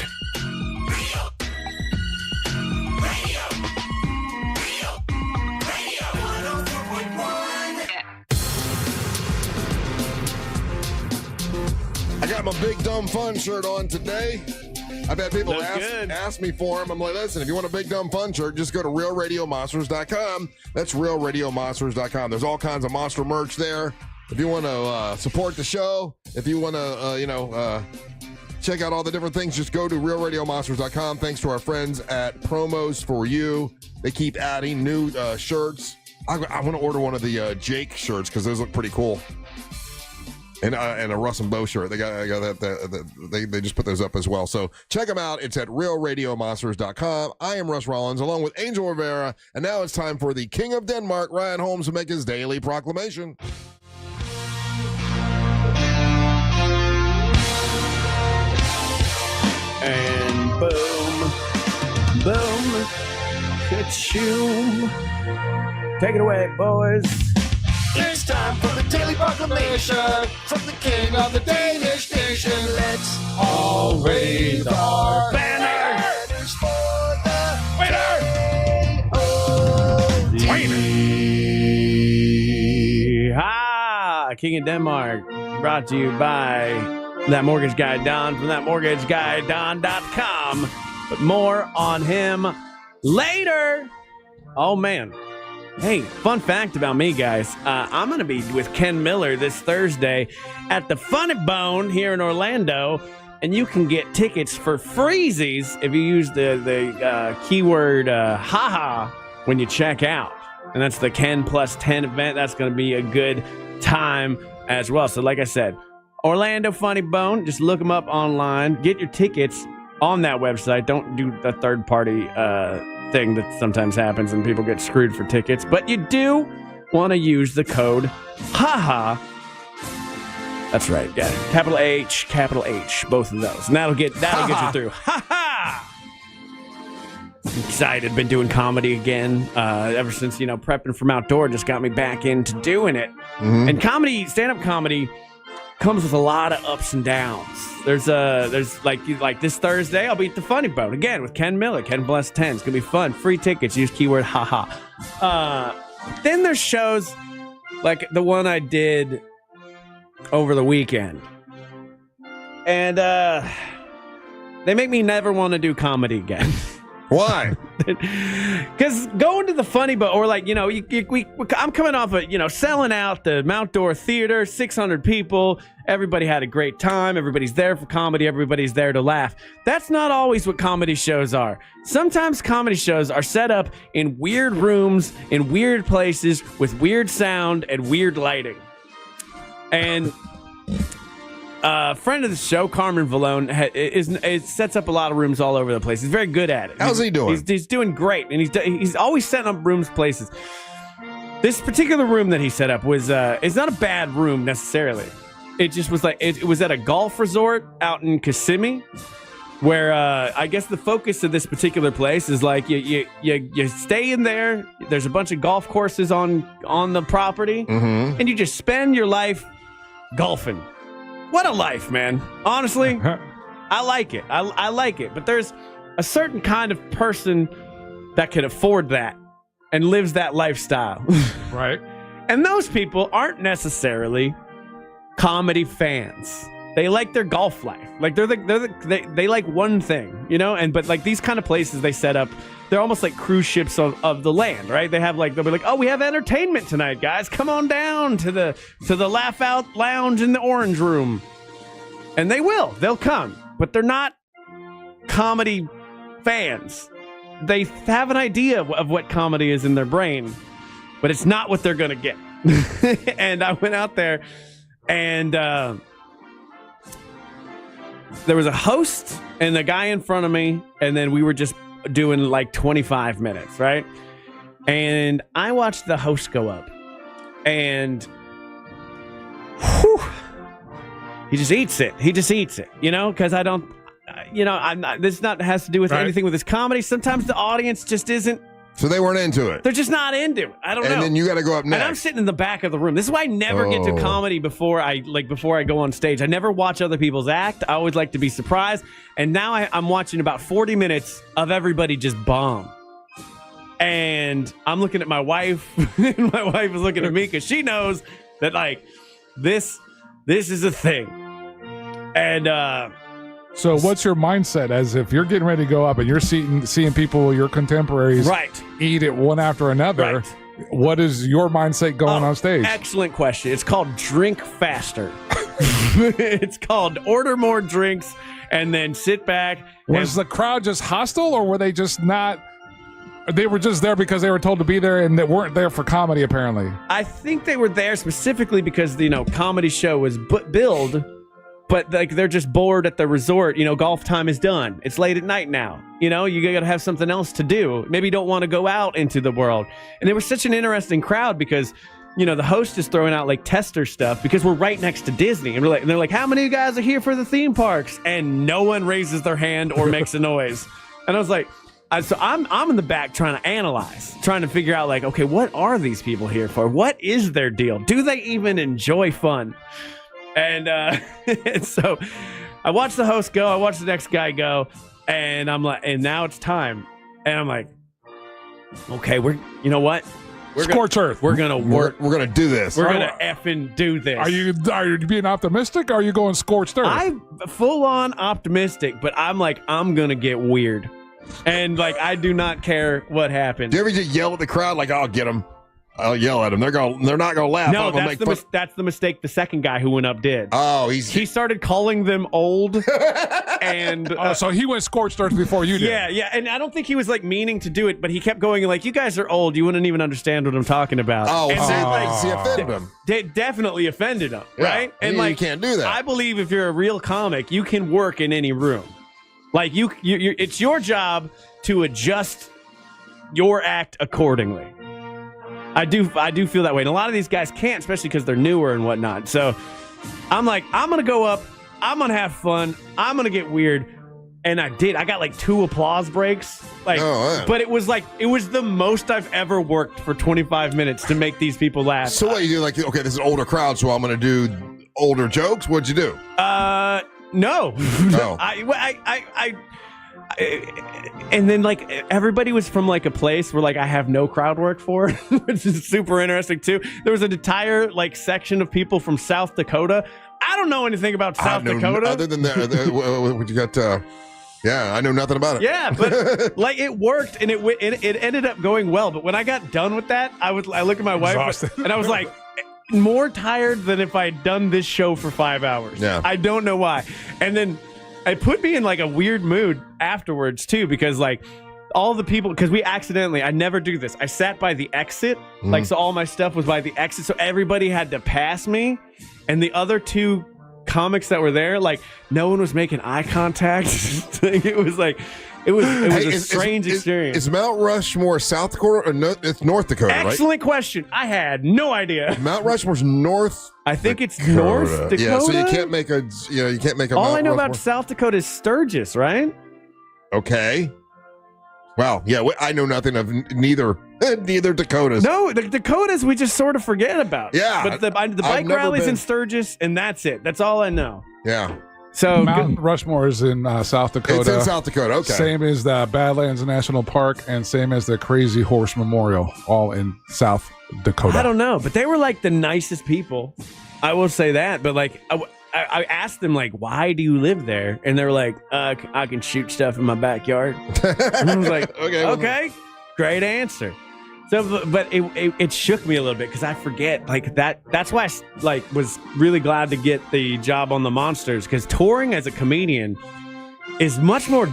got my Big Dumb Fun shirt on today. I've had people ask me for them. I'm like, listen, if you want a Big Dumb Fun shirt, just go to realradiomonsters.com. That's realradiomonsters.com. There's all kinds of monster merch there. If you want to support the show, if you want to, check out all the different things, just go to realradiomonsters.com. Thanks to our friends at Promos For You. They keep adding new shirts. I want to order one of the Jake shirts because those look pretty cool. And a Russ and Bo shirt. They got that. They just put those up as well. So check them out. It's at realradiomonsters.com. I am Russ Rollins along with Angel Rivera. And now it's time for the King of Denmark, Ryan Holmes, to make his daily proclamation. And boom, boom, ka-choom. Take it away, boys. It's time for the Daily Proclamation from the King of the Danish Nation. Let's all raise our banners for the winner. King of Denmark, brought to you by That Mortgage Guy Don from thatmortgageguyDon.com. But more on him later. Oh, man. Hey, fun fact about me, guys. I'm going to be with Ken Miller this Thursday at the Funny Bone here in Orlando, and you can get tickets for freezies if you use the keyword haha when you check out. And that's the Ken Plus 10 event. That's going to be a good time as well. So like I said, Orlando Funny Bone, just look them up online. Get your tickets on that website. Don't do the third-party thing that sometimes happens and people get screwed for tickets, but you do want to use the code HAHA. That's right, yeah, capital H, both of those, and that'll get you through. HAHA. Excited, been doing comedy again ever since prepping from outdoor just got me back into doing it. And comedy, stand-up comedy, comes with a lot of ups and downs. There's like this Thursday, I'll be at the Funny Bone again with Ken Miller, Ken Plus 10. It's gonna be fun. Free tickets. Use keyword haha. Then there's shows like the one I did over the weekend, and they make me never want to do comedy again. Why? Because going to the Funny Bone, or like, I'm coming off of, selling out the Outdoor Theater, 600 people. Everybody had a great time. Everybody's there for comedy. Everybody's there to laugh. That's not always what comedy shows are. Sometimes comedy shows are set up in weird rooms, in weird places, with weird sound and weird lighting. And a friend of the show, Carmen Vallone, sets up a lot of rooms all over the place. He's very good at it. How's he doing? He's doing great, and he's always setting up rooms, places. This particular room that he set up was it's not a bad room necessarily. It just was like it was at a golf resort out in Kissimmee, where I guess the focus of this particular place is like you stay in there. There's a bunch of golf courses on the property, and you just spend your life golfing. What a life, man. Honestly, I like it. I like it. But there's a certain kind of person that can afford that and lives that lifestyle. Right. And those people aren't necessarily comedy fans. They like their golf life. Like they like one thing, but like these kind of places they set up, they're almost like cruise ships of the land, right? They'll be like, oh, we have entertainment tonight, guys. Come on down to the Laugh Out Lounge in the Orange Room. And they'll come, but they're not comedy fans. They have an idea of what comedy is in their brain, but it's not what they're going to get. And I went out there and there was a host and the guy in front of me, and then we were just doing like 25 minutes, right? And I watched the host go up, and he just eats it. Because I don't, I'm not, this not has to do with anything with his comedy. Sometimes the audience just isn't. So they weren't into it. They're just not into it. I don't know. And then you got to go up next. And I'm sitting in the back of the room. This is why I never get to comedy before I go on stage. I never watch other people's act. I always like to be surprised. And now I'm watching about 40 minutes of everybody just bomb. And I'm looking at my wife, and my wife is looking at me because she knows that like this is a thing. And so what's your mindset as if you're getting ready to go up and you're seeing people, your contemporaries, eat it one after another? Right. What is your mindset going on stage? Excellent question. It's called drink faster. It's called order more drinks and then sit back. Was the crowd just hostile, or were they just not? They were just there because they were told to be there, and they weren't there for comedy, apparently. I think they were there specifically because comedy show was billed, but like they're just bored at the resort. Golf time is done. It's late at night now. You got to have something else to do. Maybe you don't want to go out into the world. And it was such an interesting crowd because, the host is throwing out like tester stuff because we're right next to Disney. And they're like, how many of you guys are here for the theme parks? And no one raises their hand or makes a noise. And I was like, so I'm in the back trying to analyze, trying to figure out like, okay, what are these people here for? What is their deal? Do they even enjoy fun? And so I watched the host go. I watched the next guy go. And I'm like, and now it's time. And I'm like, okay, you know what? Scorch earth. We're gonna work. We're gonna do this. We're gonna effing do this. Are you being optimistic? Or are you going scorched earth? I'm full on optimistic, but I'm like, I'm gonna get weird, and like I do not care what happens. Do you ever just yell at the crowd like, "I'll get them"? I'll yell at them. They're not gonna laugh. No, that's the mistake the second guy who went up did. Oh, he started calling them old, and so he went scorched earth before you did. Yeah, and I don't think he was like meaning to do it, but he kept going like, "You guys are old. You wouldn't even understand what I'm talking about." Oh, and he offended him. It definitely offended him, Yeah, right? And you can't do that. I believe if you're a real comic, you can work in any room. Like you it's your job to adjust your act accordingly. I do feel that way. And a lot of these guys can't, especially because they're newer and whatnot. So I'm like, I'm going to go up. I'm going to have fun. I'm going to get weird. And I did. I got like 2 applause breaks. But it was the most I've ever worked for 25 minutes to make these people laugh. So what you do? Like, okay, this is an older crowd, so I'm going to do older jokes. What'd you do? No. Oh. And then like everybody was from like a place where like I have no crowd work for, which is super interesting too. There was an entire like section of people from South Dakota. I don't know anything about South Dakota other than that. What you got? I know nothing about it. Yeah, but like it worked and it ended up going well. But when I got done with that, I look at my wife Exhausted. and I was like more tired than if I'd done this show for 5 hours. Yeah, I don't know why. And then it put me in like a weird mood afterwards too, because like all the people, because I never do this. I sat by the exit, like so all my stuff was by the exit, so everybody had to pass me, and the other 2 comics that were there, like no one was making eye contact. It was a strange experience. Is Mount Rushmore South Dakota or it's North Dakota? Excellent question. I had no idea. Mount Rushmore's North. I think it's North Dakota. Yeah, so you can't make a. All Mount I know Rushmore. about South Dakota is Sturgis, right? Okay. Well, yeah, I know nothing of neither Dakotas. No, the Dakotas we just sort of forget about. Yeah, but the bike rallies in Sturgis, and that's it. That's all I know. Yeah. So Mount Rushmore is in South Dakota. It's in South Dakota. Okay. Same as the Badlands National Park, and same as the Crazy Horse Memorial, all in South Dakota. I don't know, but they were like the nicest people. I will say that. But like, I asked them like, why do you live there? And they were like, I can shoot stuff in my backyard. And I was like, okay, great answer. So, but it shook me a little bit because I forget like that. That's why I was really glad to get the job on the Monsters, because touring as a comedian is much more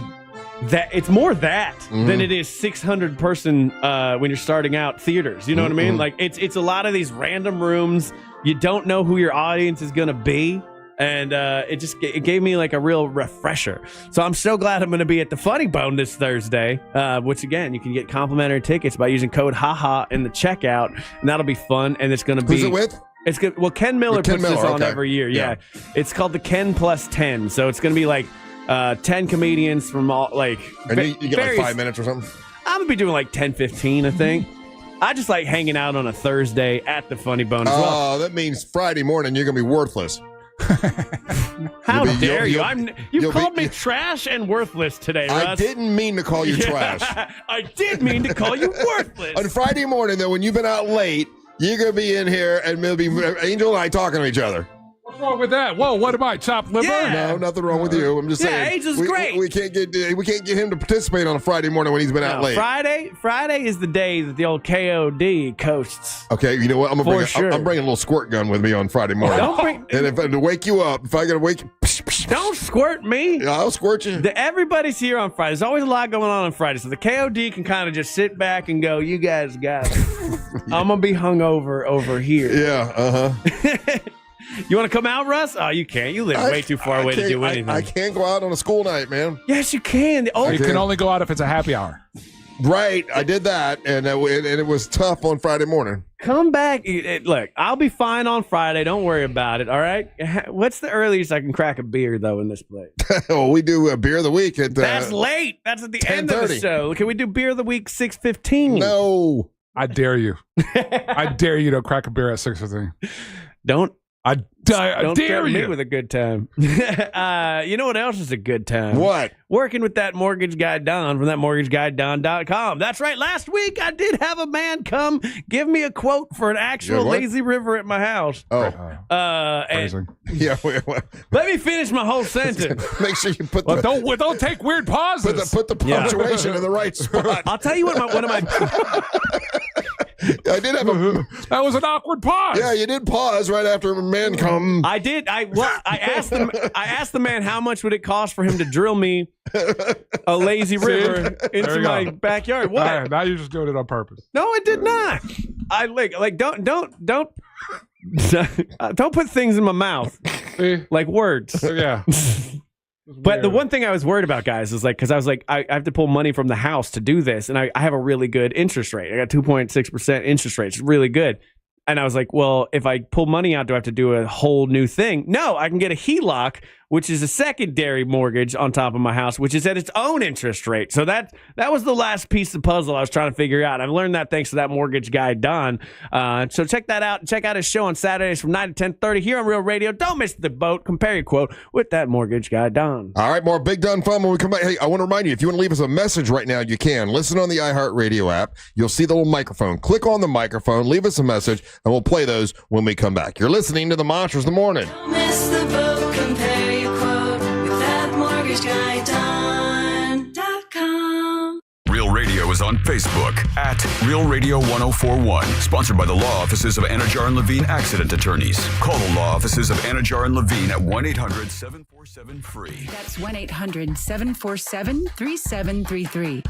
that it's more that than it is 600 person when you're starting out theaters. You know what I mean? Like it's a lot of these random rooms. You don't know who your audience is gonna be. And it gave me like a real refresher. So I'm so glad I'm going to be at the Funny Bone this Thursday, which again, you can get complimentary tickets by using code HAHA in the checkout, and that'll be fun. And it's going to be. Who's it with? It's good. Well, Ken Miller puts this on every year. Yeah. It's called the Ken Plus 10. So it's going to be like 10 comedians from all like. And you get like 5 minutes or something? I'm going to be doing like 10, 15, I think. I just like hanging out on a Thursday at the Funny Bone as well. Oh, that means Friday morning you're going to be worthless. How dare you? You called me trash and worthless today, Russ. I didn't mean to call you trash. I did mean to call you worthless. On Friday morning, though, when you've been out late, you're going to be in here and maybe Angel and I talking to each other. What's wrong with that? Whoa, what am I, chopped liver? Yeah. No, nothing wrong with you. I'm just saying. Angel's we, great. We can't get him to participate on a Friday morning when he's been out late. Friday is the day that the old KOD coasts. Okay, you know what? I'm bringing a little squirt gun with me on Friday morning. And if to wake you up, if I gotta wake you, don't squirt me. I'll squirt you. Everybody's here on Friday. There's always a lot going on Friday, so the KOD can kind of just sit back and go, "You guys got it." I'm gonna be hungover over here. Yeah. You want to come out, Russ? Oh, you can't. You live way too far away to do anything. I can't go out on a school night, man. Yes, you can. You can only go out if it's a happy hour. Right. I did that, and it was tough on Friday morning. Come back. Look, I'll be fine on Friday. Don't worry about it, all right? What's the earliest I can crack a beer, though, in this place? Well, we do a beer of the week at That's late. That's at the end of the show. Can we do beer of the week 6:15? No. I dare you. I dare you to crack a beer at 6:15. Don't dare threaten you me with a good time. You know what else is a good time? What? Working with that mortgage guy Don from thatmortgageguyDon.com. That's right. Last week I did have a man come give me a quote for an actual lazy river at my house. Oh, and yeah. Let me finish my whole sentence. Make sure you put don't take weird pauses. Put the punctuation in the right spot. I'll tell you what one of my I did have that was an awkward pause. Yeah, you did pause right after a man come. I did. I asked the man how much would it cost for him to drill me a lazy river into my backyard. What? Right, now you're just doing it on purpose. No, I did not. I don't put things in my mouth like words. Yeah. But the one thing I was worried about, guys, is because I was like, I have to pull money from the house to do this, and I have a really good interest rate. I got 2.6% interest rate. It's really good. And I was like, well, if I pull money out, do I have to do a whole new thing? No, I can get a HELOC, which is a secondary mortgage on top of my house, which is at its own interest rate. So that was the last piece of the puzzle I was trying to figure out. I've learned that thanks to that mortgage guy, Don. So check that out. Check out his show on Saturdays from 9 to 10:30 here on Real Radio. Don't miss the boat. Compare your quote with that mortgage guy, Don. All right, more Big Don fun when we come back. Hey, I want to remind you, if you want to leave us a message right now, you can. Listen on the iHeartRadio app. You'll see the little microphone. Click on the microphone, leave us a message, and we'll play those when we come back. You're listening to the Monsters in the Morning. Don't miss the boat. Compare your quote with that mortgageguyDon.com. Real Radio is on Facebook at Real Radio 1041. Sponsored by the law offices of Anajar and Levine Accident Attorneys. Call the law offices of Anajar and Levine at 1-800-747-FREE. That's 1-800-747-3733.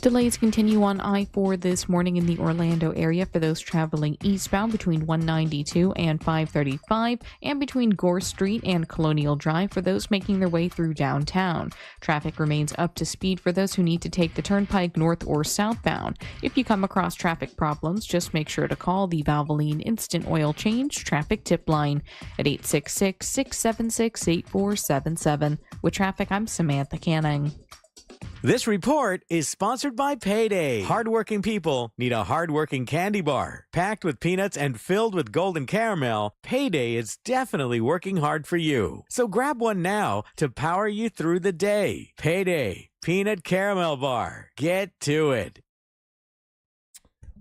Delays continue on I-4 this morning in the Orlando area for those traveling eastbound between 192 and 535 and between Gore Street and Colonial Drive for those making their way through downtown. Traffic remains up to speed for those who need to take the turnpike north or southbound. If you come across traffic problems, just make sure to call the Valvoline Instant Oil Change Traffic Tip Line at 866-676-8477. With traffic, I'm Samantha Canning. This report is sponsored by Payday. Hardworking people need a hardworking candy bar. Packed with peanuts and filled with golden caramel, Payday is definitely working hard for you. So grab one now to power you through the day. Payday Peanut Caramel Bar. Get to it.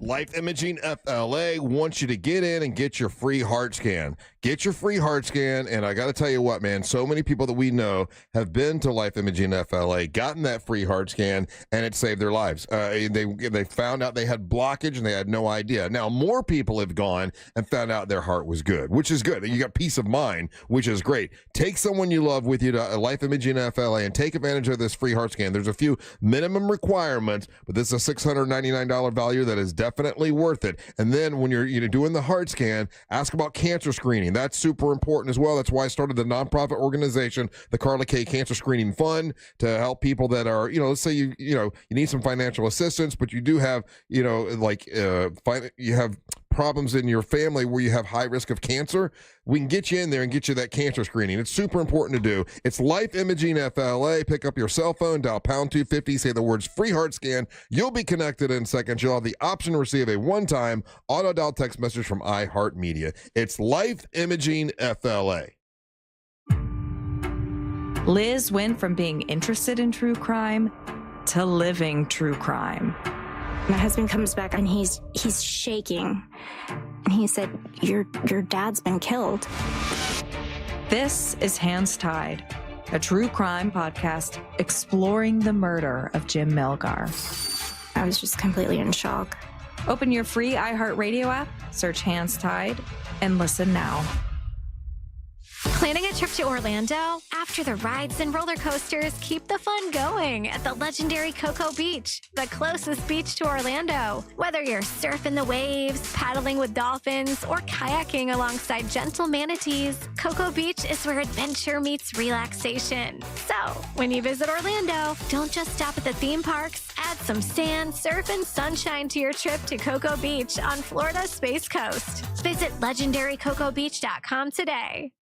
Life Imaging FLA wants you to get in and get your free heart scan. Get your free heart scan, and I got to tell you what, man, so many people that we know have been to Life Imaging FLA, gotten that free heart scan, and it saved their lives. They found out they had blockage, and they had no idea. Now, more people have gone and found out their heart was good, which is good. You got peace of mind, which is great. Take someone you love with you to Life Imaging FLA and take advantage of this free heart scan. There's a few minimum requirements, but this is a $699 value that is definitely worth it. And then when you're doing the heart scan, ask about cancer screening. That's super important as well. That's why I started the nonprofit organization, the Carla K Cancer Screening Fund, to help people that are, let's say you need some financial assistance, but you do have, you have problems in your family where you have high risk of cancer. We can get you in there and get you that cancer screening. It's super important to do. It's Life Imaging FLA. Pick up your cell phone, dial pound 250, say the words free heart scan. You'll be connected in seconds. You'll have the option to receive a one-time auto dial text message from iHeartMedia. It's Life Imaging FLA. Liz went from being interested in true crime to living true crime. My husband comes back and he's shaking. and he said, your dad's been killed. This is Hands Tied, a true crime podcast exploring the murder of Jim Melgar. I was just completely in shock. Open your free iHeartRadio app, search Hands Tied, and listen now. Planning a trip to Orlando? After the rides and roller coasters, keep the fun going at the legendary Cocoa Beach, the closest beach to Orlando. Whether you're surfing the waves, paddling with dolphins, or kayaking alongside gentle manatees, Cocoa Beach is where adventure meets relaxation. So, when you visit Orlando, don't just stop at the theme parks. Add some sand, surf, and sunshine to your trip to Cocoa Beach on Florida's Space Coast. Visit legendarycocobeach.com today.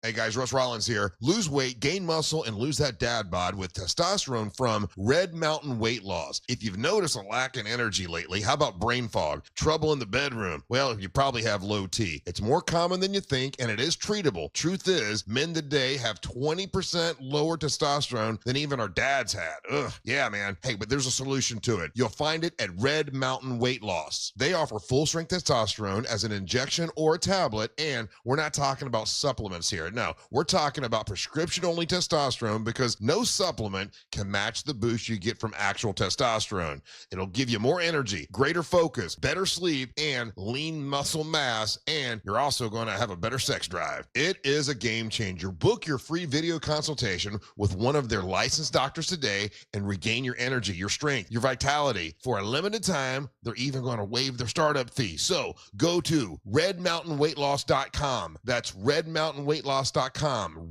Hey guys, Russ Rollins here. Lose weight, gain muscle, and lose that dad bod with testosterone from Red Mountain Weight Loss. If you've noticed a lack in energy lately, how about brain fog, trouble in the bedroom? Well, you probably have low T. It's more common than you think, and it is treatable. Truth is, men today have 20% lower testosterone than even our dads had. Ugh, yeah, man. Hey, but there's a solution to it. You'll find it at Red Mountain Weight Loss. They offer full-strength testosterone as an injection or a tablet, and we're not talking about supplements here. No, we're talking about prescription-only testosterone because no supplement can match the boost you get from actual testosterone. It'll give you more energy, greater focus, better sleep, and lean muscle mass, and you're also going to have a better sex drive. It is a game changer. Book your free video consultation with one of their licensed doctors today and regain your energy, your strength, your vitality. For a limited time, they're even going to waive their startup fee. So go to redmountainweightloss.com. That's redmountainweightloss.com.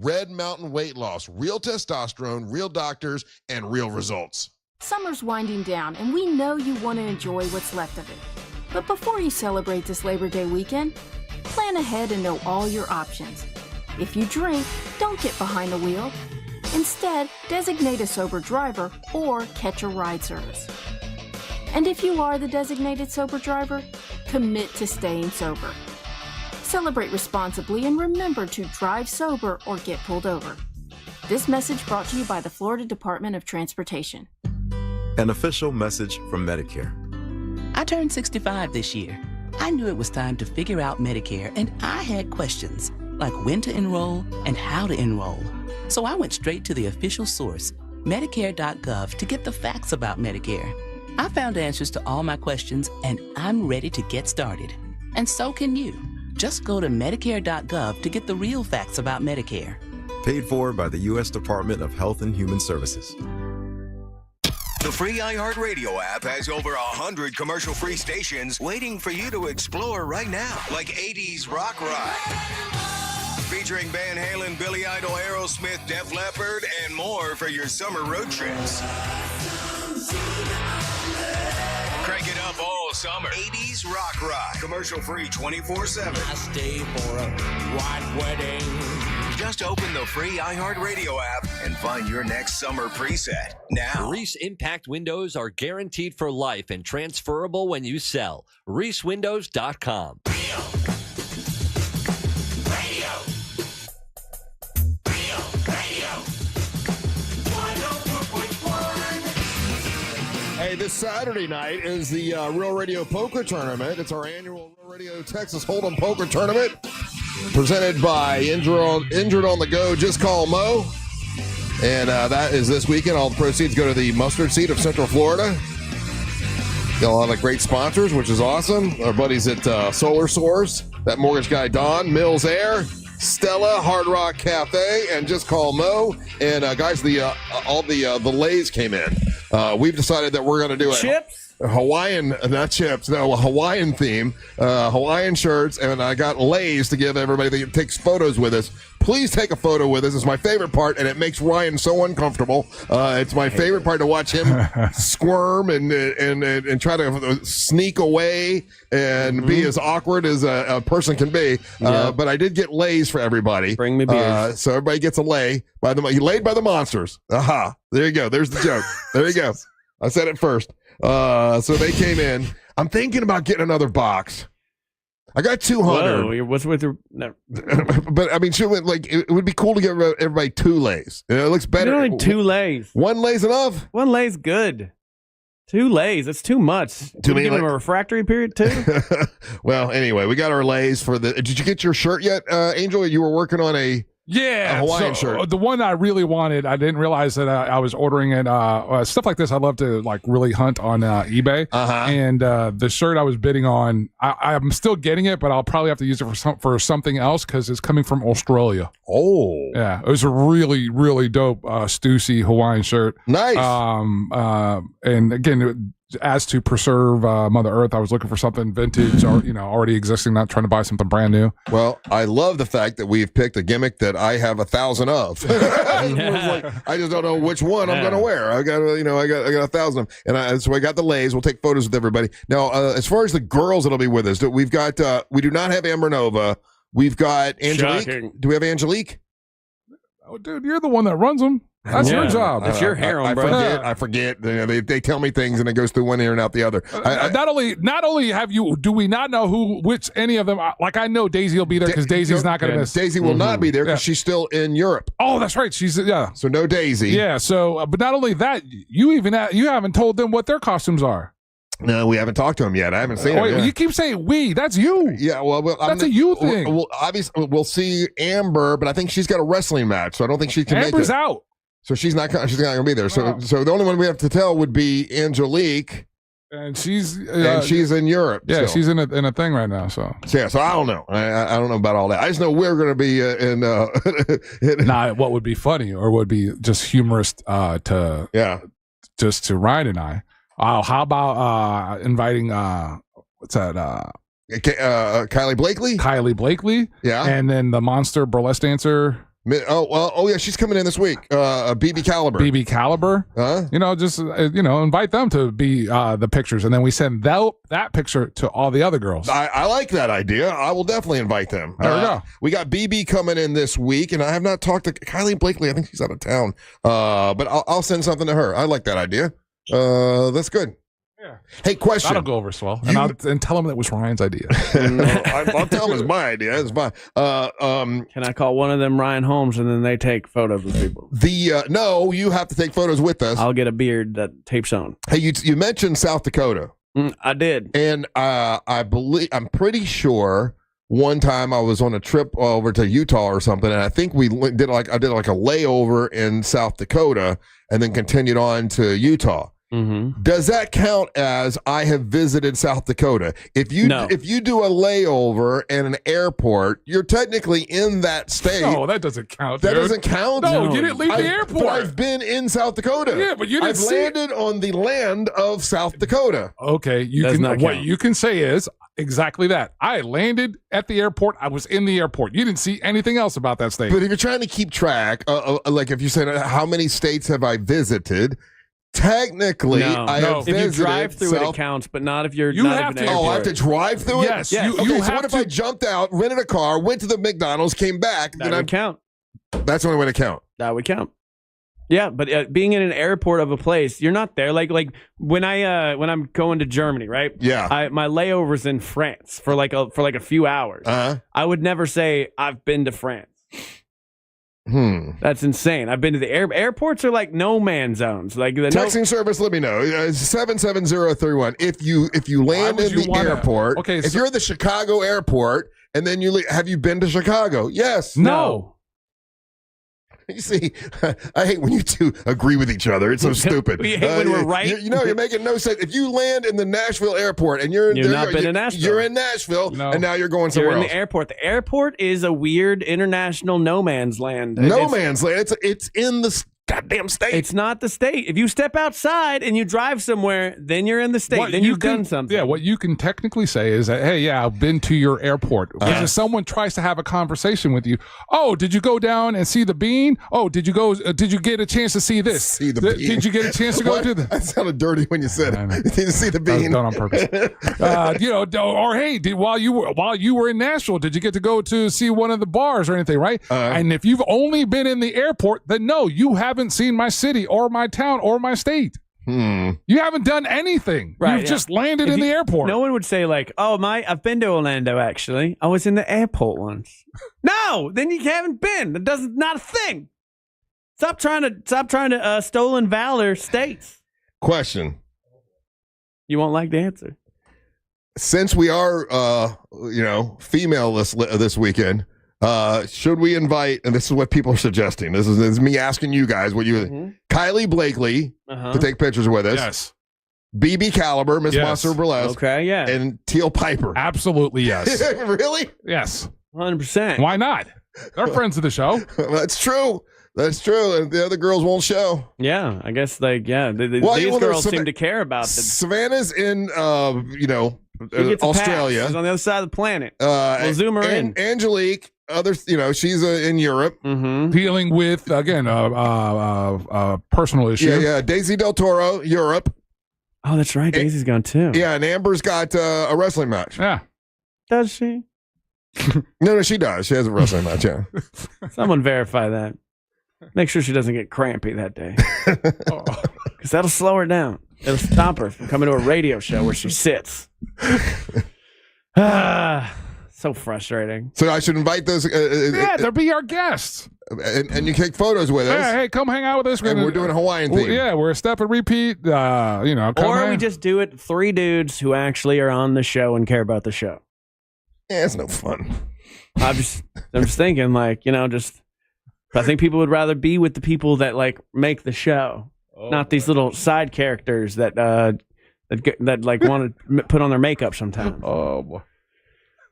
Red Mountain Weight Loss. Real testosterone, real doctors, and real results. Summer's winding down, and we know you want to enjoy what's left of it. But before you celebrate this Labor Day weekend, plan ahead and know all your options. If you drink, don't get behind the wheel. Instead, designate a sober driver or catch a ride service. And if you are the designated sober driver, commit to staying sober. Celebrate responsibly and remember to drive sober or get pulled over. This message brought to you by the Florida Department of Transportation. An official message from Medicare. I turned 65 this year. I knew it was time to figure out Medicare, and I had questions like when to enroll and how to enroll. So I went straight to the official source, Medicare.gov, to get the facts about Medicare. I found answers to all my questions, and I'm ready to get started. And so can you. Just go to Medicare.gov to get the real facts about Medicare. Paid for by the U.S. Department of Health and Human Services. The free iHeartRadio app has over 100 commercial-free stations waiting for you to explore right now. Like 80s Rock Ride, featuring Van Halen, Billy Idol, Aerosmith, Def Leppard, and more for your summer road trips. Crank it up all summer. 80s Rock Ride. Commercial free 24/7. I stay for a white wedding. Just open the free iHeartRadio app and find your next summer preset now. Reese Impact Windows are guaranteed for life and transferable when you sell. ReeseWindows.com. Hey, this Saturday night is the Real Radio Poker Tournament. It's our annual Real Radio Texas Hold'em Poker Tournament, presented by Injured on the Go. Just call Mo. And that is this weekend. All the proceeds go to the Mustard Seed of Central Florida. Got a lot of great sponsors, which is awesome. Our buddies at Solar Source, that mortgage guy Don, Mills Air, Stella, Hard Rock Cafe, and Just Call Mo. And guys, all the lays came in. We've decided that we're going to do a Hawaiian, not chips, no, a Hawaiian theme, Hawaiian shirts, and I got lays to give everybody that takes photos with us. Please take a photo with us. It's my favorite part, and it makes Ryan so uncomfortable. It's my favorite part to watch him squirm and try to sneak away and be as awkward as a person can be. But I did get lays for everybody. Bring me beers. So everybody gets a lay laid by the monsters. Aha. There you go. There's the joke. There you go. I said it first. So they came in. I'm thinking about getting another box. I got 200. Whoa, what's with your? No. But I mean, it would be cool to give everybody 2 lays. It looks better. Only 2 lays. 1 lay's enough. 1 lay's good. 2 lays. That's too much. Too many give him a refractory period too. Well, anyway, we got our lays for the. Did you get your shirt yet, Angel? You were working on a Hawaiian shirt. The one I really wanted, I didn't realize that I was ordering it. Stuff like this, I love to like really hunt on eBay. And the shirt I was bidding on, I'm still getting it, but I'll probably have to use it for something else because it's coming from Australia. Oh, yeah, it was a really really dope Stussy Hawaiian shirt. Nice. And again, as to preserve Mother Earth, I was looking for something vintage or already existing, not trying to buy something brand new. Well, I love the fact that we've picked a gimmick that I have 1,000 of. I just don't know which one I'm going to wear. I got 1,000 of them, and so I got the lays. We'll take photos with everybody. Now, as far as the girls that'll be with us, we've got we do not have Amber Nova. We've got Angelique. Shocking. Do we have Angelique? Oh, dude, you're the one that runs them. That's your job. That's your harem, bro. I forget. They tell me things and it goes through one ear and out the other. Not only do we not know which any of them. Like I know Daisy will be there because Daisy's not going to miss. Daisy will not be there because she's still in Europe. Oh, that's right. She's So no Daisy. Yeah. So, but not only that, you haven't told them what their costumes are. No, we haven't talked to him yet. I haven't seen him. Well, you keep saying we. That's you. Yeah, well that's a you thing. Well, obviously, we'll see Amber, but I think she's got a wrestling match, so I don't think she can make it. Amber's out. So she's not going to be there. So the only one we have to tell would be Angelique, and she's in Europe. Yeah, still. she's in a thing right now. So I don't know. I don't know about all that. I just know we're going to be in. What would be funny or would be just humorous to Ryan and I. How about inviting what's that? Kylie Blakely. Kylie Blakely. Yeah, and then the monster burlesque dancer. Oh yeah, she's coming in this week. BB Caliber. BB Caliber. Just invite them to be the pictures, and then we send that picture to all the other girls. I like that idea. I will definitely invite them. There we go. We got BB coming in this week, and I have not talked to Kylie Blakely. I think she's out of town. But I'll send something to her. I like that idea. That's good. Yeah. Hey, question. That'll go over swell. And tell him that was Ryan's idea. I'll tell him it's my idea. It's mine. Can I call one of them Ryan Holmes and then they take photos with people? No, you have to take photos with us. I'll get a beard that tapes on. Hey, you mentioned South Dakota. I did, and I'm pretty sure one time I was on a trip over to Utah or something, and I think I did like a layover in South Dakota and then continued on to Utah. Mm-hmm. Does that count as I have visited South Dakota? If you do a layover in an airport, you're technically in that state. No, that doesn't count. That dude. doesn't count. No, you didn't leave the airport. But I've been in South Dakota. Yeah, but you didn't I've landed on the land of South Dakota. Okay, what you can say is exactly that. I landed at the airport. I was in the airport. You didn't see anything else about that state. But if you're trying to keep track, like if you said how many states have I visited. Technically, I have if you drive through South... it counts, but not if you're you not have in an to. airport. I have to drive through it. Yes. Okay, You so have what if I jumped out, rented a car, went to the McDonald's, came back? That would count. That's the only way to count. That would count. Yeah, but being in an airport of a place, you're not there. Like when I'm going to Germany, right? Yeah. My layover's in France for like a few hours. I would never say I've been to France. That's insane. I've been to the airports are like no man zones. Like the texting service, let me know. 77031. If you land in the airport, if you're at the Chicago airport and then have you been to Chicago? Yes. No. You see, I hate when you two agree with each other. It's so stupid. We hate when we're right. You're making no sense. If you land in the Nashville airport and you've not been in Nashville. You're in Nashville, and now you're going somewhere else. You're in the airport. The airport is a weird international no man's land. No man's land. It's in the goddamn state. It's not the state. If you step outside and you drive somewhere, then you're in the state. Then you've done something. Yeah, what you can technically say is that, hey, yeah, I've been to your airport. Because if someone tries to have a conversation with you, oh, did you go down and see the bean? Oh, did you get a chance to see this? See the bean. Did you get a chance to go do that? That sounded dirty when you said it. Did you see the bean? That was done on purpose. Or hey, while you were in Nashville, did you get to go to see one of the bars or anything, right? And if you've only been in the airport, then no, you haven't seen my city or my town or my state. You haven't done anything. Right, You've just landed in the airport. No one would say like, "Oh, I've been to Orlando. Actually, I was in the airport once." No, then you haven't been. That doesn't not a thing. Stop trying to stolen valor states. Question: You won't like the answer. Since we are, female-less this weekend, should we invite, and this is what people are suggesting, this is me asking you guys what you Kylie Blakely to take pictures with us. Yes. BB Caliber, Miss Yes. Monster Burlesque. Okay, yeah. And Teal Piper. Absolutely, yes. Really? Yes. 100%. Why not? They're friends of the show. That's true. That's true. And the other girls won't show. Yeah, I guess these Well, girls seem to care about the Savannah's in, She gets a Australia. pass. She's on the other side of the planet. We'll zoom her in. Angelique, she's in Europe. Dealing with, again, personal issue. Yeah. Daisy Del Toro, Europe. Oh, that's right. Daisy's gone too. Yeah, and Amber's got a wrestling match. Yeah. Does she? No, she does. She has a wrestling match, yeah. Someone verify that. Make sure she doesn't get crampy that day. Because that'll slow her down. It'll stop her from coming to a radio show where she sits. So frustrating. So I should invite those. They'll be our guests. And you take photos with us. Hey, come hang out with us. And we're doing a Hawaiian theme. Yeah, we're a step and repeat. Come or we just do it 3 dudes who actually are on the show and care about the show. Yeah, it's no fun. I'm just thinking, I think people would rather be with the people that make the show, not these little side characters that want to put on their makeup sometimes. Oh boy.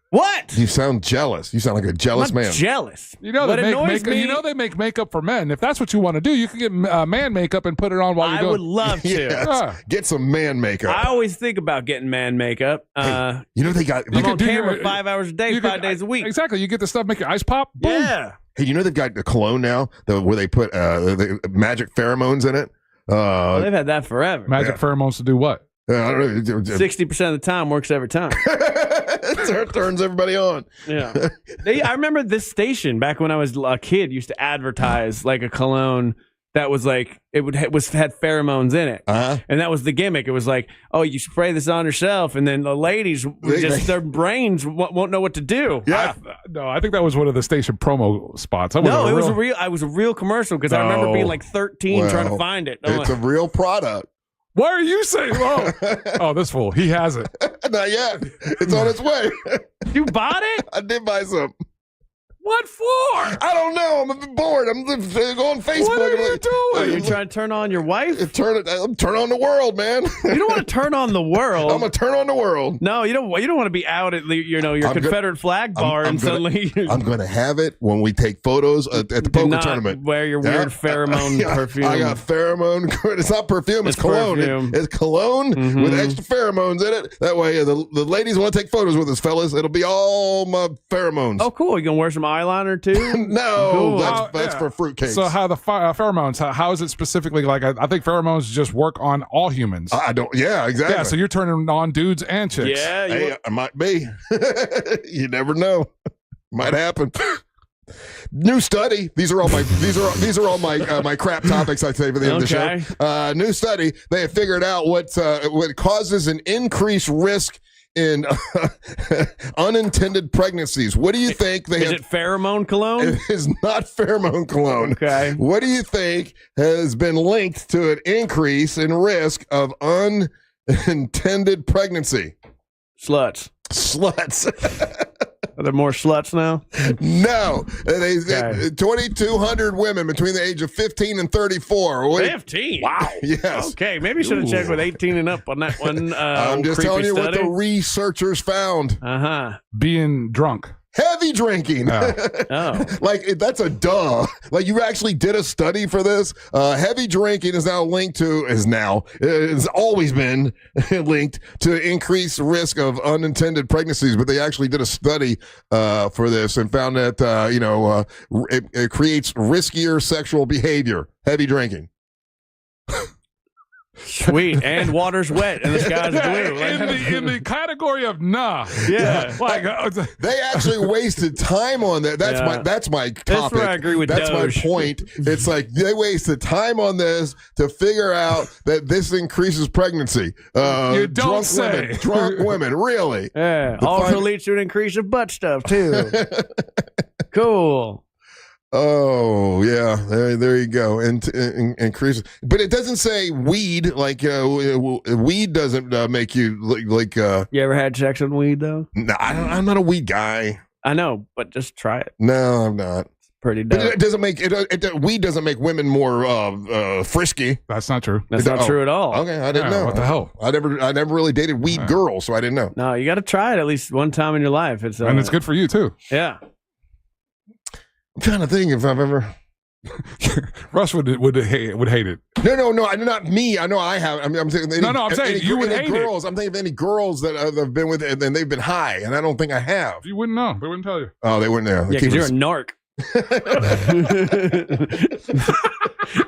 What? You sound jealous. You sound like a jealous I'm man. Jealous. They make makeup for men. If that's what you want to do, you can get man makeup and put it on while you're I doing. would love to. Yes. Get some man makeup. I always think about getting man makeup. Hey, they got. I'm on camera 5 hours a day, 5 days a week. Exactly. You get the stuff, make your eyes pop. Boom. Yeah. Hey, they've got the cologne now where they put the magic pheromones in it. They've had that forever. Magic pheromones to do what? I don't know. 60% of the time works every time. It turns everybody on. Yeah. I remember this station back when I was a kid used to advertise a cologne that was had pheromones in it. And that was the gimmick. It was you spray this on yourself and then the ladies their brains won't know what to do. Yeah. I think that was one of the station promo spots. It was a real commercial because I remember being 13 trying to find it. It's a real product. Why are you saying, this fool, he has it. Not yet. It's on its way. You bought it? I did buy some. What for? I don't know. I'm a bit bored. I'm going on Facebook. What are you doing? You're trying to turn on your wife? Turn on the world, man. You don't want to turn on the world. I'm going to turn on the world. No, you don't want to be out at your Confederate flag bar and suddenly I'm going to have it when we take photos at the poker tournament. Wear your weird pheromone perfume. I got pheromone. It's not perfume. It's cologne. It's cologne with extra pheromones in it. That way, the ladies want to take photos with us, fellas. It'll be all my pheromones. Oh, cool. You gonna wear some eyeliner too? No, cool. that's for fruitcakes. So how the pheromones? How is it specifically? I think pheromones just work on all humans. I don't. Yeah, exactly. Yeah, so you're turning on dudes and chicks. Yeah, hey, I might be. You never know. Might happen. New study. These are all my my crap topics I say for the end of the show. New study. They have figured out what causes an increased risk in unintended pregnancies. What do you think? Is it pheromone cologne? It is not pheromone cologne. Okay. What do you think has been linked to an increase in risk of unintended pregnancy? Sluts. Are there more sluts now? No. 2,200 women between the age of 15 and 34. 15? Wow. Yes. Okay, maybe you should have checked with 18 and up on that one. I'm just telling you what the researchers found. Being drunk. Heavy drinking. That's a duh. You actually did a study for this. Heavy drinking is now linked to, it's always been linked to increased risk of unintended pregnancies, but they actually did a study for this and found that, it creates riskier sexual behavior. Heavy drinking. Sweet, and water's wet and the sky's blue. In the category of nah. Yeah. They actually wasted time on that. That's my topic. That's where I agree with That's Doge. my point. It's they wasted time on this to figure out that this increases pregnancy. You don't say. Drunk women, really. Yeah. Also leads to an increase of butt stuff too. Cool. Oh yeah, there you go. And increase, but it doesn't say weed. Like weed doesn't make you like. You ever had sex on weed though? No, I'm not a weed guy. I know, but just try it. No, I'm not. It's pretty dope. But it doesn't make weed doesn't make women more frisky. That's not true. That's not true at all. Okay, I didn't know. What the hell? I never really dated weed girls, so I didn't know. No, you got to try it at least one time in your life. It's and it's good for you too. Yeah. I'm trying to think if I've ever. Russ would hate it. No, not me. I know I have. I'm saying I'm saying you would hate girls. it. I'm thinking of any girls that I've been with, and they've been high, and I don't think I have. You wouldn't know. They wouldn't tell you. Oh, they wouldn't know. Yeah, because you're a narc.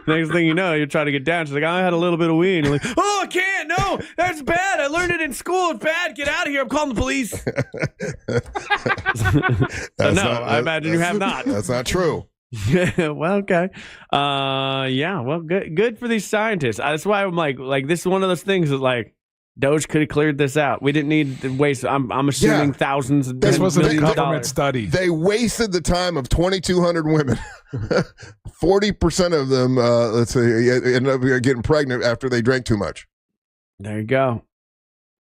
Next thing you know, you're trying to get down. She's like, I had a little bit of weed. And you're like, oh, I can't. No, that's bad. I learned it in school. It's bad. Get out of here. I'm calling the police. I imagine you have not. That's not true. Yeah, well, okay. Yeah, well, good for these scientists. That's why I'm like, this is one of those things that, like, Doge could have cleared this out. We didn't need to waste. I'm assuming thousands of this wasn't a government dollars. study. They wasted the time of 2,200 women. 40% of them, let's say, ended up getting pregnant after they drank too much. There you go.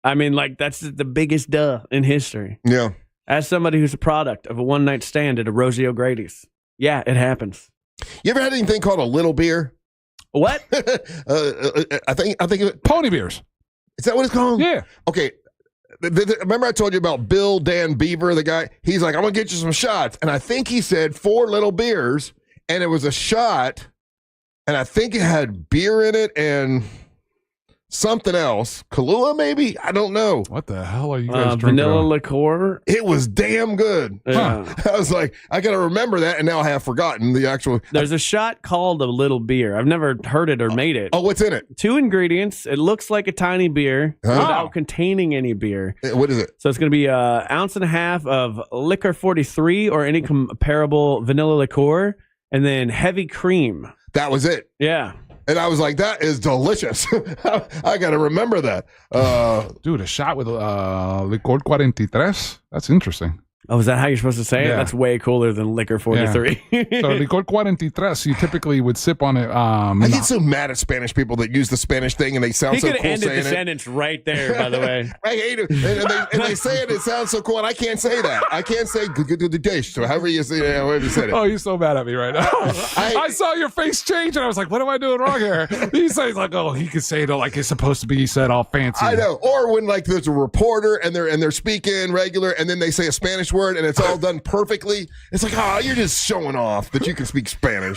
I mean, like, that's the biggest duh in history. Yeah. As somebody who's a product of a one-night stand at a Rosie O'Grady's. Yeah, it happens. You ever had anything called a little beer? What? I think pony beers. Is that what it's called? Yeah. Okay. Remember I told you about Bill Dan Beaver, the guy? He's like, I'm going to get you some shots. And I think he said 4 little beers, and it was a shot, and I think it had beer in it and something else. Kahlua, maybe? I don't know. What the hell are you guys drinking? Vanilla liqueur. It was damn good. Yeah. I was like, I got to remember that, and now I have forgotten the actual. There's a shot called a little beer. I've never heard it or made it. Oh, what's in it? 2 ingredients. It looks like a tiny beer without containing any beer. What is it? So it's going to be 1.5 ounces of liquor 43 or any comparable vanilla liqueur, and then heavy cream. That was it. Yeah. And I was like, that is delicious. I got to remember that. Dude, a shot with licor 43. That's interesting. Oh, is that how you're supposed to say it? Yeah. That's way cooler than liquor 43. Yeah. So licor 43, you typically would sip on it. I get so mad at Spanish people that use the Spanish thing and they sound He so could cool have ended saying the it. sentence right there, by the way. I hate it. And they say it sounds so cool, and I can't say that. I can't say good dish. So however you say it, however you said it. Oh, you're so mad at me right now. I saw your face change, and I was like, what am I doing wrong here? He says like, oh, he could say it like it's supposed to be said all fancy. I know. Or when like there's a reporter and they're speaking regular, and then they say a Spanish word and it's all done perfectly. It's like, oh, you're just showing off that you can speak Spanish.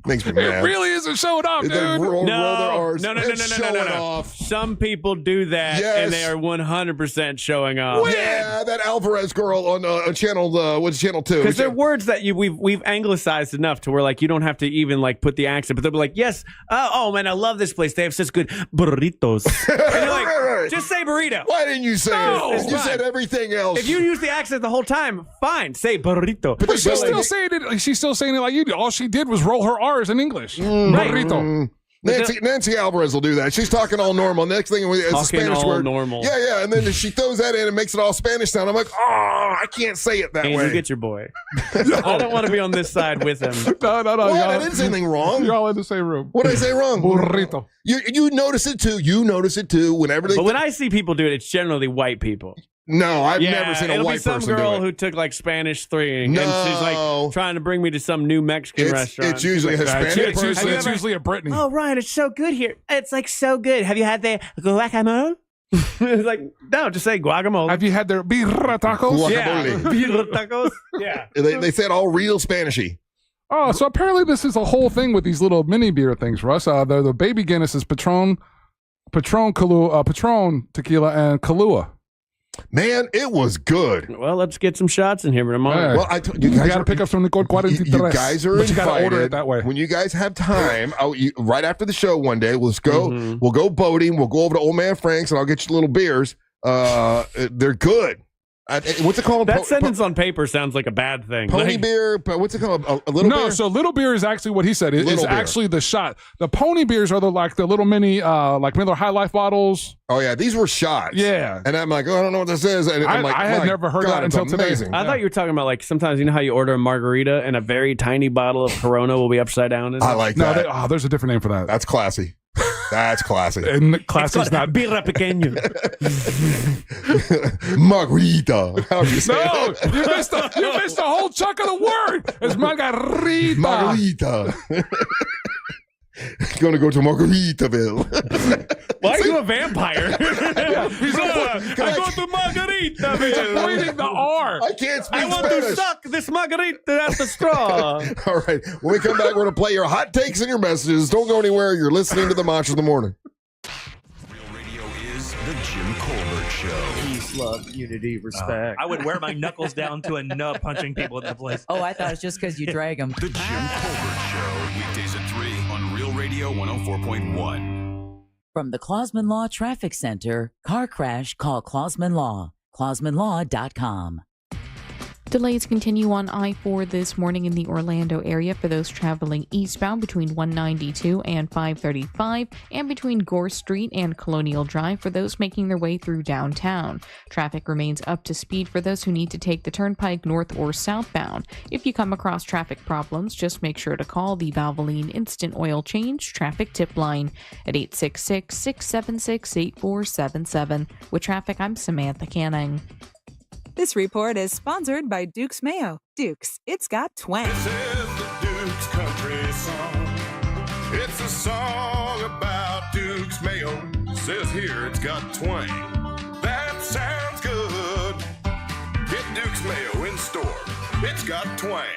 Makes me mad. It really isn't showing off, dude. No. No. Some people do that, Yes. and they are 100% showing off. Yeah, that Alvarez girl on channel what's channel 2? Because they're words that we've anglicized enough to where like you don't have to even like put the accent, but they'll be like, yes, oh man, I love this place. They have such good burritos. And you're like, Right. just say burrito. Why didn't you say No, it? it's You fine. said everything else. If you use the accent the whole time, fine, say burrito. But she's still saying it. She's still saying it like you do. All she did was roll her R's in English. Right. Burrito. Nancy Alvarez will do that. She's talking all normal. Next thing it's a Talking Spanish all word. normal. Yeah. And then she throws that in and makes it all Spanish sound. I'm like, oh, I can't say it that Angel, way. get your boy. I don't want to be on this side with him. No. What? I didn't say anything wrong. You're all in the same room. What did I say wrong? Burrito. You notice it too. You notice it too. Whenever they. But when I see people do it, it's generally white people. No, I've never seen a it'll white be some person girl do it. who took like Spanish 3 and No. she's like trying to bring me to some new Mexican restaurant. It's usually a Hispanic person. It's usually a Brittany. Oh, Ryan, it's so good here. It's like so good. Have you had the guacamole? It's like, no, just say guacamole. Have you had their birra tacos? Yeah, Guacamole. birra tacos. Yeah. They said all real Spanishy. Oh, so apparently this is a whole thing with these little mini beer things, Russ. The baby Guinness is Patron Kahlua, Patron tequila, and Kahlua. Man, it was good. Well, let's get some shots in here in a moment. Hey. Well, you You guys got to pick up some licor 43. You guys are but you got to invited. order it that way. When you guys have time, right after the show one day, let's go. Mhm. We'll go boating. We'll go over to Old Man Frank's, and I'll get you little beers. They're good. What's it called? That sentence on paper sounds like a bad thing. Pony beer, but what's it called? A little beer? No, so little beer is actually what he said. It's Little beer. actually the shot. The pony beers are the little mini, like Miller High Life bottles. Oh, yeah. These were shots. Yeah. And I'm like, oh, I don't know what this is. And I'm like, I had my never heard God, that it's until today. amazing. I thought you were talking about like sometimes you know how you order a margarita and a very tiny bottle of Corona will be upside down. I like No, that. there's a different name for that. That's classy. That's classy. And classy's not. birra pequeño. Margarita. How do you say No, it? you missed a whole chunk of the word. It's margarita. Margarita. Gonna go to Margaritaville. Why are you a vampire? He's I go to Margarita. avoiding the R. I can't speak I want Spanish. to suck this margarita at the straw. All right. When we come back, we're going to play your hot takes and your messages. Don't go anywhere. You're listening to the Mantra of the Morning. Real Radio is the Jim Colbert Show. Peace, love, unity, respect. I would wear my knuckles down to a nub punching people in the place. Oh, I thought it's just because you drag them. The Jim Colbert Show. Weekdays at 3 on Real Radio 104.1. From the Clausman Law Traffic Center, car crash, call Clausman Law. ClausmanLaw.com. Delays continue on I-4 this morning in the Orlando area for those traveling eastbound between 192 and 535 and between Gore Street and Colonial Drive for those making their way through downtown. Traffic remains up to speed for those who need to take the turnpike north or southbound. If you come across traffic problems, just make sure to call the Valvoline Instant Oil Change Traffic Tip Line at 866-676-8477. With traffic, I'm Samantha Canning. This report is sponsored by Duke's Mayo. Duke's, it's got twang. This is the Duke's country song. It's a song about Duke's Mayo. Says here it's got twang. That sounds good. Get Duke's Mayo in store. It's got twang.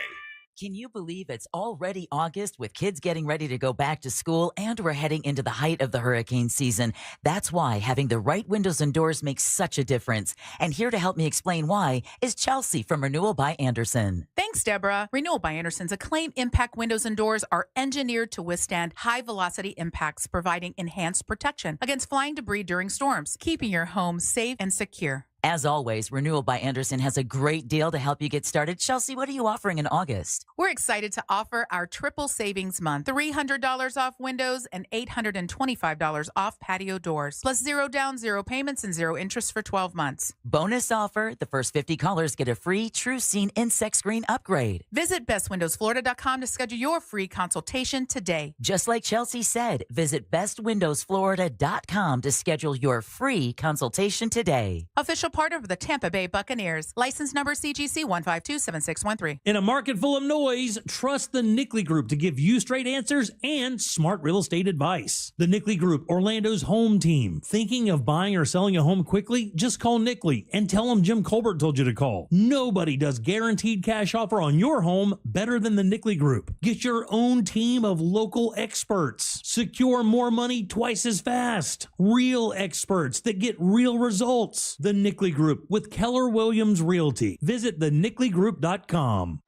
Can you believe it's already August with kids getting ready to go back to school and we're heading into the height of the hurricane season? That's why having the right windows and doors makes such a difference. And here to help me explain why is Chelsea from Renewal by Anderson. Thanks, Deborah. Renewal by Anderson's acclaimed impact windows and doors are engineered to withstand high-velocity impacts, providing enhanced protection against flying debris during storms, keeping your home safe and secure. As always, Renewal by Anderson has a great deal to help you get started. Chelsea, what are you offering in August? We're excited to offer our triple savings month, $300 off windows and $825 off patio doors, plus 0 down, 0 payments, and 0 interest for 12 months. Bonus offer, the first 50 callers get a free True Scene insect screen upgrade. Visit bestwindowsflorida.com to schedule your free consultation today. Just like Chelsea said, visit bestwindowsflorida.com to schedule your free consultation today. Official part of the Tampa Bay Buccaneers. License number CGC 1527613. In a market full of noise, trust the Nickley Group to give you straight answers and smart real estate advice. The Nickley Group, Orlando's home team. Thinking of buying or selling a home quickly? Just call Nickley and tell them Jim Colbert told you to call. Nobody does guaranteed cash offer on your home better than the Nickley Group. Get your own team of local experts. Secure more money twice as fast. Real experts that get real results. The Nickley Group with Keller Williams Realty. Visit thenickley.com.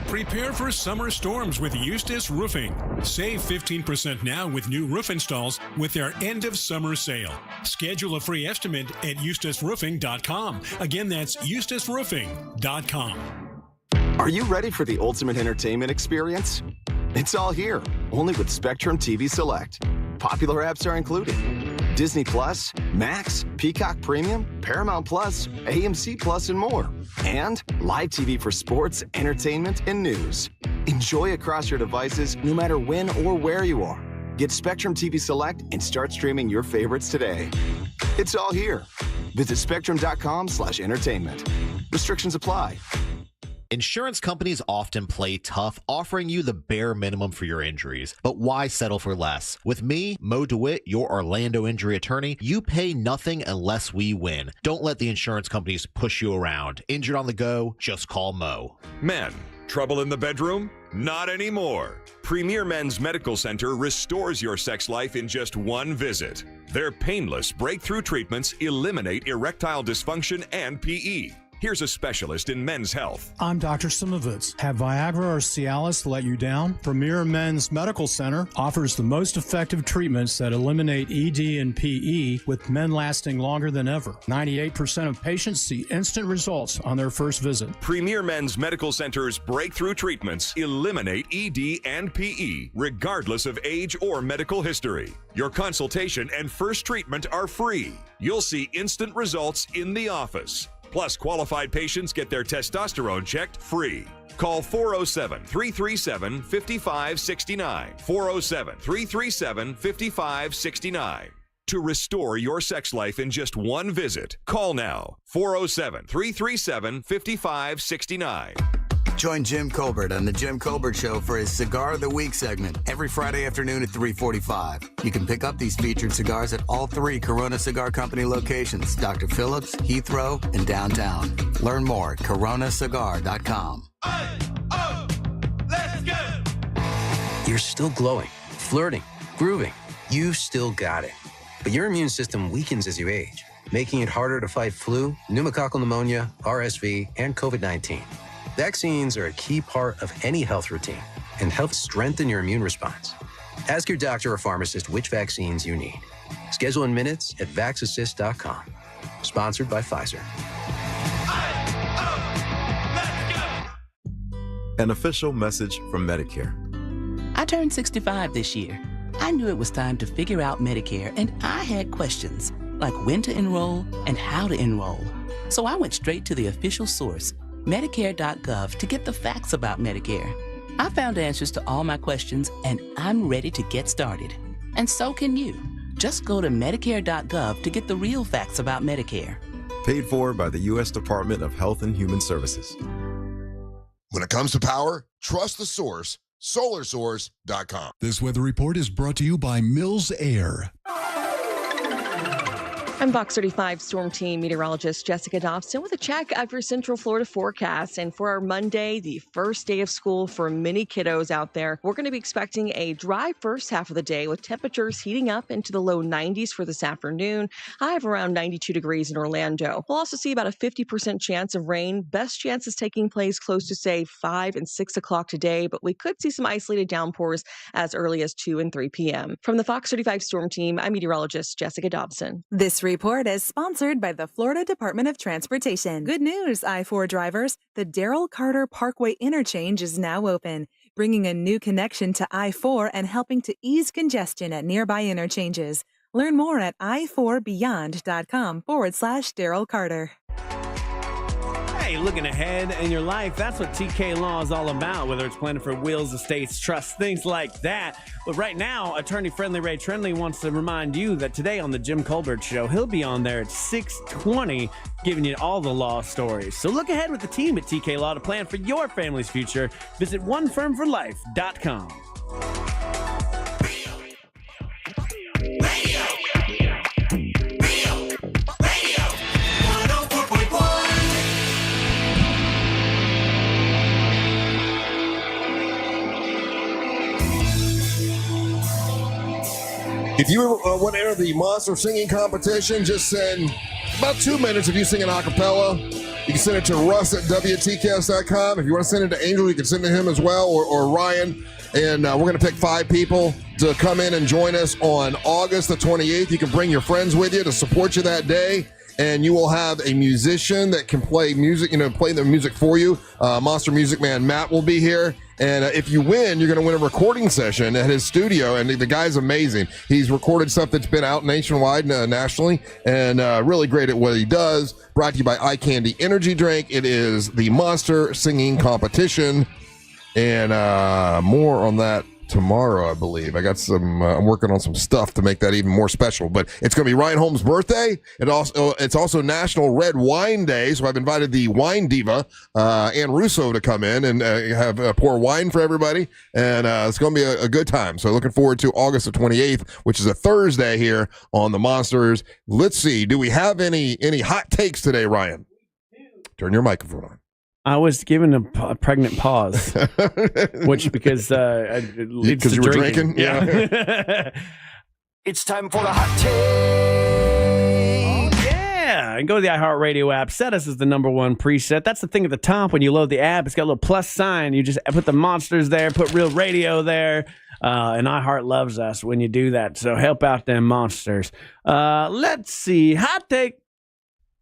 Prepare for summer storms with Eustace Roofing. Save 15% now with new roof installs with their end of summer sale. Schedule a free estimate at eustaceroofing.com. Again, that's eustaceroofing.com. Are you ready for the ultimate entertainment experience? It's all here, only with Spectrum TV Select. Popular apps are included. Disney Plus, Max, Peacock Premium, Paramount Plus, AMC Plus, and more. And live TV for sports, entertainment, and news. Enjoy across your devices no matter when or where you are. Get Spectrum TV Select and start streaming your favorites today. It's all here. Visit spectrum.com/entertainment. Restrictions apply. Insurance companies often play tough, offering you the bare minimum for your injuries. But why settle for less? With me, Mo DeWitt, your Orlando injury attorney, you pay nothing unless we win. Don't let the insurance companies push you around. Injured on the go? Just call Mo. Men, trouble in the bedroom? Not anymore. Premier Men's Medical Center restores your sex life in just one visit. Their painless breakthrough treatments eliminate erectile dysfunction and PE. Here's a specialist in men's health. I'm Dr. Simovitz. Have Viagra or Cialis let you down? Premier Men's Medical Center offers the most effective treatments that eliminate ED and PE, with men lasting longer than ever. 98% of patients see instant results on their first visit. Premier Men's Medical Center's breakthrough treatments eliminate ED and PE, regardless of age or medical history. Your consultation and first treatment are free. You'll see instant results in the office. Plus, qualified patients get their testosterone checked free. Call 407-337-5569. 407-337-5569. To restore your sex life in just one visit, call now. 407-337-5569. Join Jim Colbert on The Jim Colbert Show for his Cigar of the Week segment every Friday afternoon at 3:45. You can pick up these featured cigars at all 3 Corona Cigar Company locations, Dr. Phillips, Heathrow, and downtown. Learn more at coronacigar.com. Let's go! You're still glowing, flirting, grooving. You've still got it. But your immune system weakens as you age, making it harder to fight flu, pneumococcal pneumonia, RSV, and COVID-19. Vaccines are a key part of any health routine and help strengthen your immune response. Ask your doctor or pharmacist which vaccines you need. Schedule in minutes at vaxassist.com. Sponsored by Pfizer. An official message from Medicare. I turned 65 this year. I knew it was time to figure out Medicare, and I had questions like when to enroll and how to enroll. So I went straight to the official source, Medicare.gov, to get the facts about Medicare. I found answers to all my questions, and I'm ready to get started. And so can you. Just go to Medicare.gov to get the real facts about Medicare. Paid for by the U.S. Department of Health and Human Services. When it comes to power, trust the source, solarsource.com. This weather report is brought to you by Mills Air. I'm Fox 35 Storm Team meteorologist Jessica Dobson with a check of your Central Florida forecast. And for our Monday, the first day of school for many kiddos out there, we're going to be expecting a dry first half of the day with temperatures heating up into the low 90s for this afternoon. High of around 92 degrees in Orlando. We'll also see about a 50% chance of rain. Best chances taking place close to, say, 5 and 6 o'clock today, but we could see some isolated downpours as early as 2 and 3 p.m. From the Fox 35 Storm Team, I'm meteorologist Jessica Dobson. This report is sponsored by the Florida Department of Transportation. Good news, I-4 drivers. The Darrell Carter Parkway interchange is now open, bringing a new connection to I-4 and helping to ease congestion at nearby interchanges. Learn more at i4beyond.com/Darrell Carter. Hey, looking ahead in your life, that's what TK Law is all about, whether it's planning for wills, estates, trusts, things like that. But right now, attorney-friendly Ray Trenley wants to remind you that today on the Jim Colbert Show, he'll be on there at 6:20, giving you all the law stories. So look ahead with the team at TK Law to plan for your family's future. Visit onefirmforlife.com. If you want to enter the monster singing competition, just send about 2 minutes if you sing an acapella. You can send it to Russ at WTKS.com. If you want to send it to Angel, you can send it to him as well, or Ryan. And we're going to pick 5 people to come in and join us on August the 28th. You can bring your friends with you to support you that day. And you will have a musician that can play music, play the music for you. Monster Music Man Matt will be here. And if you win, you're going to win a recording session at his studio. And the guy's amazing. He's recorded stuff that's been out nationwide, nationally, and really great at what he does. Brought to you by Eye Candy Energy Drink. It is the Monster Singing Competition. And more on that tomorrow, I believe. I got some, I'm working on some stuff to make that even more special, but it's going to be Ryan Holmes' birthday. It's also National Red Wine Day. So I've invited the wine diva, Ann Russo, to come in and have pour wine for everybody. And it's going to be a good time. So looking forward to August the 28th, which is a Thursday here on the Monsters. Let's see. Do we have any hot takes today, Ryan? Turn your microphone on. I was given a pregnant pause, which because it leads to you were drinking. Yeah. It's time for a hot take. Oh, yeah. and go to the iHeartRadio app. Set us as the #1 preset. That's the thing at the top when you load the app. It's got a little plus sign. You just put the monsters there, put Real Radio there, and iHeart loves us when you do that. So help out them monsters. Let's see. Hot take.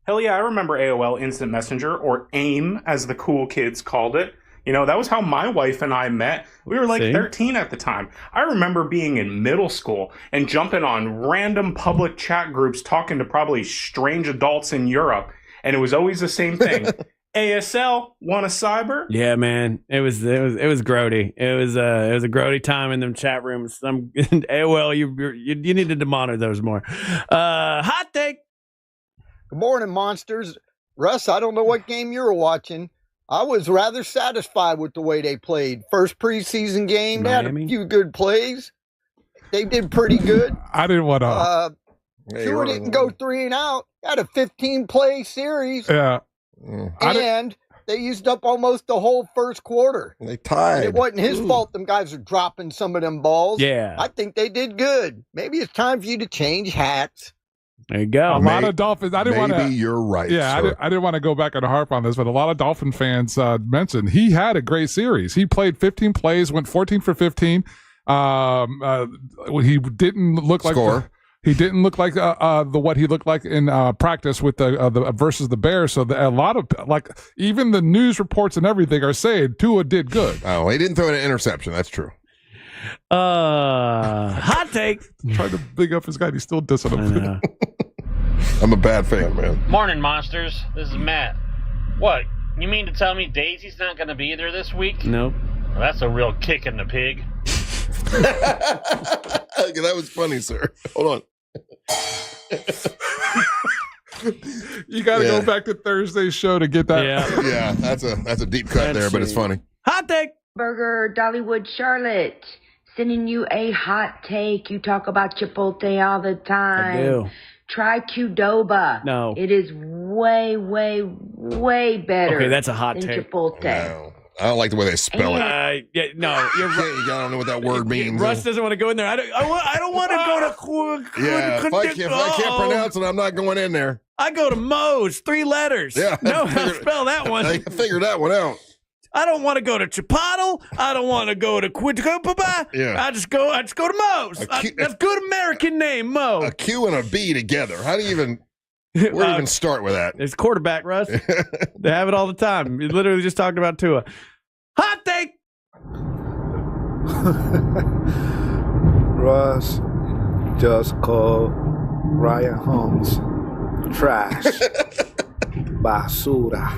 Hell yeah, I remember AOL Instant Messenger, or AIM, as the cool kids called it. You know, that was how my wife and I met. We were like 13 at the time. I remember being in middle school and jumping on random public chat groups talking to probably strange adults in Europe. And it was always the same thing. ASL, want a cyber? Yeah, man. It was grody. It was a grody time in them chat rooms. AOL, you needed to monitor those more. Hot take. Good morning, monsters. Russ, I don't know what game you were watching. I was rather satisfied with the way they played. First preseason game, they had a few good plays. They did pretty good. I didn't want to. Sure didn't go 3 and out. Had a 15-play series. Yeah. And they used up almost the whole first quarter. They tied. It wasn't his fault them guys are dropping some of them balls. Yeah. I think they did good. Maybe it's time for you to change hats. There you go. A lot of Dolphins. I didn't want to. Maybe you're right. Yeah, sir. I didn't want to go back and harp on this, but a lot of Dolphin fans mentioned he had a great series. He played 15 plays, went 14 for 15. He didn't look like he didn't look like what he looked like in practice with the versus the Bears. So a lot of even the news reports and everything are saying Tua did good. Oh, he didn't throw an interception. That's true. Hot take. Trying to big up his guy. He's still dissing him. I'm a bad fan, man. Morning, monsters. This is Matt. What? You mean to tell me Daisy's not going to be there this week? Nope. Well, that's a real kick in the pig. That was funny, sir. Hold on. You got to go back to Thursday's show to get that. Yeah, that's a deep cut there, but it's funny. Hot take. Burger, Dollywood, Charlotte. Sending you a hot take. You talk about Chipotle all the time. I do. Try Qdoba. No. It is way, way, way better. Okay, that's a hot than take. Chipotle. No. I don't like the way they spell it. Yeah, no, you're right. I don't know what that word means. Russ doesn't want to go in there. I don't want to go to. Yeah, if I can't pronounce it, I'm not going in there. I go to Moe's, 3 letters. Yeah, no, how to spell that one. I figured that one out. I don't want to go to Chipotle. I don't want to go to Quidcopa. Yeah. I just go to Moe's. That's a good American name, Mo. A Q and a B together. How do you even? Where do you even start with that? It's quarterback, Russ. They have it all the time. You literally just talked about Tua. Hot take. Russ just called Ryan Holmes trash. Basura.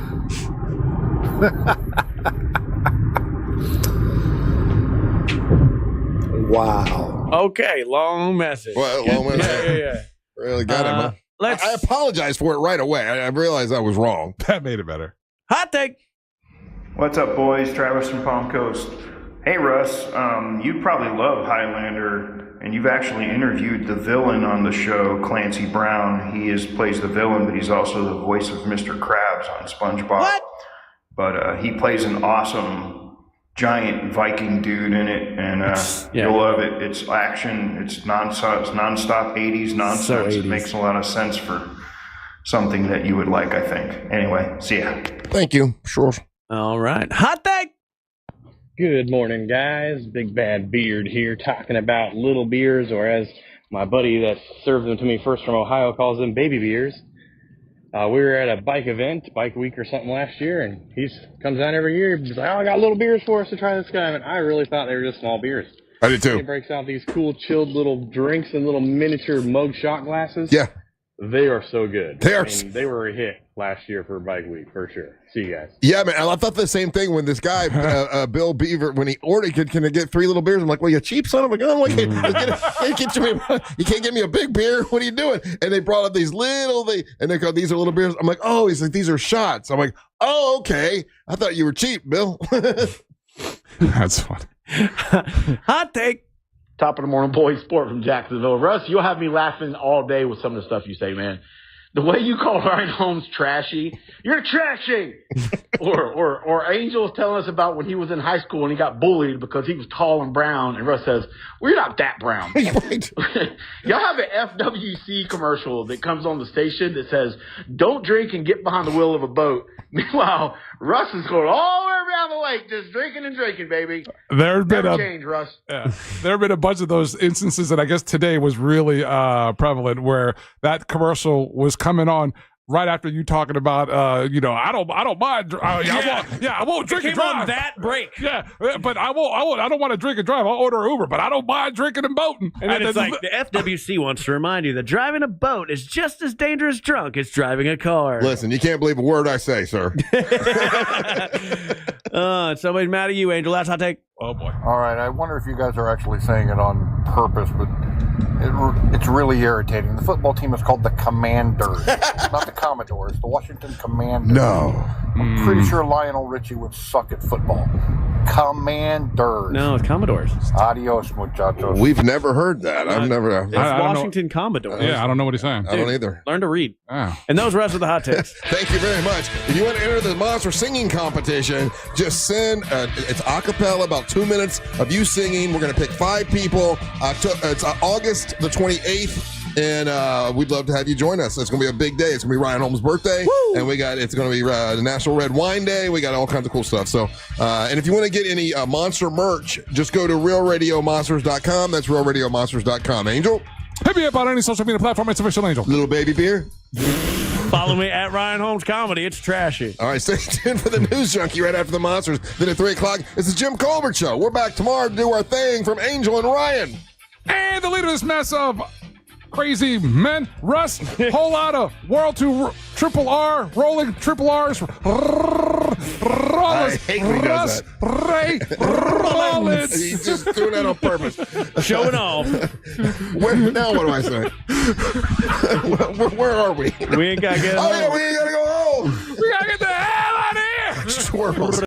Wow. Okay, long message. Well, long message. Yeah. Really got him. Huh? I apologize for it right away. I realized I was wrong. That made it better. Hot take. What's up, boys? Travis from Palm Coast. Hey, Russ. You probably love Highlander, and you've actually interviewed the villain on the show, Clancy Brown. He plays the villain, but he's also the voice of Mr. Krabs on SpongeBob. What? But he plays an awesome giant Viking dude in it, and you'll love it. It's action. It's nonstop 80s nonsense. So 80s. It makes a lot of sense for something that you would like, I think. Anyway, see ya. Thank you. Sure. All right. Hot take. Good morning, guys. Big Bad Beard here, talking about little beers, or as my buddy that served them to me first from Ohio calls them, baby beers. We were at a bike event, Bike Week or something last year, and he comes down every year. He's like, "Oh, I got little beers for us to try this guy." And I really thought they were just small beers. I did too. He breaks out these cool, chilled little drinks in little miniature mug shot glasses. Yeah. They are so good. They are. They were a hit last year for Bike Week, for sure. See you guys. Yeah, man. I thought the same thing when this guy, Bill Beaver, when he ordered, can I get 3 little beers? I'm like, well, you cheap son of a gun. Like, you can't get me a big beer. What are you doing? And they brought up these little, and they go, these are little beers. I'm like, oh, he's like, these are shots. I'm like, oh, okay. I thought you were cheap, Bill. That's funny. Hot take. Top of the morning, boys. Sport from Jacksonville. Russ, you'll have me laughing all day with some of the stuff you say, man. the way you call Ryan Holmes trashy, you're trashy. or Angel was telling us about when he was in high school and he got bullied because he was tall and brown, and Russ says, well, you're not that brown. Y'all have an FWC commercial that comes on the station that says, don't drink and get behind the wheel of a boat. Meanwhile, Russ is going all the way around the lake just drinking and drinking, baby. There's been change, Russ. Yeah, there have been a bunch of those instances, and I guess today was really prevalent, where that commercial was coming on right after you talking about, I don't mind. I won't drink and drive. On that break. Yeah, but I don't want to drink and drive. I'll order an Uber, but I don't mind drinking and boating. And then it's like the FWC wants to remind you that driving a boat is just as dangerous drunk as driving a car. Listen, you can't believe a word I say, sir. Somebody's mad at you, Angel. That's hot take. Oh, boy. All right, I wonder if you guys are actually saying it on purpose, but it's really irritating. The football team is called the Commanders, not the Commodores, the Washington Commanders. No. I'm pretty sure Lionel Richie would suck at football. Commanders. No, it's Commodores. Adios, muchachos. We've never heard that. It's Washington Commodores. Yeah, I don't know what he's saying. I don't either. Learn to read. Oh. And those rest of the hot takes. Thank you very much. If you want to enter the monster singing competition, just send, it's a cappella, about 2 minutes of you singing. We're going to pick 5 people. It's August the 28th. And we'd love to have you join us. It's going to be a big day. It's going to be Ryan Holmes' birthday. Woo! And it's going to be the National Red Wine Day. We got all kinds of cool stuff. So, and if you want to get any Monster merch, just go to realradiomonsters.com. That's realradiomonsters.com. Angel? Hit me up on any social media platform. It's Official Angel. Little baby beer? Follow me at Ryan Holmes Comedy. It's trashy. All right, stay tuned for the News Junkie right after the Monsters. Then at 3 o'clock, it's the Jim Colbert Show. We're back tomorrow to do our thing from Angel and Ryan. And the leader of this mess of crazy men, Russ, whole lot of World to Triple R, rolling Triple R's, Rollins, Russ, Ray, Rollins. He's just doing that on purpose. Showing off. Now what do I say? Where are we? We ain't got to get we ain't got to go home. We got to get the hell out of here. Swirls.